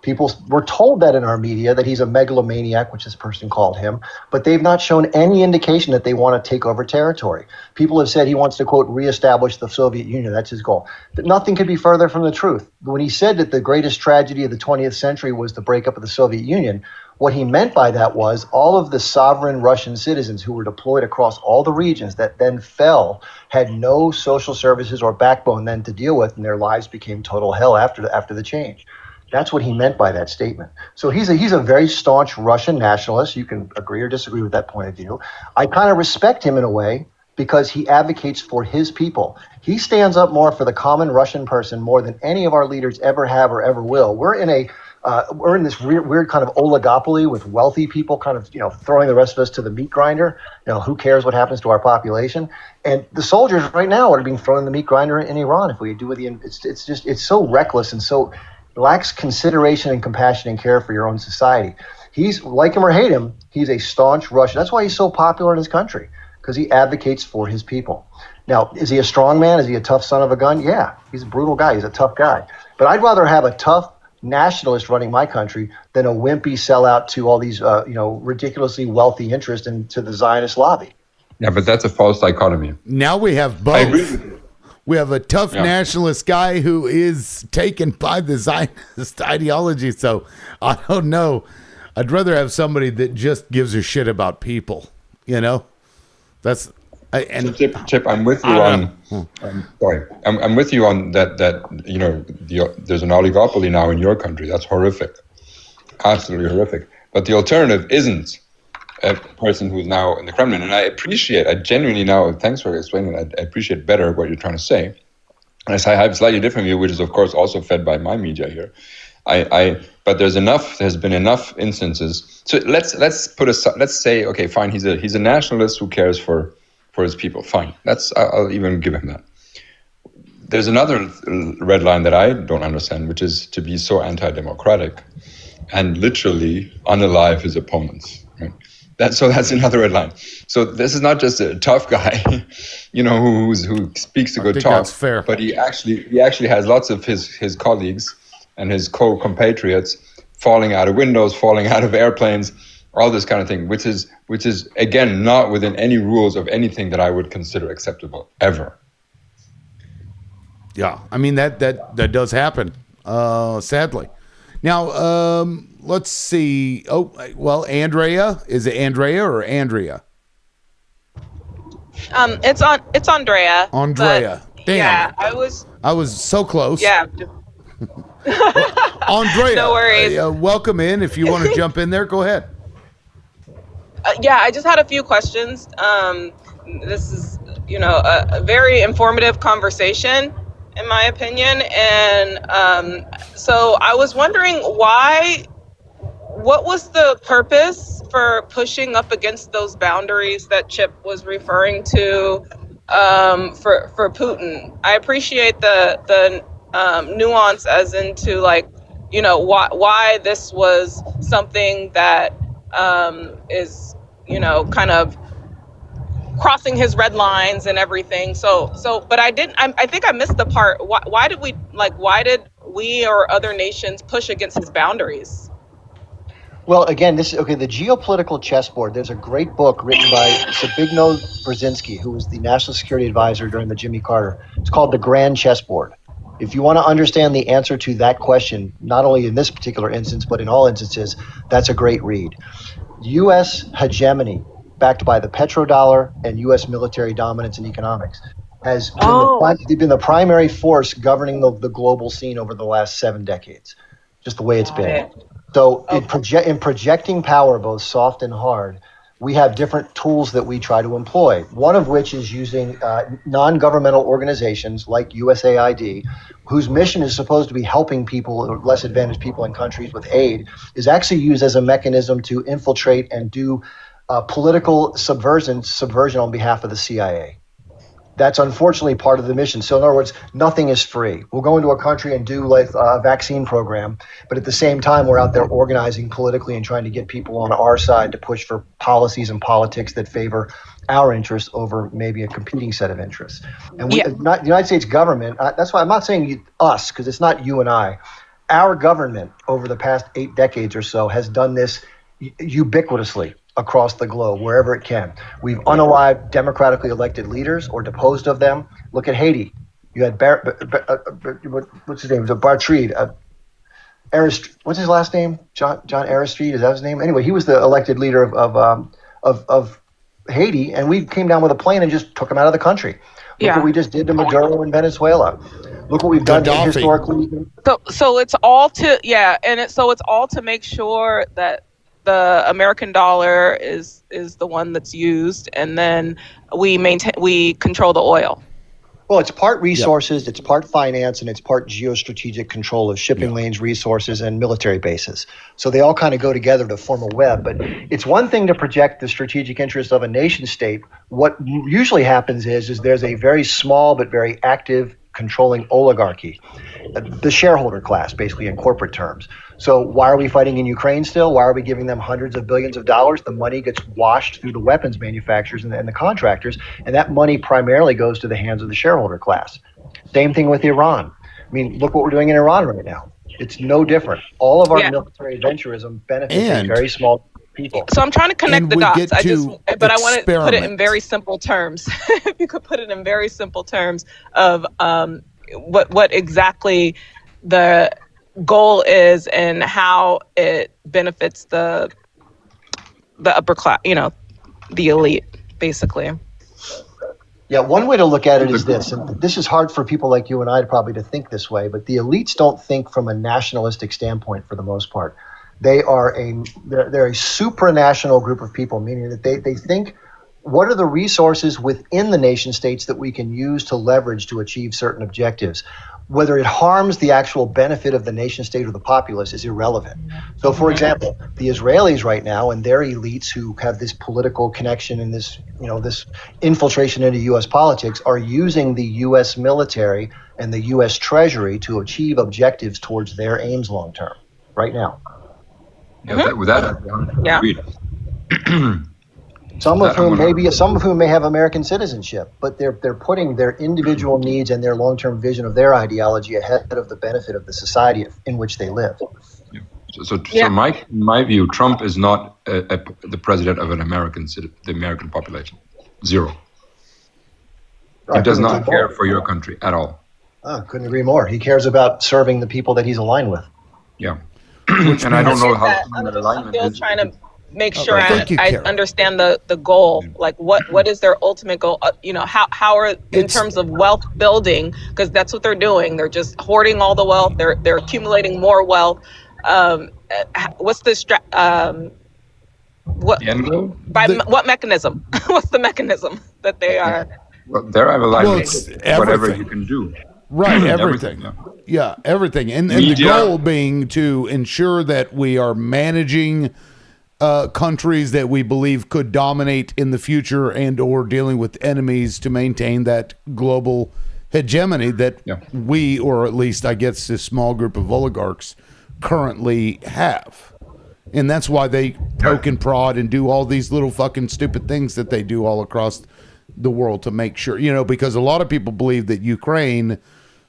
People were told that in our media, that he's a megalomaniac, which this person called him, but they've not shown any indication that they want to take over territory. People have said he wants to, quote, reestablish the Soviet Union. That's his goal. But nothing could be further from the truth. When he said that the greatest tragedy of the 20th century was the breakup of the Soviet Union, what he meant by that was all of the sovereign Russian citizens who were deployed across all the regions that then fell had no social services or backbone then to deal with, and their lives became total hell after the change. That's what he meant by that statement. So he's a very staunch Russian nationalist. You can agree or disagree with that point of view. I kind of respect him in a way because he advocates for his people. He stands up more for the common Russian person more than any of our leaders ever have or ever will. We're in this weird kind of oligopoly with wealthy people kind of throwing the rest of us to the meat grinder. Who cares what happens to our population? And the soldiers right now are being thrown in the meat grinder in Iran. If we do it's so reckless and so lacks consideration and compassion and care for your own society. He's, like him or hate him, he's a staunch Russian. That's why he's so popular in his country, because he advocates for his people. Now, is he a strong man? Is he a tough son of a gun? Yeah, he's a brutal guy. He's a tough guy. But I'd rather have a tough nationalist running my country than a wimpy sellout to all these, ridiculously wealthy interests and to the Zionist lobby. Yeah, but that's a false dichotomy. Now we have both. I agree with you. We have a tough nationalist guy who is taken by the Zionist ideology. So I don't know. I'd rather have somebody that just gives a shit about people. You know, that's. And Chip, I'm with you on. Sorry, I'm with you on that. There's an oligopoly now in your country. That's horrific, absolutely horrific. But the alternative isn't a person who's now in the Kremlin. And I genuinely now. Thanks for explaining. I appreciate better what you're trying to say. And I have a slightly different view, which is of course also fed by my media here. But there's been enough instances. So let's say, okay, fine. He's a nationalist who cares for his people. Fine. I'll even give him that. There's another red line that I don't understand, which is to be so anti-democratic and literally unalive his opponents. Right? That's another red line. So this is not just a tough guy, who speaks a good talk. That's fair. But he actually has lots of his colleagues and his co-compatriots falling out of windows, falling out of airplanes, all this kind of thing, which is again not within any rules of anything that I would consider acceptable ever. Yeah, I mean that does happen, sadly. Now, let's see. Oh, well, Andrea, is it Andrea or Andrea? It's Andrea. Andrea. Damn. Yeah, I was so close. Yeah. Andrea. No worries. Welcome in. If you want to jump in there, go ahead. I just had a few questions. This is, a very informative conversation, in my opinion. And so I was wondering what was the purpose for pushing up against those boundaries that Chip was referring to for Putin? I appreciate the nuance as into why this was something that is kind of crossing his red lines and everything. But I think I missed the part. Why did we or other nations push against his boundaries? Well, again, the geopolitical chessboard. There's a great book written by Zbigniew Brzezinski, who was the national security advisor during the Jimmy Carter. It's called The Grand Chessboard. If you want to understand the answer to that question, not only in this particular instance, but in all instances, that's a great read. U.S. hegemony, backed by the petrodollar and U.S. military dominance in economics, has been the primary force governing the global scene over the last 7 decades, just the way it's been. So in projecting power, both soft and hard, we have different tools that we try to employ, one of which is using non-governmental organizations like USAID, whose mission is supposed to be helping people, less advantaged people in countries with aid, is actually used as a mechanism to infiltrate and do political subversion on behalf of the CIA. That's unfortunately part of the mission. So in other words, nothing is free. We'll go into a country and do like a vaccine program, but at the same time, we're out there organizing politically and trying to get people on our side to push for policies and politics that favor our interests over maybe a competing set of interests. And the United States government, that's why I'm not saying us, because it's not you and I. Our government over the past 8 decades or so has done this ubiquitously across the globe, wherever it can. We've unalived democratically elected leaders or deposed of them. Look at Haiti. You had what's his name? It was Bartrid. What's his last name? John Aristide. Is that his name? Anyway, he was the elected leader of Haiti, and we came down with a plane and just took him out of the country. Look what we just did to Maduro in Venezuela. Look what we've done historically. So it's all to make sure that the American dollar is the one that's used, and then we control the oil. Well, it's part resources, it's part finance, and it's part geostrategic control of shipping lanes, resources, and military bases. So they all kind of go together to form a web. But it's one thing to project the strategic interest of a nation state. What usually happens is there's a very small but very active controlling oligarchy, the shareholder class, basically in corporate terms. So why are we fighting in Ukraine still? Why are we giving them hundreds of billions of dollars? The money gets washed through the weapons manufacturers and the contractors, and that money primarily goes to the hands of the shareholder class. Same thing with Iran. I mean, look what we're doing in Iran right now. It's no different. All of our military adventurism benefits a very small people. So I'm trying to connect the dots. I want to put it in very simple terms. If you could put it in very simple terms of what exactly goal is and how it benefits the upper class, the elite, basically. Yeah, one way to look at it is this, and this is hard for people like you and I probably to think this way, but the elites don't think from a nationalistic standpoint for the most part. They're a supranational group of people, meaning that they think, what are the resources within the nation states that we can use to leverage to achieve certain objectives? Whether it harms the actual benefit of the nation state or the populace is irrelevant. So, for example, the Israelis right now and their elites who have this political connection and this infiltration into U.S. politics are using the U.S. military and the U.S. Treasury to achieve objectives towards their aims long term, right now. Yeah, with that, Some of whom may have American citizenship, but they're putting their individual needs and their long-term vision of their ideology ahead of the benefit of the society in which they live. So my view, Trump is not the president of the American population. Zero. He does not care for your country at all. Couldn't agree more. He cares about serving the people that he's aligned with. Yeah. And I don't know how that I'm alignment still is. trying to make sure Thank you, I Karen. understand the goal. Like what is their ultimate goal? How are in terms of wealth building, because that's what they're doing. They're just hoarding all the wealth. They're accumulating more wealth. What's the what mechanism? What's the mechanism that they are? Well, their alignment it's is whatever everything. you can do. Right, everything. Yeah, everything. And the goal being to ensure that we are managing countries that we believe could dominate in the future and or dealing with enemies to maintain that global hegemony that we, or at least I guess this small group of oligarchs, currently have. And that's why they poke and prod and do all these little fucking stupid things that they do all across the world to make sure, because a lot of people believe that Ukraine,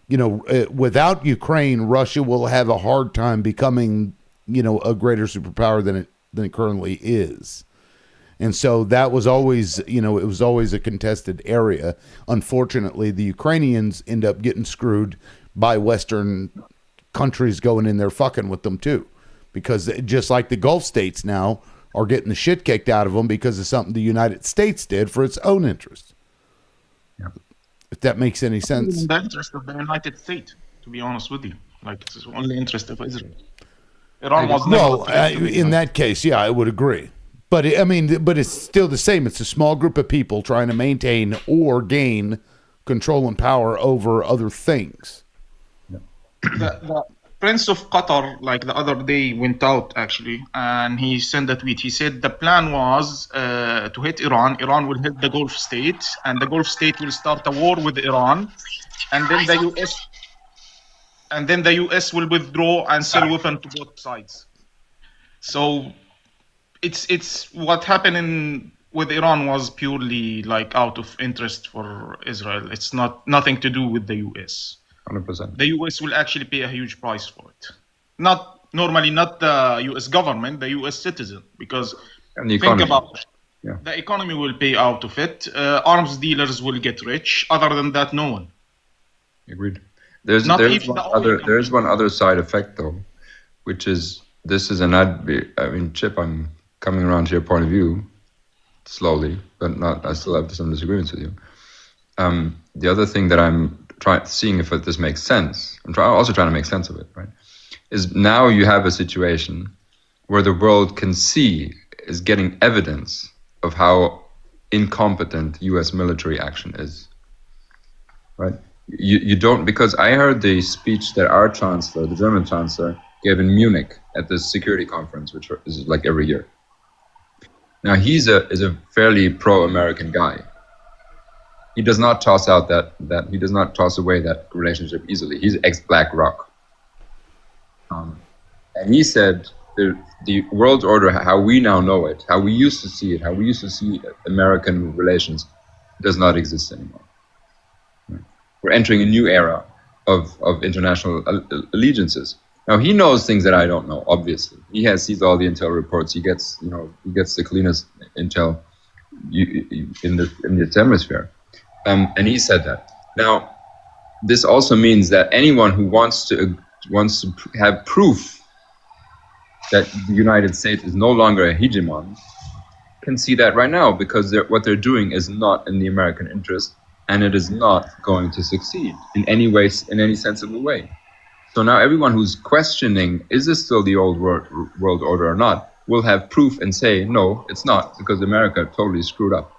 without Ukraine, Russia will have a hard time becoming, a greater superpower than it currently is. And so that was always, it was always a contested area. Unfortunately, the Ukrainians end up getting screwed by Western countries going in there fucking with them too. Because just like the Gulf states now are getting the shit kicked out of them because of something the United States did for its own interest. Yeah. If that makes any sense. In the interest of the United States, to be honest with you. Like, it's the only interest of Israel. Iran was never in that case, yeah, I would agree. But it's still the same. It's a small group of people trying to maintain or gain control and power over other things. The Prince of Qatar, like the other day, went out actually, and he sent a tweet. He said the plan was to hit Iran. Iran will hit the Gulf state, and the Gulf state will start a war with Iran, and then the US will withdraw and sell weapons to both sides. So it's what happened with Iran was purely like out of interest for Israel. It's nothing to do with the US. 100%. The US will actually pay a huge price for it. Not the US government, the US citizen, because think about it. Yeah. The economy will pay out of it. Arms dealers will get rich. Other than that, no one. Agreed. There's one other side effect though, which is Chip, I'm coming around to your point of view slowly, but I still have some disagreements with you. The other thing that I'm seeing if this makes sense, I'm also trying to make sense of it, right? Is now you have a situation where the world is getting evidence of how incompetent U.S. military action is, right? You don't, because I heard the speech that our chancellor, the German chancellor, gave in Munich at the security conference, which is like every year. Now is a fairly pro-American guy. He does not toss out that he does not toss away that relationship easily. He's ex-BlackRock, and he said the world order, how we now know it, how we used to see it, how we used to see American relations, does not exist anymore. We're entering a new era of international allegiances. Now he knows things that I don't know. Obviously, he sees all the intel reports. He gets the cleanest intel in the hemisphere. And he said that. Now, this also means that anyone who wants to wants to have proof that the United States is no longer a hegemon can see that right now, because what they're doing is not in the American interest, and it is not going to succeed in any way, in any sensible way. So now everyone who's questioning, is this still the old world order or not, will have proof and say, no, it's not, because America totally screwed up.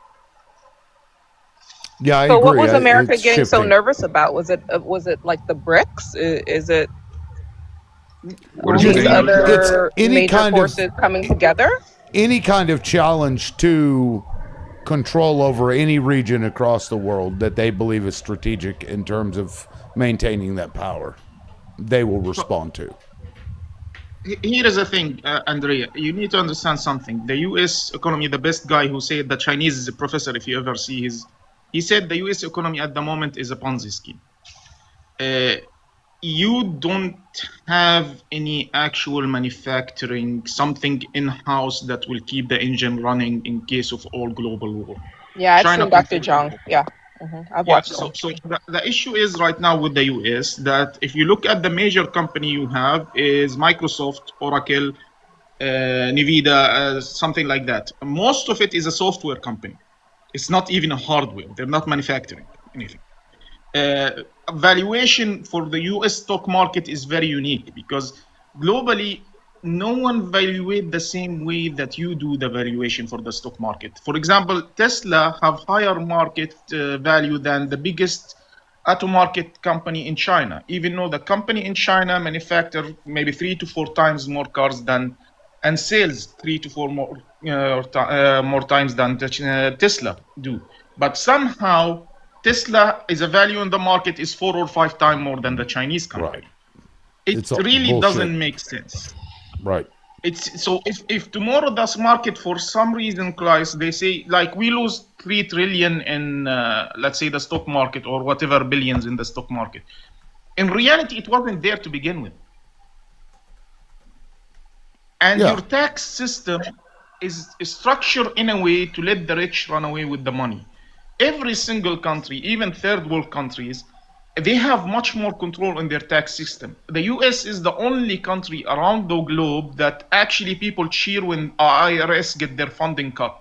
Yeah, I So agree. what was America It's getting so shifting. nervous about? Was it like the BRICS? Is it What is it these saying? other It's any major kind of- forces coming together? Any kind of challenge to control over any region across the world that they believe is strategic in terms of maintaining that power, they will respond to. Here is the thing, Andrea. You need to understand something. The U.S. economy, the best guy who said the Chinese is a professor, if you ever see his, he said the U.S. economy at the moment is a Ponzi scheme. You don't have any actual manufacturing, something in-house that will keep the engine running in case of all global war. Yeah, I've China seen Dr. controls- Zhang. Yeah, I've Yeah, watched so, him. so the issue is right now with the US that if you look at the major company you have is Microsoft, Oracle, Nvidia, something like that. Most of it is a software company. It's not even a hardware. They're not manufacturing anything. Valuation for the US stock market is very unique because globally, no one valuates the same way that you do the valuation for the stock market. For example, Tesla have higher market value than the biggest auto market company in China, even though the company in China manufacture maybe 3 to 4 times more cars than and sells 3 to 4 more times than Tesla do. But somehow Tesla is a value in the market is 4 or 5 times more than the Chinese company. Right. It It's a really bullshit. doesn't make sense. Right. It's so if tomorrow this market for some reason, guys, they say like we lose 3 trillion in let's say the stock market or whatever billions in the stock market. In reality, it wasn't there to begin with. And Yeah. your tax system is structured in a way to let the rich run away with the money. Every single country, even third world countries, they have much more control in their tax system. The US is the only country around the globe that actually people cheer when IRS get their funding cut.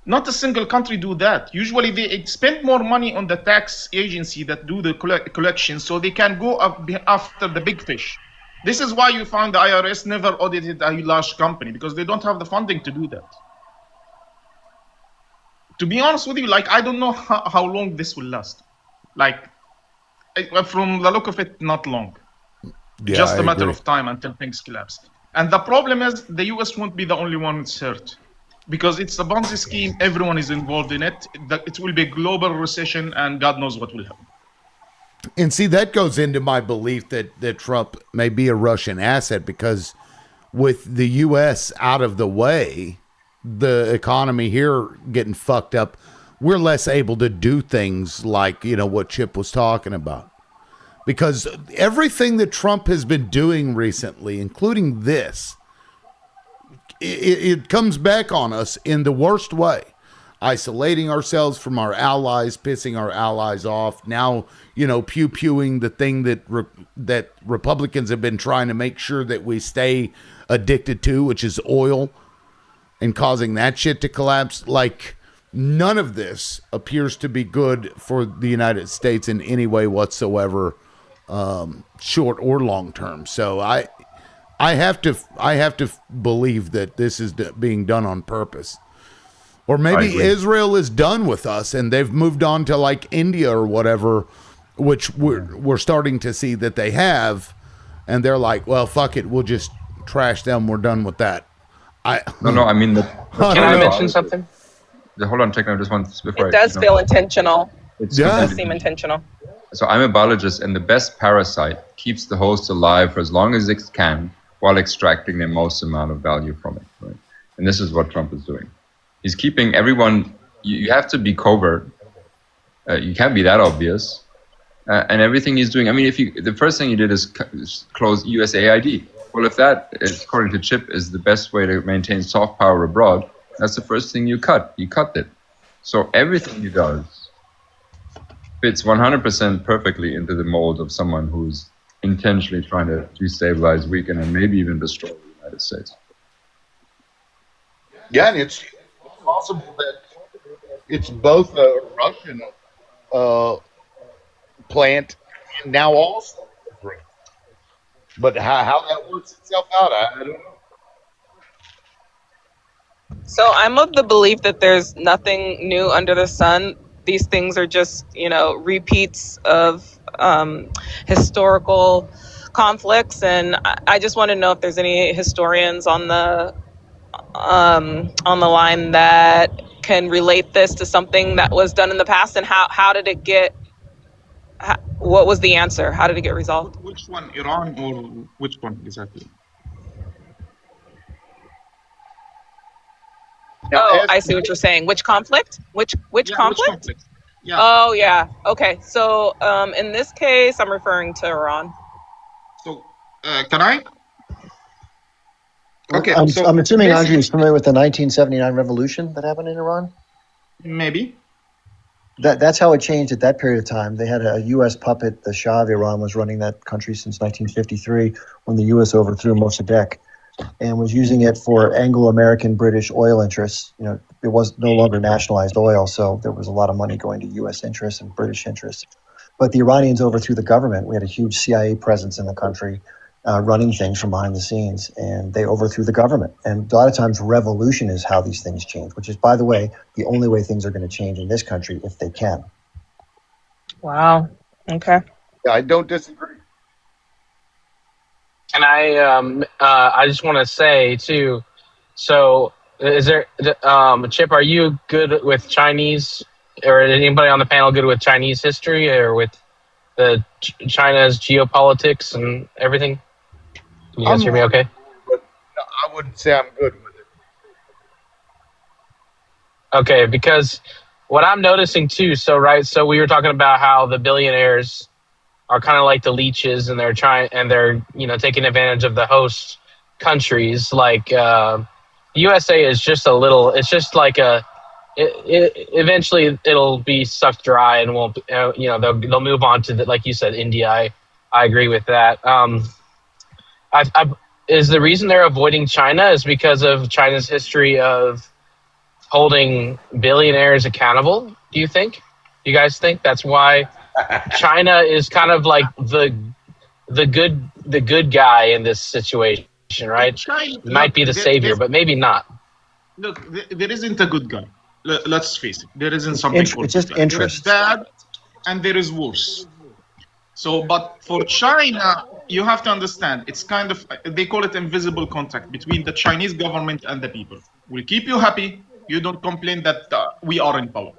Not a single country do that. Usually they spend more money on the tax agency that do the collection so they can go up after the big fish. This is why you find the IRS never audited a large company because they don't have the funding to do that. To be honest with you, like I don't know how long this will last. Like from the look of it, not long. Yeah, Just I a matter agree. of time until things collapse. And the problem is the US won't be the only one that's hurt. Because it's a Ponzi scheme, everyone is involved in it. It will be a global recession and God knows what will happen. And see, that goes into my belief that Trump may be a Russian asset because with the U.S. out of the way, the economy here getting fucked up, we're less able to do things like, you know, what Chip was talking about. Because everything that Trump has been doing recently, including this, it comes back on us in the worst way. Isolating ourselves from our allies, pissing our allies off. Now, you know, pew-pewing the thing that that Republicans have been trying to make sure that we stay addicted to, which is oil, and causing that shit to collapse. Like, none of this appears to be good for the United States in any way whatsoever, short or long term. So I have to believe that this is being done on purpose. Or maybe Israel is done with us and they've moved on to like India or whatever, which we're starting to see that they have, and they're like, well, fuck it, we'll just trash them. We're done with that. No, I mean Can I mention something? Hold on, check now. Just one before. It does feel intentional. It's It does completely- seem intentional. So I'm a biologist, and the best parasite keeps the host alive for as long as it can while extracting the most amount of value from it. Right? And this is what Trump is doing. He's keeping everyone. You have to be covert. You can't be that obvious. And everything he's doing. I mean, the first thing he did is close USAID. Well, if that, according to Chip, is the best way to maintain soft power abroad, that's the first thing you cut. You cut it. So everything he does fits 100% perfectly into the mold of someone who's intentionally trying to destabilize, weaken, and maybe even destroy the United States. Yeah, and it's possible that it's both a Russian plant and now also Ukraine. But how that works itself out, I don't know. So I'm of the belief that there's nothing new under the sun. These things are just, repeats of historical conflicts, and I just want to know if there's any historians on the line that can relate this to something that was done in the past, and how did it get? What was the answer? How did it get resolved? Which one, Iran or which one exactly? Oh, I see what you're saying. Which conflict? Which conflict? Yeah. Oh, yeah. Okay. So, in this case, I'm referring to Iran. So, can I? Okay. I'm assuming Andrew is familiar with the 1979 revolution that happened in Iran. Maybe. That's how it changed at that period of time. They had a U.S. puppet. The Shah of Iran was running that country since 1953, when the U.S. overthrew Mossadegh, and was using it for Anglo-American British oil interests. It was no longer nationalized oil, so there was a lot of money going to U.S. interests and British interests. But the Iranians overthrew the government. We had a huge CIA presence in the country, running things from behind the scenes, and they overthrew the government. And a lot of times revolution is how these things change, which is, by the way, the only way things are going to change in this country if they can. Wow. Okay. Yeah, I don't disagree. And I just want to say too, so is there, Chip, are you good with Chinese, or anybody on the panel good with Chinese history or with the China's geopolitics and everything? Can you guys hear me okay? I wouldn't say I'm good with it. Okay, because what I'm noticing too, so we were talking about how the billionaires are kind of like the leeches, and they're taking advantage of the host countries. Like the USA is just eventually it'll be sucked dry, and won't, they'll move on to like you said, India. I agree with that. Is the reason they're avoiding China is because of China's history of holding billionaires accountable? Do you guys think that's why China is kind of like the good guy in this situation, right? Might be the savior, but maybe not. Look, there isn't a good guy. Let's face it. There isn't something called it's just interest. There is bad, and there is worse. So, but for China, you have to understand, it's kind of, they call it invisible contract between the Chinese government and the people. We'll keep you happy. You don't complain that we are in power.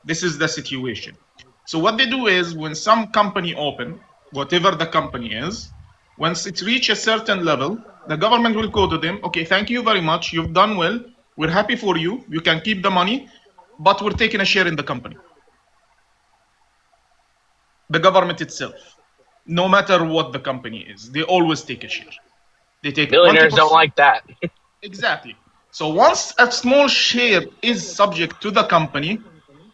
This is the situation. So what they do is, when some company open, whatever the company is, once it reaches a certain level, the government will go to them, okay, thank you very much, you've done well, we're happy for you, you can keep the money, but we're taking a share in the company. The government itself, no matter what the company is, they always take a share. They take billionaires 20%. Don't like that. Exactly. So once a small share is subject to the company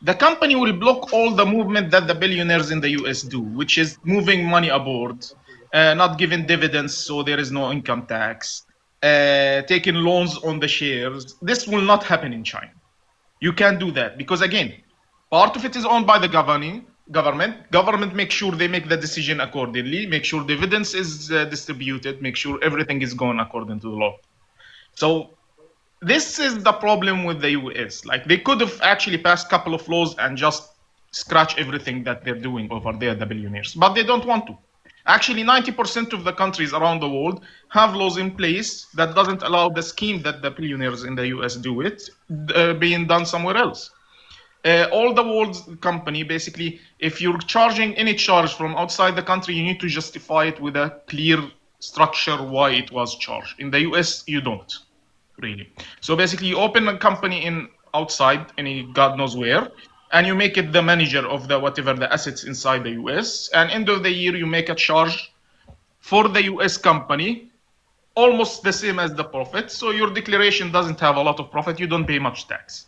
will block all the movement that the billionaires in the US do, which is moving money aboard, not giving dividends, so there is no income tax, taking loans on the shares. This will not happen in China. You can't do that because, again, part of it is owned by the government. Government make sure they make the decision accordingly, make sure dividends is distributed, make sure everything is going according to the law. So this is the problem with the US. Like, they could have actually passed a couple of laws and just scratch everything that they're doing over there, the billionaires, but they don't want to. Actually, 90% of the countries around the world have laws in place that doesn't allow the scheme that the billionaires in the US do it being done somewhere else. All the world's company, basically, if you're charging any charge from outside the country, you need to justify it with a clear structure why it was charged. In the US, you don't. Really. So basically, you open a company in outside, any God knows where, and you make it the manager of the whatever the assets inside the US. And end of the year, you make a charge for the US company, almost the same as the profit. So your declaration doesn't have a lot of profit. You don't pay much tax.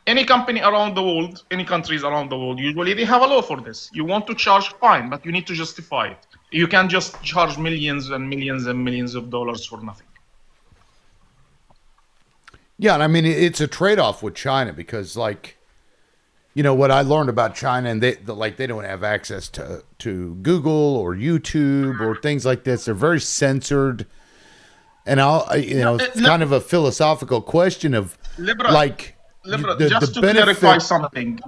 Any company around the world, any countries around the world, usually they have a law for this. You want to charge, fine, but you need to justify it. You can't just charge millions and millions and millions of dollars for nothing. Yeah, and I mean, it's a trade-off with China because, like, you know, what I learned about China, and they don't have access to Google or YouTube or things like this. They're very censored. And it's kind of a philosophical question of just to clarify something.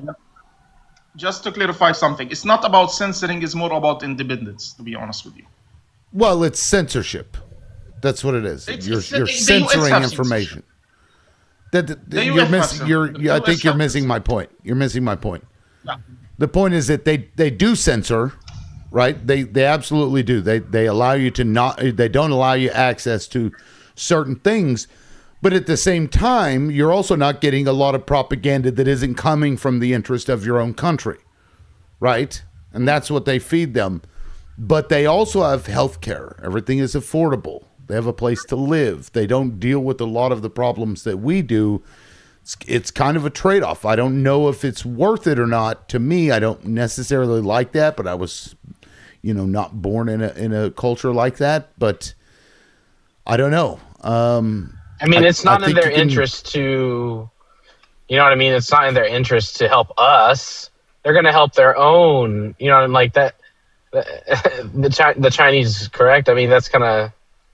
Just to clarify something, it's not about censoring, it's more about independence, to be honest with you. Well, it's censorship. That's what it is. You're censoring information. I think you're missing my point. You're missing my point. Yeah. The point is that they do censor, right? They absolutely do. They allow you they don't allow you access to certain things, but at the same time, you're also not getting a lot of propaganda that isn't coming from the interest of your own country, right? And that's what they feed them. But they also have health care. Everything is affordable. They have a place to live. They don't deal with a lot of the problems that we do. It's kind of a trade-off. I don't know if it's worth it or not. To me, I don't necessarily like that, but I was, not born in a culture like that. But I don't know. It's not in their interest to, you know what I mean? It's not in their interest to help us. They're going to help their own, like that. The Chinese, correct? I mean, that's kind of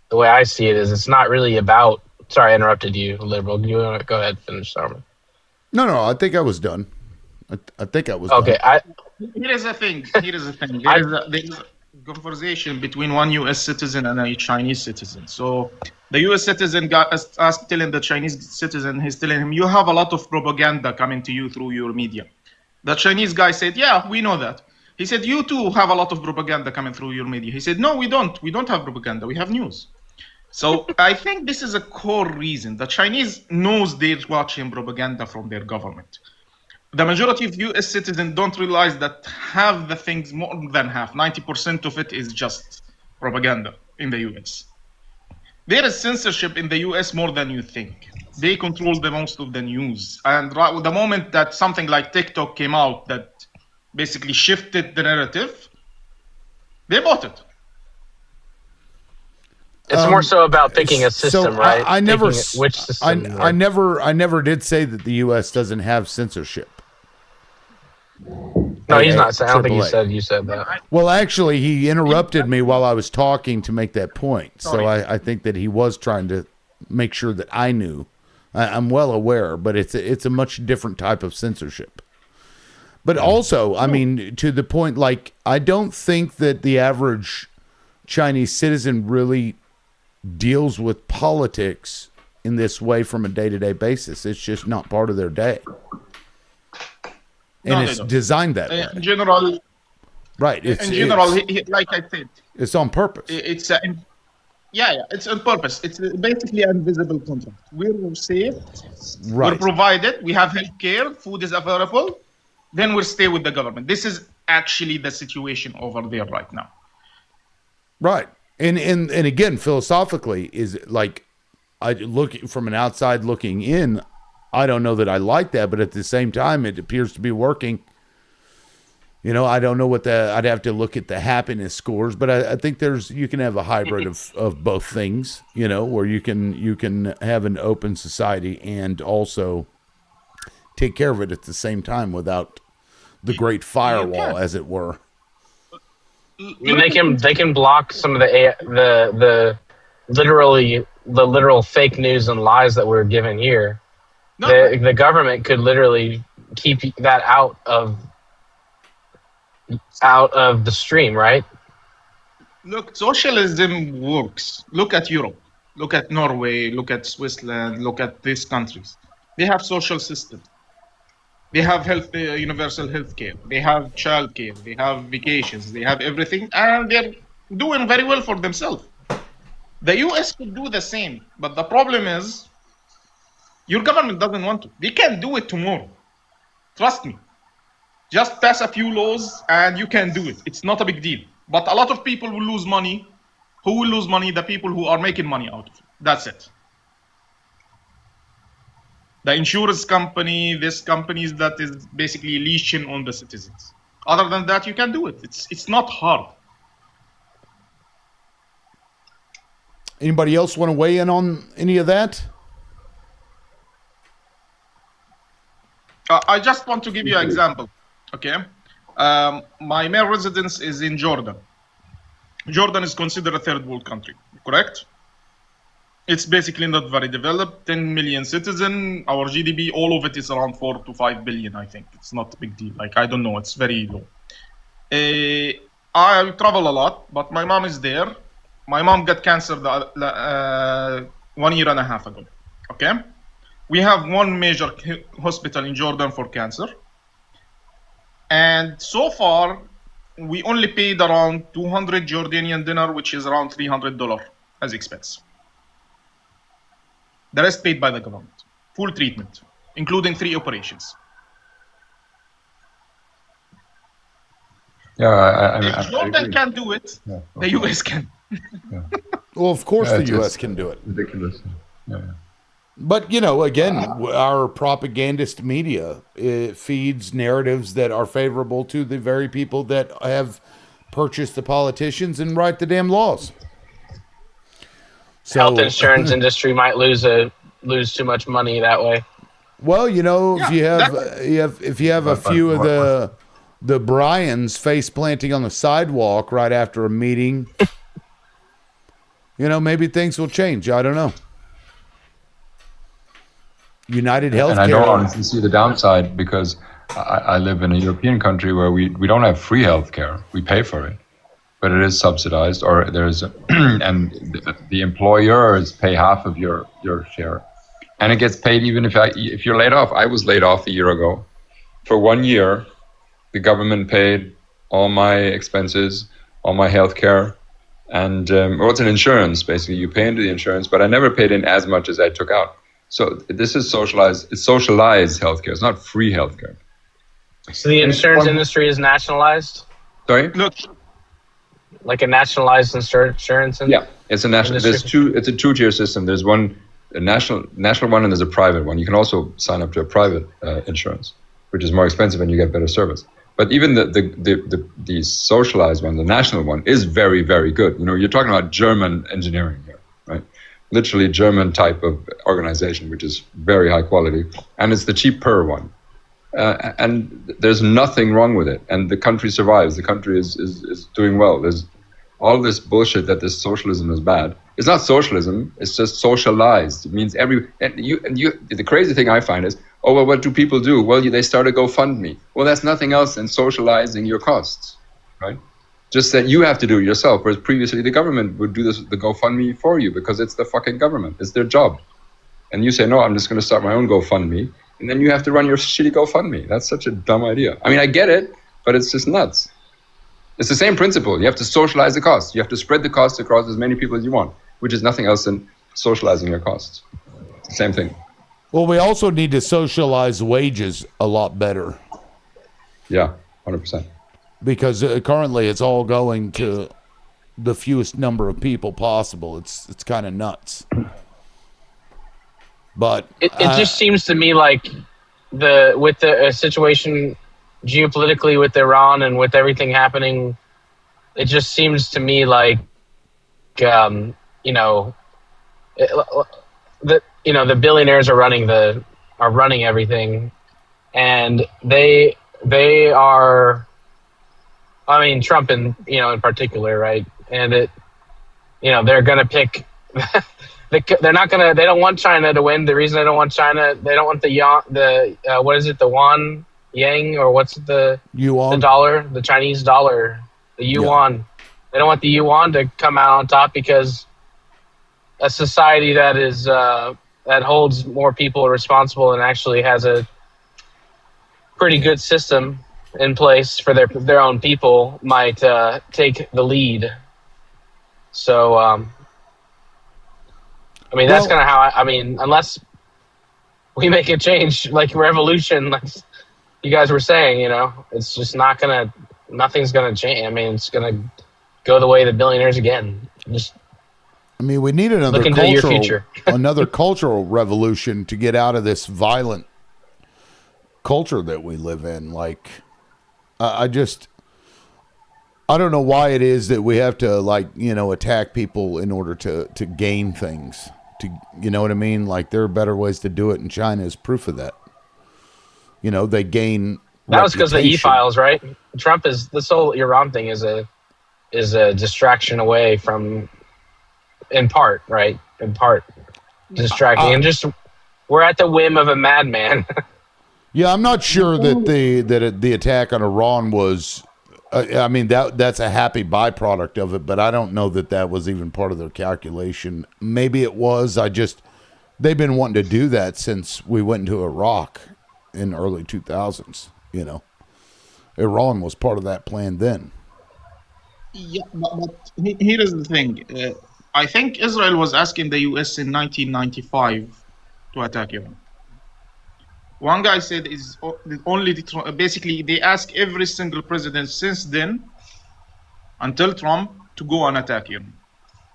the way I see it. Is it's not really about. Sorry, I interrupted you, liberal. You want to go ahead and finish, Sarman? No, I think I was done. I think I was okay. Done. Here is the thing. There is a conversation between one U.S. citizen and a Chinese citizen. So the U.S. citizen telling the Chinese citizen, he's telling him, you have a lot of propaganda coming to you through your media. The Chinese guy said, yeah, we know that. He said, you too have a lot of propaganda coming through your media. He said, no, we don't. We don't have propaganda. We have news. So I think this is a core reason. The Chinese knows they're watching propaganda from their government. The majority of U.S. citizens don't realize that half the things, more than half, 90% of it is just propaganda in the U.S. There is censorship in the U.S. more than you think. They control the most of the news. And the moment that something like TikTok came out that basically shifted the narrative, they bought it. It's more so about picking a system, right? I never, which system? I never did say that the U.S. doesn't have censorship. No, he's not saying. I don't think you said that. Well, actually, he interrupted me while I was talking to make that point. So I think that he was trying to make sure that I knew. I'm well aware, but it's a much different type of censorship. But also, I mean, to the point, like, I don't think that the average Chinese citizen really deals with politics in this way from a day-to-day basis. It's just not part of their day. And it's designed that way. In general, right. In general, like I said, it's on purpose. It's on purpose. It's basically an invisible contract. We're safe. Right. We're provided. We have health care. Food is available. Then we'll stay with the government. This is actually the situation over there right now. Right. And again, philosophically, is like, I look from an outside looking in, I don't know that I like that, but at the same time, it appears to be working. I don't know I'd have to look at the happiness scores, but I think you can have a hybrid of both things, where you can have an open society and also take care of it at the same time without the great firewall, as it were. I mean, they can block some of the literal fake news and lies that we're given here. No. The government could literally keep that out of the stream, right? Look, socialism works. Look at Europe. Look at Norway. Look at Switzerland. Look at these countries. They have social systems. They have universal health care. They have child care. They have vacations. They have everything. And they're doing very well for themselves. The U.S. could do the same. But the problem is, your government doesn't want to. They can do it tomorrow. Trust me. Just pass a few laws and you can do it. It's not a big deal. But a lot of people will lose money. Who will lose money? The people who are making money out of it. That's it. The insurance company, this companies that is basically leeching on the citizens. Other than that, you can do it. It's not hard. Anybody else want to weigh in on any of that? I just want to give you an example. Okay, my main residence is in Jordan. Jordan is considered a third world country, correct? It's basically not very developed. 10 million citizens. Our GDP, all of it is around 4 to 5 billion. I think it's not a big deal. Like, I don't know. It's very low. I travel a lot, but my mom is there. My mom got cancer 1.5 years ago. Okay, we have one major hospital in Jordan for cancer, and so far we only paid around 200 Jordanian dinar, which is around $300 as expense. The rest paid by the government. Full treatment, including 3 operations. Yeah, if Jordan can do it, the US can. Well, of course the U.S. can do it. Ridiculous. Yeah. But, you know, again, our propagandist media, it feeds narratives that are favorable to the very people that have purchased the politicians and write the damn laws. So, health insurance industry might lose too much money that way. Well, you know, if you have a few of the Bryans face planting on the sidewalk right after a meeting, you know, maybe things will change. I don't know. United Healthcare. And I don't honestly see the downside because I live in a European country where we don't have free healthcare. We pay for it, but it is subsidized, or there's and the employers pay half of your share, and it gets paid even if you're laid off. I was laid off a year ago. For 1 year, the government paid all my expenses, all my healthcare. And well, it's an insurance, basically. You pay into the insurance, but I never paid in as much as I took out. So this is socialized. It's socialized healthcare. It's not free healthcare. So the insurance industry is nationalized? Sorry? Look, like a nationalized insurance? Yeah, it's a national. It's a 2-tier system. There's a national one, and there's a private one. You can also sign up to a private insurance, which is more expensive, and you get better service. But even the socialized one, the national one, is very, very good. You know, you're talking about German engineering here, right? Literally German type of organization, which is very high quality, and it's the cheaper one. And there's nothing wrong with it, and the country survives. The country is doing well. There's all this bullshit that this socialism is bad. It's not socialism. It's just socialized. It means the crazy thing I find is, oh, well, what do people do? Well, they start a GoFundMe. Well, that's nothing else than socializing your costs, right? Just that you have to do it yourself, whereas previously the government would do the GoFundMe for you because it's the fucking government. It's their job. And you say, no, I'm just going to start my own GoFundMe. And then you have to run your shitty GoFundMe. That's such a dumb idea. I mean, I get it, but it's just nuts. It's the same principle. You have to socialize the costs. You have to spread the costs across as many people as you want, which is nothing else than socializing your costs. It's the same thing. Well, we also need to socialize wages a lot better. Yeah, 100%. Because currently it's all going to the fewest number of people possible. It's kind of nuts. But it just seems to me like with the situation geopolitically with Iran and with everything happening, it just seems to me like the billionaires are running everything, and they are. I mean, Trump in particular, right? And they're gonna pick. They don't want China to win. The reason they don't want China, they don't want the yuan, yang, or what's the yuan, the dollar, the Chinese dollar, the yuan. Yeah. They don't want the yuan to come out on top because a society that is that holds more people responsible and actually has a pretty good system in place for their own people might take the lead. So, I mean, that's kind of how unless we make a change, like revolution, like you guys were saying, it's just nothing's gonna change. I mean, it's gonna go the way of the billionaires again. I mean, we need another another cultural revolution to get out of this violent culture that we live in. Like, I don't know why it is that we have to, like, you know, attack people in order to gain things. You know what I mean? Like, there are better ways to do it, and China is proof of that. You know, they gain. That was because of the E-files, right? Trump is this whole Iran thing is a distraction away from, in part, right? In part, distracting, and just we're at the whim of a madman. Yeah, I'm not sure that the attack on Iran was. I mean, that's a happy byproduct of it, but I don't know that was even part of their calculation. Maybe it was. They've been wanting to do that since we went into Iraq in early 2000s. You know, Iran was part of that plan then. Yeah, but here is the thing. I think Israel was asking the U.S. in 1995 to attack Iran. One guy said is only basically they ask every single president since then until Trump to go and attack Iran.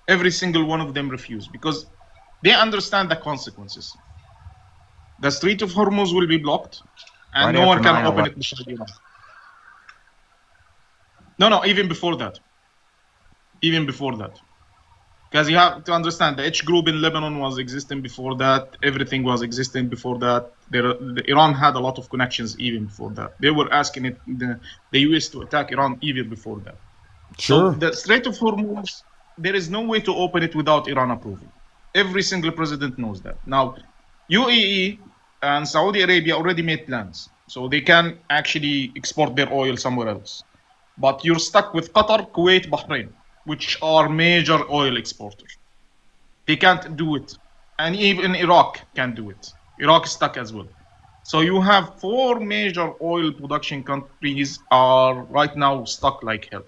Every single one of them refused because they understand the consequences. The Strait of Hormuz will be blocked and no one can open it beside Iran. No, even before that. Because you have to understand, the H group in Lebanon was existing before that. Everything was existing before that. Iran had a lot of connections even before that. They were asking the U.S. to attack Iran even before that. Sure. So the Strait of Hormuz, there is no way to open it without Iran approval. Every single president knows that. Now, UAE and Saudi Arabia already made plans. So they can actually export their oil somewhere else. But you're stuck with Qatar, Kuwait, Bahrain, which are major oil exporters. They can't do it. And even Iraq can't do it. Iraq is stuck as well. So you have 4 major oil production countries are right now stuck like hell.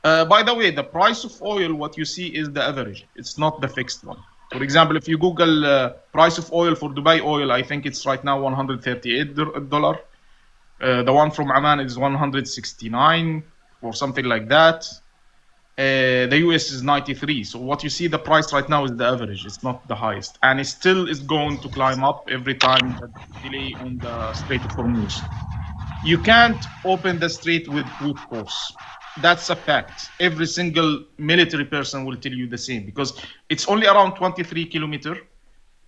By the way, the price of oil, what you see is the average. It's not the fixed one. For example, if you Google price of oil for Dubai oil, I think it's right now $138. The one from Oman is $169 or something like that. The US is 93. So what you see the price right now is the average. It's not the highest. And it still is going to climb up every time that delay on the Strait of Hormuz. You can't open the strait with brute force. That's a fact. Every single military person will tell you the same because it's only around 23 kilometers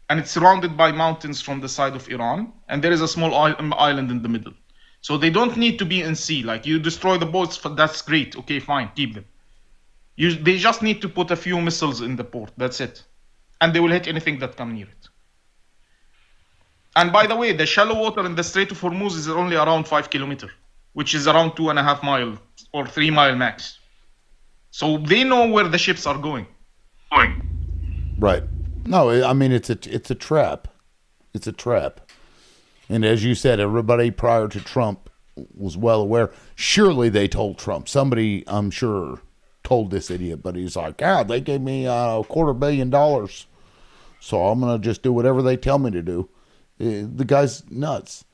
and it's surrounded by mountains from the side of Iran. And there is a small island in the middle. So they don't need to be in sea. Like you destroy the boats, that's great. Okay, fine, keep them. They just need to put a few missiles in the port. That's it. And they will hit anything that come near it. And by the way, the shallow water in the Strait of Hormuz is only around 5 kilometers, which is around 2.5 miles or 3 mile max. So they know where the ships are going. Right. No, I mean, it's a trap. It's a trap. And as you said, everybody prior to Trump was well aware. Surely they told Trump. Somebody, I'm sure, told this idiot, but he's like, they gave me $250 million, so I'm going to just do whatever they tell me to do. The guy's nuts.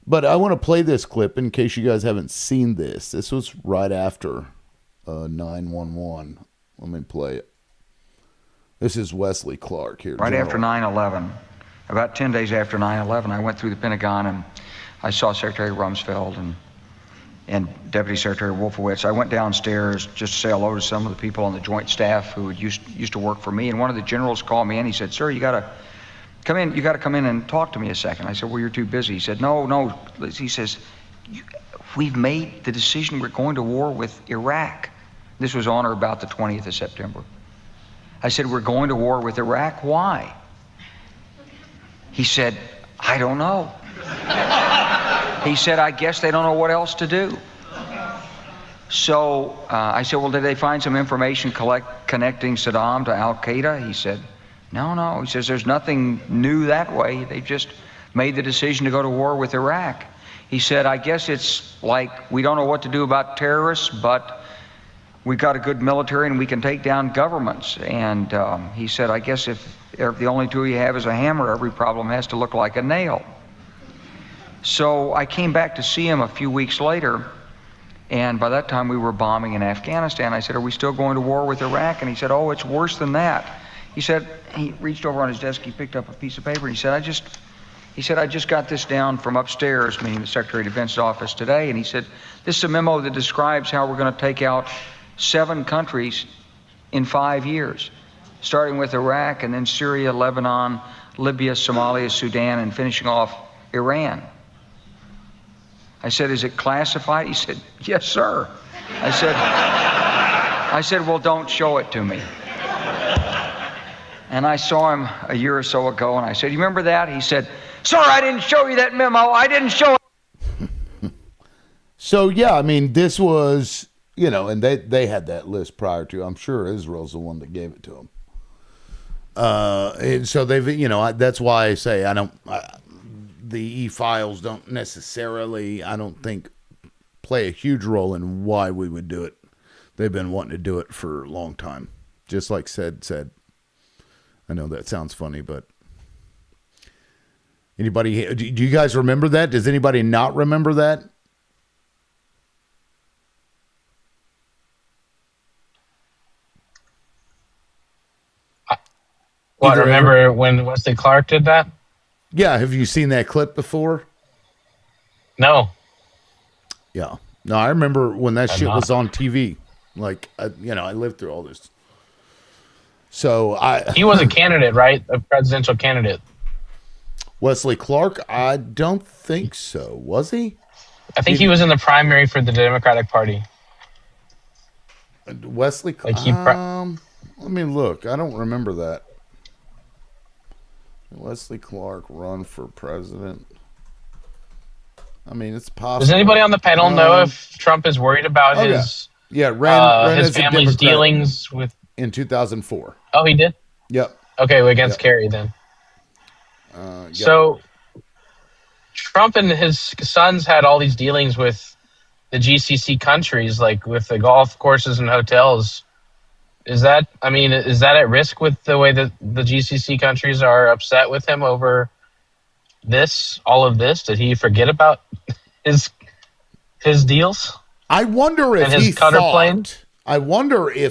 But I want to play this clip in case you guys haven't seen this. This was right after 9/11. Let me play it. This is Wesley Clark here. Right after 9/11, about 10 days after 9/11, I went through the Pentagon and I saw Secretary Rumsfeld and Deputy Secretary Wolfowitz. I went downstairs just to say hello to some of the people on the Joint Staff who used to work for me. And one of the generals called me in. He said, "Sir, you got to come in. You got to come in and talk to me a second." I said, "Well, you're too busy." He said, "No." He says, "We've made the decision. We're going to war with Iraq." This was on or about the 20th of September. I said, "We're going to war with Iraq. Why?" He said, "I don't know." He said, "I guess they don't know what else to do." So I said, "Well, did they find some information connecting Saddam to Al-Qaeda?" He said, No. He says, "There's nothing new that way. They just made the decision to go to war with Iraq." He said, "I guess it's like we don't know what to do about terrorists, but we've got a good military and we can take down governments." And he said, "I guess if the only tool you have is a hammer, every problem has to look like a nail." So I came back to see him a few weeks later, And by that time, we were bombing in Afghanistan. I said, are we still going to war with Iraq? And he said, oh, it's worse than that. He said, he reached over on his desk, he picked up a piece of paper, and he said, I just got this down from upstairs, meaning the Secretary of Defense's office today. And he said, this is a memo that describes how we're going to take out 7 countries in 5 years, starting with Iraq and then Syria, Lebanon, Libya, Somalia, Sudan, and finishing off Iran. I said, is it classified? He said, yes, sir. I said, well, don't show it to me. And I saw him a year or so ago, and I said, you remember that? He said, sir, I didn't show you that memo. I didn't show it. So, yeah, I mean, this was, and they had that list prior to. I'm sure Israel's the one that gave it to them. And so they've, that's why I say the e-files don't necessarily, I don't think, play a huge role in why we would do it. They've been wanting to do it for a long time. Just like said. I know that sounds funny, but anybody, do you guys remember that? Does anybody not remember that? What, remember when Wesley Clark did that? Yeah, have you seen that clip before? No. Yeah. No, I remember when that shit was on TV. Like, I lived through all this. So he was a candidate, right? A presidential candidate. Wesley Clark? I don't think so. Was he? I think he was in the primary for the Democratic Party. Wesley Clark? Let me look. I don't remember that. Wesley Clark run for president. I mean, it's possible. Does anybody on the panel know if Trump is worried about his ran his family's dealings with in 2004? Oh, he did? Yep. Okay, well, against Kerry then. Yep. So Trump and his sons had all these dealings with the GCC countries, like with the golf courses and hotels. Is that at risk with the way that the GCC countries are upset with him over all of this? Did he forget about his deals? I wonder if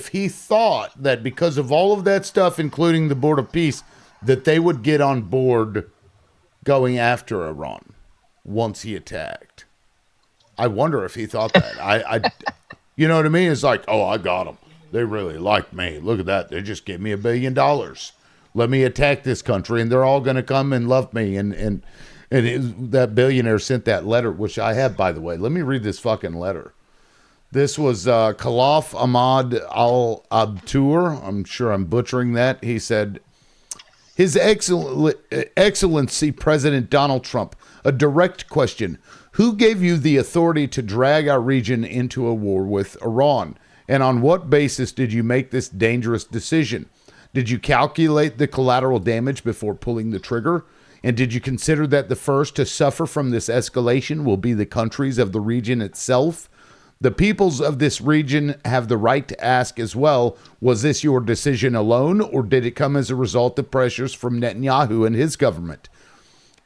he thought that because of all of that stuff, including the Board of Peace, that they would get on board going after Iran once he attacked. I wonder if he thought that. You know what I mean? It's like, oh, I got them. They really like me. Look at that. They just gave me $1 billion. Let me attack this country, and they're all going to come and love me. And that billionaire sent that letter, which I have, by the way. Let me read this fucking letter. This was Khalaf Ahmad Al-Abtur. I'm sure I'm butchering that. He said, His Excellency President Donald Trump, a direct question. Who gave you the authority to drag our region into a war with Iran? And on what basis did you make this dangerous decision? Did you calculate the collateral damage before pulling the trigger? And did you consider that the first to suffer from this escalation will be the countries of the region itself? The peoples of this region have the right to ask as well, was this your decision alone, or did it come as a result of pressures from Netanyahu and his government?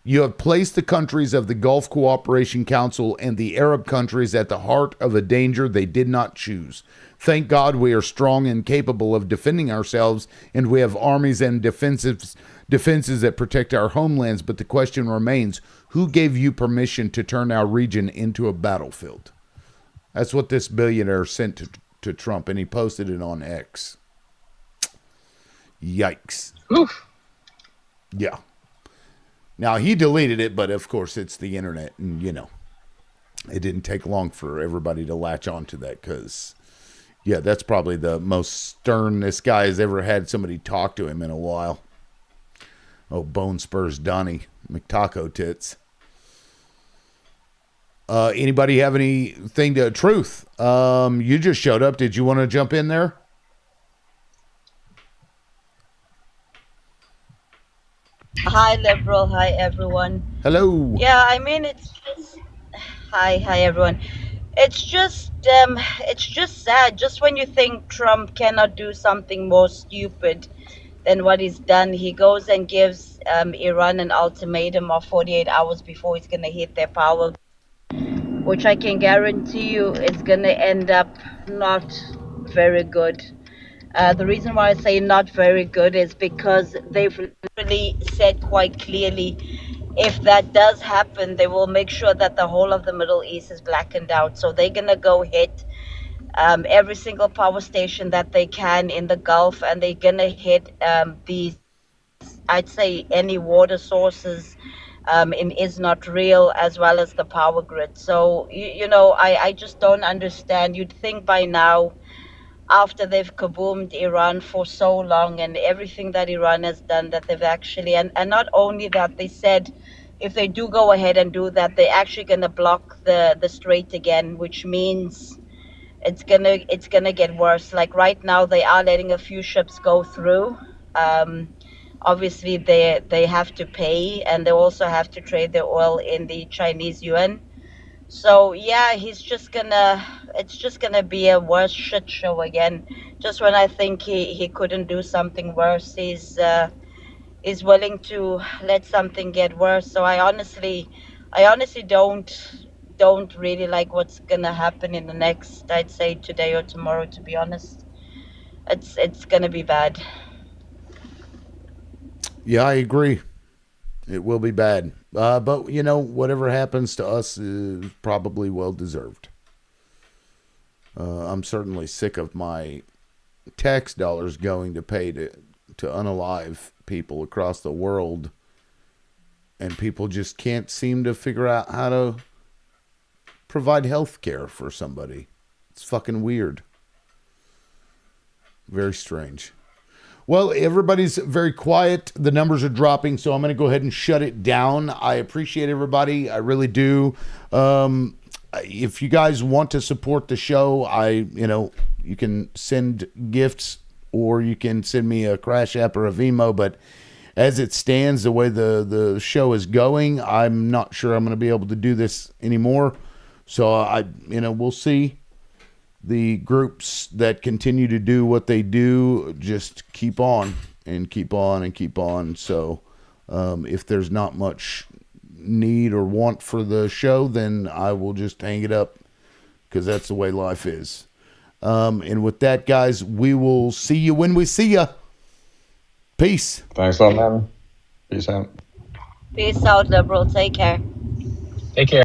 You have placed the countries of the Gulf Cooperation Council and the Arab countries at the heart of a danger they did not choose. Thank God we are strong and capable of defending ourselves, and we have armies and defenses that protect our homelands, but the question remains, who gave you permission to turn our region into a battlefield? That's what this billionaire sent to Trump, and he posted it on X. Yikes. Oof. Yeah. Now, he deleted it, but of course it's the internet, and it didn't take long for everybody to latch onto that because, that's probably the most stern this guy has ever had somebody talk to him in a while. Oh, Bone Spurs Donnie, McTaco Tits. Anybody have anything to Truth? You just showed up. Did you want to jump in there? Hi, Liberal. Hi, everyone. Hello. Yeah, I mean, it's just... Hi, everyone. It's just sad. Just when you think Trump cannot do something more stupid than what he's done, he goes and gives Iran an ultimatum of 48 hours before he's going to hit their power. which I can guarantee you is going to end up not very good. The reason why I say not very good is because they've really said quite clearly, if that does happen, they will make sure that the whole of the Middle East is blackened out. So they're going to go hit every single power station that they can in the Gulf, and they're going to hit these, I'd say, any water sources in is not real, as well as the power grid. So, you know, I just don't understand. You'd think by now, after they've kaboomed Iran for so long and everything that Iran has done, that they've actually, and not only that, they said if they do go ahead and do that, they're actually going to block the strait again, which means it's gonna get worse. Like right now, they are letting a few ships go through. Obviously, they have to pay, and they also have to trade their oil in the Chinese yuan. So yeah, it's just gonna be a worse shit show again. Just when I think he couldn't do something worse, he's willing to let something get worse. So I honestly don't really like what's gonna happen in the next, I'd say, today or tomorrow. To be honest, it's gonna be bad. Yeah, I agree. It will be bad. But, you know, whatever happens to us is probably well-deserved. I'm certainly sick of my tax dollars going to pay to unalive people across the world. And people just can't seem to figure out how to provide health care for somebody. It's fucking weird. Very strange. Well, everybody's very quiet. The numbers are dropping, so I'm going to go ahead and shut it down. I appreciate everybody. I really do. If you guys want to support the show, you can send gifts or you can send me a Crash App or a Venmo. But as it stands, the way the show is going, I'm not sure I'm going to be able to do this anymore. So we'll see. The groups that continue to do what they do just keep on and keep on and keep on. So if there's not much need or want for the show, then I will just hang it up because that's the way life is. And with that, guys, we will see you when we see you. Peace. Thanks a lot, man. Peace out. Peace out, liberal. Take care. Take care.